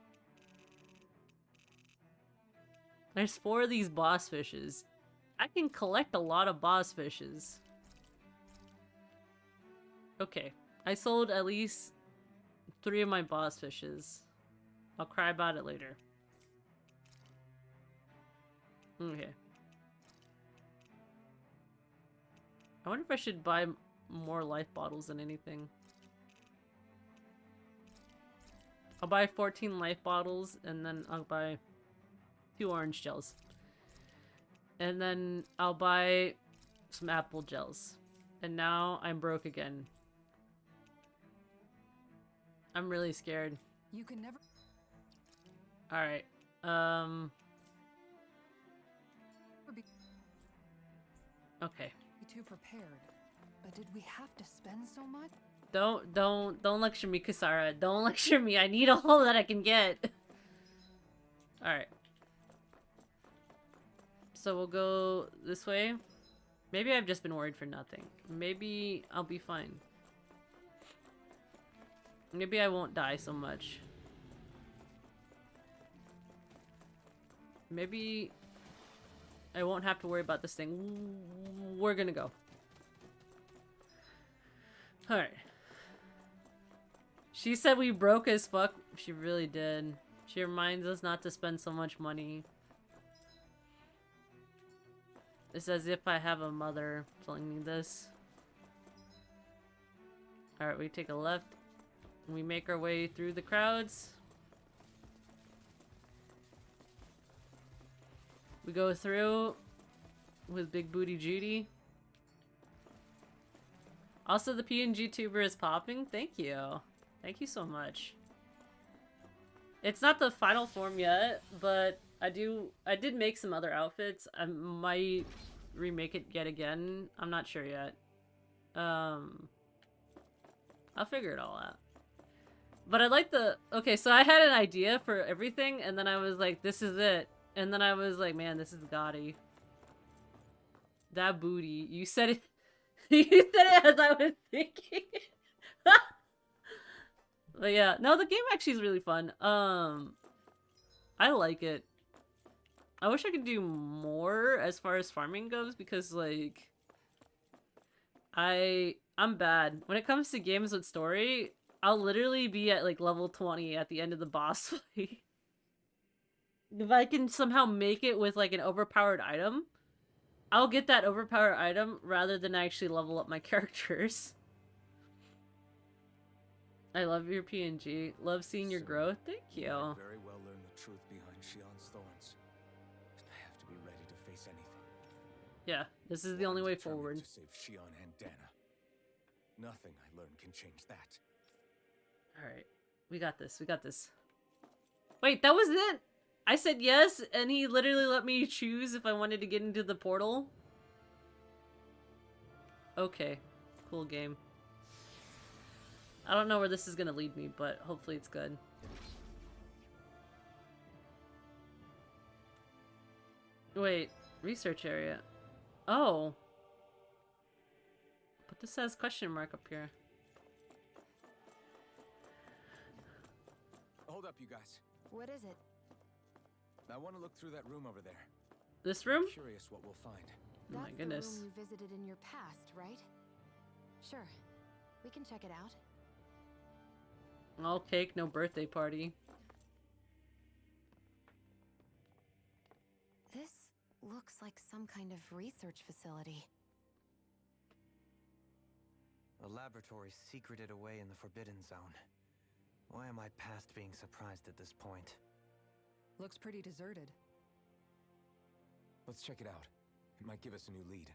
There's 4 of these boss fishes. I can collect a lot of boss fishes. Okay. I sold at least 3 of my boss fishes. I'll cry about it later. Okay. I wonder if I should buy more life bottles than anything. I'll buy 14 life bottles and then I'll buy 2 orange gels. And then I'll buy some apple gels. And now I'm broke again. I'm really scared. You can never. Alright. Okay. Be too prepared. But did we have to spend so much? Don't lecture me, Kisara. Don't lecture me. I need all that I can get. Alright. So we'll go this way. Maybe I've just been worried for nothing. Maybe I'll be fine. Maybe I won't die so much. Maybe I won't have to worry about this thing. We're gonna go. Alright. She said we broke as fuck. She really did. She reminds us not to spend so much money. It's as if I have a mother telling me this. Alright, we take a left. We make our way through the crowds. We go through with Big Booty Judy. Also, the PNG tuber is popping. Thank you. Thank you so much. It's not the final form yet, but I did make some other outfits. I might remake it yet again. I'm not sure yet. I'll figure it all out. But I like the... Okay, so I had an idea for everything, and then I was like, this is it. And then I was like, man, this is gaudy. That booty. You said it... You said it as I was thinking. But yeah, no, the game actually is really fun. I like it. I wish I could do more as far as farming goes, because like I'm bad. When it comes to games with story, I'll literally be at like level 20 at the end of the boss fight. If I can somehow make it with like an overpowered item, I'll get that overpowered item rather than actually level up my characters. I love your PNG. Love seeing your growth. Thank you. I very well learn the truth behind Shion's thorns. I have to be ready to face anything. Yeah, this is the only way Determined forward. to save Shion and Dana. Nothing I learn can change that. Alright. We got this. We got this. Wait, that was it? I said yes, and he literally let me choose if I wanted to get into the portal? Okay. Cool game. I don't know where this is gonna lead me, but hopefully it's good. Wait, research area. Oh. But this says question mark up here. Hold up, you guys. What is it? I want to look through that room over there. This room? Curious what we'll find. Oh my That's the goodness. room you visited in your past, right? Sure. We can check it out. All cake, no birthday party. This looks like some kind of research facility. A laboratory secreted away in the Forbidden Zone. Why am I past being surprised at this point? Looks pretty deserted. Let's check it out. It might give us a new lead.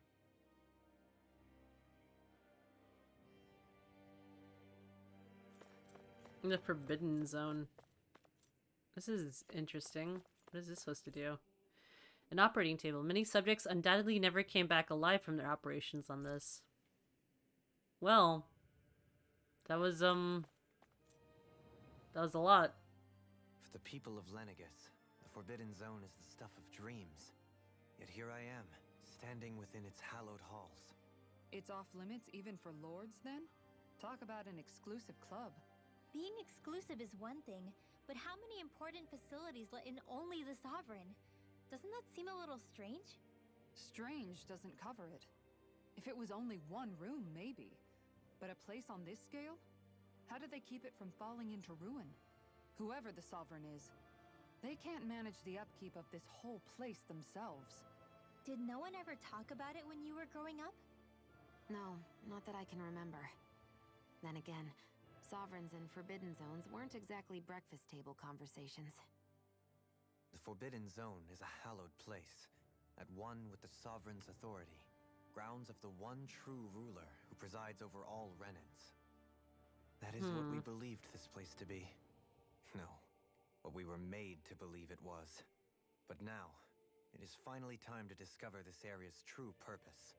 The Forbidden Zone. This is interesting. What is this supposed to do? An operating table. Many subjects undoubtedly never came back alive from their operations on this. Well, that was a lot. For the people of Lenegis, the Forbidden Zone is the stuff of dreams. Yet here I am, standing within its hallowed halls. It's off limits even for lords, then? Talk about an exclusive club. Being exclusive is one thing, but how many important facilities let in only the Sovereign? Doesn't that seem a little strange? Strange doesn't cover it. If it was only one room, maybe. But a place on this scale? How do they keep it from falling into ruin? Whoever the Sovereign is, they can't manage the upkeep of this whole place themselves. Did no one ever talk about it when you were growing up? No, not that I can remember. Then again, Sovereigns and Forbidden Zones weren't exactly breakfast table conversations. The Forbidden Zone is a hallowed place, at one with the Sovereign's authority, grounds of the one true ruler who presides over all Renans. That is what we believed this place to be. No, what we were made to believe it was. But now, it is finally time to discover this area's true purpose,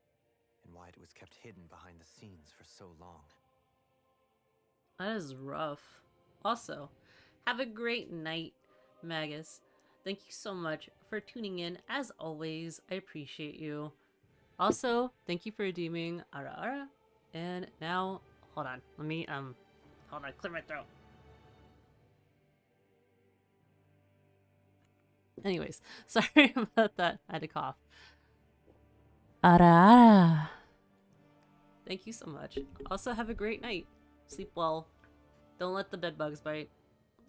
and why it was kept hidden behind the scenes for so long. That is rough. Also, have a great night, Magus. Thank you so much for tuning in. As always, I appreciate you. Also, thank you for redeeming Ara Ara. And now, hold on. Let me, hold on, clear my throat. Anyways, sorry about that. I had to cough. Ara Ara. Thank you so much. Also, have a great night. Sleep well. Don't let the bed bugs bite.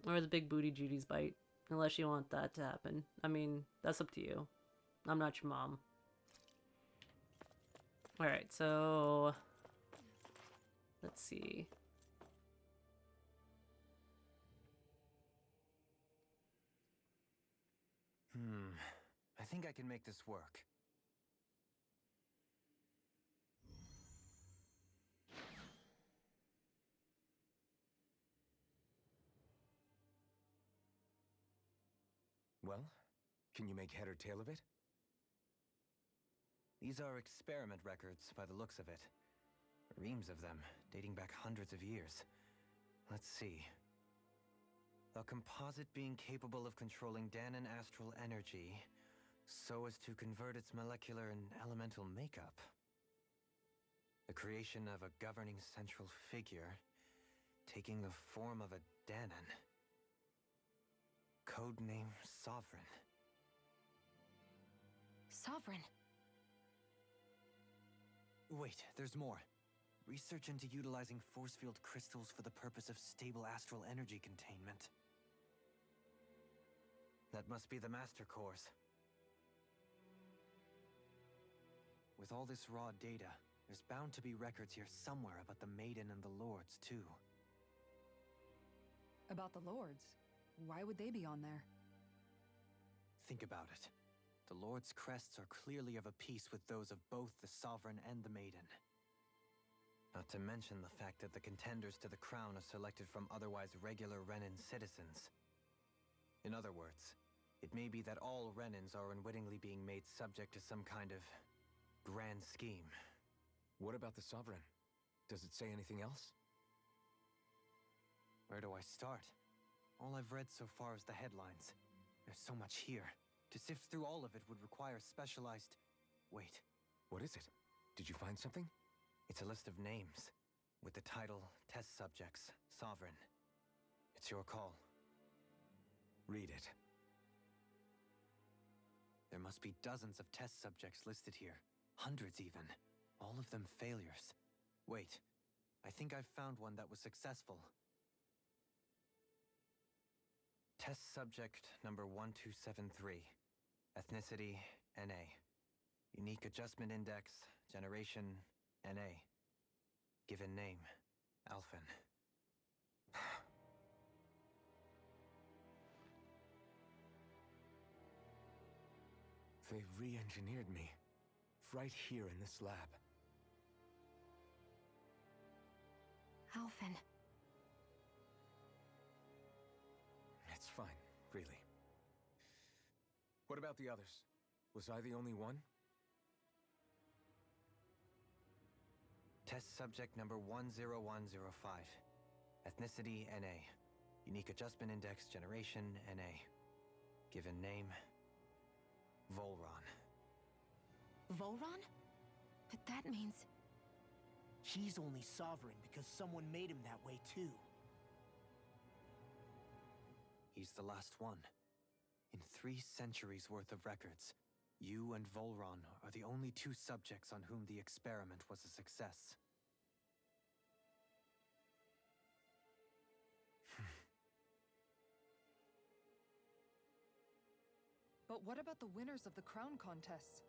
Or the big booty Judies bite. Unless you want that to happen. I mean, that's up to you. I'm not your mom. Alright, so... let's see. I think I can make this work. Well, can you make head or tail of it? These are experiment records, by the looks of it. Reams of them, dating back hundreds of years. Let's see. A composite being capable of controlling Dahnan astral energy, so as to convert its molecular and elemental makeup. The creation of a governing central figure, taking the form of a Dahnan. Codename Sovereign. Sovereign? Wait, there's more. Research into utilizing force field crystals for the purpose of stable astral energy containment. That must be the Master Cores. With all this raw data, there's bound to be records here somewhere about the Maiden and the Lords, too. About the lords? Why would they be on there? Think about it. The Lord's crests are clearly of a piece with those of both the Sovereign and the Maiden. Not to mention the fact that the contenders to the crown are selected from otherwise regular Renan citizens. In other words, it may be that all Renans are unwittingly being made subject to some kind of grand scheme. What about the Sovereign? Does it say anything else? Where do I start? All I've read so far is the headlines. There's so much here. To sift through all of it would require specialized... Wait. What is it? Did you find something? It's a list of names, with the title, Test Subjects, Sovereign. It's your call. Read it. There must be dozens of test subjects listed here. Hundreds even. All of them failures. Wait, I think I've found one that was successful. Test subject number 1273. Ethnicity, NA. Unique adjustment index, generation, NA. Given name, Alphen. They re-engineered me. Right here in this lab. Alphen. It's fine, really. What about the others? Was I the only one? Test subject number 10105. Ethnicity, NA. Unique adjustment index, generation, NA. Given name, Volron. Volron? But that means... He's only sovereign because someone made him that way too. He's the last one. In 3 centuries worth of records, you and Volron are the only 2 subjects on whom the experiment was a success. But what about the winners of the crown contests?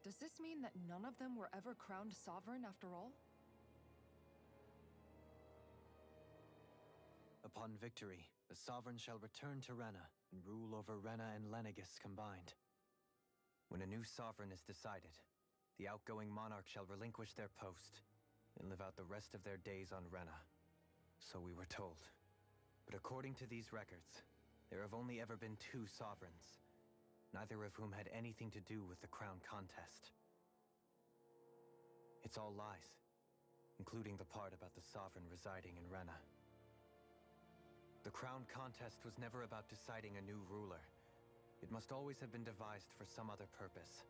Does this mean that none of them were ever crowned sovereign after all? Upon victory, the Sovereign shall return to Rena and rule over Rena and Lenegis combined. When a new Sovereign is decided, the outgoing monarch shall relinquish their post and live out the rest of their days on Rena. So we were told. But according to these records, there have only ever been 2 Sovereigns, neither of whom had anything to do with the crown contest. It's all lies, including the part about the Sovereign residing in Rena. The crown contest was never about deciding a new ruler. It must always have been devised for some other purpose.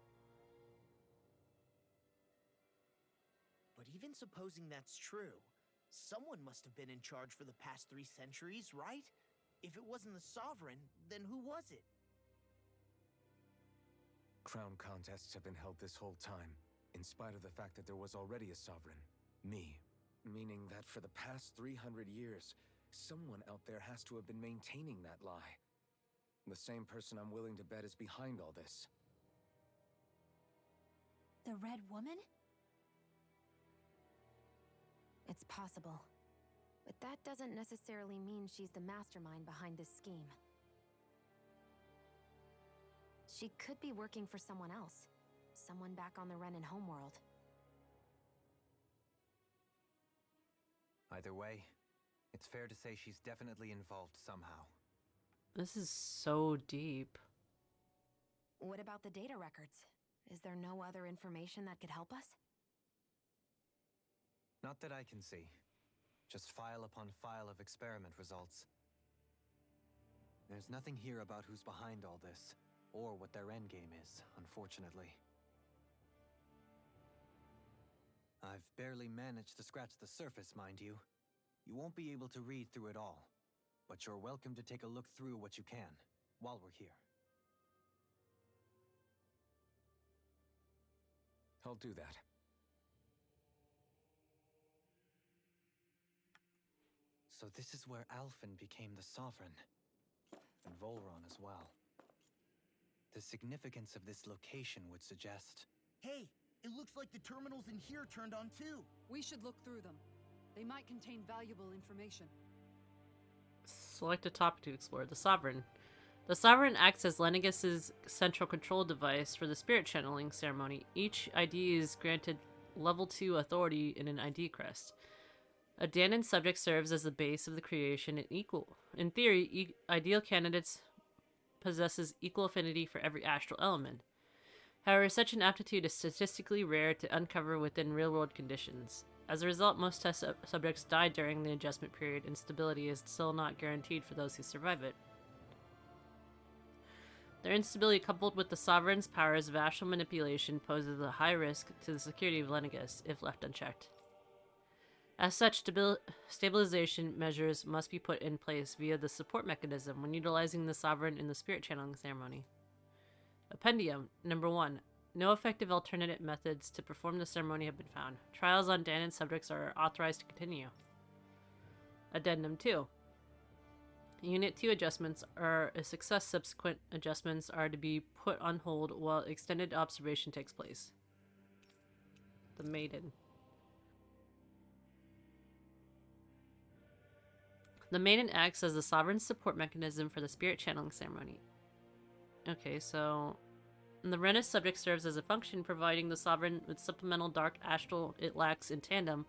But even supposing that's true, someone must have been in charge for the past 3 centuries, right? If it wasn't the Sovereign, then who was it? Crown contests have been held this whole time, in spite of the fact that there was already a Sovereign. Me. Meaning that for the past 300 years, someone out there has to have been maintaining that lie. The same person I'm willing to bet is behind all this. The Red Woman? It's possible. But that doesn't necessarily mean she's the mastermind behind this scheme. She could be working for someone else. Someone back on the Renan homeworld. Either way, it's fair to say she's definitely involved somehow. This is so deep. What about the data records? Is there no other information that could help us? Not that I can see. Just file upon file of experiment results. There's nothing here about who's behind all this, or what their endgame is, unfortunately. I've barely managed to scratch the surface, mind you. You won't be able to read through it all, but you're welcome to take a look through what you can, while we're here. I'll do that. So this is where Alphen became the Sovereign, and Volron as well. The significance of this location would suggest... Hey, it looks like the terminals in here turned on too. We should look through them. They might contain valuable information. Select a topic to explore. The Sovereign. The Sovereign acts as Lenegis' central control device for the spirit channeling ceremony. Each ID is granted level 2 authority in an ID crest. A Danan subject serves as the base of the creation and in theory, ideal candidates possesses equal affinity for every astral element. However, such an aptitude is statistically rare to uncover within real-world conditions. As a result, most test subjects die during the adjustment period, and stability is still not guaranteed for those who survive it. Their instability, coupled with the Sovereign's powers of astral manipulation, poses a high risk to the security of Lenegis if left unchecked. As such, stabilization measures must be put in place via the support mechanism when utilizing the Sovereign in the spirit channeling ceremony. Appendium, number 1. No effective alternative methods to perform the ceremony have been found. Trials on Danon subjects are authorized to continue. Addendum 2. Unit 2 adjustments are a success. Subsequent adjustments are to be put on hold while extended observation takes place. The Maiden. The Maiden acts as the sovereign support mechanism for the spirit channeling ceremony. Okay, so the Rena subject serves as a function, providing the sovereign with supplemental dark astral it lacks in tandem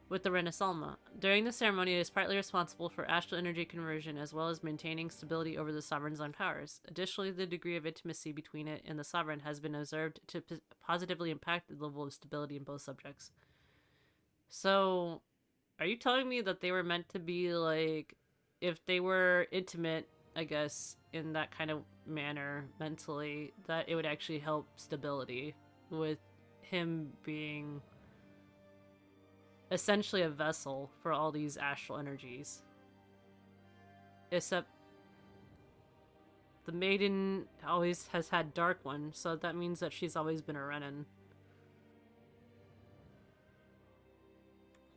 with the Rena Salma. During the ceremony, it is partly responsible for astral energy conversion, as well as maintaining stability over the sovereign's own powers. Additionally, the degree of intimacy between it and the sovereign has been observed to positively impact the level of stability in both subjects. So, are you telling me that they were meant to be, like, if they were intimate, I guess, in that kind of manner, mentally, that it would actually help stability with him being essentially a vessel for all these astral energies? Except the Maiden always has had Dark One, so that means that she's always been a Renan.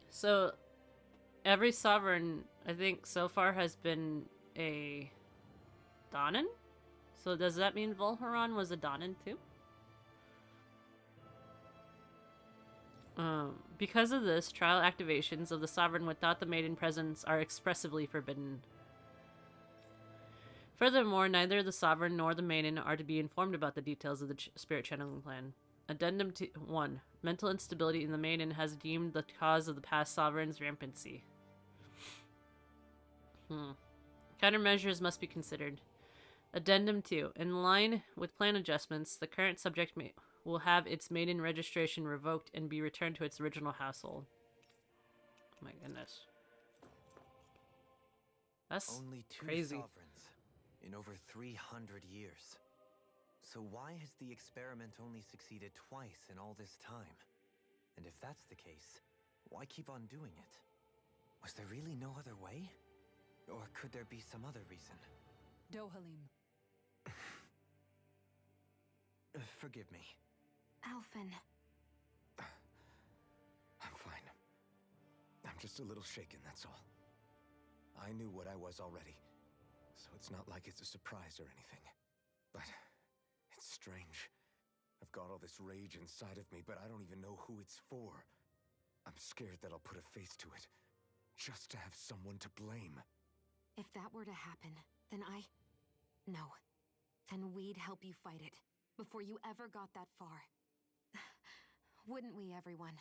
So every sovereign, I think, so far has been a Danon? So does that mean Volharan was a Danon too? Because of this, trial activations of the Sovereign without the Maiden presence are expressively forbidden. Furthermore, neither the Sovereign nor the Maiden are to be informed about the details of the spirit channeling plan. Addendum 1. Mental instability in the Maiden has deemed the cause of the past Sovereign's rampancy. Countermeasures must be considered. Addendum 2. In line with plan adjustments, the current subject will have its Maiden registration revoked and be returned to its original household. Oh my goodness. That's only two crazy. sovereigns in over 300 years. So why has the experiment only succeeded twice in all this time? And if that's the case, why keep on doing it? Was there really no other way? Or could there be some other reason? Dohalim. Forgive me. Alphen. I'm fine. I'm just a little shaken, that's all. I knew what I was already, so it's not like it's a surprise or anything. But it's strange. I've got all this rage inside of me, but I don't even know who it's for. I'm scared that I'll put a face to it, just to have someone to blame. If that were to happen, then No. Then we'd help you fight it, before you ever got that far. Wouldn't we, everyone?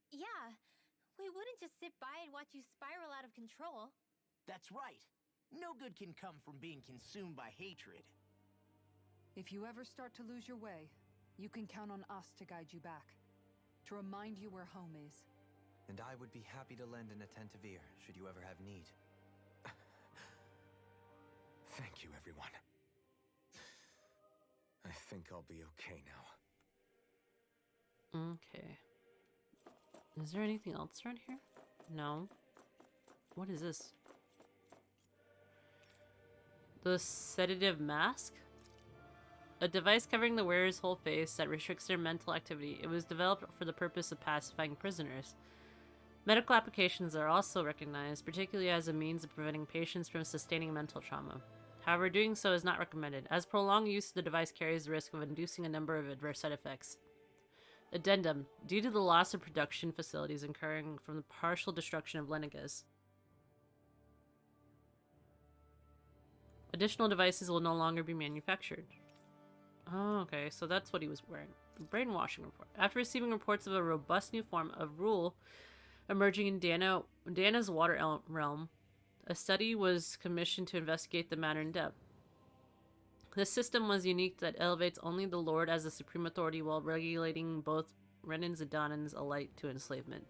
Yeah, we wouldn't just sit by and watch you spiral out of control. That's right. No good can come from being consumed by hatred. If you ever start to lose your way, you can count on us to guide you back. To remind you where home is. And I would be happy to lend an attentive ear, should you ever have need. Thank you, everyone. I think I'll be okay now. Okay. Is there anything else around here? No. What is this? The sedative mask? A device covering the wearer's whole face that restricts their mental activity. It was developed for the purpose of pacifying prisoners. Medical applications are also recognized, particularly as a means of preventing patients from sustaining mental trauma. However, doing so is not recommended, as prolonged use of the device carries the risk of inducing a number of adverse side effects. Addendum. Due to the loss of production facilities occurring from the partial destruction of Lenegas, additional devices will no longer be manufactured. Oh, okay, so that's what he was wearing. The brainwashing report. After receiving reports of a robust new form of rule emerging in Dana's water realm, a study was commissioned to investigate the matter in depth. This system was unique that elevates only the Lord as the supreme authority while regulating both Renans and Donans alike to enslavement.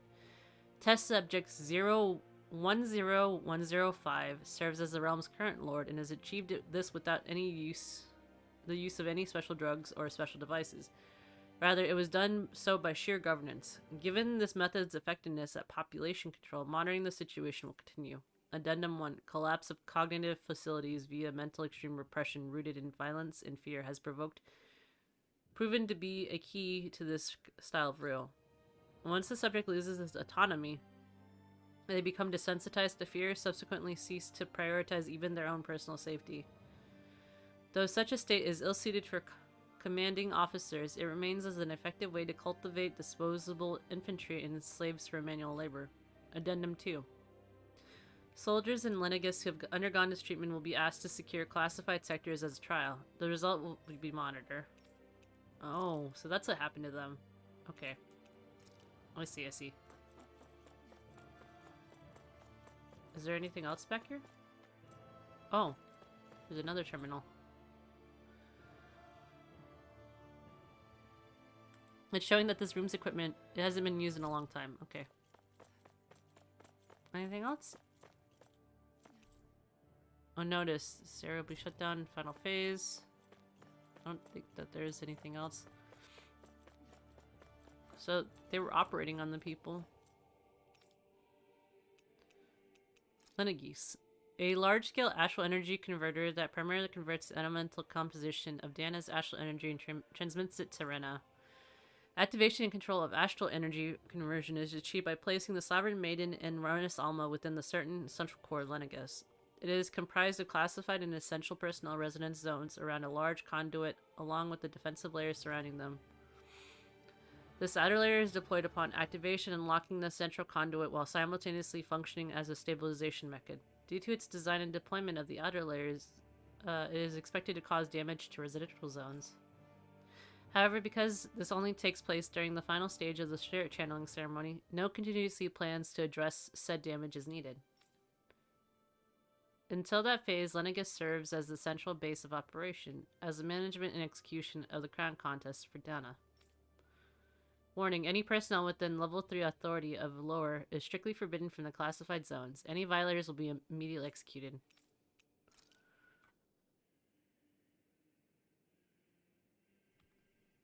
Test subject 010105 serves as the realm's current Lord and has achieved this without the use of any special drugs or special devices. Rather, it was done so by sheer governance. Given this method's effectiveness at population control, monitoring the situation will continue. Addendum 1. Collapse of cognitive facilities via mental extreme repression rooted in violence and fear has provoked proven to be a key to this style of rule. Once the subject loses its autonomy, they become desensitized to fear, subsequently cease to prioritize even their own personal safety. Though such a state is ill-suited for commanding officers, it remains as an effective way to cultivate disposable infantry and slaves for manual labor. Addendum 2. Soldiers in Lenegis who have undergone this treatment will be asked to secure classified sectors as a trial. The result will be monitored. Oh, so that's what happened to them. Okay. I see, I see. Is there anything else back here? Oh, there's another terminal. It's showing that this room's equipment, it hasn't been used in a long time. Okay. Anything else? Oh, notice. This area will be shut down in final phase. I don't think that there's anything else. So, they were operating on the people. Lenegis. A large-scale astral energy converter that primarily converts the elemental composition of Dana's astral energy and transmits it to Rena. Activation and control of astral energy conversion is achieved by placing the Sovereign Maiden and Ranis Alma within the certain central core of Lenegis. It is comprised of classified and essential personnel residence zones around a large conduit, along with the defensive layers surrounding them. This outer layer is deployed upon activation, unlocking the central conduit while simultaneously functioning as a stabilization method. Due to its design and deployment of the outer layers, it is expected to cause damage to residential zones. However, because this only takes place during the final stage of the spirit channeling ceremony, no contingency plans to address said damage is needed. Until that phase, Lenegis serves as the central base of operation, as the management and execution of the crown contest for Dana. Warning, any personnel within level 3 authority of lower is strictly forbidden from the classified zones. Any violators will be immediately executed.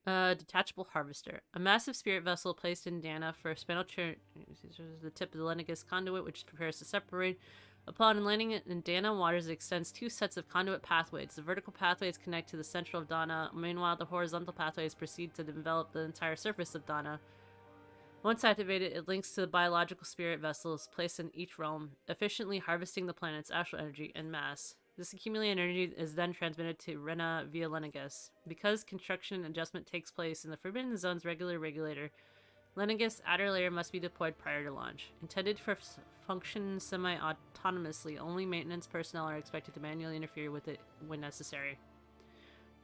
Detachable harvester. A massive spirit vessel placed in Dana for spinal the tip of the Lenegis conduit, which prepares to separate. Upon landing it in Dana waters, it extends two sets of conduit pathways. The vertical pathways connect to the center of Dana. Meanwhile, the horizontal pathways proceed to develop the entire surface of Dana. Once activated, it links to the biological spirit vessels placed in each realm, efficiently harvesting the planet's astral energy en masse. This accumulated energy is then transmitted to Rena via Lenegis. Because construction and adjustment takes place in the Forbidden Zone's regular regulator, Lenegis' outer layer must be deployed prior to launch. Intended for function semi-autonomously, only maintenance personnel are expected to manually interfere with it when necessary.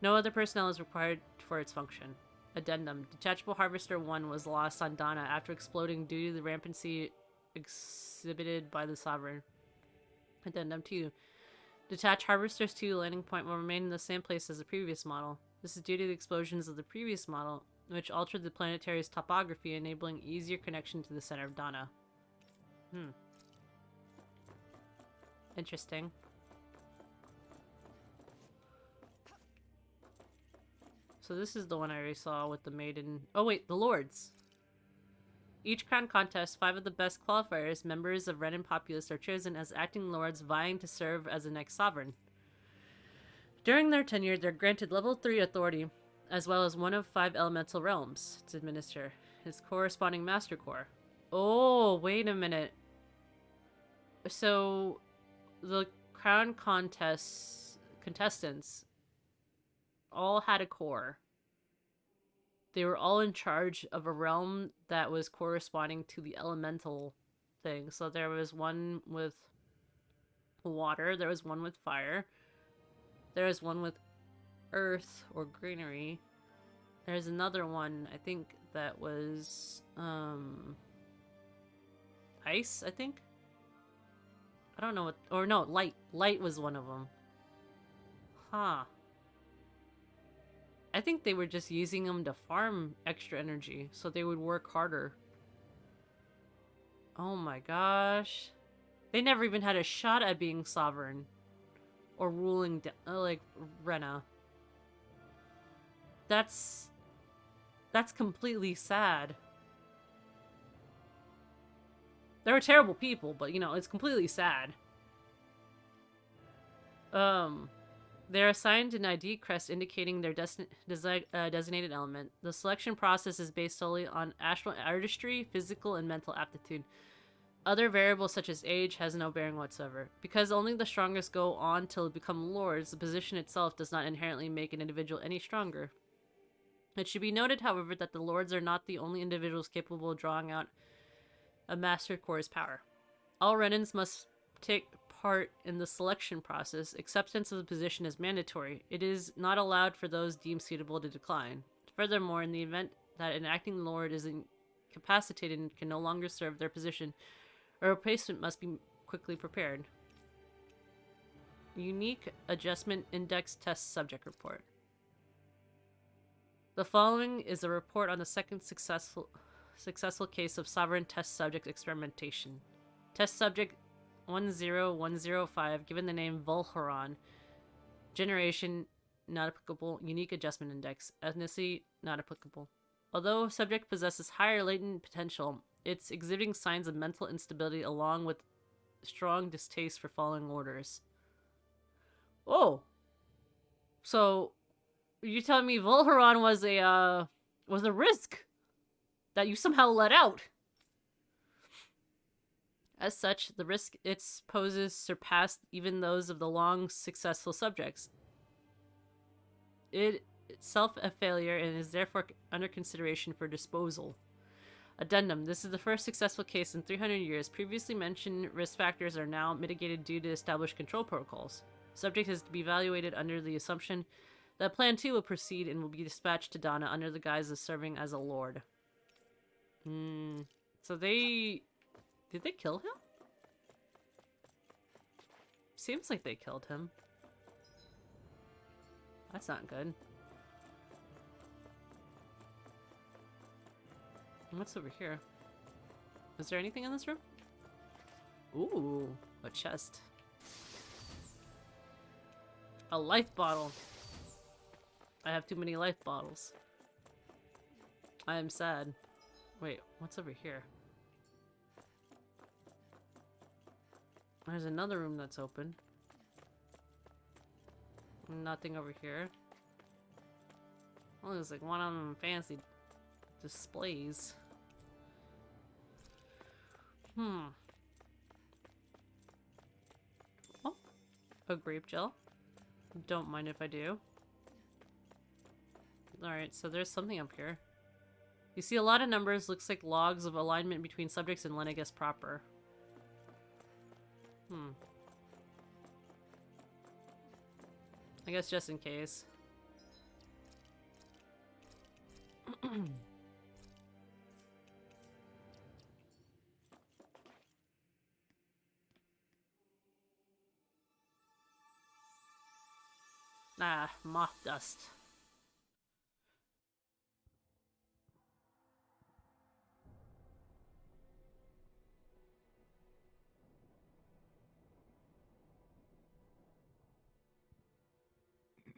No other personnel is required for its function. Addendum. Detachable Harvester 1 was lost on Dana after exploding due to the rampancy exhibited by the Sovereign. Addendum 2. Detached Harvester's 2 landing point will remain in the same place as the previous model. This is due to the explosions of the previous model, which altered the planetary's topography, enabling easier connection to the center of Dana. Interesting. So this is the one I already saw with the maiden. Oh wait, the lords. Each crown contest, 5 of the best qualifiers, members of Renan Populace, are chosen as acting lords vying to serve as the next sovereign. During their tenure, they're granted level 3 authority, as well as one of 5 elemental realms to administer, his corresponding master core. Oh, wait a minute. So, the crown contestants all had a core. They were all in charge of a realm that was corresponding to the elemental thing. So there was one with water, there was one with fire, there was one with earth or greenery. There's another one, I think, that was ice, I think. I don't know what, or no, light. Light was one of them. Huh. I think they were just using them to farm extra energy, so they would work harder. Oh my gosh. They never even had a shot at being sovereign. Or ruling, like, Rena. That's completely sad. They were terrible people, but, you know, it's completely sad. They are assigned an ID crest indicating their designated element. The selection process is based solely on actual artistry, physical, and mental aptitude. Other variables such as age has no bearing whatsoever. Because only the strongest go on till become lords, the position itself does not inherently make an individual any stronger. It should be noted, however, that the lords are not the only individuals capable of drawing out a master core's power. All Renans must take part in the selection process. Acceptance of the position is mandatory. It is not allowed for those deemed suitable to decline. Furthermore, in the event that an acting lord is incapacitated and can no longer serve their position, a replacement must be quickly prepared. Unique Adjustment Index Test Subject Report. The following is a report on the second successful case of sovereign test subject experimentation. Test subject 10105, given the name Volharon. Generation, not applicable. Unique Adjustment Index. Ethnicity, not applicable. Although subject possesses higher latent potential, it's exhibiting signs of mental instability along with strong distaste for following orders. Oh! So, you telling me Volharon was a risk that you somehow let out? As such, the risk it poses surpassed even those of the long successful subjects. It itself a failure and is therefore under consideration for disposal. Addendum. This is the first successful case in 300 years. Previously mentioned risk factors are now mitigated due to established control protocols. Subject is to be evaluated under the assumption that Plan 2 will proceed and will be dispatched to Dana under the guise of serving as a lord. So they... Did they kill him? Seems like they killed him. That's not good. What's over here? Is there anything in this room? Ooh, a chest. A life bottle. I have too many life bottles. I am sad. Wait, what's over here? There's another room that's open. Nothing over here. Oh, there's like one of them fancy displays. Oh, a grape gel. Don't mind if I do. Alright, so there's something up here. You see a lot of numbers, looks like logs of alignment between subjects and Lenegis proper. I guess just in case. Ah, moth dust.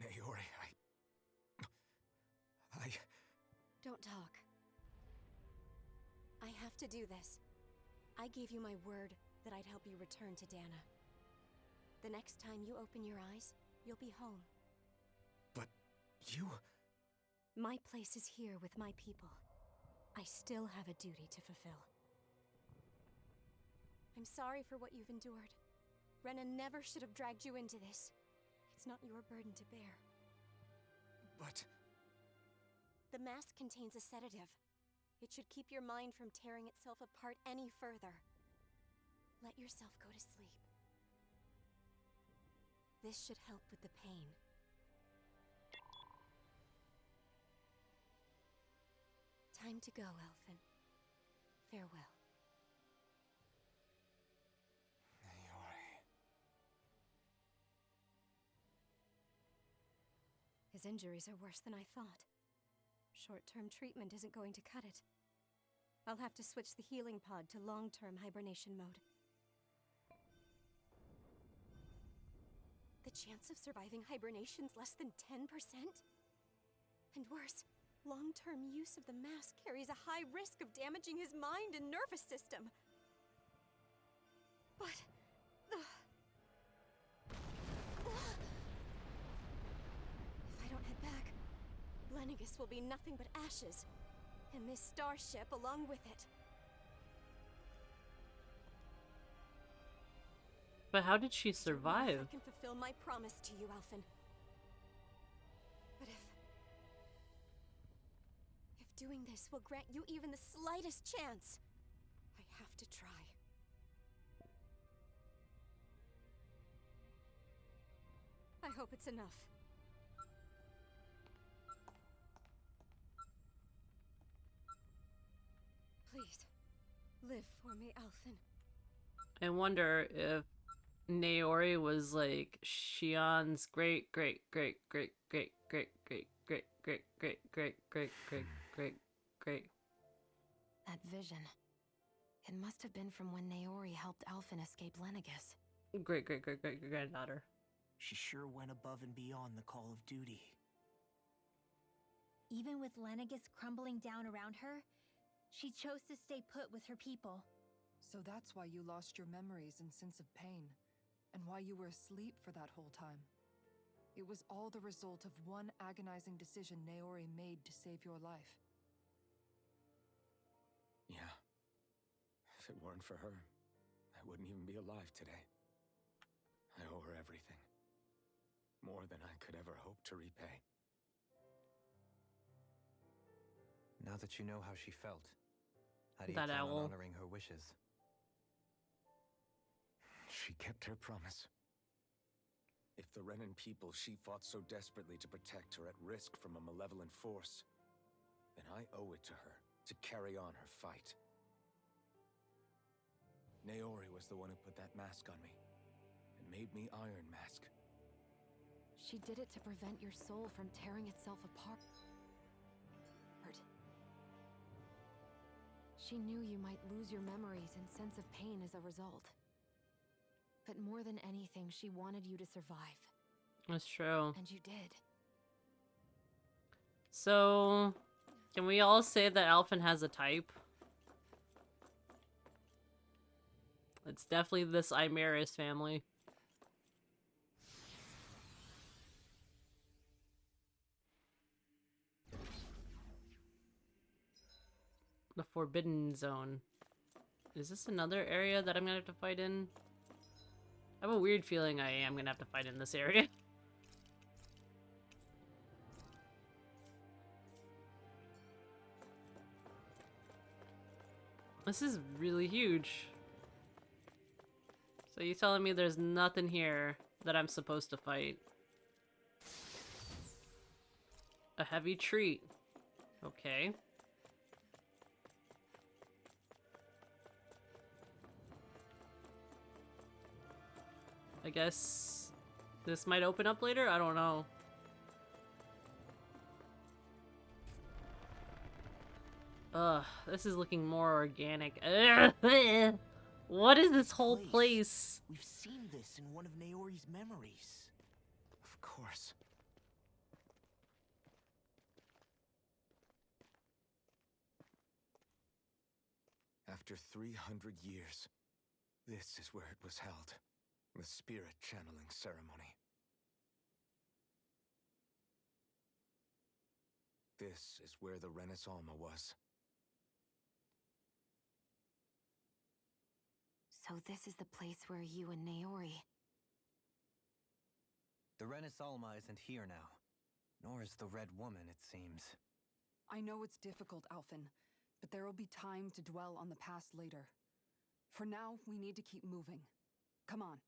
Naori, Don't talk. I have to do this. I gave you my word that I'd help you return to Dana. The next time you open your eyes, you'll be home. But you... My place is here with my people. I still have a duty to fulfill. I'm sorry for what you've endured. Rena never should have dragged you into this. It's not your burden to bear. But... The mask contains a sedative. It should keep your mind from tearing itself apart any further. Let yourself go to sleep. This should help with the pain. Time to go, Elfin. Farewell. Naori... His injuries are worse than I thought. Short-term treatment isn't going to cut it. I'll have to switch the healing pod to long-term hibernation mode. The chance of surviving hibernation's less than 10%? And worse, long-term use of the mask carries a high risk of damaging his mind and nervous system. But... will be nothing but ashes. And this starship along with it. But how did she I don't know if survive? I can fulfill my promise to you, Alphen. But if doing this will grant you even the slightest chance, I have to try. I hope it's enough. Please, live for me, Alphen. I wonder if Naori was like Shion's great great great great great great great great great great great great great great great. That vision. It must have been from when Naori helped Alphen escape Lenegis. Great great great great granddaughter. She sure went above and beyond the call of duty. Even with Lenegis crumbling down around her, she chose to stay put with her people. So that's why you lost your memories and sense of pain, and why you were asleep for that whole time. It was all the result of one agonizing decision Naori made to save your life. Yeah. If it weren't for her, I wouldn't even be alive today. I owe her everything. More than I could ever hope to repay. Now that you know how she felt, how do you That plan owl. on honoring her wishes? She kept her promise. If the Renan people she fought so desperately to protect are at risk from a malevolent force, then I owe it to her to carry on her fight. Naori was the one who put that mask on me, and made me Iron Mask. She did it to prevent your soul from tearing itself apart. She knew you might lose your memories and sense of pain as a result. But more than anything, she wanted you to survive. That's true. And you did. So, can we all say that Alphen has a type? It's definitely this Imaris family. The Forbidden Zone. Is this another area that I'm gonna have to fight in? I have a weird feeling I am gonna have to fight in this area. This is really huge. So you telling me there's nothing here that I'm supposed to fight? A heavy treat. Okay. I guess this might open up later? I don't know. Ugh, this is looking more organic. Ugh. What is this whole place? We've seen this in one of Naori's memories. Of course. After 300 years, this is where it was held. The spirit channeling ceremony. This is where the Renis Alma was. So this is the place where you and Naori... The Renis Alma isn't here now. Nor is the Red Woman, it seems. I know it's difficult, Alphen, but there will be time to dwell on the past later. For now, we need to keep moving. Come on.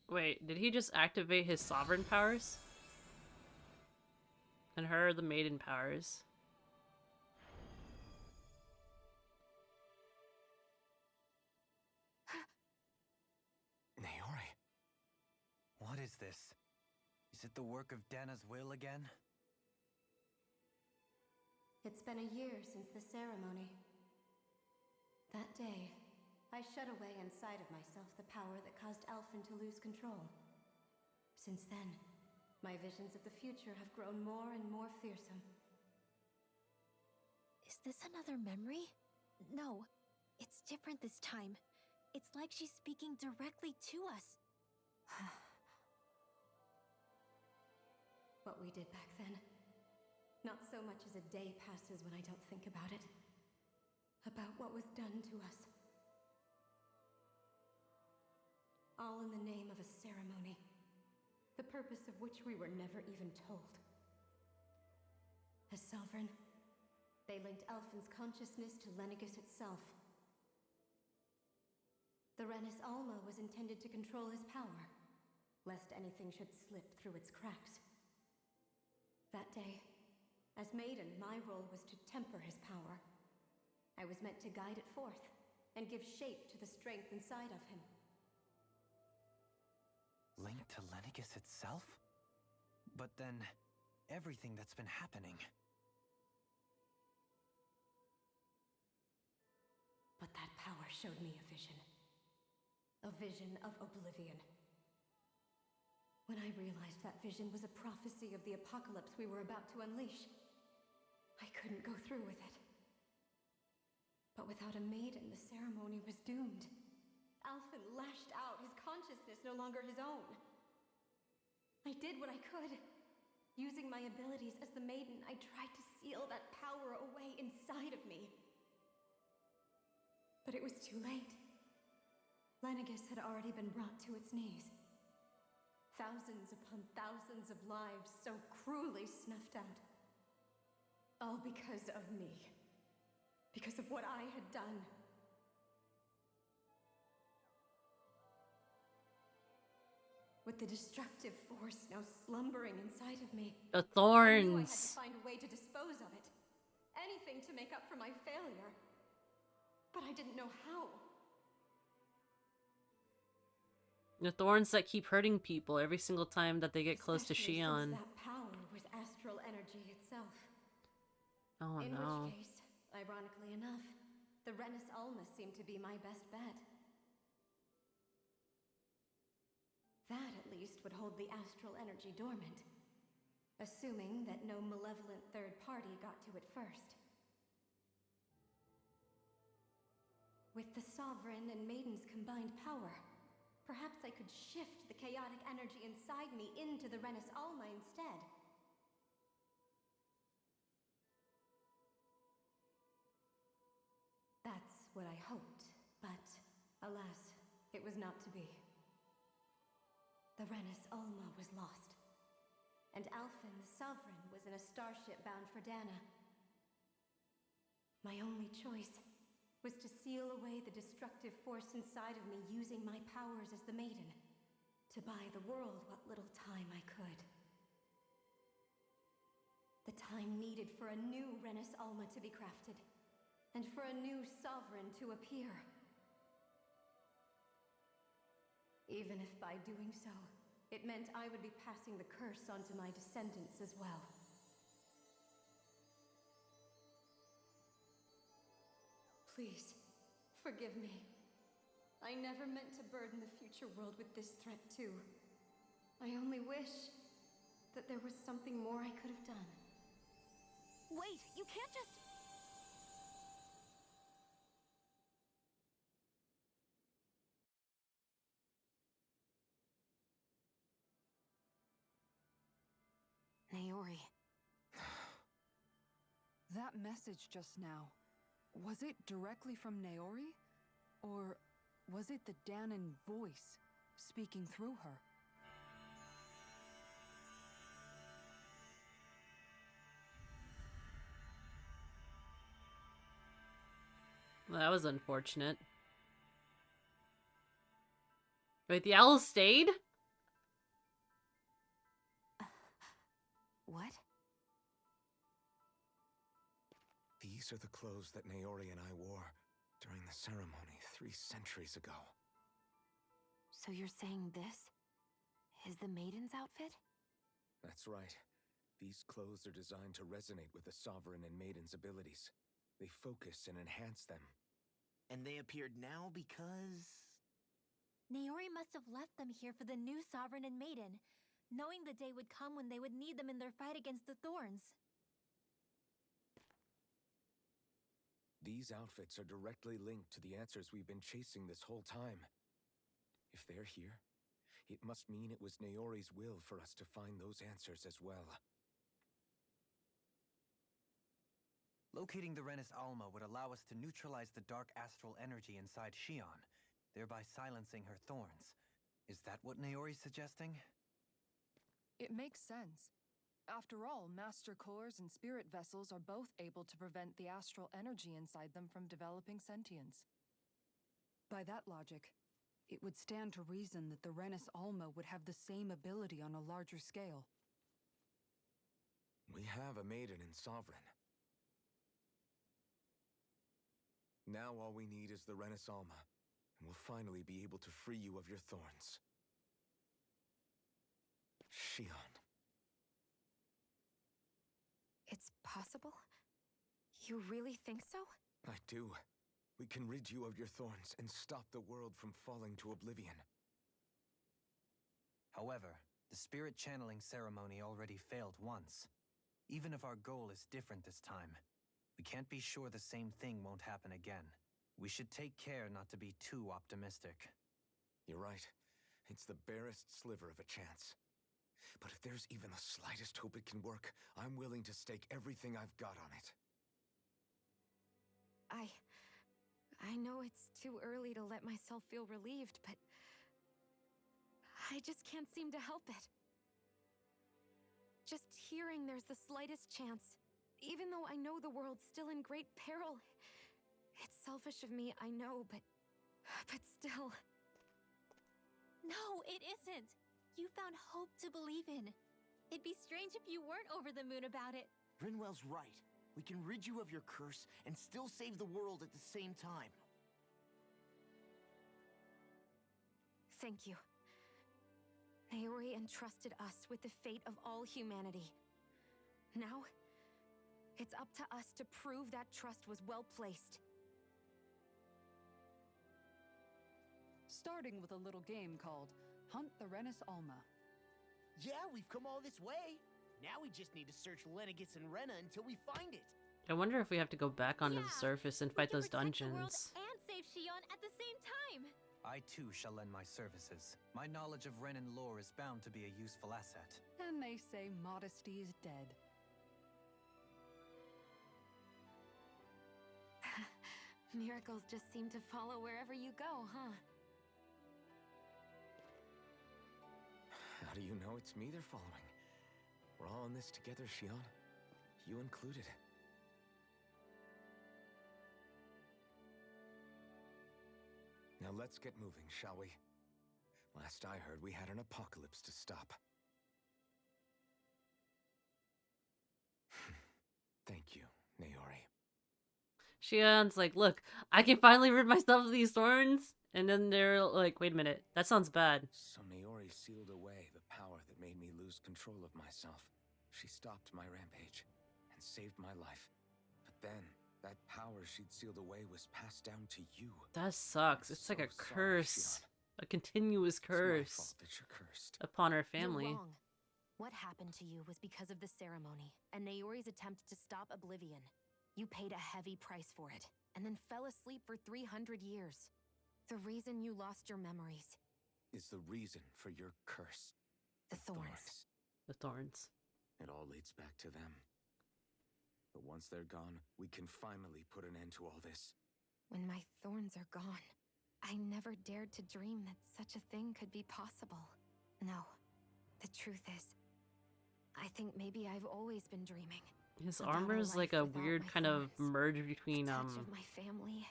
Wait, did he just activate his sovereign powers? And her the maiden powers. Naori. What is this? Is it the work of Dana's will again? It's been a year since the ceremony. That day, I shut away inside of myself the power that caused Alphen to lose control. Since then, my visions of the future have grown more and more fearsome. Is this another memory? No, it's different this time. It's like she's speaking directly to us. we did back then. Not so much as a day passes when I don't think about it. About what was done to us. All in the name of a ceremony, the purpose of which we were never even told. As Sovereign, they linked Alphen's consciousness to Lenegis itself. The Renis Alma was intended to control his power, lest anything should slip through its cracks. That day, as Maiden, my role was to temper his power. I was meant to guide it forth, and give shape to the strength inside of him. Linked to Lenegis itself? But then, everything that's been happening. But that power showed me a vision. A vision of oblivion. When I realized that vision was a prophecy of the apocalypse we were about to unleash, I couldn't go through with it. But without a maiden, the ceremony was doomed. Alphen lashed out, his consciousness no longer his own. I did what I could. Using my abilities as the maiden, I tried to seal that power away inside of me. But it was too late. Lenegis had already been brought to its knees. Thousands upon thousands of lives so cruelly snuffed out. All because of me. Because of what I had done. With the destructive force now slumbering inside of me, The I knew I had to thorns. find a way to dispose of it. Anything to make up for my failure. But I didn't know how. The thorns that keep hurting people every single time that they get close to Especially Shion. since that power was astral energy itself. Oh In no. which case, ironically enough, the Renis Alma seemed to be my best bet. That, at least, would hold the astral energy dormant. Assuming that no malevolent third party got to it first. With the Sovereign and Maiden's combined power, perhaps I could shift the chaotic energy inside me into the Renis Alma instead. That's what I hoped, but alas, it was not to be. The Renis Alma was lost, and Alphen, the Sovereign, was in a starship bound for Dana. My only choice was to seal away the destructive force inside of me using my powers as the Maiden, to buy the world what little time I could. The time needed for a new Renis Alma to be crafted, and for a new Sovereign to appear. Even if by doing so, it meant I would be passing the curse on to my descendants as well. Please, forgive me. I never meant to burden the future world with this threat too. I only wish that there was something more I could have done. Wait, you can't just... Naori. That message just now, was it directly from Naori? Or was it the Danan voice speaking through her? Well, that was unfortunate. Wait, the owl stayed? What? These are the clothes that Naori and I wore during the ceremony 3 centuries ago. So you're saying this is the Maiden's outfit? That's right. These clothes are designed to resonate with the Sovereign and Maiden's abilities. They focus and enhance them. And they appeared now because... Naori must have left them here for the new Sovereign and Maiden, knowing the day would come when they would need them in their fight against the Thorns. These outfits are directly linked to the answers we've been chasing this whole time. If they're here, it must mean it was Naori's will for us to find those answers as well. Locating the Renis Alma would allow us to neutralize the dark astral energy inside Shion, thereby silencing her thorns. Is that what Naori's suggesting? It makes sense. After all, Master Cores and Spirit Vessels are both able to prevent the astral energy inside them from developing sentience. By that logic, it would stand to reason that the Renis Alma would have the same ability on a larger scale. We have a maiden in Sovereign. Now all we need is the Renis Alma, and we'll finally be able to free you of your thorns. Shion. It's possible? You really think so? I do. We can rid you of your thorns and stop the world from falling to oblivion. However, the spirit channeling ceremony already failed once. Even if our goal is different this time, we can't be sure the same thing won't happen again. We should take care not to be too optimistic. You're right. It's the barest sliver of a chance. But if there's even the slightest hope it can work, I'm willing to stake everything I've got on it. I know it's too early to let myself feel relieved, but I just can't seem to help it. Just hearing there's the slightest chance, even though I know the world's still in great peril. It's selfish of me, I know, but still. No, it isn't. You found hope to believe in. It'd be strange if you weren't over the moon about it. Rinwell's right. We can rid you of your curse and still save the world at the same time. Thank you. Naori entrusted us with the fate of all humanity. Now, it's up to us to prove that trust was well placed. Starting with a little game called Hunt the Renis Alma. Yeah, we've come all this way. Now we just need to search Lenegis and Rena until we find it. I wonder if we have to go back onto the surface and fight those protect the world dungeons. and save Shion at the same time. I too shall lend my services. My knowledge of Renan lore is bound to be a useful asset. And they say modesty is dead. Miracles just seem to follow wherever you go, huh? How do you know it's me they're following? We're all in this together, Shion. You included. Now let's get moving, shall we? Last I heard, we had an apocalypse to stop. Thank you, Naori. Shion's like, look, I can finally rid myself of these thorns. And then they're like, wait a minute, that sounds bad. So Naori sealed away the power that made me lose control of myself. She stopped my rampage and saved my life. But then, that power she'd sealed away was passed down to you. That sucks. It's like a curse. A continuous It's my curse fault that you're cursed. upon our family. You're wrong. What happened to you was because of the ceremony and Naori's attempt to stop Oblivion. You paid a heavy price for it, and then fell asleep for 300 years. The reason you lost your memories. Is the reason for your curse. The thorns. The thorns. It all leads back to them. But once they're gone, we can finally put an end to all this. When my thorns are gone, I never dared to dream that such a thing could be possible. No, the truth is, I think maybe I've always been dreaming. His About armor a is like life a without weird my kind of thorns. merge between The touch of my family,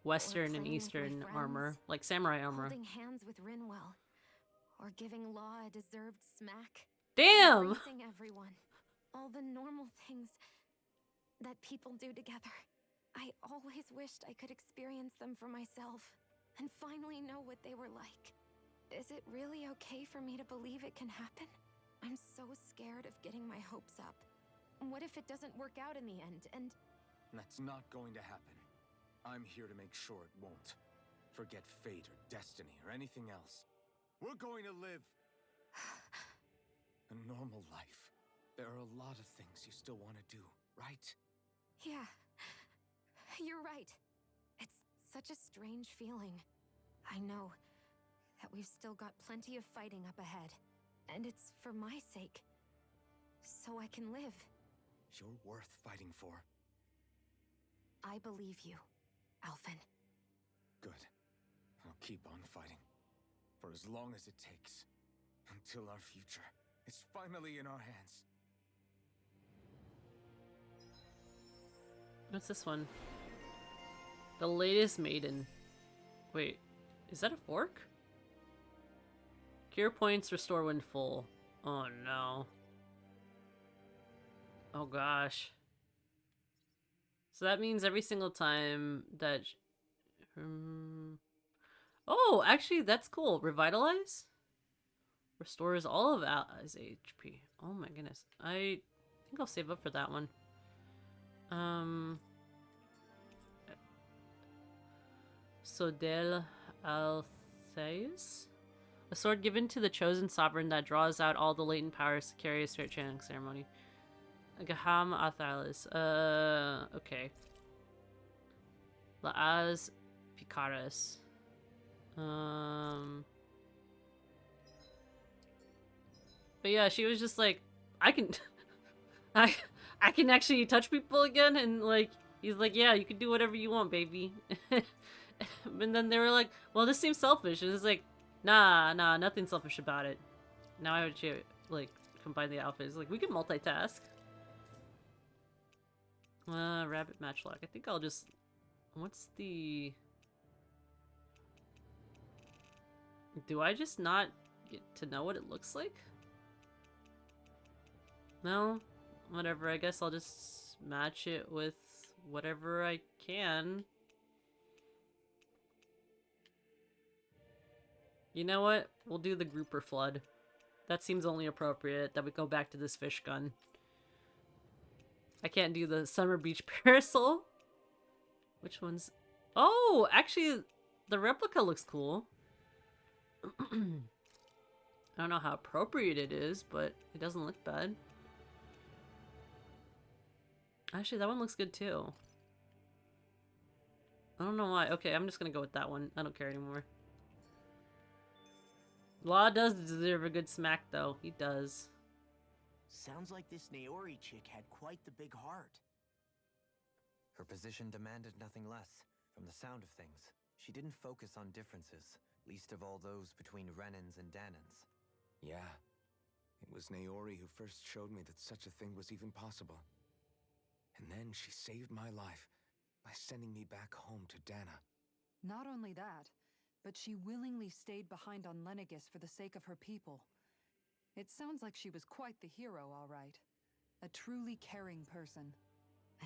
Western and playing with my Eastern armor, friends, like samurai armor. holding hands with Rinwell, or giving Law a deserved smack. Damn! Embracing everyone. All the normal things that people do together. I always wished I could experience them for myself and finally know what they were like. Is it really okay for me to believe it can happen? I'm so scared of getting my hopes up. What if it doesn't work out in the end, and... That's not going to happen. I'm here to make sure it won't. Forget fate or destiny or anything else. We're going to live a normal life. There are a lot of things you still want to do, right? Yeah, you're right. It's such a strange feeling. I know that we've still got plenty of fighting up ahead, and it's for my sake, so I can live. You're worth fighting for. I believe you, Alphen. Good. I'll keep on fighting. For as long as it takes. Until our future is finally in our hands. What's this one? The latest maiden. Wait, is that a fork? Cure points restore when full. Oh no. Oh gosh. So that means every single time that... Oh, actually that's cool. Revitalize? Restores all of allies' HP. Oh my goodness. I think I'll save up for that one. Sodel Altheus? A sword given to the chosen sovereign that draws out all the latent powers to carry a spirit channeling ceremony. Gaham Athalis. Okay. Laaz Picaris. But yeah, she was just like, I can I can actually touch people again, and like he's like, yeah, you can do whatever you want, baby. And then they were like, well, this seems selfish. And it's like, nah, nothing selfish about it. Now I would like combine the outfits. Like, we can multitask. Rabbit matchlock. I think I'll just... What's the... Do I just not get to know what it looks like? No? Whatever, I guess I'll just match it with whatever I can. You know what? We'll do the grouper flood. That seems only appropriate that we go back to this fish gun. I can't do the summer beach parasol. Which one's... Oh, actually, the replica looks cool. I don't know how appropriate it is, but it doesn't look bad. Actually, that one looks good too. I don't know why. Okay, I'm just gonna go with that one. I don't care anymore. Law does deserve a good smack, though. He does. Sounds like this Naori chick had quite the big heart. Her position demanded nothing less. From the sound of things, she didn't focus on differences, least of all those between Renans and Danans. Yeah. It was Naori who first showed me that such a thing was even possible. And then she saved my life by sending me back home to Dana. Not only that, but she willingly stayed behind on Lenegis for the sake of her people. It sounds like she was quite the hero, all right. A truly caring person.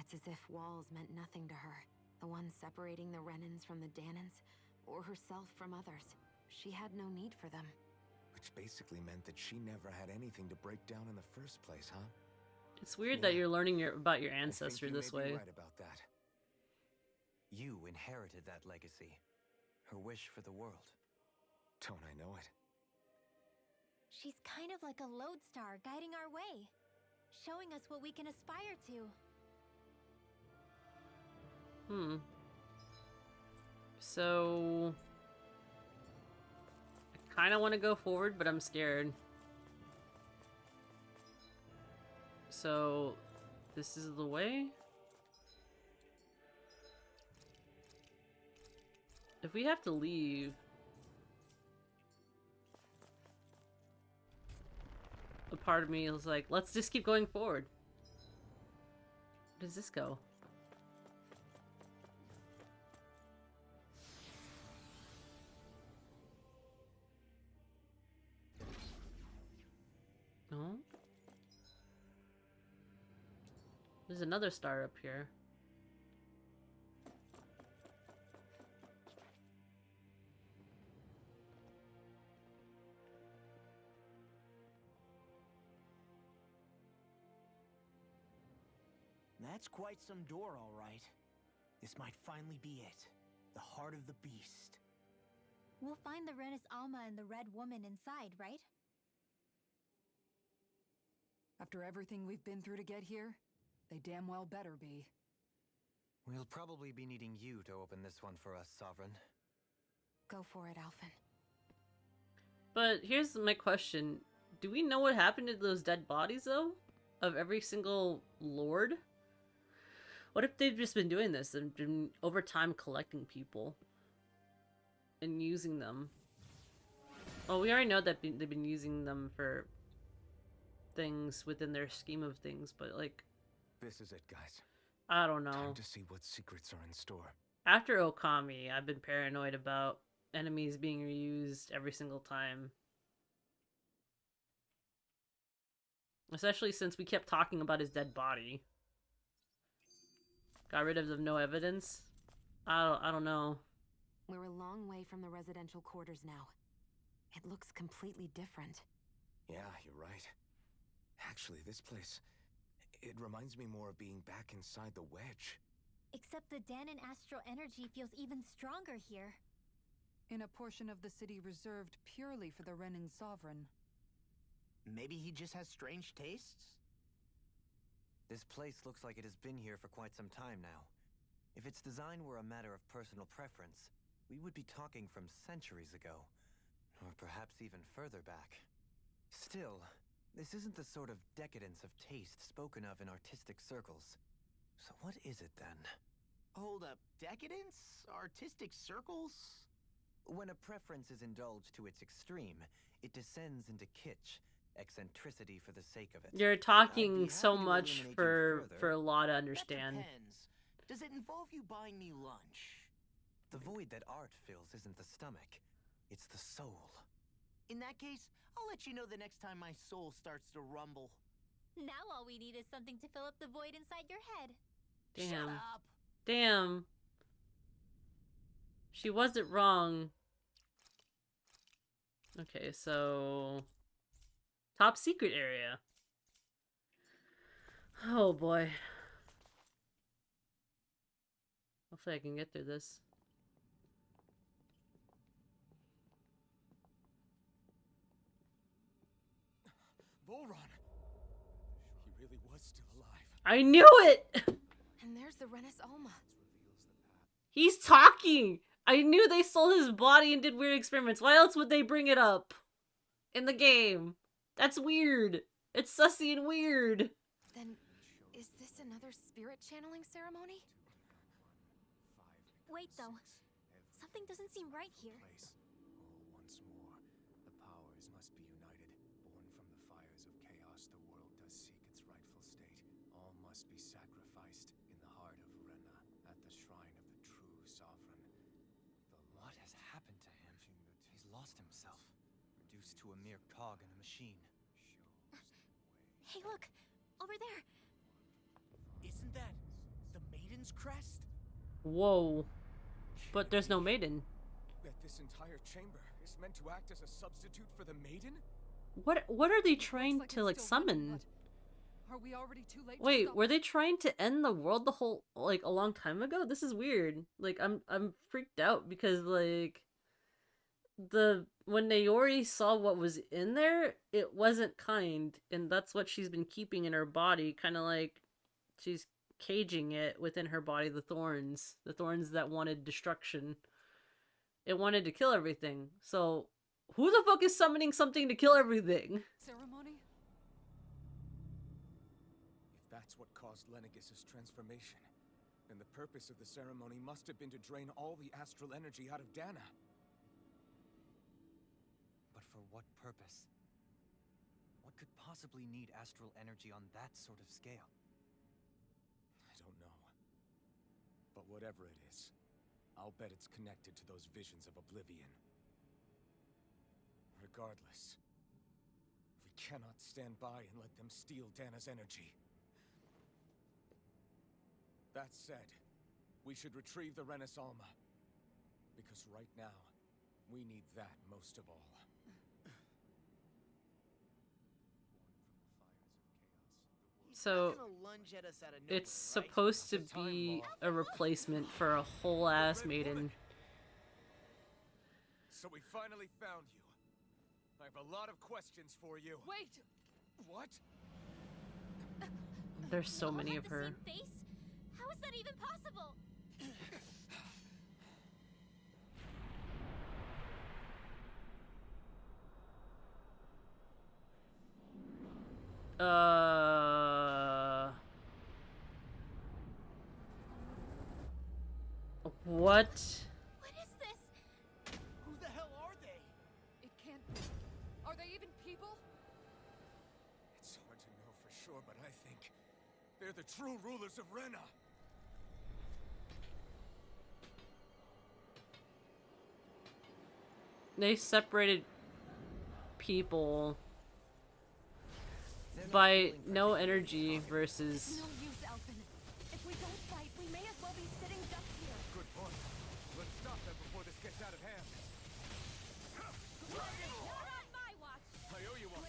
It's as if walls meant nothing to her. The ones separating the Renans from the Danans, or herself from others. She had no need for them. Which basically meant that she never had anything to break down in the first place, huh? It's weird that you're learning about your ancestor I think this you may way. be right about that. You inherited that legacy. Her wish for the world. Don't I know it? She's kind of like a lodestar guiding our way, showing us what we can aspire to. So... I kind of want to go forward, but I'm scared. So... This is the way? If we have to leave... A part of me is like, let's just keep going forward. Where does this go? No? There's another star up here. That's quite some door, all right. This might finally be it. The heart of the beast. We'll find the Renis Alma and the Red Woman inside, right? After everything we've been through to get here, they damn well better be. We'll probably be needing you to open this one for us, Sovereign. Go for it, Alphen. But here's my question. Do we know what happened to those dead bodies, though? Of every single lord? What if they've just been doing this and been over time collecting people and using them? Well, we already know that they've been using them for things within their scheme of things, but like, This is it, guys. I don't know. Time to see what secrets are in store. After Okami, I've been paranoid about enemies being reused every single time. Especially since we kept talking about his dead body. Got rid of the no evidence? I don't know. We're a long way from the residential quarters now. It looks completely different. Yeah, you're right. Actually, this place, it reminds me more of being back inside the Wedge. Except the Danon astral energy feels even stronger here. In a portion of the city reserved purely for the Renin Sovereign. Maybe he just has strange tastes? This place looks like it has been here for quite some time now. If its design were a matter of personal preference, we would be talking from centuries ago. Or perhaps even further back. Still, this isn't the sort of decadence of taste spoken of in artistic circles. So what is it then? Hold up, decadence? Artistic circles? When a preference is indulged to its extreme, it descends into kitsch, eccentricity for the sake of it. You're I'd be talking so happy to much illuminate you for further. a law to That understand. depends. Does it involve you buying me lunch? The void that art fills isn't the stomach, it's the soul. In that case, I'll let you know the next time my soul starts to rumble. Now all we need is something to fill up the void inside your head. Shut Damn. up! Damn. She wasn't wrong. Okay, so top secret area. Oh boy. Hopefully I can get through this. Volron! He really was still alive. I knew it! And there's the Renis Alma. He's talking! I knew they stole his body and did weird experiments. Why else would they bring it up in the game? That's weird. It's sussy and weird. Then, is this another spirit channeling ceremony? Wait, though. Something doesn't seem right here. All once more, the powers must be united. Born from the fires of chaos, the world does seek its rightful state. All must be sacrificed in the heart of Rena, at the shrine of the true sovereign. What has happened to him? He's lost himself, reduced to a mere cog in the machine. Hey, look! Over there! Isn't that the Maiden's crest? Whoa. But there's no maiden. That this entire chamber is meant to act as a substitute for the Maiden? What are they Looks trying like to it's like still running, summon? but are we already too late to Wait, stop were it? they trying to end the world the whole like a long time ago? This is weird. Like I'm freaked out because like when Naori saw what was in there, it wasn't kind, and that's what she's been keeping in her body, kind of like she's caging it within her body, the thorns that wanted destruction. It wanted to kill everything. So who the fuck is summoning something to kill everything? Ceremony? If that's what caused Lenegis' transformation, then the purpose of the ceremony must have been to drain all the astral energy out of Dana. But for what purpose? What could possibly need astral energy on that sort of scale? I don't know. But whatever it is, I'll bet it's connected to those visions of oblivion. Regardless, we cannot stand by and let them steal Dana's energy. That said, we should retrieve the Renis Alma. Because right now, we need that most of all. So Not gonna lunge at us out of nowhere, it's right? supposed to be a replacement for a whole ass maiden. So we finally found you. I have a lot of questions for you. Wait! What? There's so All many have of the her. same face? How is that even possible? What? What is this? Who the hell are they? It can't be. Are they even people? It's hard to know for sure, but I think they're the true rulers of Rena. They separated people by no energy versus. No use, Elfin. If we don't fight, we may as well be sitting ducks here. Good point. Let's stop them before this gets out of hand. Not on my watch. I owe you one.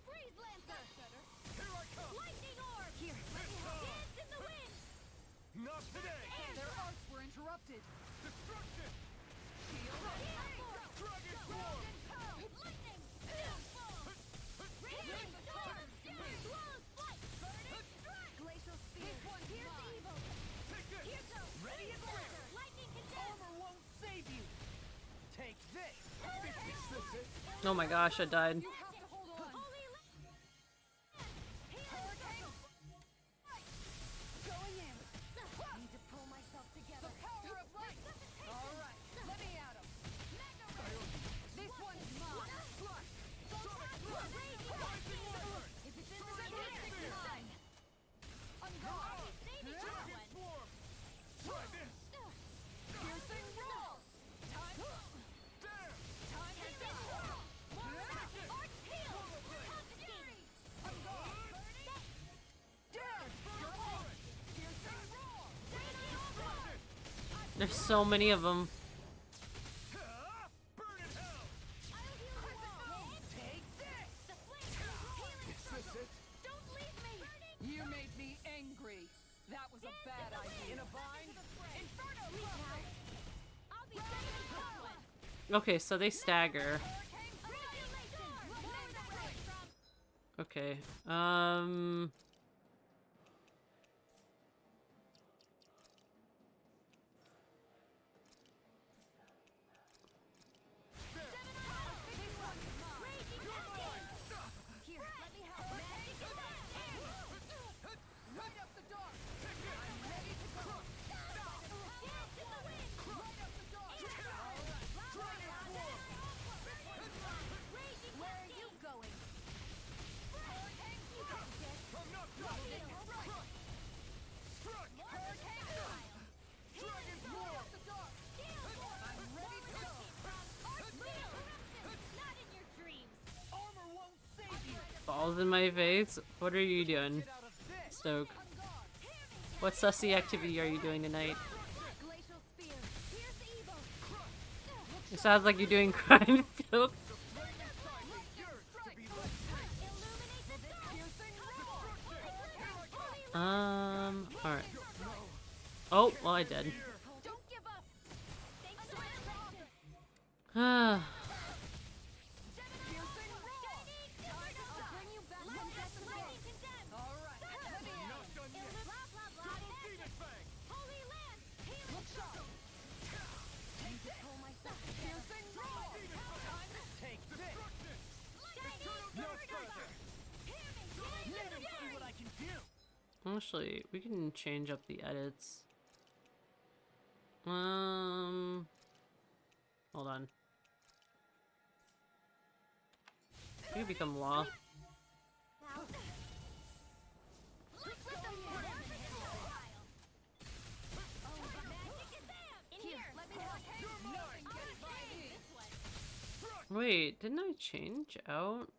Freeze Lancer. Here I come. Lightning Orb. Here. Dance in the wind. Not today. Their arcs were interrupted. Destruction. Dragon Sword. Lightning. Raging Storm. Swallow's Flight. Burning Strike. Glacial Spear. Pierce Evil. Here goes. Ready and Lancer. Lightning Condemn. Armor won't save you. Take this. Oh my gosh, I died. You have to hold on. Holy Going in. Need to pull myself together. The power of light. All right, let me at him. This one's mine. If it's in the right I'm gone. Dragon Swarm. Try this. Piercing roll. Damn. Time to go. Arch heal. Fury. I'm gone. Damn. You're on. Piercing roll. There's so many of them. Burn in hell. I'll heal you all. Take this. The flame. Healing circle. Don't leave me. You made me angry. That was a bad idea. In a bind. Inferno cluster. I'll be sending someone. Okay, so they stagger. Regulation. Lower the rate from. Okay. Here, let me help. Magic is Right up the dark. I'm ready to go. Dance in the wind. Right up the dark. Where are you going? I'm not done. Struck. Dragon Roar up the dark. I'm ready to go. Not in your dreams. Armor won't save you. Balls in my face. What are you doing, Get out of this. Stoke? What sussy activity are you doing tonight? Glacial Spear. Pierce evil. It sounds like you're doing crime, Stoke. Illuminate the dark. Alright. Oh, well, I did. Don't give up. Thanks for the Ah. I'll bring you back from death again. All right, let me at him. Blah, blah, blah. Holy Lance. Healing circle. Need to pull myself together. Piercing roll. Take this. No further. Let me see what I can do. Actually, we can change up the edits. Hold on. You become law. Wait, didn't I change out?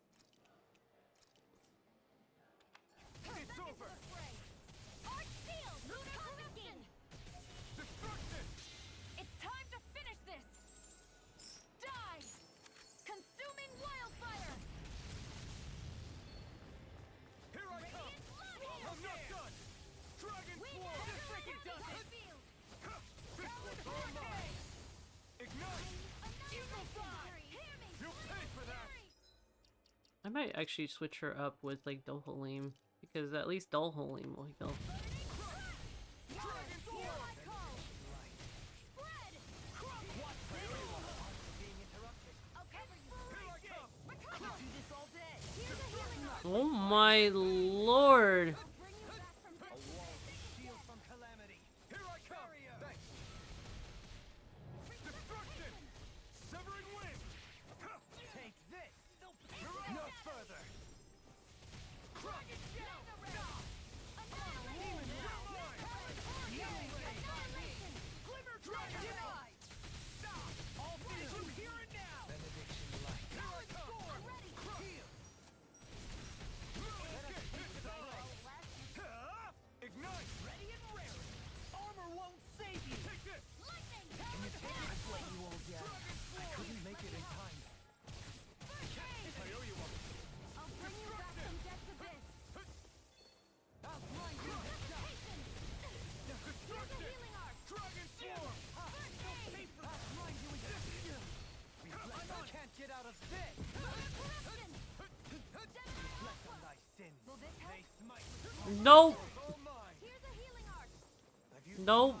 It's over. It's time to finish this! Die! Consuming wildfire! Here I come. I'm not done. Dragon Swarm. Just like it does it. This one's all mine. Ignite. You'll pay for that. I might actually switch her up with like Dohalim, because at least Dohalim will heal. Oh my lord! Nope. Nope.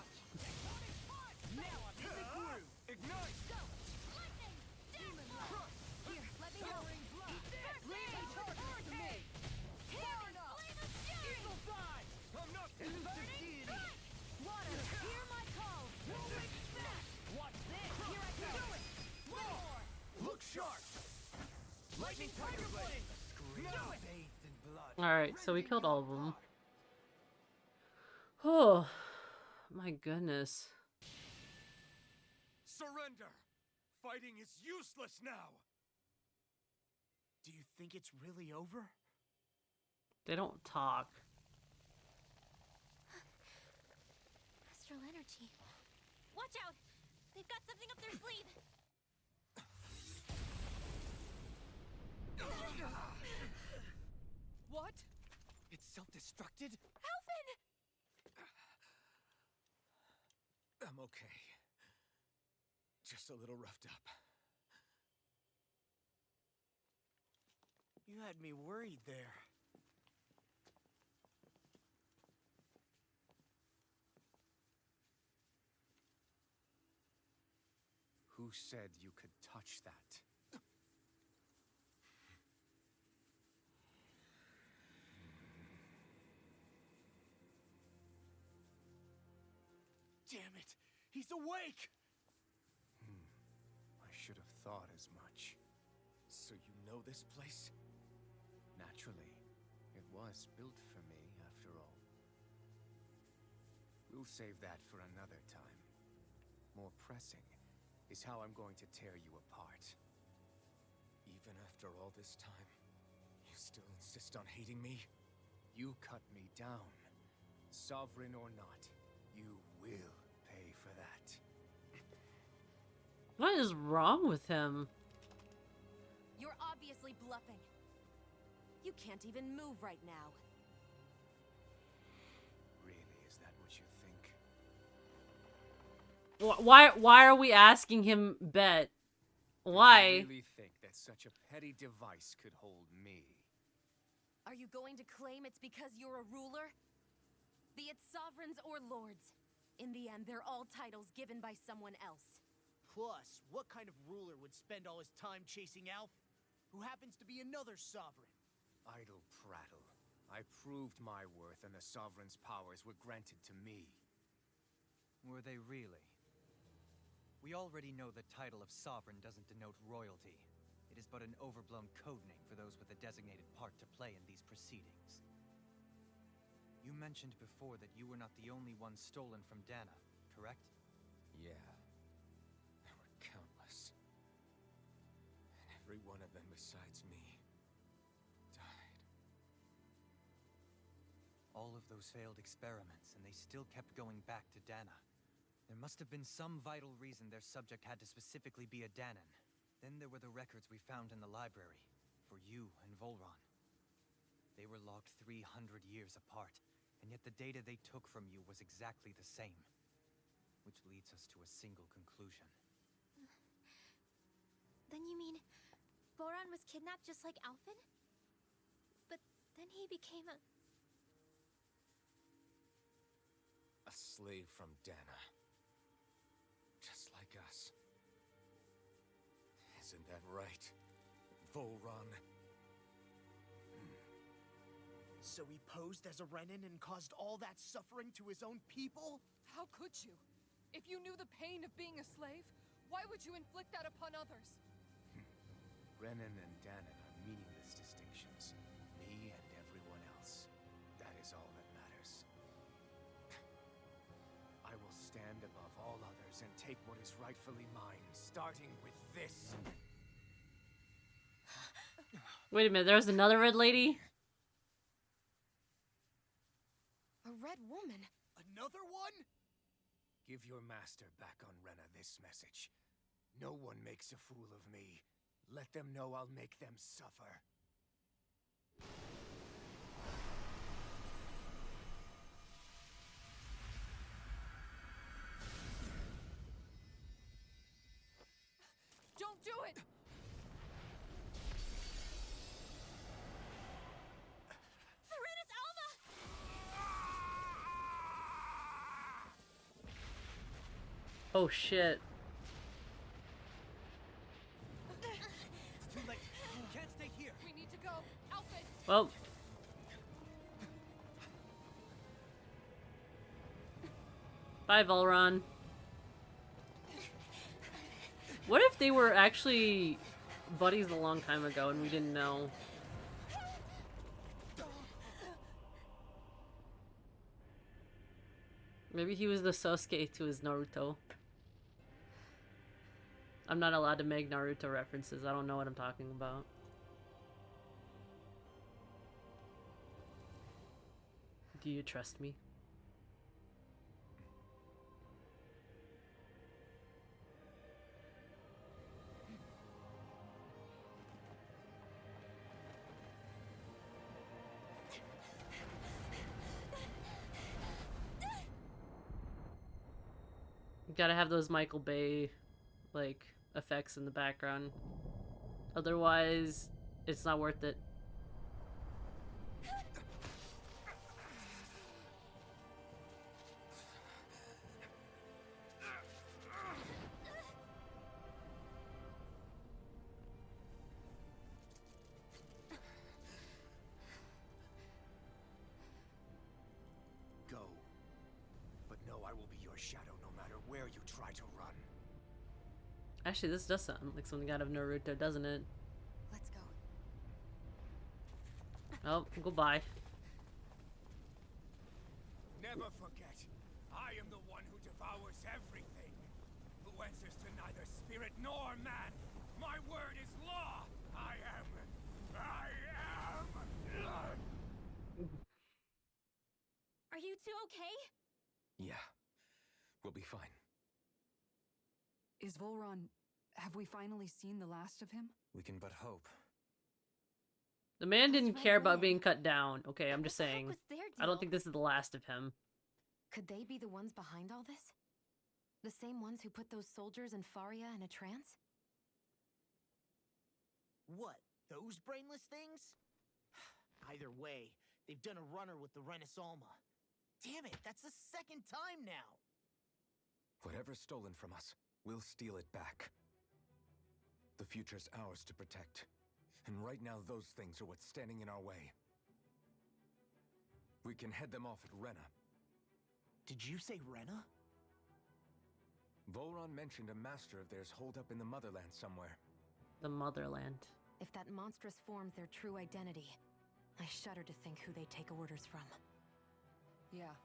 Alright, so we killed all of them. Oh, my goodness. Surrender! Fighting is useless now! Do you think it's really over? They don't talk. Astral energy. Watch out! They've got something up their sleeve! What? It's self-destructed? Alphen! I'm okay. Just a little roughed up. You had me worried there. Who said you could touch that? Damn it! He's awake! I should have thought as much. So you know this place? Naturally, it was built for me, after all. We'll save that for another time. More pressing is how I'm going to tear you apart. Even after all this time, you still insist on hating me? You cut me down. Sovereign or not, you will pay for that. What is wrong with him? You're obviously bluffing. You can't even move right now. Really, is that what you think? Why are we asking him bet? Why? You really think that such a petty device could hold me? Are you going to claim it's because you're a ruler? Be it sovereigns or lords. In the end, they're all titles given by someone else. Plus, what kind of ruler would spend all his time chasing Alf, who happens to be another sovereign? Idle prattle. I proved my worth and the Sovereign's powers were granted to me. Were they really? We already know the title of Sovereign doesn't denote royalty. It is but an overblown codename for those with a designated part to play in these proceedings. You mentioned before that you were not the only one stolen from Dana, correct? Yeah. There were countless. And every one of them besides me died. All of those failed experiments, and they still kept going back to Dana. There must have been some vital reason their subject had to specifically be a Danan. Then there were the records we found in the library, for you and Volron. They were logged 300 years apart, and yet the data they took from you was exactly the same. Which leads us to a single conclusion. Then you mean Voron was kidnapped just like Alphen? But then he became a slave from Dana. Just like us. Isn't that right, Volron? So he posed as a Renan and caused all that suffering to his own people? How could you? If you knew the pain of being a slave, why would you inflict that upon others? Renan and Danan are meaningless distinctions. Me and everyone else. That is all that matters. I will stand above all others and take what is rightfully mine, starting with this. Wait a minute, there's another red lady? A red woman? Another one? Give your master back on Rena this message. No one makes a fool of me. Let them know I'll make them suffer. Don't do it! Serenus Alva! Oh shit. It's too late. You can't stay here. We need to go. Alfred! Well. Bye, Volron. What if they were actually buddies a long time ago and we didn't know? Maybe he was the Sasuke to his Naruto. I'm not allowed to make Naruto references. I don't know what I'm talking about. Do you trust me? You gotta have those Michael Bay, like, effects in the background. Otherwise, it's not worth it. Go. But know I will be your shadow no matter where you try to run. Actually, this does sound like something out of Naruto, doesn't it? Let's go. Oh, goodbye. Never forget, I am the one who devours everything, who answers to neither spirit nor man. My word is law. I am. Are you two okay? Yeah, we'll be fine. Is Volron... Have we finally seen the last of him? We can but hope. The man didn't right care about way. being cut down. Okay, I'm just What the heck saying. was their I don't deal? think this is the last of him. Could they be the ones behind all this? The same ones who put those soldiers in Faria in a trance? What? Those brainless things? Either way, they've done a runner with the Renasolma. Damn it, that's the second time now! Whatever's stolen from us, we'll steal it back. The future's ours to protect. And right now, those things are what's standing in our way. We can head them off at Rena. Did you say Rena? Volron mentioned a master of theirs holed up in the Motherland somewhere. The motherland. If that monstrous form's their true identity, I shudder to think who they take orders from. Yeah.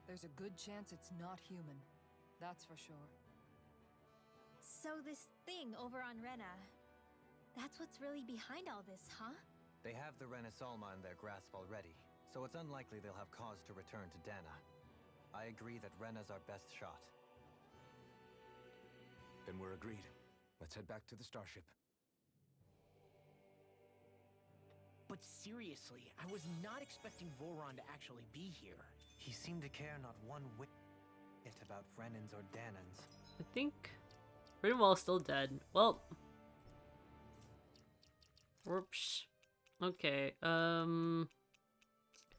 There's a good chance it's not human. That's for sure. So this thing over on Rena, that's what's really behind all this, huh? They have the Renasolma in their grasp already, so it's unlikely they'll have cause to return to Dana. I agree that Rena's our best shot. Then we're agreed. Let's head back to the starship. But seriously, I was not expecting Volron to actually be here. He seemed to care not one whit about Renans or Danans. I think Greenwall's still dead. Well. Whoops. Okay, guess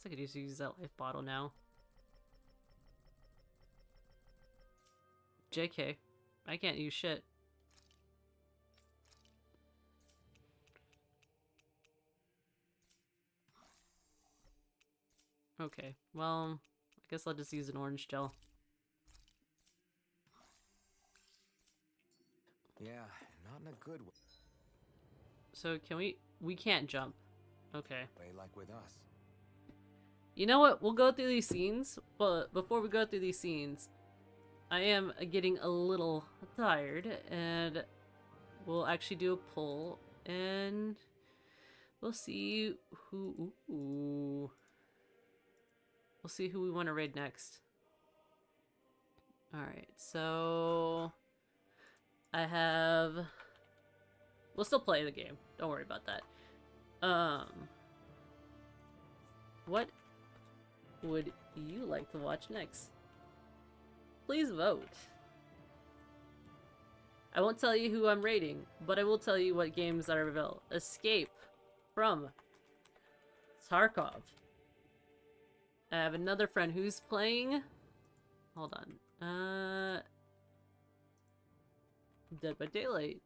I could just use that life bottle now. JK. I can't use shit. Okay, well, I guess I'll just use an orange gel. Yeah, not in a good way So can we can't jump. Okay. like with us. You know what? We'll go through these scenes, but before we go through these scenes, I am getting a little tired, and we'll actually do a poll, and we'll see who... Ooh. We'll see who we want to raid next. Alright, so... I have... We'll still play the game. Don't worry about that. What would you like to watch next? Please vote. I won't tell you who I'm rating, but I will tell you what games are available. Escape from Tarkov. I have another friend who's playing... Hold on. Dead by Daylight.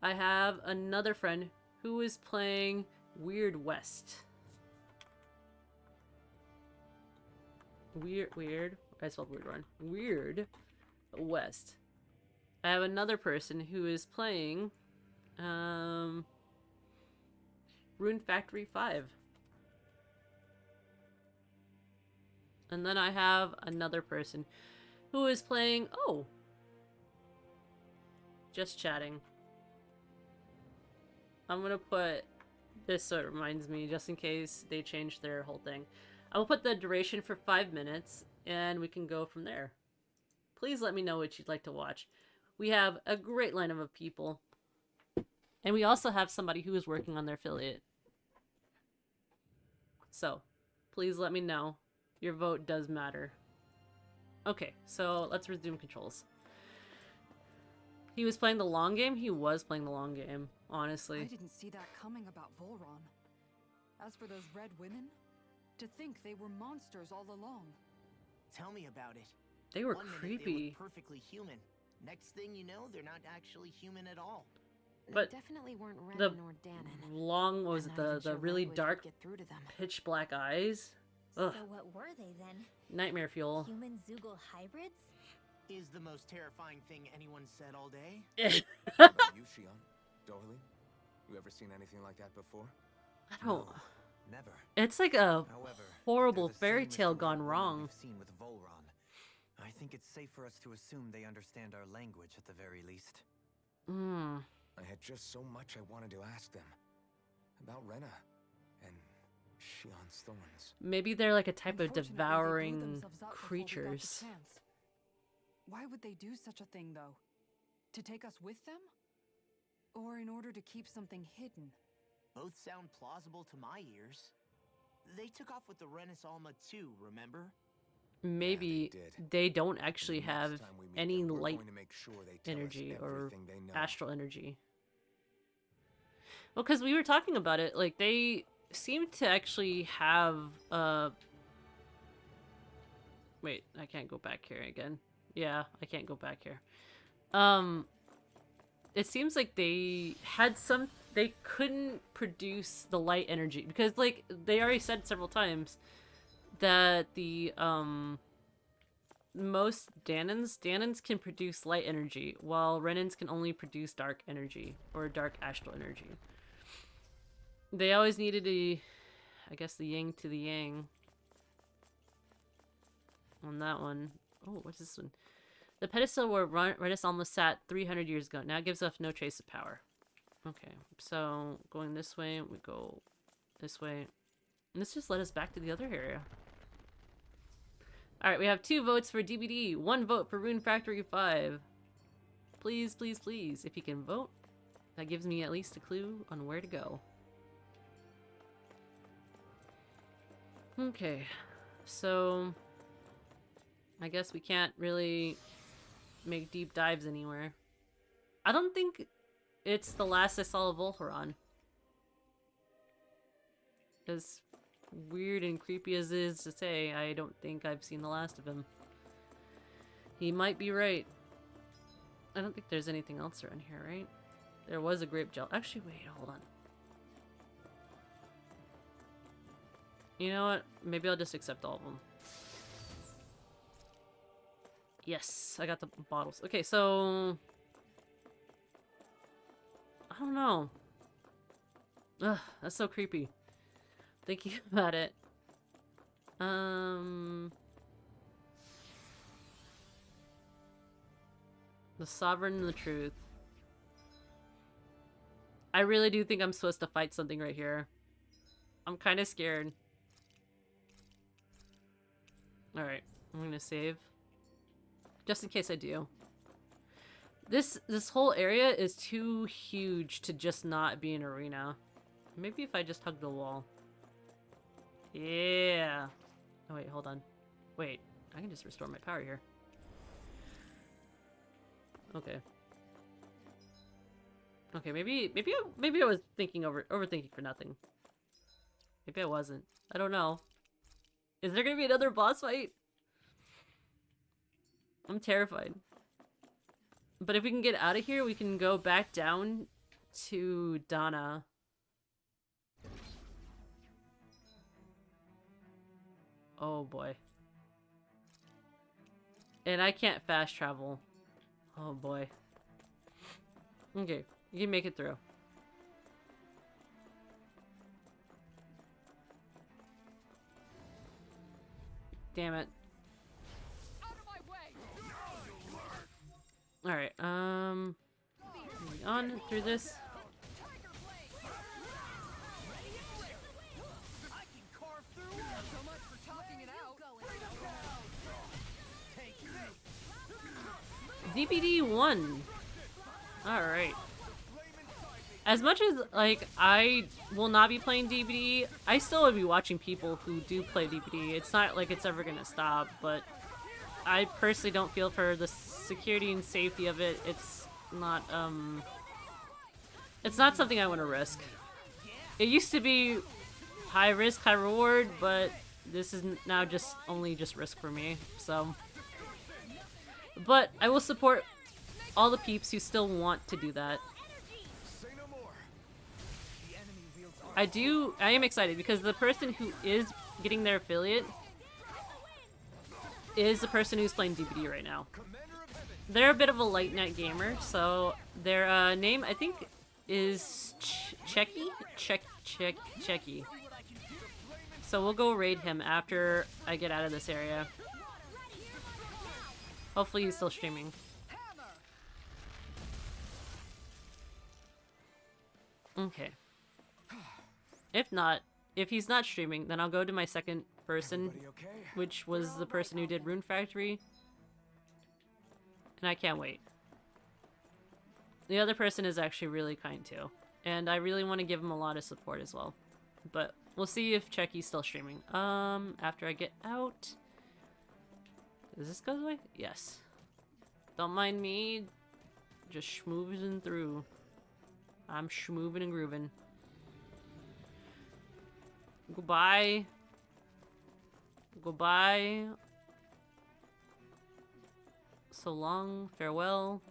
I have another friend who is playing Weird West. Weird. I spelled weird wrong. Weird West. I have another person who is playing Rune Factory 5. And then I have another person who is playing, oh, Just Chatting. I'm gonna put this so it reminds me, just in case they change their whole thing. I will put the duration for 5 minutes, and we can go from there. Please let me know what you'd like to watch. We have a great lineup of people. And we also have somebody who is working on their affiliate. So, please let me know. Your vote does matter. Okay, so let's resume controls. He was playing the long game? He was playing the long game, honestly. I didn't see that coming about Volron. As for those red women, to think they were monsters all along. Tell me about it. They were One minute creepy. They look perfectly human. Next thing you know, they're not actually human at all. But they definitely weren't Ren the nor Danon. long, what was I'm it, not even the sure really Redwood would dark, get through to them. pitch black eyes? Ugh. So what were they then? Nightmare fuel. Human Zoogle hybrids? Is the most terrifying thing anyone said all day. About you, Shion? Dohalim? You ever seen anything like that before? I don't... No, never. It's like a However, horrible they're the fairy same as tale the gone red women wrong. We've seen with Volron. I think it's safe for us to assume they understand our language at the very least. Hmm. I had just so much I wanted to ask them. About Rena. And Shion's thorns. Maybe they're like a type of Unfortunately, they blew devouring themselves up before we got the creatures. chance. Why would they do such a thing, though? To take us with them? Or in order to keep something hidden? Both sound plausible to my ears. They took off with the Renis Alma too, remember? Maybe did. they don't actually Next have time we meet any them, we're light going to make sure they tell us energy or everything they know. astral energy. Well, because we were talking about it, like, they seem to actually have, wait, I can't go back here again. Yeah, I can't go back here. It seems like they had they couldn't produce the light energy, because, like, they already said several times that the, most Danons can produce light energy, while Renans can only produce dark energy, or dark astral energy. They always needed I guess, the yin to the yang. On that one. Oh, what's this one? The pedestal where Renis almost sat 300 years ago. Now gives us no trace of power. Okay, so going this way, we go this way. And this just led us back to the other area. Alright, we have 2 votes for DBD, 1 vote for Rune Factory 5. Please, please, please, if you can vote, that gives me at least a clue on where to go. Okay, so I guess we can't really make deep dives anywhere. I don't think it's the last I saw of Volharon. As weird and creepy as it is to say, I don't think I've seen the last of him. He might be right. I don't think there's anything else around here, right? There was a grape gel. Actually, wait, hold on. You know what? Maybe I'll just accept all of them. Yes, I got the bottles. Okay, so... I don't know. Ugh, that's so creepy. Thinking about it. The Sovereign and the Truth. I really do think I'm supposed to fight something right here. I'm kind of scared. Alright, I'm gonna save. Just in case I do. This whole area is too huge to just not be an arena. Maybe if I just hug the wall. Yeah. Oh wait, hold on. Wait, I can just restore my power here. Okay. Okay, maybe I was overthinking for nothing. Maybe I wasn't. I don't know. Is there gonna be another boss fight? I'm terrified. But if we can get out of here, we can go back down to Dana. Oh boy. And I can't fast travel. Oh boy. Okay, you can make it through. Damn it. Alright, moving on through this. DBD 1. Alright. As much as, like, I will not be playing DBD, I still would be watching people who do play DBD. It's not like it's ever gonna stop, but I personally don't feel for the security and safety of it. It's not something I want to risk. It used to be high risk, high reward, but this is now just only risk for me, so. But I will support all the peeps who still want to do that. I am excited because the person who is getting their affiliate is the person who's playing DBD right now. They're a bit of a light net gamer, so their name I think is Checky? Checky. So we'll go raid him after I get out of this area. Hopefully he's still streaming. Okay. If not, if he's not streaming, then I'll go to my second person, which was the person who did Rune Factory. And I can't wait. The other person is actually really kind too. And I really want to give him a lot of support as well. But we'll see if Checky's still streaming. After I get out. Does this go away? Yes. Don't mind me. Just schmooving through. I'm schmooving and grooving. Goodbye. Goodbye. So long. Farewell.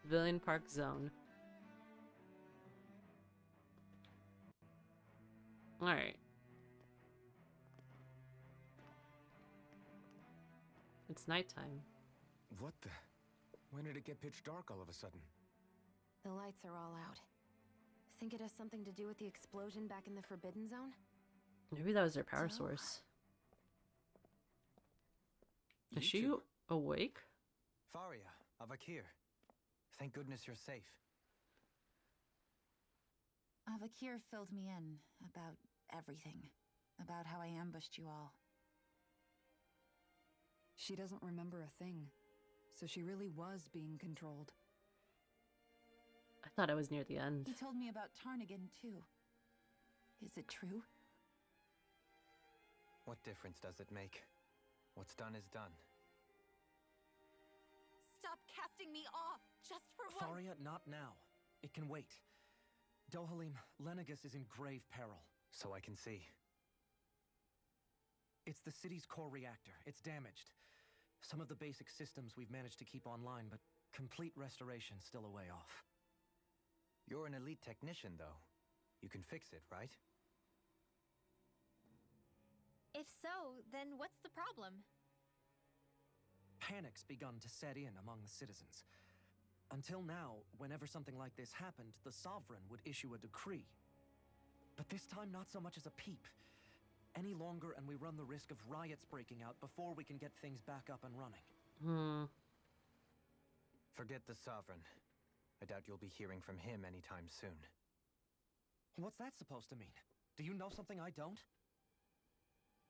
Pavilion Park Zone. Alright. It's nighttime. What the? When did it get pitch dark all of a sudden? The lights are all out. Think it has something to do with the explosion back in the Forbidden Zone? Maybe that was their power source. Is she awake? Faria, Avakir. Thank goodness you're safe. Avakir filled me in about everything. About how I ambushed you all. She doesn't remember a thing. So she really was being controlled. I thought I was near the end. He told me about Tarnigan, too. Is it true? What difference does it make? What's done is done. Stop casting me off, just for once! Faria, not now. It can wait. Dohalim, Lenegis is in grave peril. So I can see. It's the city's core reactor. It's damaged. Some of the basic systems we've managed to keep online, but complete restoration's still a way off. You're an elite technician, though. You can fix it, right? If so, then what's the problem? Panic's begun to set in among the citizens. Until now, whenever something like this happened, the Sovereign would issue a decree. But this time, not so much as a peep. Any longer, and we run the risk of riots breaking out before we can get things back up and running. Forget the Sovereign. I doubt you'll be hearing from him anytime soon. What's that supposed to mean? Do you know something I don't?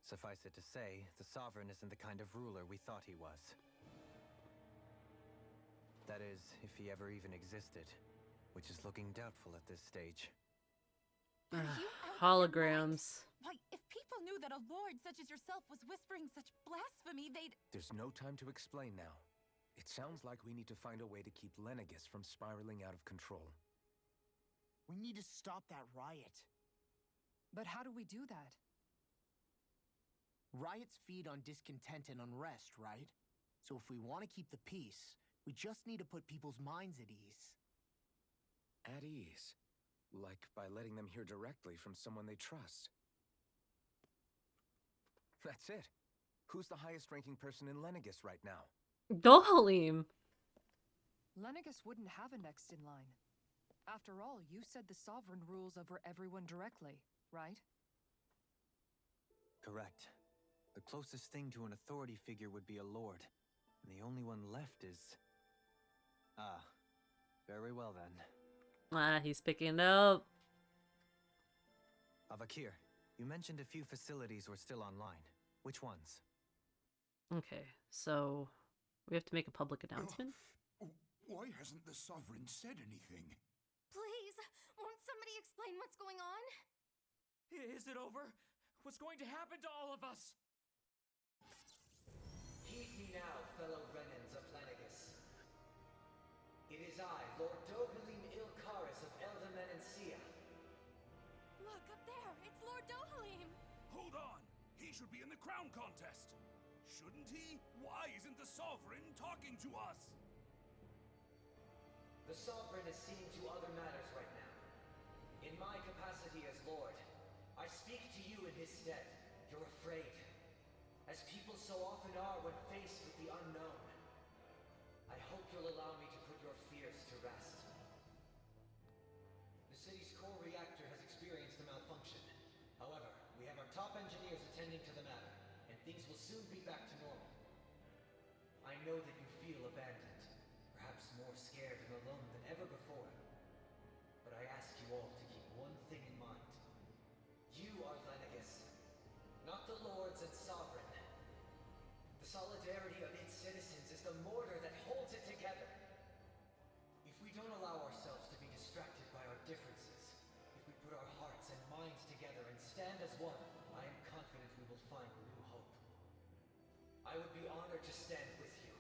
Suffice it to say, the Sovereign isn't the kind of ruler we thought he was. That is, if he ever even existed, which is looking doubtful at this stage. Holograms. Why, if people knew that a lord such as yourself was whispering such blasphemy, they'd... There's no time to explain now. It sounds like we need to find a way to keep Lenegis from spiraling out of control. We need to stop that riot. But how do we do that? Riots feed on discontent and unrest, right? So if we want to keep the peace, we just need to put people's minds at ease. At ease? Like by letting them hear directly from someone they trust. That's it. Who's the highest-ranking person in Lenegis right now? Dohalim. Lenegis wouldn't have a next in line. After all, you said the Sovereign rules over everyone directly, right? Correct. The closest thing to an authority figure would be a lord. And the only one left is... Ah. Very well then. Ah, he's picking it up. Avakir, you mentioned a few facilities were still online. Which ones? Okay, so we have to make a public announcement. Why hasn't the Sovereign said anything? Please, won't somebody explain what's going on? Is it over? What's going to happen to all of us? Heed me now, fellow Renans of Lenegis. It is I, Lord Dohalim Ilkaris of Elda Menancia. Look, up there! It's Lord Dohalim! Hold on! He should be in the crown contest! Shouldn't he? Why isn't the Sovereign talking to us? The Sovereign is seeing to other matters right now. In my capacity as Lord, I speak to you in his stead. You're afraid. As people so often are when faced with the unknown. I hope you'll allow me to put your fears to rest. The city's core reactor has experienced a malfunction. However, we have our top engineers attending to the matter, and things will soon be back to normal. I know that you feel abandoned, perhaps more scared and alone than ever before. But I ask you all to keep one thing in mind. You are Lenegis, not the Lords and Sovereign. The solidarity of its citizens is the mortar that holds it together. If we don't allow ourselves to be distracted by our differences, if we put our hearts and minds together and stand as one, I am confident we will find new hope. I would be honored to stand with you.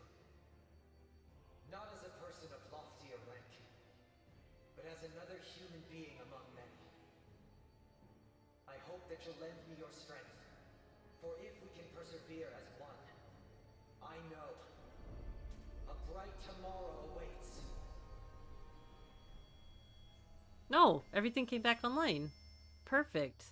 Not as a person of loftier rank, but as another human being among many. I hope that you'll lend me your strength, for if we can persevere as one, I know a bright tomorrow awaits. No, everything came back online. Perfect.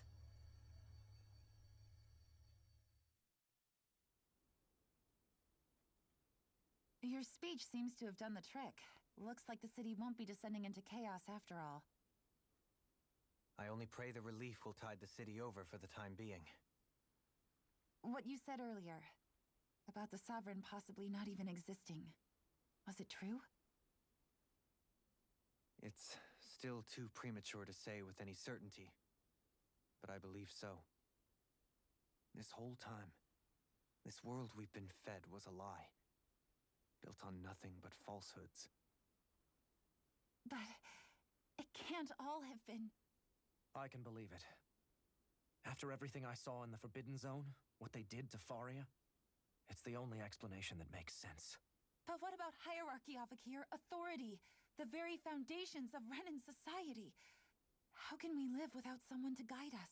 Your speech seems to have done the trick. Looks like the city won't be descending into chaos after all. I only pray the relief will tide the city over for the time being. What you said earlier, about the Sovereign possibly not even existing, was it true? It's still too premature to say with any certainty, but I believe so. This whole time, this world we've been fed was a lie, built on nothing but falsehoods. But it can't all have been... I can believe it. After everything I saw in the Forbidden Zone, what they did to Faria, it's the only explanation that makes sense. But what about hierarchy, Avakir? Authority? The very foundations of Renan society? How can we live without someone to guide us?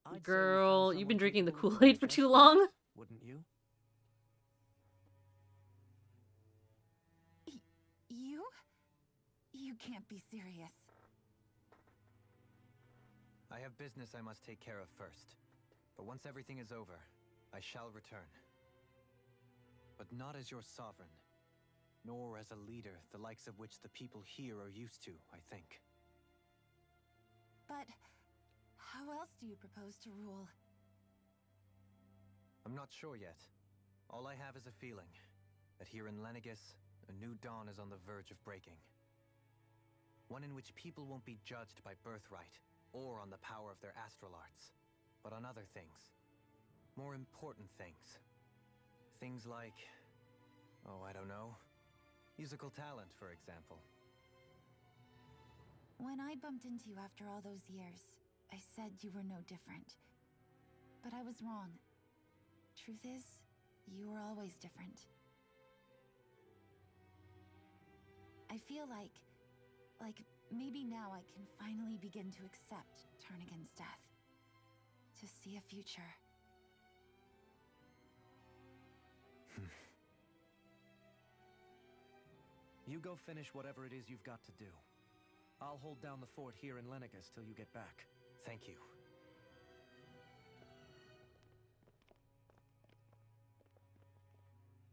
I'd say we found Girl, you've been someone drinking the capable of Kool-Aid for doing too just long? that, wouldn't you? You? You can't be serious. I have business I must take care of first. But once everything is over, I shall return. But not as your sovereign, nor as a leader the likes of which the people here are used to, I think. But how else do you propose to rule? I'm not sure yet. All I have is a feeling that here in Lenegis, a new dawn is on the verge of breaking. One in which people won't be judged by birthright, or on the power of their astral arts, but on other things. More important things. Things like, oh, I don't know, musical talent, for example. When I bumped into you after all those years, I said you were no different. But I was wrong. Truth is, you were always different. I feel like maybe now I can finally begin to accept Turnagain's death. To see a future. You go finish whatever it is you've got to do. I'll hold down the fort here in Lenegus till you get back. Thank you.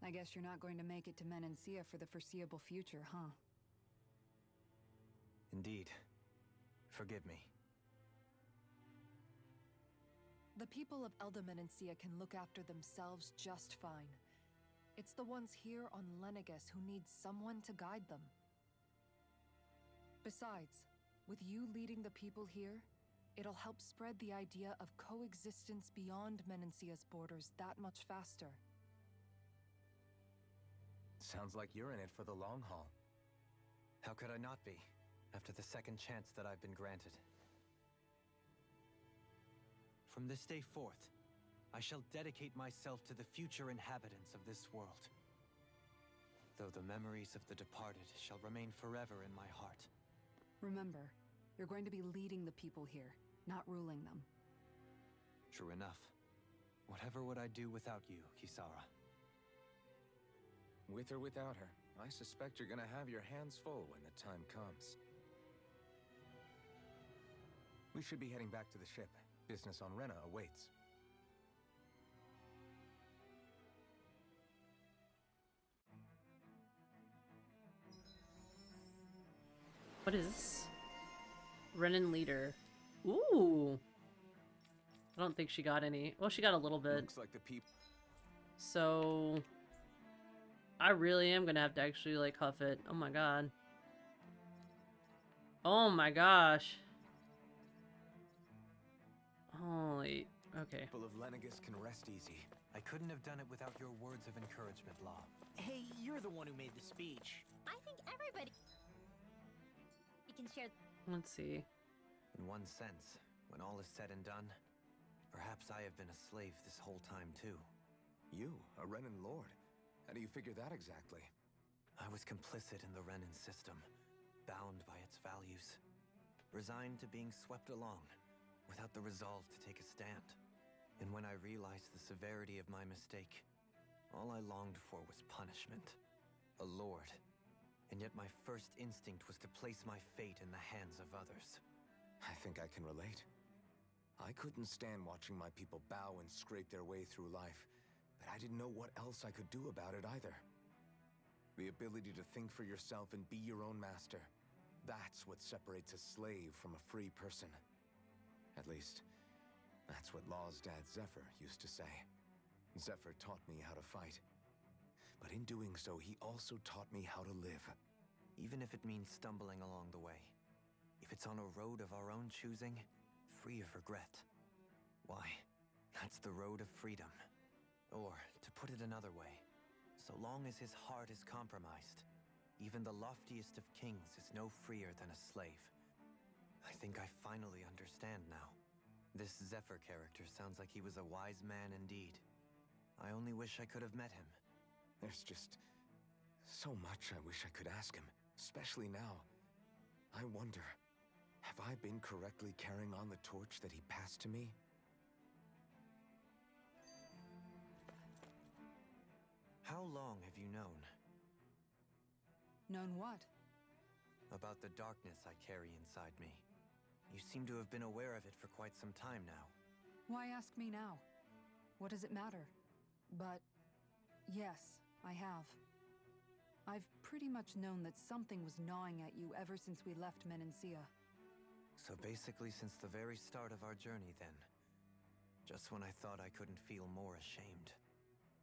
I guess you're not going to make it to Menancia for the foreseeable future, huh? Indeed. Forgive me. The people of Elda Menancia can look after themselves just fine. It's the ones here on Lenegus who need someone to guide them. Besides, with you leading the people here, it'll help spread the idea of coexistence beyond Menancia's borders that much faster. Sounds like you're in it for the long haul. How could I not be, after the second chance that I've been granted? From this day forth, I shall dedicate myself to the future inhabitants of this world. Though the memories of the departed shall remain forever in my heart. Remember, you're going to be leading the people here, not ruling them. True enough. Whatever would I do without you, Kisara? With or without her, I suspect you're gonna have your hands full when the time comes. We should be heading back to the ship. Business on Rena awaits. What is this? Renan leader. Ooh. I don't think she got any. Well, she got a little bit. Looks like the people. So I really am gonna have to actually like huff it. Oh my god. Oh my gosh. Holy. Okay. People of Lenegus can rest easy. I couldn't have done it without your words of encouragement, Law. Hey, you're the one who made the speech. I think everybody can share. Let's see. In one sense, when all is said and done, perhaps I have been a slave this whole time too. You, a Renan lord? How do you figure that exactly? I was complicit in the Renan system, bound by its values, resigned to being swept along, without the resolve to take a stand. And when I realized the severity of my mistake, all I longed for was punishment. A lord. And yet my first instinct was to place my fate in the hands of others. I think I can relate. I couldn't stand watching my people bow and scrape their way through life, but I didn't know what else I could do about it either. The ability to think for yourself and be your own master. That's what separates a slave from a free person. At least, that's what Law's dad Zephyr used to say. Zephyr taught me how to fight. But in doing so, he also taught me how to live. Even if it means stumbling along the way. If it's on a road of our own choosing, free of regret. Why, that's the road of freedom. Or, to put it another way, so long as his heart is compromised, even the loftiest of kings is no freer than a slave. I think I finally understand now. This Zephyr character sounds like he was a wise man indeed. I only wish I could have met him. There's just so much I wish I could ask him, especially now. I wonder, have I been correctly carrying on the torch that he passed to me? How long have you known? Known what? About the darkness I carry inside me. You seem to have been aware of it for quite some time now. Why ask me now? What does it matter? But yes, I have. I've pretty much known that something was gnawing at you ever since we left Menancia. So basically since the very start of our journey then. Just when I thought I couldn't feel more ashamed.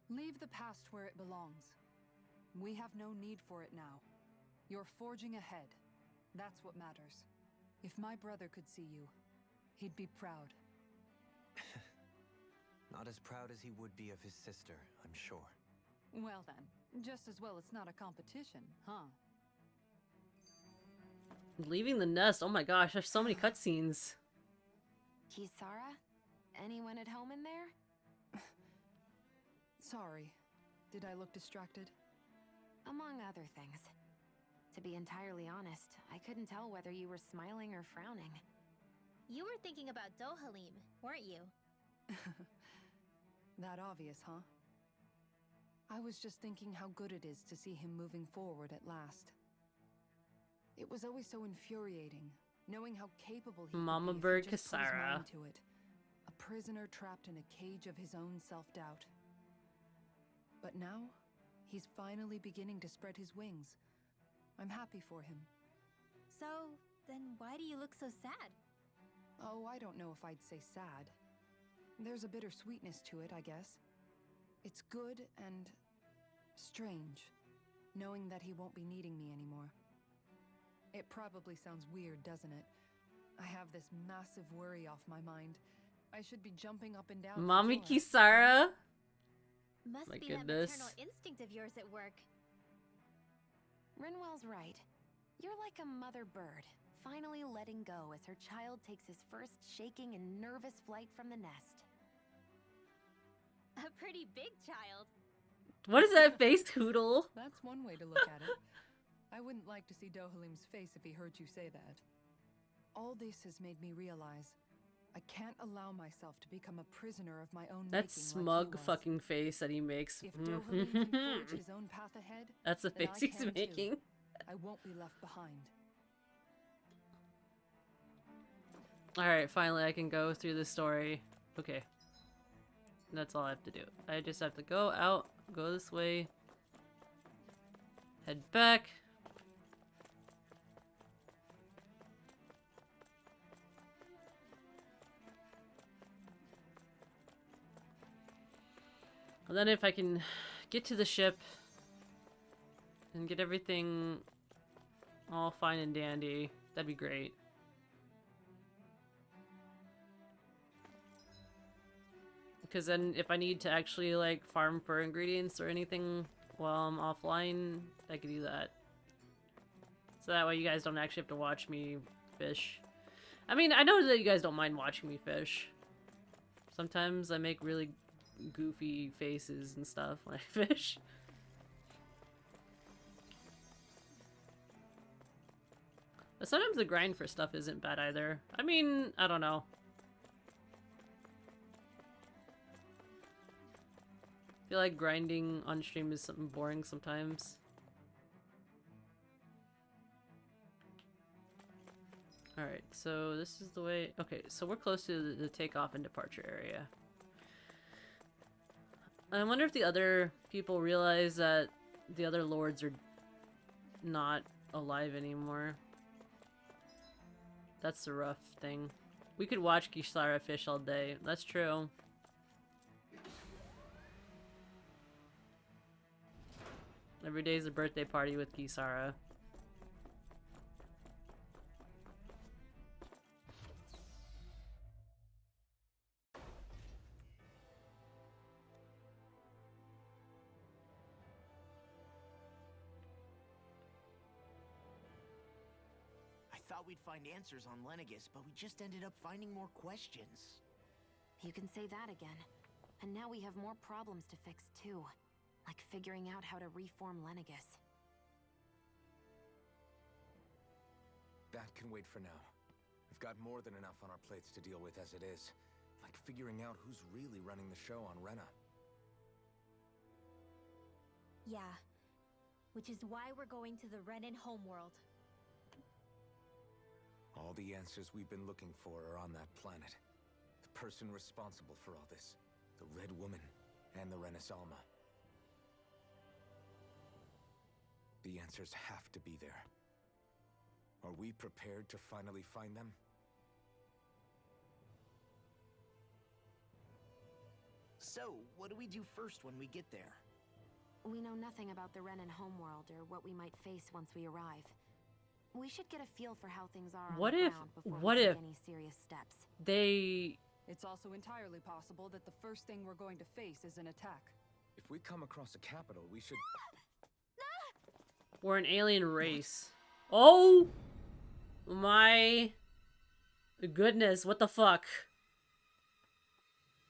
Leave the past where it belongs. We have no need for it now. You're forging ahead. That's what matters. If my brother could see you, he'd be proud. Not as proud as he would be of his sister, I'm sure. Well then, just as well it's not a competition, huh? Leaving the nest. Oh my gosh, there's so many cutscenes. Kisara? Anyone at home in there? Sorry. Did I look distracted? Among other things. To be entirely honest, I couldn't tell whether you were smiling or frowning. You were thinking about Dohalim, weren't you? That obvious, huh? I was just thinking how good it is to see him moving forward at last. It was always so infuriating, knowing how capable he Mama could be Bird if he just put his Kisara. mind to it. A prisoner trapped in a cage of his own self-doubt. But now, he's finally beginning to spread his wings. I'm happy for him. So, then why do you look so sad? Oh, I don't know if I'd say sad. There's a bittersweetness to it, I guess. It's good and strange, knowing that he won't be needing me anymore. It probably sounds weird, doesn't it? I have this massive worry off my mind. I should be jumping up and down. Mommy for joy. Kisara? Must My be goodness. that maternal instinct of yours at work. Rinwell's right. You're like a mother bird, finally letting go as her child takes his first shaking and nervous flight from the nest. A pretty big child. What is that face, Hoodle? That's one way to look at it. I wouldn't like to see Dohalim's face if he heard you say that. All this has made me realize I can't allow myself to become a prisoner of my own That making smug like he was. fucking face that he makes. If Dohalim can forge his own path ahead, That's the then face I he's can too. making. I won't be left behind. Alright, finally I can go through the story. Okay. That's all I have to do. I just have to go out, go this way, head back. And then if I can get to the ship and get everything all fine and dandy, that'd be great. Because then if I need to actually like farm for ingredients or anything while I'm offline, I can do that. So that way you guys don't actually have to watch me fish. I mean, I know that you guys don't mind watching me fish. Sometimes I make really goofy faces and stuff when I fish. But sometimes the grind for stuff isn't bad either. I mean, I don't know. I feel like grinding on stream is something boring sometimes. Alright, so this is the way... Okay, so we're close to the takeoff and departure area. I wonder if the other people realize that the other lords are not alive anymore. That's the rough thing. We could watch Kisara fish all day. That's true. Every day's a birthday party with Kisara. I thought we'd find answers on Lenegis, but we just ended up finding more questions. You can say that again. And now we have more problems to fix too. Like figuring out how to reform Lenegis. That can wait for now. We've got more than enough on our plates to deal with as it is. Like figuring out who's really running the show on Rena. Yeah. Which is why we're going to the Renan homeworld. All the answers we've been looking for are on that planet. The person responsible for all this. The Red Woman and the Renasalma. The answers have to be there. Are we prepared to finally find them? So, what do we do first when we get there? We know nothing about the Renan homeworld or what we might face once we arrive. We should get a feel for how things are on the ground before we take any serious steps. They... It's also entirely possible that the first thing we're going to face is an attack. If we come across a capital, we should... We're an alien race. Oh! My... goodness, what the fuck?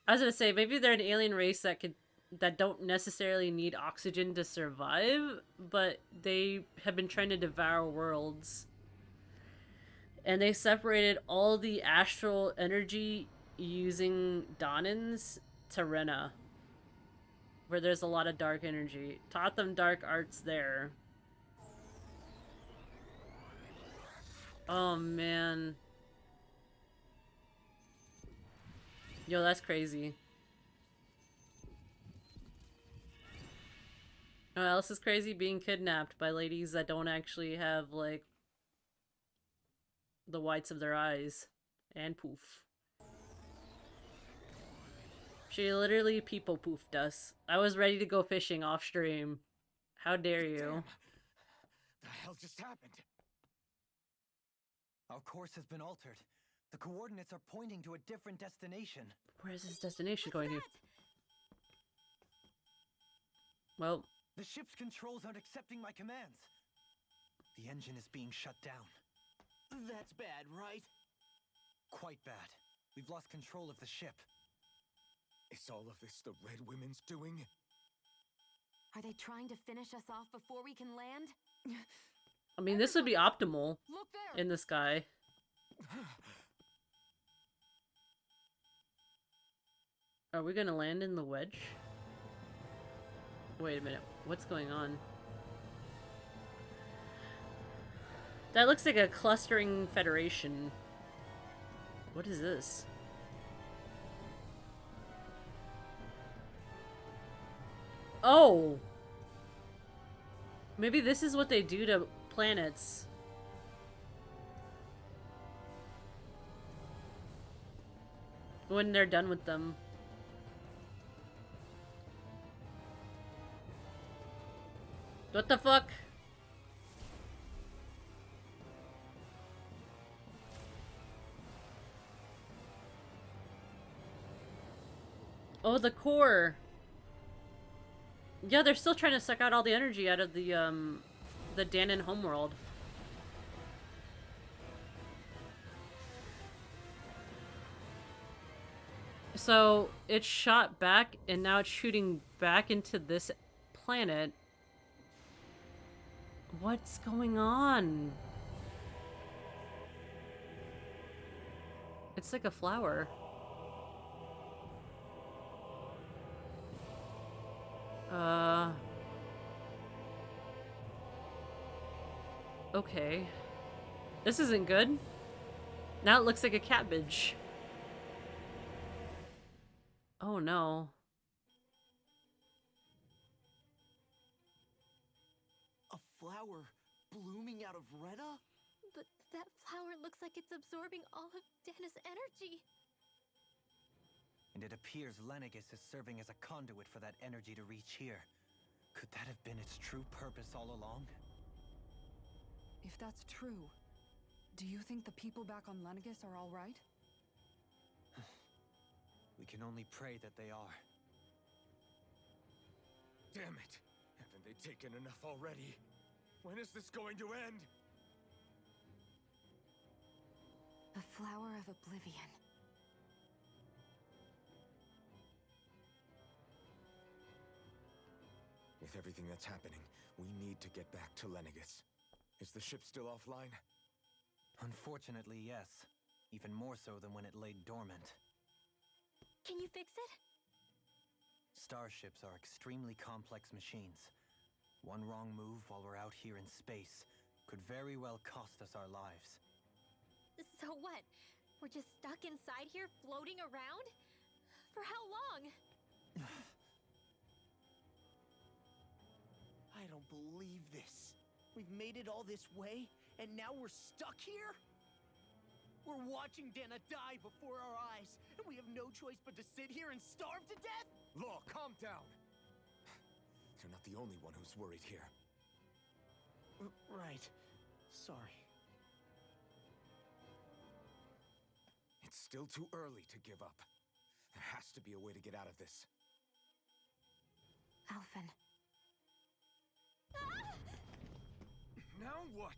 I was gonna say, maybe they're an alien race that don't necessarily need oxygen to survive, but they have been trying to devour worlds. And they separated all the astral energy using Donans to Rena, where there's a lot of dark energy. Taught them dark arts there. Oh man. Yo, that's crazy. What else is crazy? Being kidnapped by ladies that don't actually have, like, the whites of their eyes. And poof. She literally people poofed us. I was ready to go fishing off stream. How dare you? Damn. The hell just happened? Our course has been altered. The coordinates are pointing to a different destination. Where is this destination going to? Well, the ship's controls aren't accepting my commands. The engine is being shut down. That's bad, right? Quite bad. We've lost control of the ship. Is all of this the Red Women's doing? Are they trying to finish us off before we can land? I mean, this would be optimal Look there. in the sky. Are we gonna land in the wedge? Wait a minute. What's going on? That looks like a clustering federation. What is this? Oh! Maybe this is what they do to planets. When they're done with them. What the fuck? Oh, the core. Yeah, they're still trying to suck out all the energy out of the Dahnan homeworld. So, it shot back, and now it's shooting back into this planet. What's going on? It's like a flower. Okay. This isn't good. Now it looks like a cabbage. Oh no. A flower blooming out of Rena? But that flower looks like it's absorbing all of Dana's energy. And it appears Lenegis is serving as a conduit for that energy to reach here. Could that have been its true purpose all along? If that's true, do you think the people back on Lenegis are all right? We can only pray that they are. Damn it! Haven't they taken enough already? When is this going to end? The flower of oblivion. With everything that's happening, we need to get back to Lenegis. Is the ship still offline? Unfortunately, yes. Even more so than when it lay dormant. Can you fix it? Starships are extremely complex machines. One wrong move while we're out here in space could very well cost us our lives. So what? We're just stuck inside here, floating around? For how long? I don't believe this. We've made it all this way, and now we're stuck here? We're watching Dana die before our eyes, and we have no choice but to sit here and starve to death? Law, calm down! You're not the only one who's worried here. Right. Sorry. It's still too early to give up. There has to be a way to get out of this. Alphen. Now what?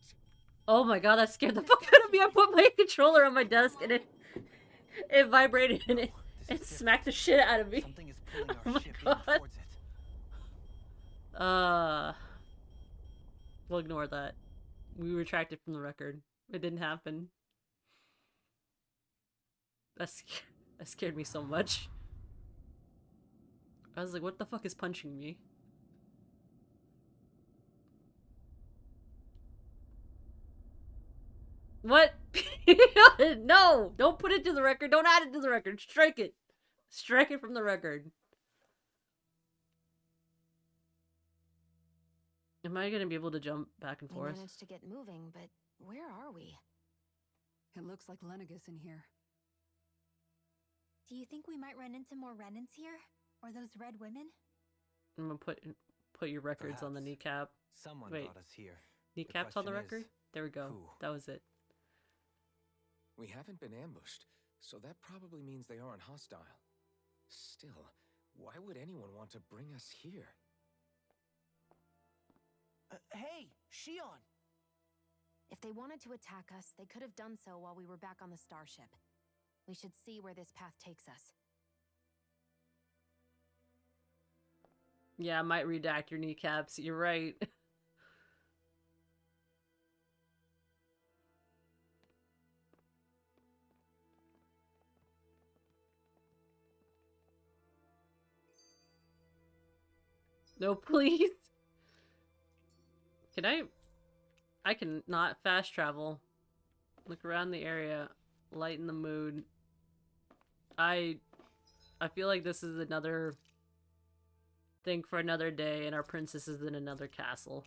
Oh my god, that scared the fuck out of me. I put my controller on my desk and it vibrated and it smacked the shit out of me. Something is pulling Oh our my ship God. in towards it. We'll ignore that. We retracted from the record. It didn't happen. That scared me so much. I was like, what the fuck is punching me? What? No! Don't put it to the record. Don't add it to the record. Strike it. Strike it from the record. Am I gonna be able to jump back and We forth? managed to get moving, but where are we? It looks like Lenegus in here. Do you think we might run into more Renans here? Or those red women? I'm gonna put your records on the Perhaps. kneecap. Someone Wait. brought us here. Kneecaps on the question is, record? There we go. who? That was it. We haven't been ambushed, so that probably means they aren't hostile. Still, why would anyone want to bring us here? Hey, Shion! If they wanted to attack us, they could have done so while we were back on the starship. We should see where this path takes us. Yeah, I might redact your kneecaps. You're right. No, please. Can I can not fast travel. Look around the area. Lighten the mood. I feel like this is another thing for another day and our princess is in another castle.